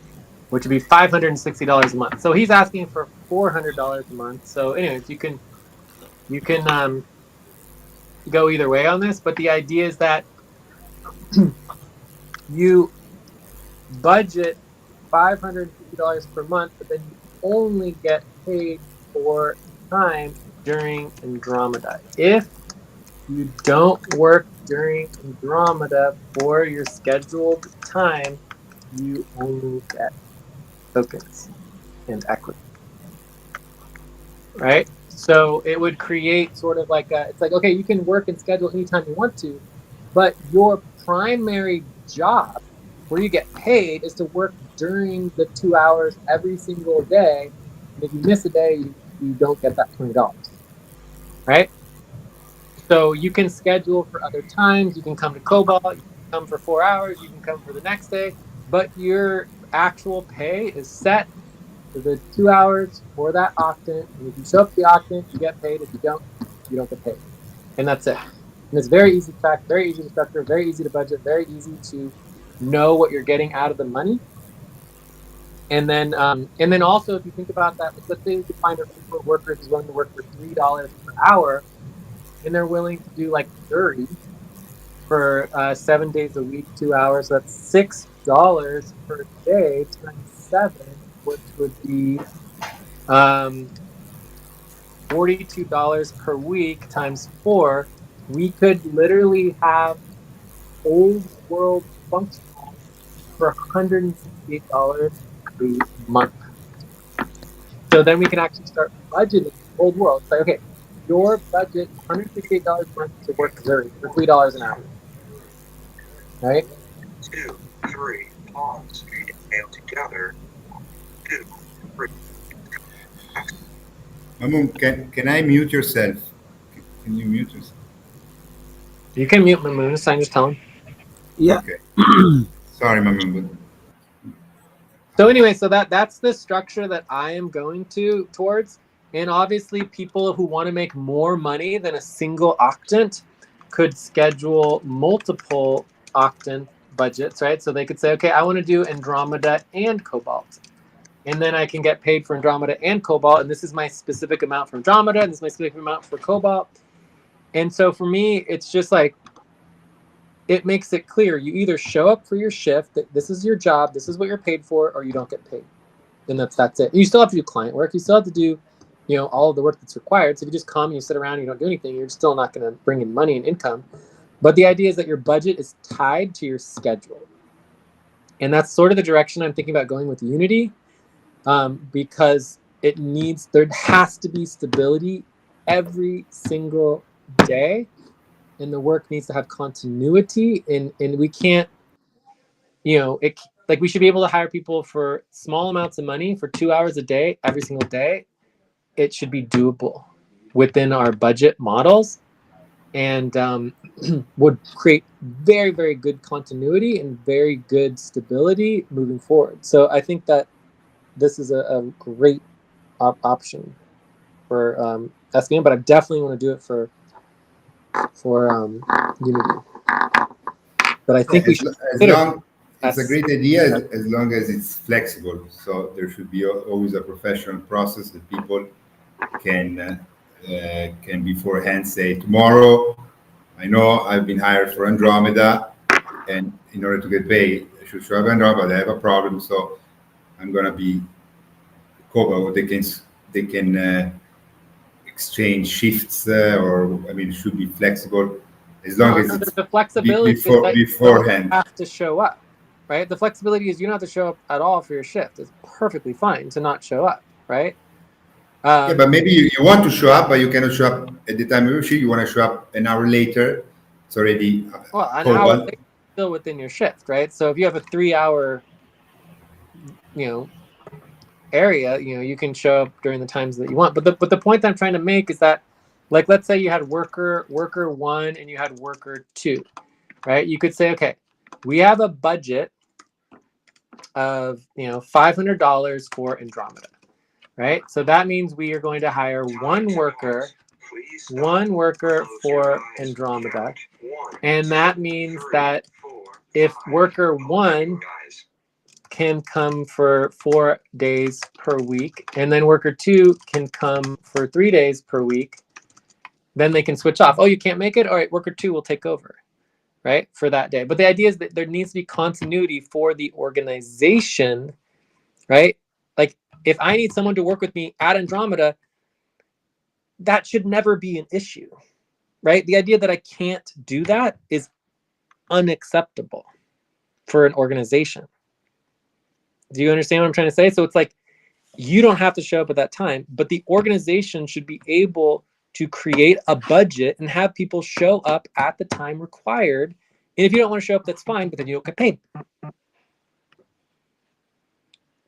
Which would be $560 a month. So he's asking for $400 a month. So, anyways, you can go either way on this. But the idea is that you budget $550 per month, but then you only get paid for time during Andromeda. If you don't work during Andromeda for your scheduled time, you only get tokens and equity, right? So it would create sort of like it's like, okay, you can work and schedule anytime you want to, but your primary job where you get paid is to work during the 2 hours every single day. And if you miss a day, you don't get that $20, right? So you can schedule for other times. You can come to Cobalt, you can come for 4 hours, you can come for the next day, but your actual pay is set for the 2 hours for that octant. And if you show up the octant, you get paid. If you don't get paid. And that's it. And it's very easy to track, very easy to structure, very easy to budget, very easy to know what you're getting out of the money. And then also, if you think about that, let's say you find a group of workers who's willing to work for $3 per hour, and they're willing to do like 30 for 7 days a week, 2 hours. So that's $6 per day times 7, which would be $42 per week times 4. We could literally have old world functional for $168 a month. So then we can actually start budgeting in the old world. It's like, okay, your budget is $168 a month to work Missouri for $3 an hour, right? 2, 3, pause, inhale together, 2, 3, Mamun, can I mute yourself? Can you mute yourself? You can mute Mamoon, so I just tell him. Yeah. Okay. Sorry, Mamun. So anyway, so that's the structure that I am going towards. And obviously people who want to make more money than a single octant could schedule multiple octant budgets, right? So they could say, okay, I want to do Andromeda and Cobalt. And then I can get paid for Andromeda and Cobalt. And this is my specific amount for Andromeda, and this is my specific amount for Cobalt. And so for me, it's just like, it makes it clear. You either show up for your shift, that this is your job, this is what you're paid for, or you don't get paid. And that's it. You still have to do client work. You still have to do, all of the work that's required. So if you just come and you sit around and you don't do anything, you're still not going to bring in money and income. But the idea is that your budget is tied to your schedule. And that's sort of the direction I'm thinking about going with Unity, because there has to be stability every single day. And the work needs to have continuity, and we can't, we should be able to hire people for small amounts of money for 2 hours a day, every single day. It should be doable within our budget models, and would create very, very good continuity and very good stability moving forward. So I think that this is a great option for SVM, but I definitely want to do it for Unity. But I think we should It's a great idea as long as it's flexible. So there should be always a professional process that people can beforehand say, tomorrow, I know I've been hired for Andromeda, and in order to get paid, I should show up Andromeda. I have a problem, so I'm gonna be Cobalt. They can exchange shifts, or it should be flexible as long as it's the flexibility beforehand. You have to show up, right? The flexibility is you don't have to show up at all for your shift. It's perfectly fine to not show up, right? Yeah, but maybe you want to show up, but you cannot show up at the time of your shift. You want to show up an hour later. It's already an hour later, still within your shift, right? So if you have a 3-hour, area, you can show up during the times that you want. But the point that I'm trying to make is that, like, let's say you had worker 1 and you had worker 2, right? You could say, okay, we have a budget of $500 for Andromeda, right? So that means we are going to hire one worker for Andromeda, and that means that if worker 1 can come for 4 days per week, and then worker 2 can come for 3 days per week, then they can switch off. Oh, you can't make it? All right, worker 2 will take over, right, for that day. But the idea is that there needs to be continuity for the organization, right? Like, if I need someone to work with me at Andromeda, that should never be an issue, right? The idea that I can't do that is unacceptable for an organization. Do you understand what I'm trying to say? So it's like, you don't have to show up at that time, but the organization should be able to create a budget and have people show up at the time required. And if you don't want to show up, that's fine, but then you don't get paid.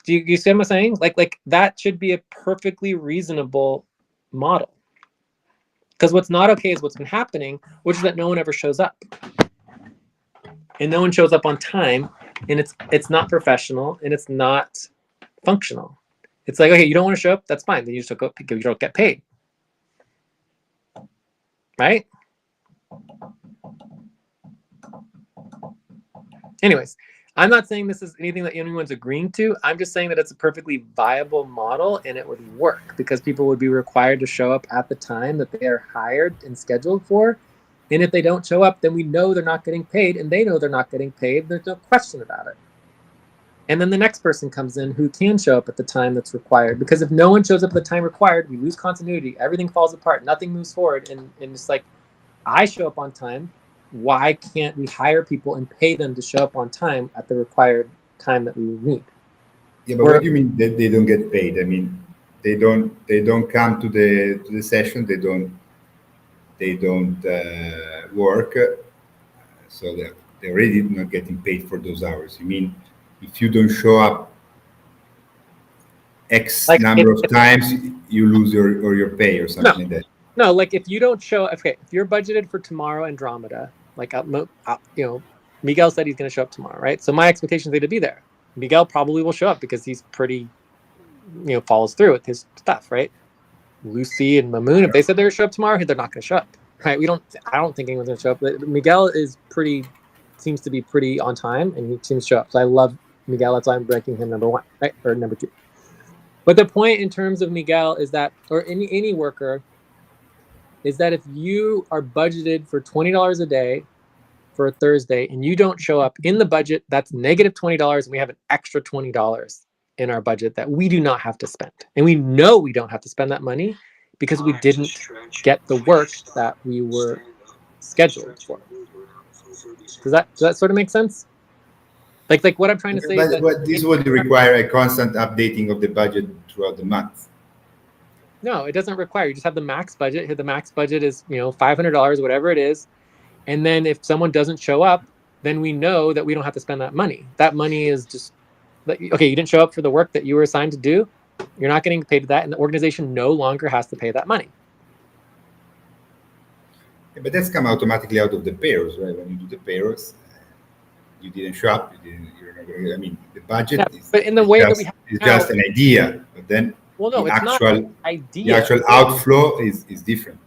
Do you see what I'm saying? Like that should be a perfectly reasonable model. Because what's not okay is what's been happening, which is that no one ever shows up. And no one shows up on time, and it's not professional, and it's not functional. It's like, okay, you don't want to show up, that's fine. Then you just don't go, you don't get paid. Right? Anyways, I'm not saying this is anything that anyone's agreeing to. I'm just saying that it's a perfectly viable model, and it would work because people would be required to show up at the time that they are hired and scheduled for. And if they don't show up, then we know they're not getting paid, and they know they're not getting paid. There's no question about it. And then the next person comes in who can show up at the time that's required. Because if no one shows up at the time required, we lose continuity. Everything falls apart. Nothing moves forward. And it's like, I show up on time. Why can't we hire people and pay them to show up on time at the required time that we need? Yeah, but what do you mean that they don't get paid? I mean, they don't come to the session. They don't work. So they're already not getting paid for those hours. You mean if you don't show up X Like number of times, you lose your pay or no, something like that? no, like if you don't show, okay, if you're budgeted for tomorrow Andromeda, like you know, Miguel said he's going to show up tomorrow, right? So my expectation is to be there. Miguel probably will show up because he's pretty, you know, follows through with his stuff, right? Lucy and Mamoon, if they said they're going to show up tomorrow, they're not going to show up, right? I don't think anyone's going to show up. But Miguel seems to be pretty on time, and he seems to show up. So I love Miguel. That's why I'm ranking him number one, right, or number two. But the point in terms of Miguel is that, or any worker, is that if you are budgeted for $20 a day for a Thursday and you don't show up in the budget, that's negative $20, and we have an extra $20 in our budget that we do not have to spend. And we know we don't have to spend that money because we didn't get the work that we were scheduled for. Does that sort of make sense? Like what I'm trying to say is that But this would require a constant updating of the budget throughout the month. no, it doesn't require. You just have the max budget. The max budget is, you know, $500, whatever it is. And then if someone doesn't show up, then we know that we don't have to spend that money. That money is just like, okay, you didn't show up for the work that you were assigned to do. You're not getting paid that, and the organization no longer has to pay that money. Yeah, but that's come automatically out of the payrolls, right? When you do the payrolls, you didn't show up. You're not going to, I mean, the budget Yeah, but in the way that we have is now, just an idea, but then well, no, the it's not actual an idea. the actual outflow is different.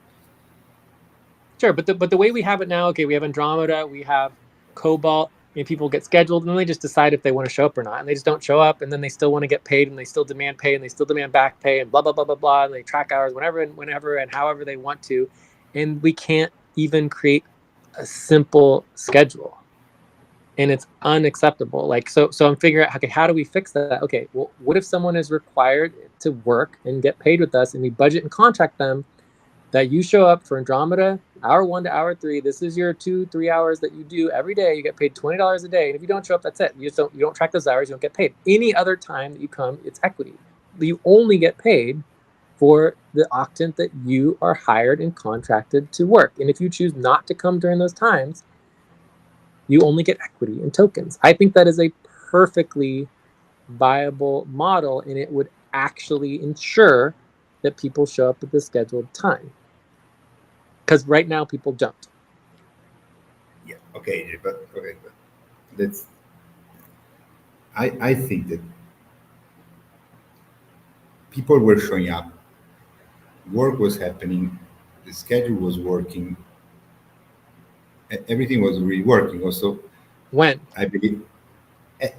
Sure, but the way we have it now, okay, we have Andromeda, we have Cobalt, and people get scheduled, and then they just decide if they want to show up or not, and they just don't show up, and then they still want to get paid, and they still demand pay, and they still demand back pay, and blah blah blah blah blah, and they track hours whenever and however they want to, and we can't even create a simple schedule, and it's unacceptable. Like so I'm figuring out, okay, how do we fix that? Okay, well, what if someone is required to work and get paid with us, and we budget and contract them that you show up for Andromeda, hour 1 to hour 3. This is your 2-3 hours that you do every day. You get paid $20 a day, and if you don't show up, that's it. You don't track those hours. You don't get paid. Any other time that you come, it's equity. You only get paid for the octant that you are hired and contracted to work. And if you choose not to come during those times, you only get equity and tokens. I think that is a perfectly viable model, and it would actually ensure that people show up at the scheduled time. Because right now people don't. Yeah. Okay. But that's. I think that people were showing up. Work was happening. The schedule was working. Everything was really working. Also, When? I believe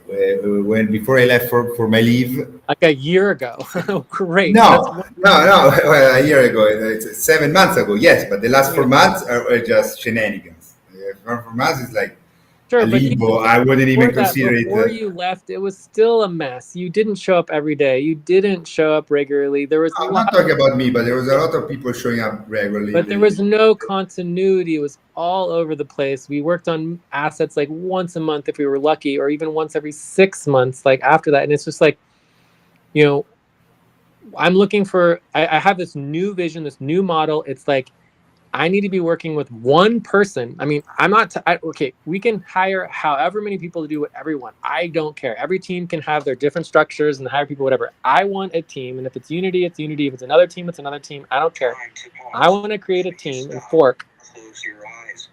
when before I left for my leave. Like a year ago. Great. No. Well, a year ago, it's 7 months ago. Yes, but the last 4 months are just shenanigans. 4 months is like Sure, a but limbo. I wouldn't even consider it. Before you left, it was still a mess. You didn't show up every day. You didn't show up regularly. There was I'm not talking about me, but there was a lot of people showing up regularly. But there was no continuity. It was all over the place. We worked on assets like once a month if we were lucky, or even once every 6 months, like after that. And it's just like, you know, I'm looking for, I have this new vision, this new model. It's like, I need to be working with one person. I mean, okay, we can hire however many people to do whatever we want. I don't care. Every team can have their different structures and hire people, whatever. I want a team, and if it's Unity, it's Unity. If it's another team, it's another team. I don't care. I want to create a team and fork. Close your eyes.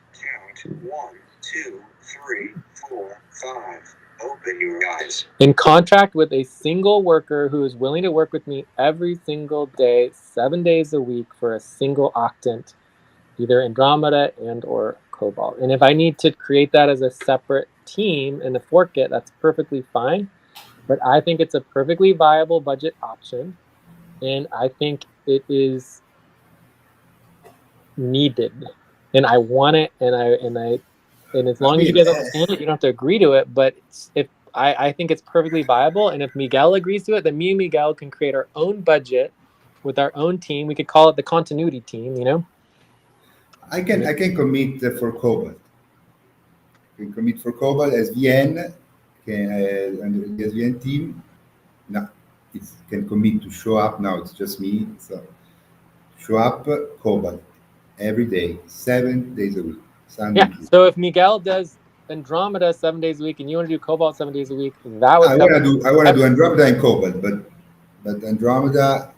Count 1, 2, 3, 4, 5. Open your eyes. In contract with a single worker who is willing to work with me every single day, 7 days a week for a single octant, either Andromeda and or Cobalt. And if I need to create that as a separate team and to fork it, that's perfectly fine. But I think it's a perfectly viable budget option, and I think it is needed, and I want it, and as long as you guys understand it, you don't have to agree to it. But I think it's perfectly viable, and if Miguel agrees to it, then me and Miguel can create our own budget with our own team. We could call it the continuity team, you know. I can commit for Cobalt. I can commit for Cobalt as VN, and the SVN team. No, it can commit to show up. Now it's just me. So show up, Cobalt, every day, 7 days a week, Sunday Yeah. and Tuesday. So if Miguel does Andromeda 7 days a week and you want to do Cobalt 7 days a week, that would cover. I wanna do Andromeda and Cobalt, but Andromeda,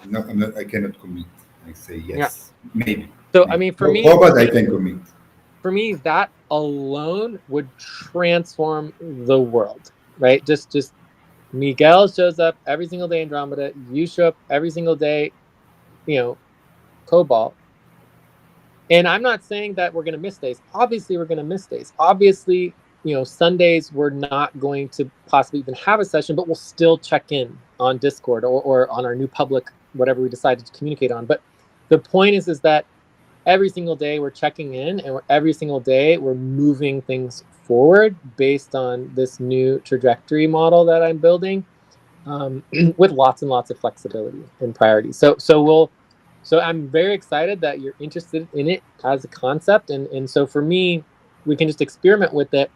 no, I cannot commit. I say yes, maybe. So maybe. I mean, Cobalt, I can commit. for me, that alone would transform the world, right? Just Miguel shows up every single day Andromeda. You show up every single day, Cobalt. And I'm not saying that we're going to miss days. Obviously, we're going to miss days. Obviously, Sundays we're not going to possibly even have a session, but we'll still check in on Discord or on our new public, whatever we decide to communicate on. But the point is that every single day we're checking in, and every single day we're moving things forward based on this new trajectory model that I'm building, with lots and lots of flexibility and priority. So I'm very excited that you're interested in it as a concept, and so for me, we can just experiment with it.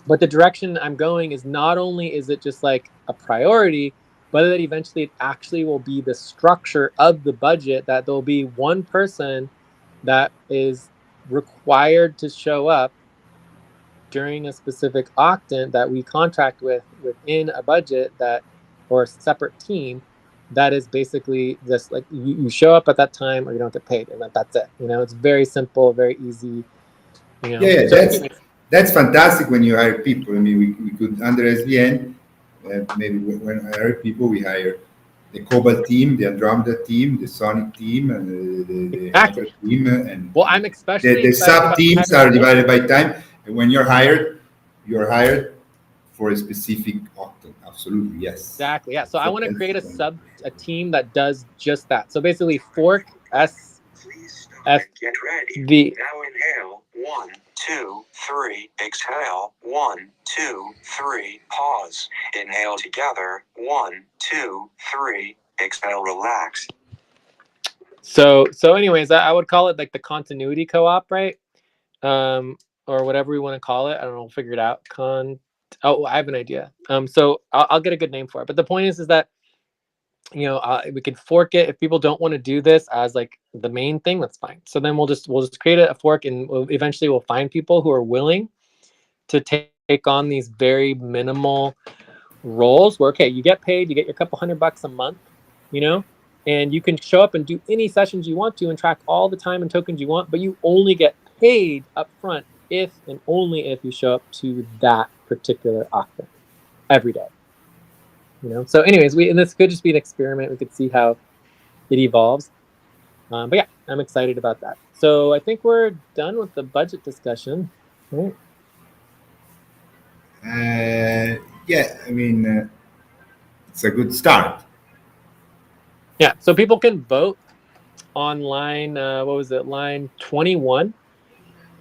But the direction I'm going is not only is it just like a priority, but that eventually it actually will be the structure of the budget, that there'll be one person that is required to show up during a specific octant that we contract with within a budget, that, or a separate team, that is basically just like you show up at that time or you don't get paid, and that's it. It's very simple, very easy. Yeah, So that's fantastic when you hire people. I mean, we could under SVN, maybe when I hire people, we hire the Cobalt team, the Andromeda team, the Sonic team, and the Hydra exactly. team, and Well, I'm especially the excited sub about teams are divided by time. And when you're hired for a specific octane. Absolutely, yes. exactly, yeah. So I So want to create that's a team that does just that. So basically, fork S Please stop F and get ready. V. Now inhale. 1, 2, 3. Exhale. 1, 2, 3. Pause. Inhale together. 1, 2, 3. Exhale. Relax. So anyways, I would call it like the continuity co-op, right? Or whatever we want to call it. I don't know. We'll figure it out. Oh, I have an idea. So I'll get a good name for it. But the point is that we could fork it. If people don't want to do this as like the main thing, that's fine. So then we'll just create a fork, and eventually we'll find people who are willing to take on these very minimal roles where, okay, you get paid, you get your couple $100 a month, and you can show up and do any sessions you want to and track all the time and tokens you want, but you only get paid up front if and only if you show up to that particular octave every day. So anyways, and this could just be an experiment. We could see how it evolves. But yeah, I'm excited about that. So I think we're done with the budget discussion, right? yeah. I mean, it's a good start. Yeah. So people can vote on line, what was it, line 21?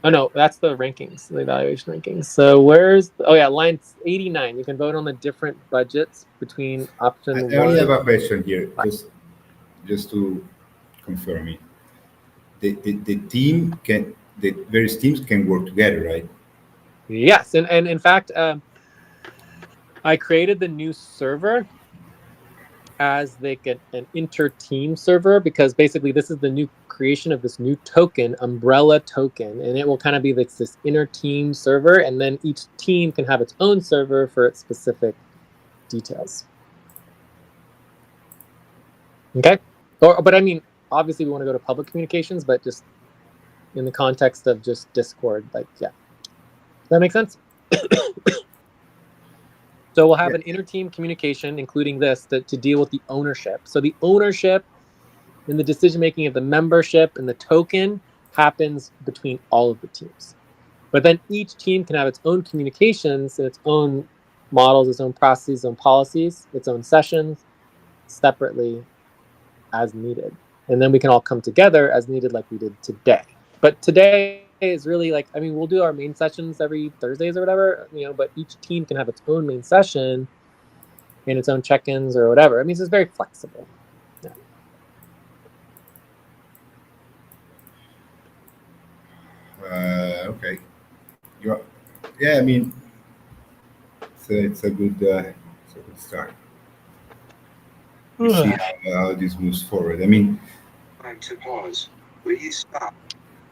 Oh no, that's the rankings, the evaluation rankings. So line 89. You can vote on the different budgets between option I only have one. a question here, just to confirm it. The various teams can work together, right? Yes, and in fact, I created the new server as like an inter-team server, because basically this is the new creation of this new token, umbrella token, and it will kind of be like this inter-team server, and then each team can have its own server for its specific details. Okay, but I mean, obviously we want to go to public communications, but just in the context of just Discord, like, yeah, does that make sense? So we'll have an inter-team communication, including this, to deal with the ownership. So the ownership and the decision-making of the membership and the token happens between all of the teams. But then each team can have its own communications and its own models, its own processes, its own policies, its own sessions separately as needed. And then we can all come together as needed, like we did today. But today is really like, I mean, we'll do our main sessions every Thursdays or whatever, but each team can have its own main session and its own check-ins or whatever. I mean, it's very flexible. Yeah. Okay. Yeah, I mean, it's a good start. we see how this moves forward. I mean, Time to pause. Please stop.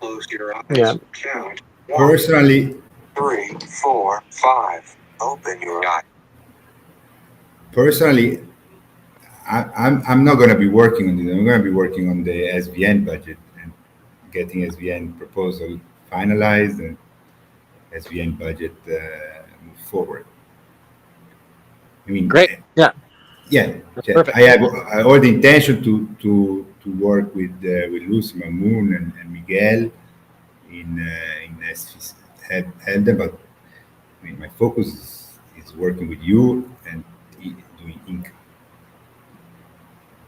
Close your eyes. Yeah. Count. 1, personally, 3, 4, 5. Open your eyes. personally, I'm not going to be working on this. I'm going to be working on the SVN budget and getting SVN proposal finalized and SVN budget move forward. I mean, Great. Yeah. yeah, That's perfect. I have all the intention to work with Lucy Mamoun and Miguel in SVC, help them, but I mean, my focus is working with you and doing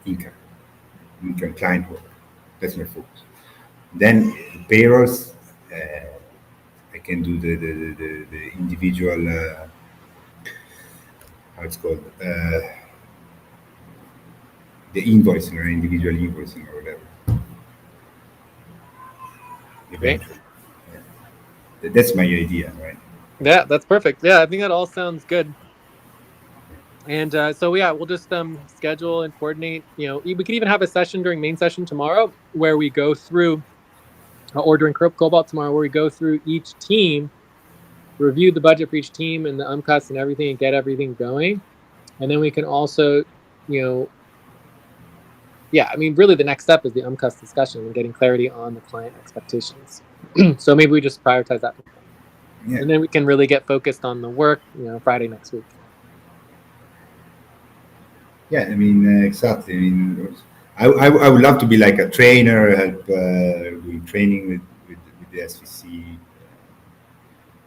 income client work. That's my focus. Then payrolls, I can do the individual, how it's called, the invoicing or individual invoicing or whatever. Great. Eventually. Yeah. That's my idea, right? Yeah, that's perfect. Yeah, I think that all sounds good. And so yeah, we'll just schedule and coordinate. We could even have a session during main session tomorrow where we go through, or during Cobalt tomorrow, where we go through each team, review the budget for each team and the UMCUS and everything, and get everything going. And then we can also, yeah, I mean, really the next step is the UMCUS discussion and getting clarity on the client expectations. So maybe we just prioritize that. Yeah. And then we can really get focused on the work, Friday next week. Yeah, I mean, exactly. I mean, I would love to be like a trainer, help doing training with the SVC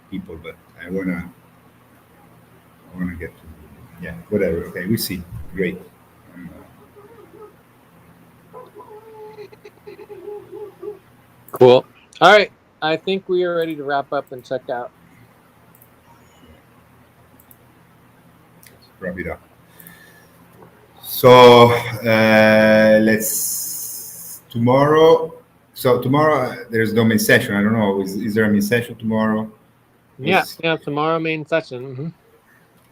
people, but I wanna get to, yeah, whatever. Okay, we see. Great. Cool. All right. I think we are ready to wrap up and check out. Let's wrap it up. So let's tomorrow. So tomorrow there's no main session. I don't know. Is there a main session tomorrow? Yeah. Tomorrow main session. Mm-hmm.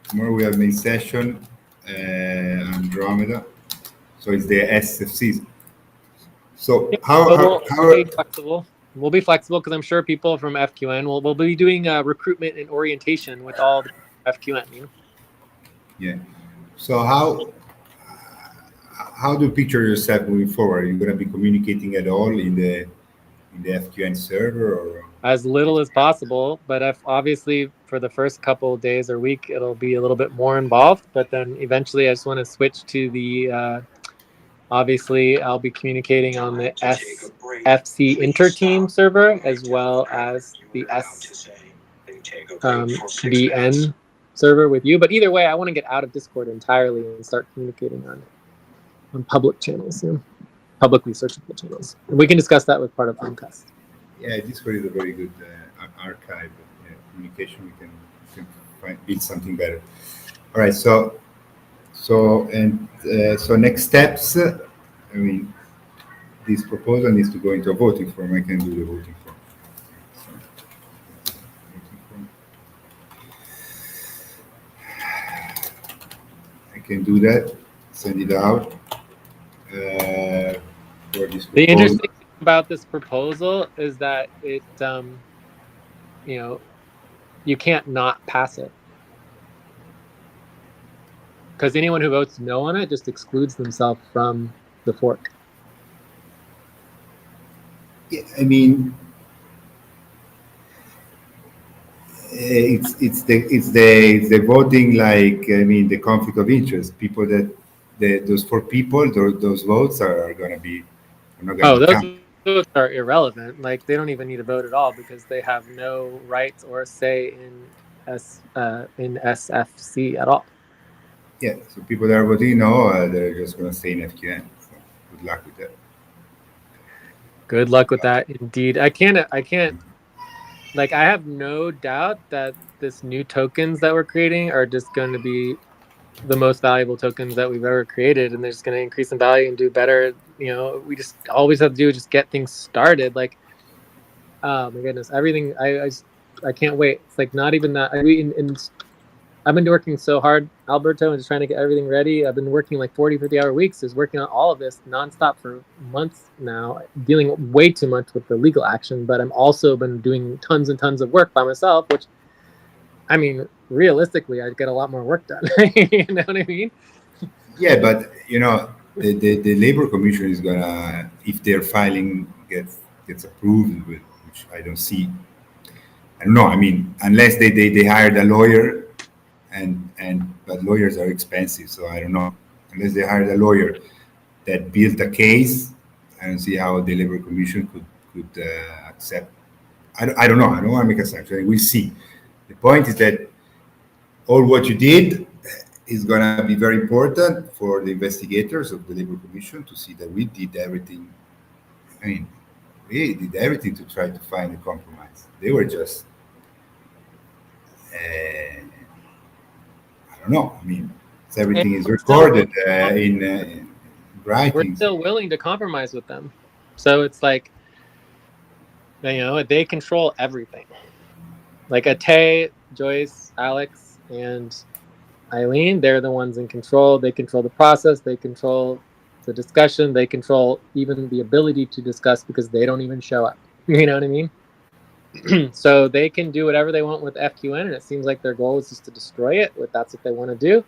Tomorrow we have main session, Andromeda. So it's the SFCs. So We'll be flexible. We'll be flexible because I'm sure people from FQN will be doing recruitment and orientation with all the FQN. Yeah. So how do you picture yourself moving forward? Are you going to be communicating at all in the FQN server, or as little as possible? But if obviously for the first couple of days or week, it'll be a little bit more involved. But then eventually, I just want to switch to the. Obviously, I'll be communicating on the SFC Interteam server as well as the SVN server with you. But either way, I want to get out of Discord entirely and start communicating on public channels, publicly searchable channels. And we can discuss that with part of UMCUS. Yeah, Discord is a very good archive of communication. We can build something better. All right, so next steps. I mean, this proposal needs to go into a voting form. I can do the voting form. I can do that. Send it out. For this proposal. The interesting thing about this proposal is that it, you can't not pass it. Because anyone who votes no on it just excludes themselves from the fork. Yeah, I mean, it's the voting, like, I mean, the conflict of interest. People that those 4 people, those votes are going to be not going to count. Those are irrelevant. Like, they don't even need to vote at all because they have no rights or say in SFC at all. Yeah, so people that are voting no, they're just going to stay in FQN. So good luck with that. Good luck with that, indeed. I can't. Like, I have no doubt that this new tokens that we're creating are just going to be the most valuable tokens that we've ever created, and they're just going to increase in value and do better. We just always have to do is just get things started. Like, oh my goodness, everything. I can't wait. It's like not even that. I mean, I've been working so hard, Alberto, and just trying to get everything ready. I've been working like 40, 50-hour weeks, just working on all of this nonstop for months now, dealing way too much with the legal action. But I'm also been doing tons and tons of work by myself, which, I mean, realistically, I get a lot more work done. You know what I mean? Yeah, but the labor commission is gonna, if their filing gets approved, which I don't see. I don't know. I mean, unless they hired a lawyer, and but lawyers are expensive, so I don't know. Unless they hired a lawyer that built a case, I don't see how the labor commission could accept. I don't know. I don't want to make assumptions. We'll see. The point is that all what you did is going to be very important for the investigators of the labor commission to see that we did everything. I mean, we did everything to try to find a compromise. They were just, I don't know. I mean, And everything is we're still willing recorded in we're writings. still willing to compromise with them. So it's like, they control everything. Like Ate, Joyce, Alex, and Eileen, they're the ones in control. They control the process. They control the discussion. They control even the ability to discuss because they don't even show up. You know what I mean? So they can do whatever they want with FQN, and it seems like their goal is just to destroy it. If that's what they want to do,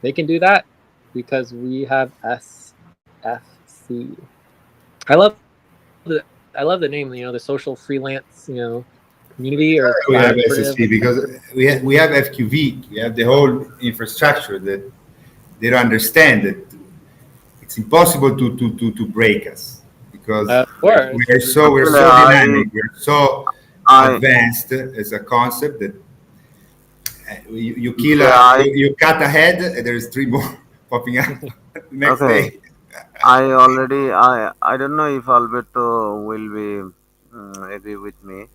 they can do that because we have SFC. I love the name. The social freelance, community or We have collaborative. SSP because we have FQV. We have the whole infrastructure that they don't understand that it's impossible to break us because Of course. we're Actually, so dynamic, we're so I, advanced as a concept that you kill yeah, you cut a head and there's three more popping up the next okay. day. I don't know if Alberto will be agree with me.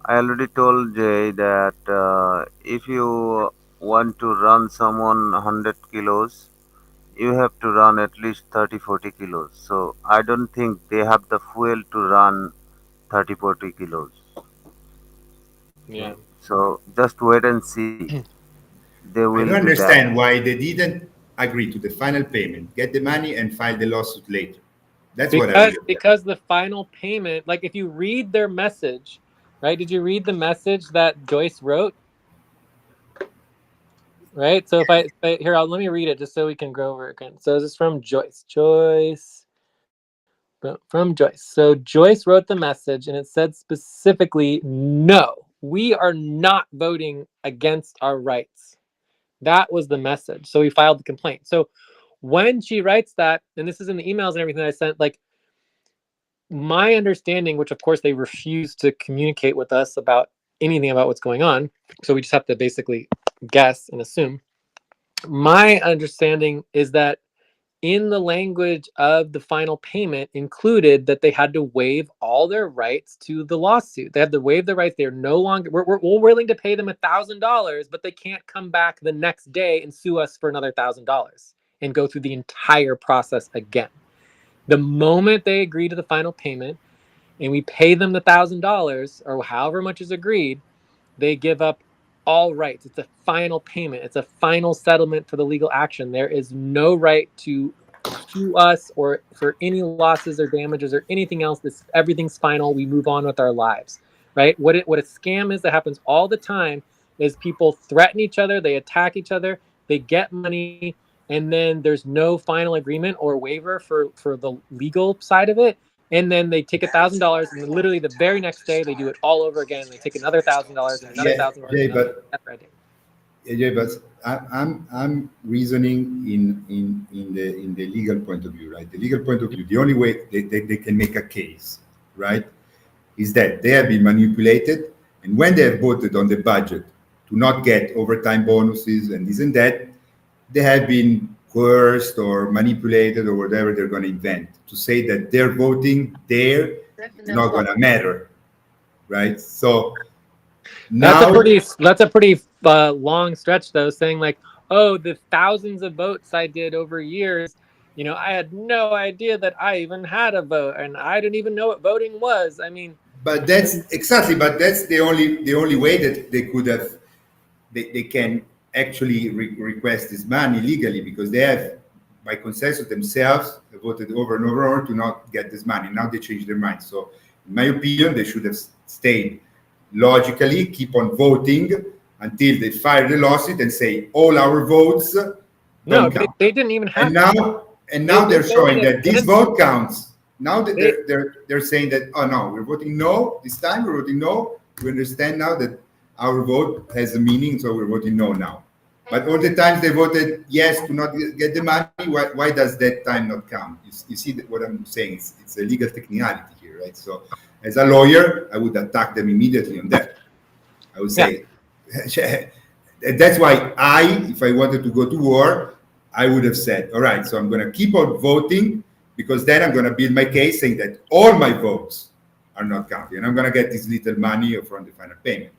I already told Jay that if you want to run someone 100 kilos, you have to run at least 30-40 kilos. So I don't think they have the fuel to run 30-40 kilos. Yeah. So just wait and see. They I will don't be back. understand why they didn't agree to the final payment, get the money, and file the lawsuit later. That's what I Because really object. because the final payment, like if you read their message, right? Did you read the message that Joyce wrote? Right. So if here, let me read it just so we can go over it again. So this is from Joyce. From Joyce. So Joyce wrote the message, and it said specifically, "No, we are not voting against our rights." That was the message. So we filed the complaint. So when she writes that, and this is in the emails and everything that I sent, like, my understanding, which of course they refuse to communicate with us about anything about what's going on, so we just have to basically guess and assume. My understanding is that in the language of the final payment included that they had to waive all their rights to the lawsuit. They had to waive their rights. They're no longer, we're willing to pay them $1,000, but they can't come back the next day and sue us for another $1,000 and go through the entire process again. The moment they agree to the final payment and we pay them the $1,000 or however much is agreed, they give up all rights. It's a final payment. It's a final settlement for the legal action. There is no right to sue us or for any losses or damages or anything else. Everything's final. We move on with our lives, right? What a scam is that happens all the time is people threaten each other, they attack each other, they get money, and then there's no final agreement or waiver for the legal side of it. And then they take $1,000, and then literally the very next day they do it all over again. They take another $1,000 and another Yeah, $1,000 and another. Yeah, but I'm reasoning in the legal point of view, right? The legal point of view, the only way they can make a case, right, is that they have been manipulated, and when they have voted on the budget to not get overtime bonuses and this and that, they have been coerced or manipulated or whatever they're going to invent to say that their voting there is not going to matter, right? So That's now, a pretty long stretch though, saying like, oh, the thousands of votes I did over years, I had no idea that I even had a vote, and I didn't even know what voting was. I mean, but that's exactly, but that's the only way that they could have, they can actually request this money legally because they have, by consensus themselves, voted over and over and over to not get this money. Now they changed their mind. So, in my opinion, they should have stayed logically, keep on voting until they file the lawsuit and say all our votes No, don't count. they didn't even have And to. now They they're showing voted that this against vote counts. Now that They- they're saying that, oh no, we're voting no this time. We're voting no. We understand now that our vote has a meaning, so we're voting no now. But all the times they voted yes to not get the money, why does that time not count? You see what I'm saying? It's a legal technicality here, right? So, as a lawyer, I would attack them immediately on that. I would say, that's why if I wanted to go to war, I would have said, all right, so I'm going to keep on voting because then I'm going to build my case saying that all my votes are not counted and I'm going to get this little money from the final payment.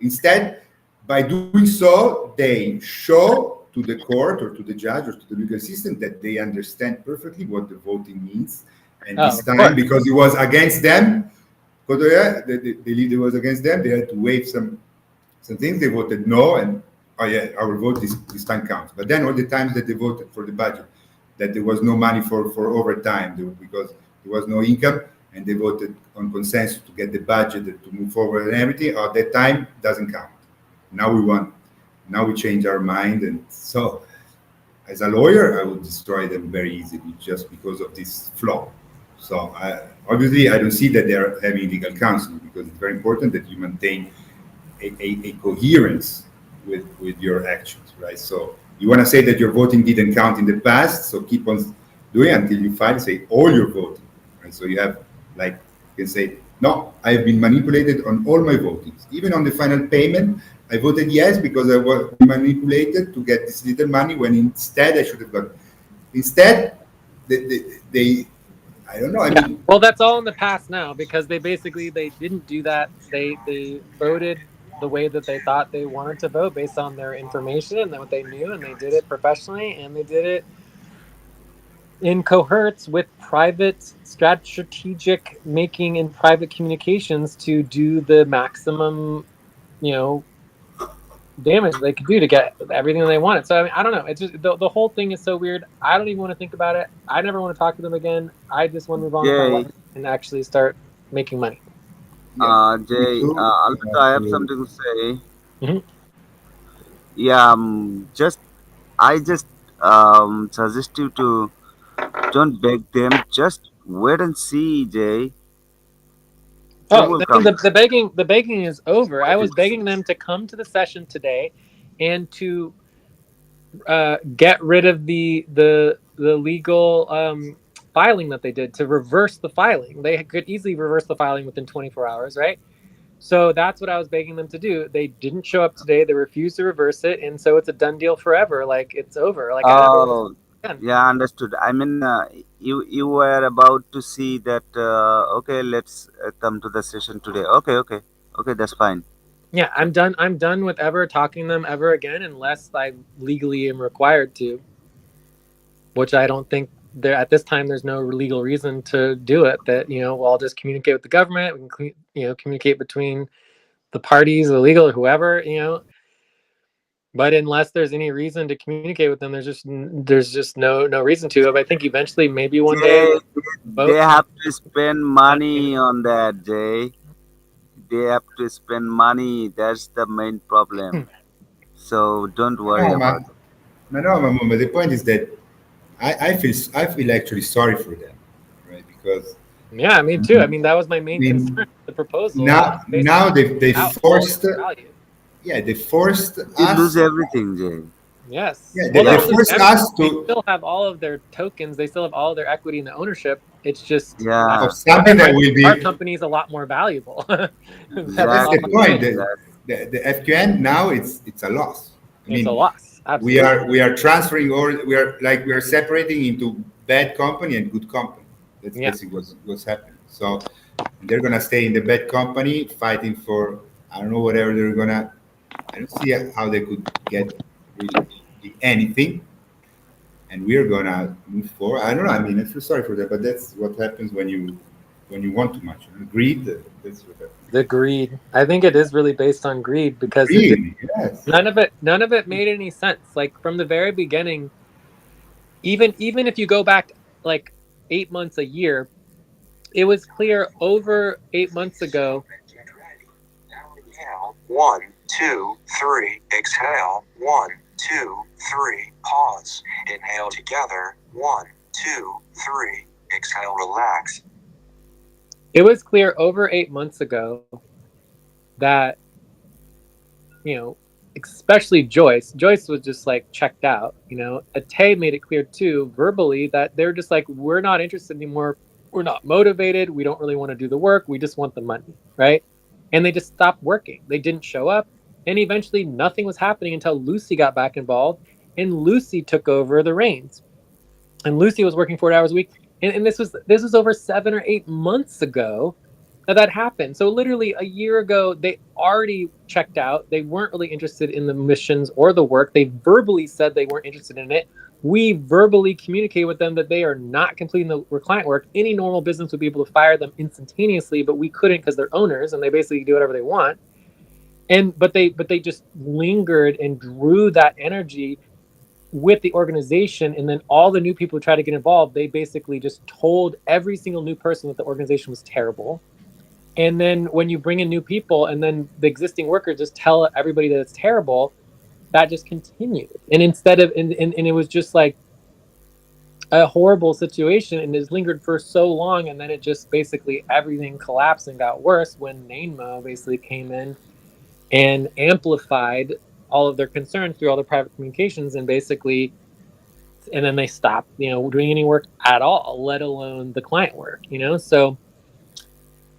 Instead, by doing so, they show to the court or to the judge or to the legal system that they understand perfectly what the voting means. And this time, because it was against them, because the leader was against them, they had to waive some things. They voted no, and oh yeah, our vote this time counts. But then all the times that they voted for the budget, that there was no money for overtime because there was no income, and they voted on consensus to get the budget to move forward and everything, that time doesn't count. Now we change our mind, and so as a lawyer, I would destroy them very easily just because of this flaw. So obviously, I don't see that they're having legal counsel because it's very important that you maintain a coherence with your actions, right? So you want to say that your voting didn't count in the past, so keep on doing it until you finally say all your voting, right? So you have, like, you can say, no, I have been manipulated on all my votings. Even on the final payment, I voted yes because I was manipulated to get this little money when instead I should have got. Instead, they I don't know. I mean, well, that's all in the past now because they didn't do that. They voted the way that they thought they wanted to vote based on their information and what they knew, and they did it professionally, and they did it in cohorts with private strategic making and private communications to do the maximum, damage they could do to get everything they wanted. So I mean, I don't know. It's just the whole thing is so weird. I don't even want to think about it. I never want to talk to them again. I just want to move on with my Jay, life and actually start making money. Jay, Alberto, I have something to say. Mhm. Yeah, I just suggest you to don't beg them. Just wait and see, Jay. They Oh, will I mean come. the begging is over. I was begging them to come to the session today and to get rid of the legal filing that they did, to reverse the filing. They could easily reverse the filing within 24 hours, right? So that's what I was begging them to do. They didn't show up today. They refused to reverse it, and so it's a done deal forever. Like, it's over. Like, I never want to Oh, again. yeah, understood. I mean, you were about to see that. Okay, let's come to the session today. Okay, that's fine. Yeah, I'm done. I'm done with ever talking to them ever again unless I legally am required to, which I don't think there at this time. There's no legal reason to do it. That we'll all just communicate with the government. We can communicate between the parties, the legal, or whoever. But unless there's any reason to communicate with them, there's just no reason to. But I think eventually, maybe one day, Jay, they vote. have to spend money on that, Jay. They have to spend money. That's the main problem. So don't worry no, about man. it. No, but the point is that I feel actually sorry for them, right? Because Yeah, me too. I mean, that was my main concern mean, with the proposal. That now just basically now they out all forced, their value. yeah, they forced You lose us, everything, Jay. Yes. yeah, Well, they they don't Yeah, lose forced everything. us They to still have all of their tokens. They still have all of their equity in the ownership. It's just yeah, of something that will our be. company is a lot more valuable. That's That's all the exactly, I'm point. saying. The FQN now it's a loss. I It's a mean, loss. Absolutely. we are transferring, or we are separating into bad company and good company. That's Yeah. basically what's happening. So they're gonna stay in the bad company, fighting for, I don't know, whatever they're gonna. I don't see how they could get really anything, and we're gonna move forward. I don't know. I mean, I feel sorry for that, but that's what happens when you when you want too much. Greed, that's what The greed. I think it is really based on greed because greed, yes. none of it made any sense. Like from the very beginning, even if you go back like 8 months, a year, it was clear over 8 months ago. Get ready. Now inhale. 1, 2, 3. Exhale. 1, 2, 3. Pause. Inhale together. 1, 2, 3. Exhale. Relax. It was clear over 8 months ago that, you know, especially Joyce was just like checked out, you know. Ate made it clear too, verbally, that they're just like, we're not interested anymore. We're not motivated. We don't really want to do the work. We just want the money, right? And they just stopped working. They didn't show up. And eventually nothing was happening until Lucy got back involved and Lucy took over the reins. And Lucy was working 40 hours a week. And this was over 7 or 8 months ago that happened. So literally a year ago, they already checked out. They weren't really interested in the missions or the work. They verbally said they weren't interested in it. We verbally communicate with them that they are not completing the client work. Any normal business would be able to fire them instantaneously, but we couldn't because they're owners and they basically do whatever they want. But they just lingered and drew that energy with the organization, and then all the new people who try to get involved, they basically just told every single new person that the organization was terrible. And then when you bring in new people and then the existing workers just tell everybody that it's terrible, that just continued. And instead of and it was just like a horrible situation, and it's lingered for so long, and then it just basically everything collapsed and got worse when Nainmo basically came in and amplified all of their concerns through all the private communications, and basically, and then they stopped, you know, doing any work at all, let alone the client work, you know. So,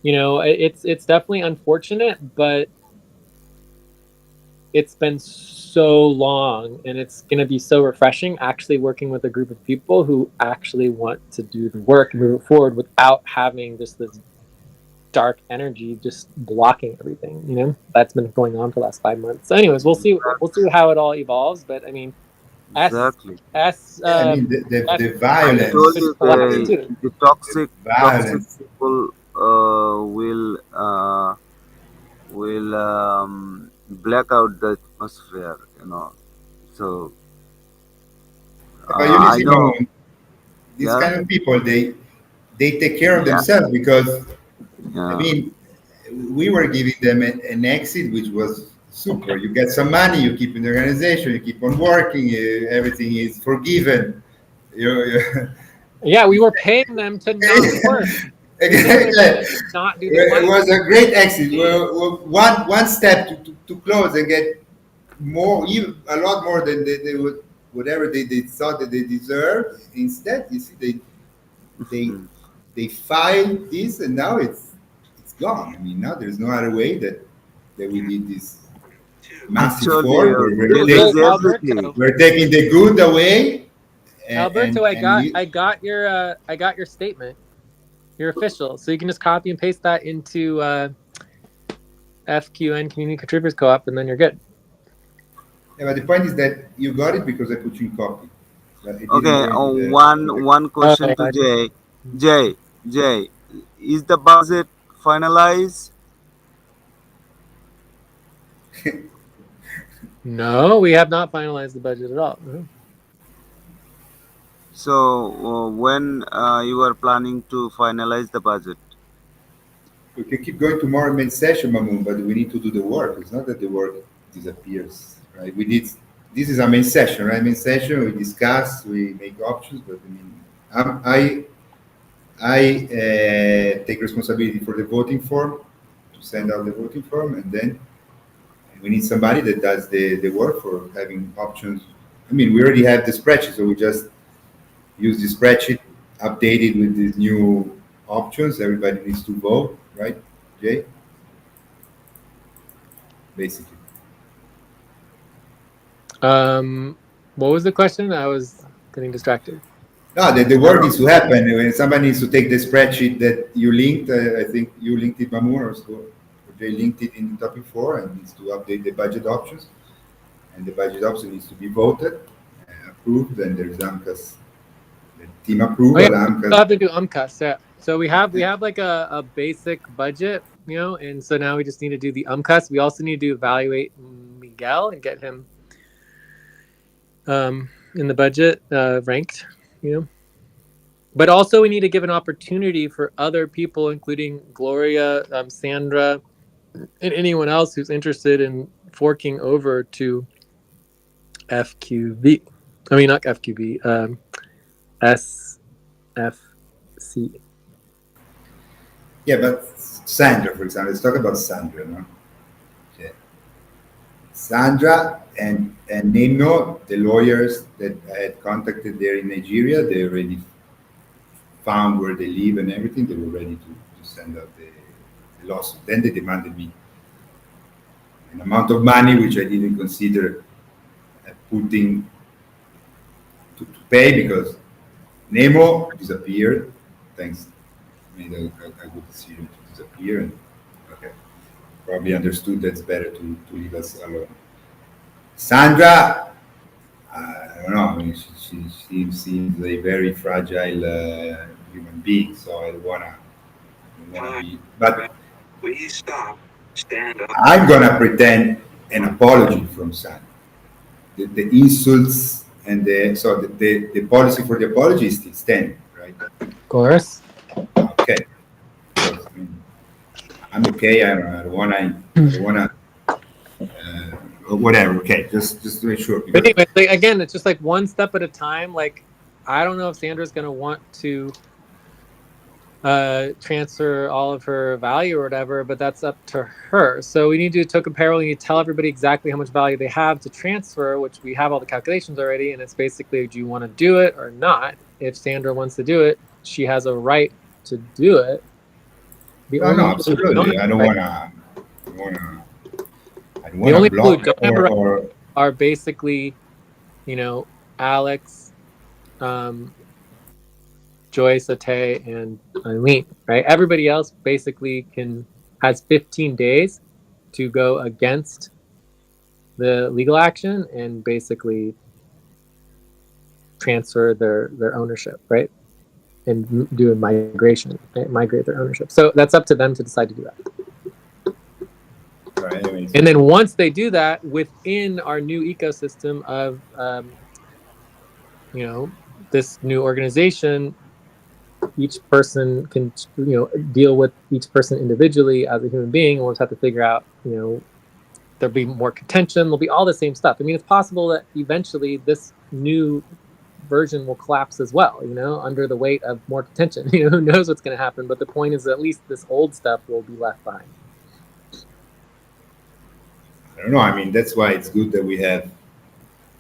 you know, it's definitely unfortunate, but it's been so long, and it's going to be so refreshing actually working with a group of people who actually want to do the work and move it forward without having just this dark energy just blocking everything, you know. That's been going on for the last 5 months. So anyways, we'll see how it all evolves, but I mean, S Exactly. S Yeah, I mean, the I violence, told should you collapse the, too. the the toxic violence. people will black out the atmosphere, you know. So But you I see, know, Mamoon, these yeah, kind of people, they take care of yeah, themselves because, I yeah, mean, we were giving them an exit, which was super. You get some money, you keep in the organization, you keep on working, everything is forgiven. You Yeah, we were paying them to not work, and they would exactly. not do the It client was a great exit. work. One step to close and get more, even a lot more than they would, whatever they thought that they deserved. Instead, you see, they they filed this, and now it's gone. I mean, now there's no other way that we did this I massive told form. you, Hey, there's everything. We're taking the good away, Alberto, and you, I got your statement, your official, so you can just copy and paste that into FQN Community Contributors Co-op, and then you're good. yeah, but the point is that you got it because I put you in copy, but it didn't Okay, go into the one question to Jay. Jay, Jay, is the budget finalized? No, we have not finalized the budget at all. No. So when you are planning to finalize the budget? We can keep going tomorrow main session, Mamoon, but we need to do the work. It's not that the work disappears, right? We did. This is our main session, right? Main session. We discuss, we make options, but I mean, I take responsibility for the voting form to send out the voting form, and then we need somebody that does the work for having options. I mean, we already have the spreadsheet, so we just use the spreadsheet, update it with these new options. Everybody needs to vote, right, Jay? Basically. What was the question? I was getting distracted. No, the No, work no. needs to happen. When somebody needs to take the spreadsheet that you linked, I think you linked it, Mamoon, or so, or they linked it in the topic 4, and needs to update the budget options. And the budget option needs to be voted, approved, and there's AMCAS, the team Oh approval, yeah, we AMCAS. still have to do UMCAS. Yeah. So we have like a basic budget, you know, and so now we just need to do the UMCUS. We also need to evaluate Miguel and get him in the budget ranked, you know. But also we need to give an opportunity for other people, including Gloria, Sandra, and anyone else who's interested in forking over to FQV. I mean, not FQV, SFC. Yeah, but Sandra, for example, let's talk about Sandra, no? Okay. Sandra and Nino, the lawyers that I had contacted there in Nigeria, they already found where they live and everything. They were ready to send out the lawsuit. Then they demanded me an amount of money which I didn't consider putting to pay because Nemo disappeared. Thanks, made a good decision to disappear, and okay, probably understood that's better to leave us alone. Sandra, I don't know. I mean, she seems a very fragile human being, so I don't wanna be. But Please stop. Stand up. I'm gonna pretend an apology from Sandra. The insults and the policy for the apology is still standing, right? Of course. Okay. Because, I mean, I'm okay. I don't wanna. Whatever. Okay. Just to make sure. But Because, anyway, like, again, it's just like one step at a time. Like, I don't know if Sandra's going to want to transfer all of her value or whatever, but that's up to her. So we need to do a token payroll. We need to tell everybody exactly how much value they have to transfer, which we have all the calculations already. And it's basically, do you want to do it or not? If Sandra wants to do it, she has a right to do it. no, absolutely. I don't right, wanna. I don't the wanna only people who block don't have a right or are basically, you know, Alex, Joyce, Ate, and Eileen, right? Everybody else basically has 15 days to go against the legal action and basically transfer their ownership, right? And do a migration, right? Migrate their ownership. So that's up to them to decide to do that. right, I mean, And then once they do that within our new ecosystem of, you know, this new organization, each person can, you know, deal with each person individually as a human being. We'll just have to figure out, you know, there'll be more contention. There'll be all the same stuff. I mean, it's possible that eventually this new version will collapse as well, you know, under the weight of more contention. You know, who knows what's going to happen? But the point is, at least this old stuff will be left behind. I don't know. I mean, that's why it's good that we have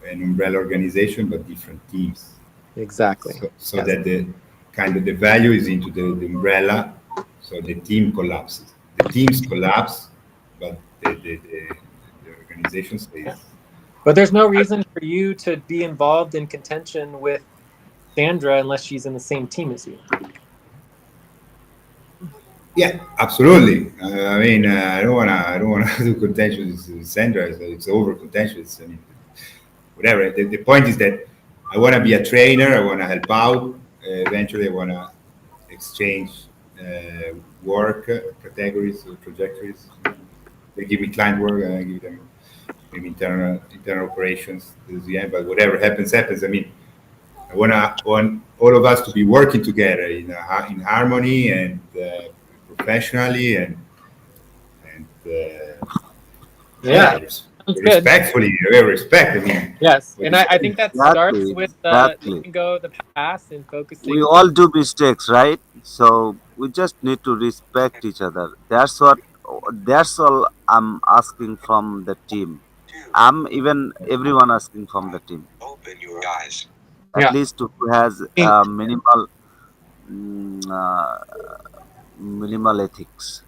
an umbrella organization, but different teams. Exactly. So that the kind of the value is into the umbrella, so the team collapses. The teams collapse, but the organization stays. But there's no reason for you to be involved in contention with Sandra unless she's in the same team as you. Yeah, absolutely. I mean, I don't wanna do contention with Sandra. It's over contentious. I mean, whatever. The point is that I want to be a trainer. I want to help out. Eventually, I want to exchange work categories or trajectories. They give me client work, I give them maybe internal operations. But whatever happens, happens. I mean, I want all of us to be working together in harmony and professionally and Yeah. respectfully. Respect. I mean, yes, and I think that starts Exactly, with exactly. letting go of the past and focusing. We all do mistakes, right? So we just need to respect each other. That's all I'm asking from the team. I'm even everyone asking from the team. Open your eyes. At Yeah. least who has minimal mm, uh, minimal ethics.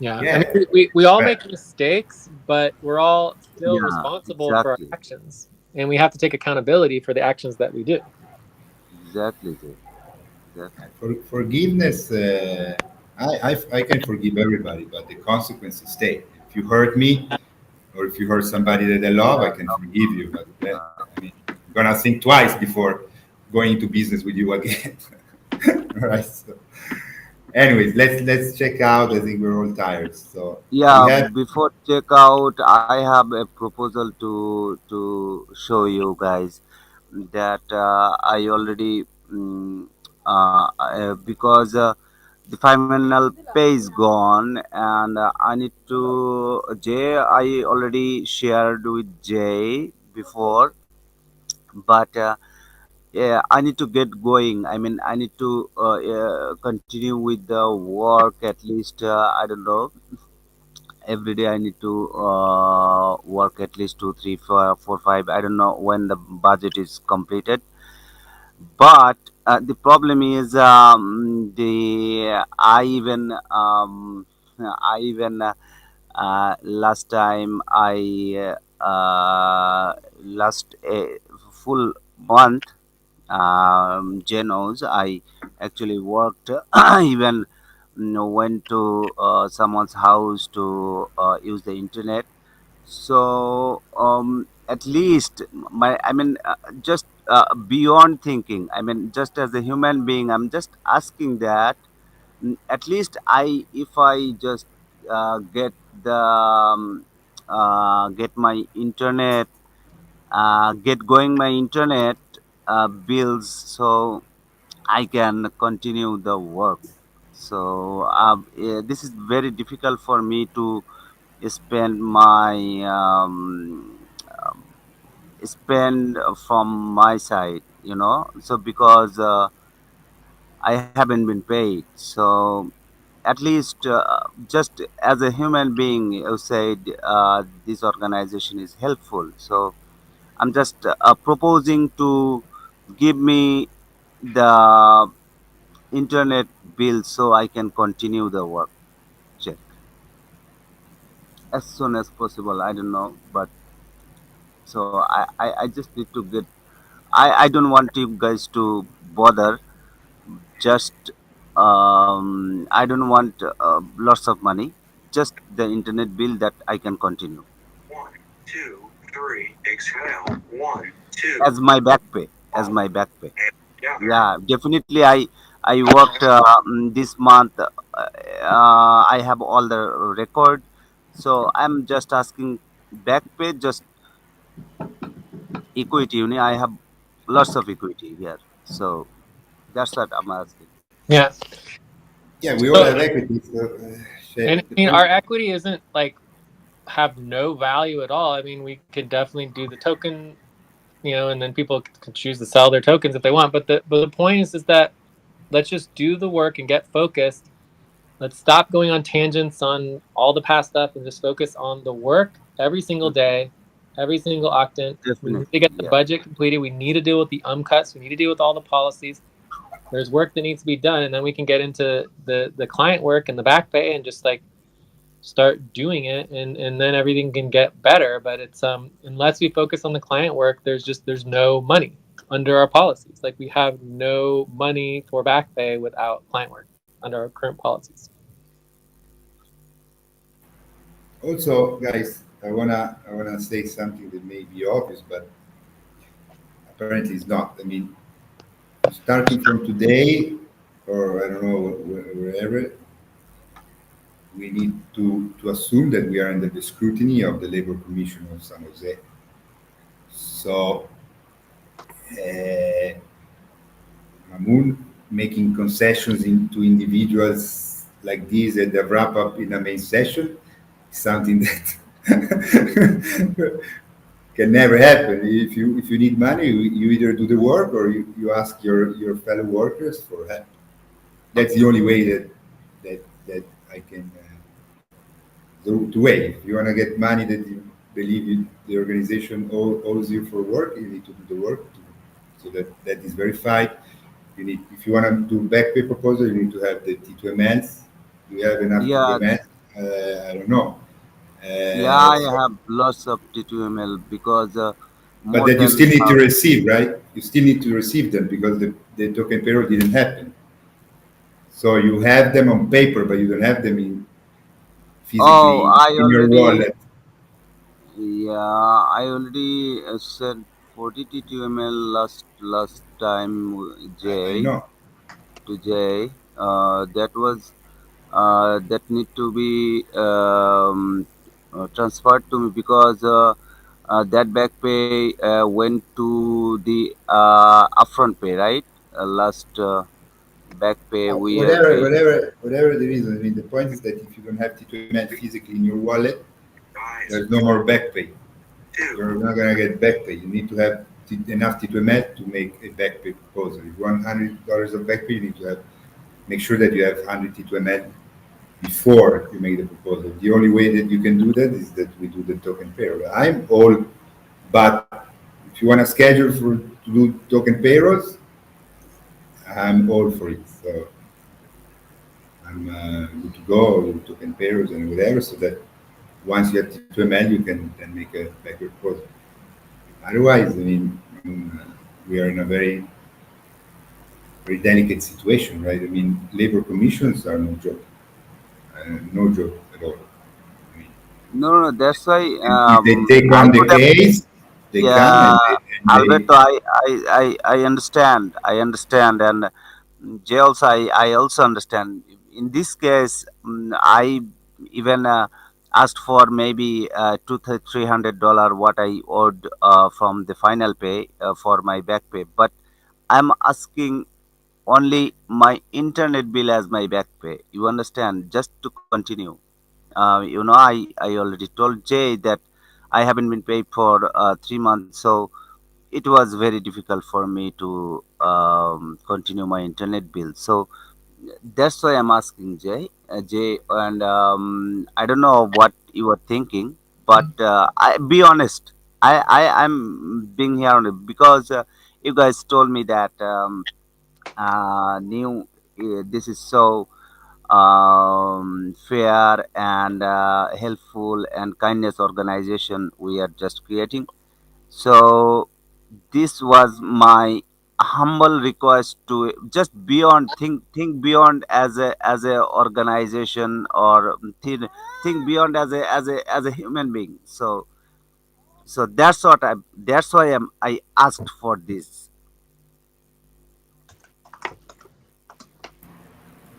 Yeah, Yeah, I mean, we all make respect. mistakes, but we're all still Yeah, responsible for our exactly, actions, and we have to take accountability for the actions that we do. exactly, Jay. Exactly. Forgiveness, I can forgive everybody, but the consequences stay. If you hurt me, or if you hurt somebody that I love, I can forgive you. But I mean, I'm gonna think twice before going into business with you again. Right? So, Anyways, let's check out. I think we're all tired. So we Yeah, have. before checkout, I have a proposal to show you guys that I already because the final pay is gone, and I need to Jay. I already shared with Jay before, but yeah, I need to get going. I mean, I need to continue with the work at least. I don't know, every day I need to work at least 2 3 4 4 5. I don't know when the budget is completed, but the problem is the I even last time I last a full month, Genos, I actually worked even went to someone's house to use the internet. So at least I mean, just beyond thinking. I mean, just as a human being, I'm just asking that at least if I just get the get my internet, get going my internet bills, so I can continue the work. So this is very difficult for me to spend my spend from my side, so because I haven't been paid. So at least just as a human being, you said this organization is helpful. So I'm just proposing to give me the internet bill so I can continue the work. Check as soon as possible. I don't know, but so I just need to get. I don't want you guys to bother. Just I don't want lots of money. Just the internet bill that I can continue One, two, three, exhale. One, two, as my back pay. As pause, my back pay. together. Yeah, definitely. I worked this month. I have all the record, so I'm just asking back pay, just equity. I have lots of equity here, so that's what I'm asking. Yeah. Yeah, we all So, have equity. So, and I the mean, first. our equity isn't like have no value at all. I mean, we could definitely do the token, and then people can choose to sell their tokens if they want. But the point is that let's just do the work and get focused. Let's stop going on tangents on all the past stuff and just focus on the work every single day, every single octant. We need to Definitely, get the yeah. budget completed. We need to deal with the cuts. We need to deal with all the policies. There's work that needs to be done, and then we can get into the client work and the back pay and just like start doing it, and then everything can get better. But it's unless we focus on the client work, there's no money under our policies. Like we have no money for back pay without client work under our current policies. Also, guys, I wanna say something that may be obvious, but apparently it's not. I mean, starting from today, or I don't know wherever, we need to assume that we are under the scrutiny of the Labor Commission of San Jose. So, Mamoon making concessions to individuals like this at the wrap up in a main session is something that can never happen. If you need money, you either do the work or you ask your fellow workers for help. That's the only way that I can to wait. If you want to get money that you believe the organization owes you for work, you need to do the work so that is verified. You need, if you want to do back pay proposal, you need to have the T2MLs. Do you have enough Yeah, T2MLs? I don't know. yeah, I So, have lots of T2ML because but more that you than still need to receive, right? You still need to receive them because the token payroll didn't happen. So you have them on paper, but you don't have them in oh, physically I in your already, wallet. yeah, I already sent 40 T2ML last time, I Jay, know. to Jay. that need to be transferred to me because that back pay went to the upfront pay, right? Last back pay we are Whatever, paid. whatever the reason. I mean, the point is that if you don't have T2ML physically in your wallet, Guys, there's no more back pay. 2. You're not gonna get back pay. You need to have enough T2ML to make a back pay proposal. If you want $100 of back pay, you need to have make sure that you have 100 T2ML before you make the proposal. The only way that you can do that is that we do the token payroll. I'm all, but if you want to schedule for to do token payrolls, I'm all for it. So I'm good to go with token payrolls and whatever, so that once you have T2ML, you can then make a backward proposal. Otherwise, we are in a very delicate situation, right? I mean, labor commissions are no joke at all. I mean, No, no, that's why and if they take I on the could have. case, they come Yeah, and Alberto, I understand. I understand, and Jay also, I also understand. In this case, I even asked for maybe $200-300 what I owed from the final pay for my back pay, but I'm asking only my internet bill as my back pay. You understand? Just to continue. I already told Jay that I haven't been paid for 3 months, so it was very difficult for me to continue my internet bill. So that's why I'm asking Jay, and I don't know what you were thinking, but I be honest. I'm being here on it because you guys told me that new this is so fair and helpful and kindness organization we are just creating. So this was my humble request to just beyond think beyond as a organization or think beyond as a human being. So that's why I asked for this.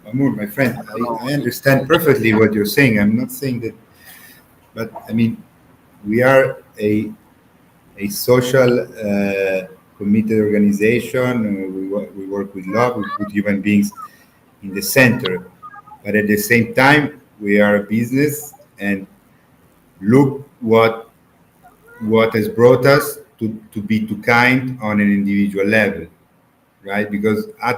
Amur, my friend, I don't know. I understand perfectly what you're saying. I'm not saying that, but I mean, we are a social committed organization. We work with love. We put human beings in the center. But at the same time, we are a business, and look what has brought us to be too kind on an individual level, right? Because I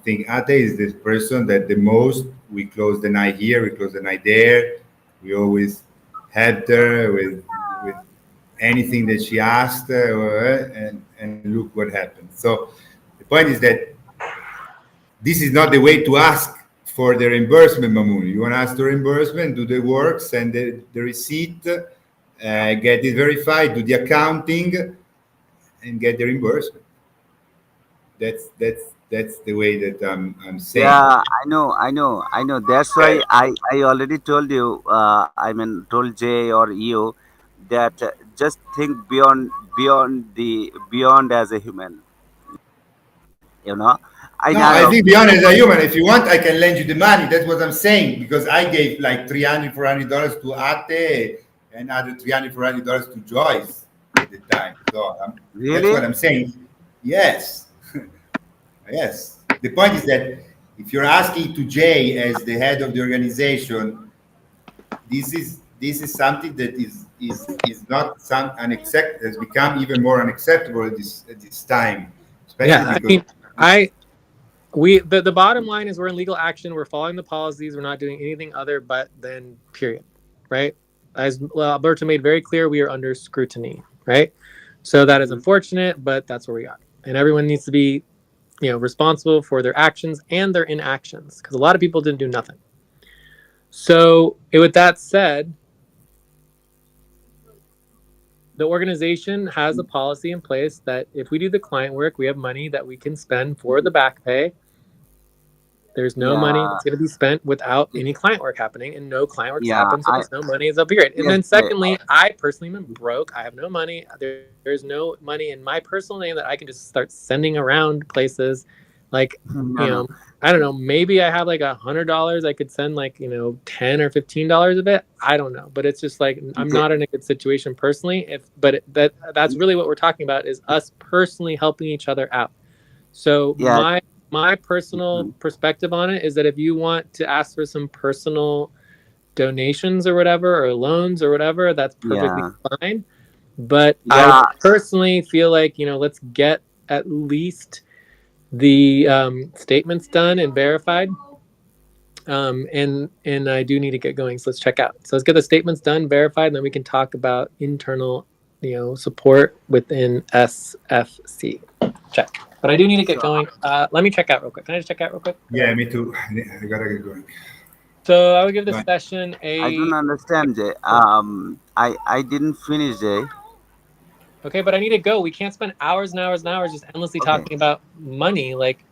think Ate is this person that the most we close the night here, we close the night there. We always helped her with anything that she asked, and look what happened. So the point is that this is not the way to ask for the reimbursement, Mamoon. You want to ask the reimbursement, do the work, send the receipt, get it verified, do the accounting, and get the reimbursement. That's the way that I'm saying. Yeah, I know. That's why I already told you. I mean, told Jay or you that just think beyond as a human. You know, I No, I know. think beyond as a human, if you want, I can lend you the money. That's what I'm saying. Because I gave like $300-400 to Ate and other $300-400 to Joyce at the time. So that's what Really? I'm saying. Yes, yes. The point is that if you're asking to Jay as the head of the organization, this is something that is not some unaccept has become even more unacceptable at this time, especially Yeah, I because mean, I we the bottom line is we're in legal action. We're following the policies. We're not doing anything other but then period, right? As Alberto made very clear, we are under scrutiny, right? So that is Mhm. unfortunate, but that's where we are, and everyone needs to be, responsible for their actions and their inactions because a lot of people didn't do nothing. So, with that said, the organization has a policy in place that if we do the client work, we have money that we can spend for the back pay. There's no money Yeah, that's going to be spent without any client work happening, and no client works yeah. happen, so there's no money. Is a period. And Yes, then, Jay. secondly, I personally am broke. I have no money. There's no money in my personal name that I can just start sending around places Like, No, you no. know, I don't know, maybe I have like $100 I could send, like, 10 or $15 of it. I don't know, but it's just like I'm They, not in a good situation personally. That's really what we're talking about, is us personally helping each other out. So yeah. my personal Mhm. perspective on it is that if you want to ask for some personal donations or whatever, or loans or whatever, that's perfectly Yeah. fine. But I Yeah. personally feel like, let's get at least the statements done and verified. And I do need to get going, so let's check out. So let's get the statements done, verified, and then we can talk about internal, support within SFC. Check. But I do need to get So going. Let me check out real quick. Can I just check out real quick? Yeah, me too. I gotta get going. So I would give this Bye. session I don't a. understand, Jay. I didn't finish, Jay. Okay, but I need to go. We can't spend hours and hours and hours just endlessly Okay. talking about money. Like,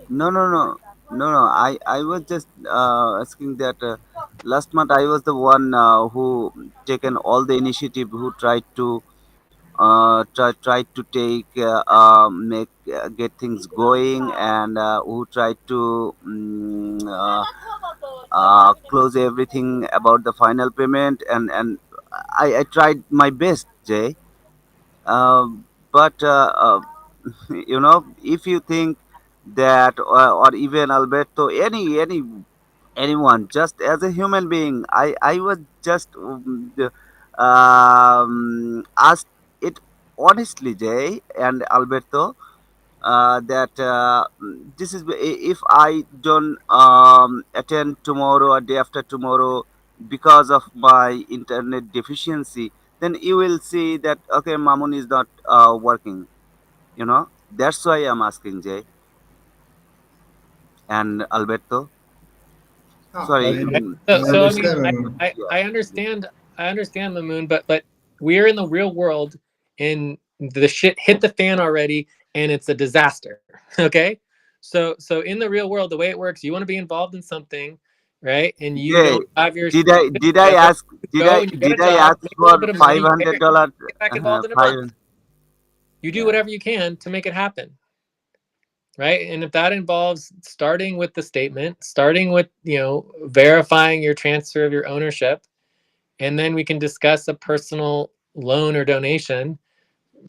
No, no, no, no, no. I was just asking that last month I was the one who taken all the initiative, who tried to tried to take make get things going, and who tried to close everything about the final payment, and I tried my best, Jay. But if you think that, or even Alberto, anyone, just as a human being, I was just asked it honestly, Jay and Alberto, that this is, if I don't attend tomorrow or day after tomorrow because of my internet deficiency, then you will see that, okay, Mamun is not working. That's why I'm asking, Jay and Alberto. Oh, Sorry. I, okay. I So I mean, understand. Yeah. I understand. I understand the moon, but we're in the real world, and the shit hit the fan already, and it's a disaster. Okay. So in the real world, the way it works, you want to be involved in something, right? And you Jay, don't have your did shit I did I together. ask You did go I and you get a did I job, ask make a little for bit of five money, you pay hundred your taxes, dollar get back involved in a five? month. You do Yeah. whatever you can to make it happen, right? And if that involves starting with the statement, starting with, verifying your transfer of your ownership, and then we can discuss a personal loan or donation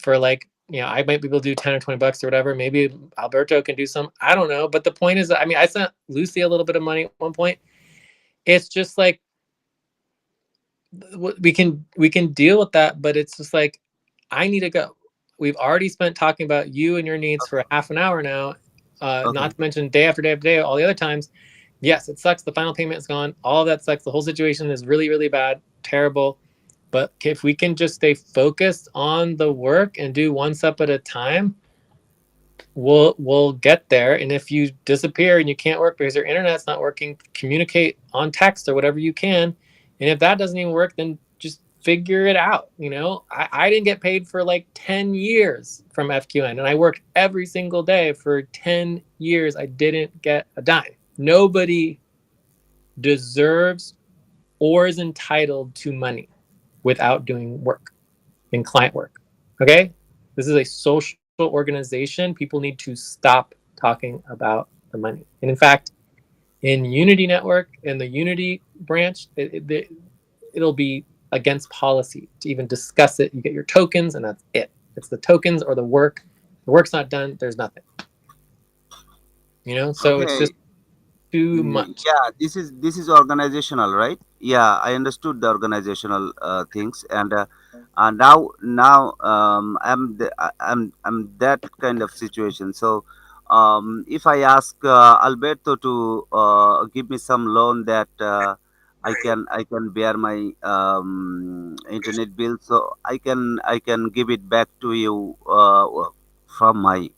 for, like, I might be able to do 10 or 20 bucks or whatever. Maybe Alberto can do some, I don't know. But the point is, I mean, I sent Lucy a little bit of money at one point. It's just like, we can deal with that, but it's just like, I need to go. We've already spent talking about you and your needs for half an hour now. Okay. Not to mention day after day after day, all the other times. Yes, it sucks. The final payment is gone. All of that sucks. The whole situation is really, really bad, terrible. But if we can just stay focused on the work and do one step at a time, we'll get there. And if you disappear and you can't work because your internet's not working, communicate on text or whatever you can. And if that doesn't even work, then just figure it out. I didn't get paid for like 10 years from FQN, and I worked every single day for 10 years. I didn't get a dime. Nobody deserves or is entitled to money without doing work and client work. Okay? This is a social organization. People need to stop talking about the money. And in fact, in Unity Network, in the Unity branch, it'll be against policy to even discuss it. You get your tokens, and that's it. It's the tokens or the work. The work's not done, there's nothing. So it's just Okay. too much. Yeah, this is organizational, right? Yeah, I understood the organizational things, and now I'm that kind of situation. So if I ask Alberto to give me some loan that I can bear my internet bill, so I can give it back to you from my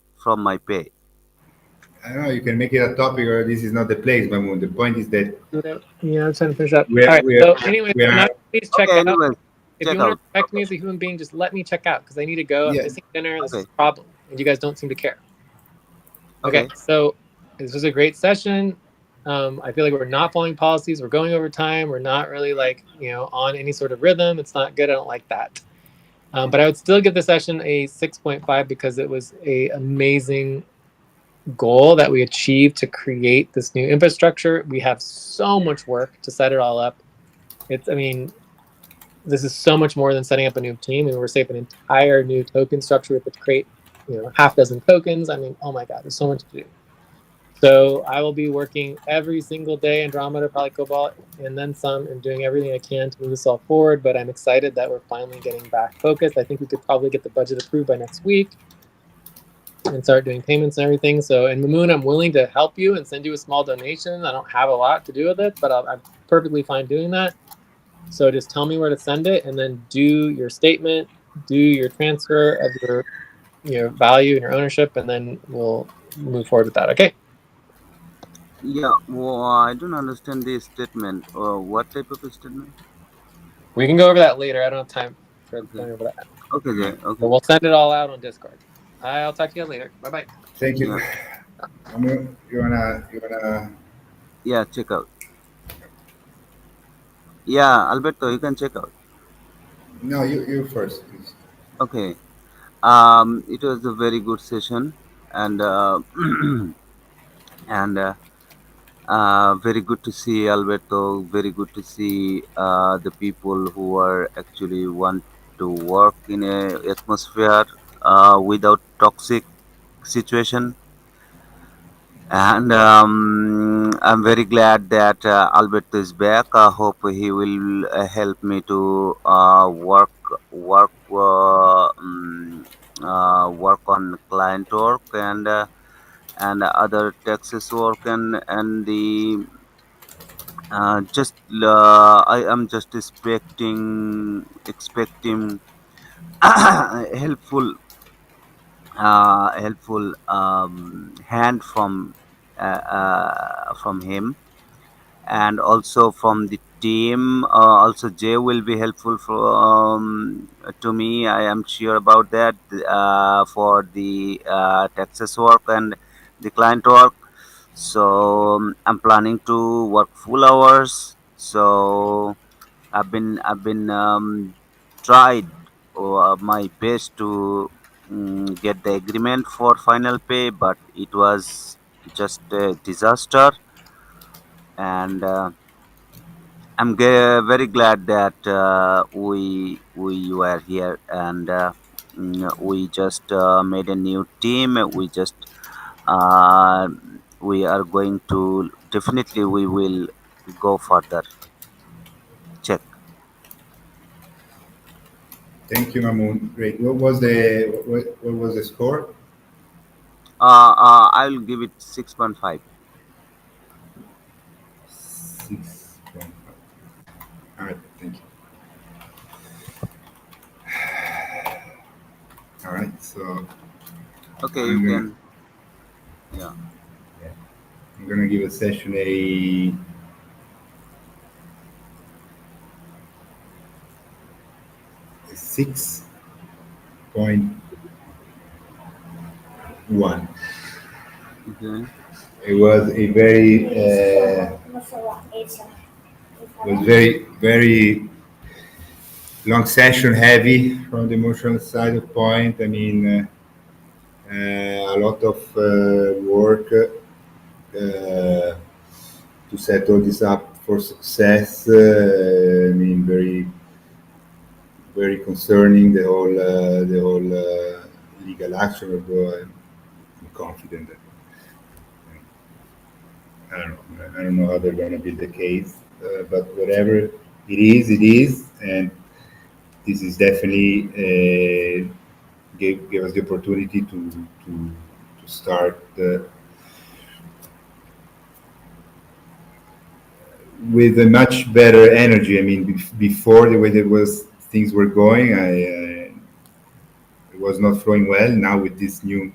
pay. I don't know. You can make it a topic, or this is not the place, Mamoon. The point is that Yeah, I'm trying to finish up. All we're right. we're So anyway, we so now are. please check Okay, out. anyways, If you check want to out. respect me as a human being, just let me check out because I need to go. I'm Yeah. missing dinner. This is Okay, a problem, and you guys don't seem to care. Okay, okay. so this was a great session. I feel like we're not following policies. We're going over time. We're not really, like, on any sort of rhythm. It's not good. I don't like that. But I would still give the session a 6.5 because it was a amazing goal that we achieved to create this new infrastructure. We have so much work to set it all up. I mean, this is so much more than setting up a new team. And we're setting up an entire new token structure. We have to create, half dozen tokens. I mean, oh my God, there's so much to do. So I will be working every single day, Andromeda, probably Cobalt, and then some, and doing everything I can to move this all forward. But I'm excited that we're finally getting back focused. I think we could probably get the budget approved by next week and start doing payments and everything. So, and Mamoon, I'm willing to help you and send you a small donation. I don't have a lot to do with it, but I'm perfectly fine doing that. So just tell me where to send it, and then do your statement, do your transfer of your value and your ownership, and then we'll move forward with that. Okay. Yeah, well, I don't understand this statement. What type of a statement? We can go over that later. I don't have time for Okay. going over that. Okay, Jay. But Okay. we'll send it all out on Discord. I'll talk to you later. Bye bye. Thank you. Yeah. You wanna? Yeah, check out. Yeah, Alberto, you can check out. No, you first, please. Okay. It was a very good session, and and very good to see Alberto. Very good to see the people who are actually want to work in a atmosphere without toxic situation. And I'm very glad that Alberto is back. I hope he will help me to work on client work and other taxes work and the just I am just expecting helpful hand from him and also from the team. Also, Jay will be helpful to me. I am sure about that for the taxes work and the client work. So I'm planning to work full hours. So I've been tried my best to get the agreement for final pay, but it was just a disaster. And very glad that we were here and we just made a new team. Uh, we are going to definitely we will go further. Check. Thank you, Mamoon. Great. What was the score? I'll give it 6.5. 6.5. All right. Thank you. All right. So Okay, you I'm gonna can. Yeah. I'm gonna give a session a 6.1. Okay. It was a very long session, heavy from the emotional side of point. I mean, a lot of work to set all this up for success. I mean, very concerning the whole legal action. Although I'm confident that I don't know how they're going to be the case, but whatever it is, and this is definitely gave us the opportunity to start with a much better energy. I mean, before the way there was things were going, it was not flowing well. Now with this new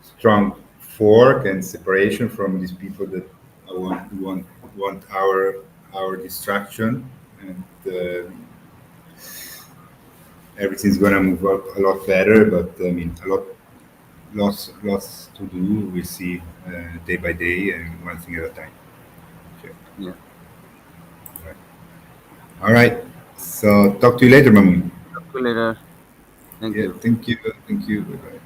strong fork and separation from these people that want our destruction, and everything's gonna move up a lot better. But I mean, lots to do. We see day by day and one thing at a time. Okay. Yeah. All right. So talk to you later, Mamun. Talk to you later. Thank Yeah. you. Thank you. Thank you. Bye-bye.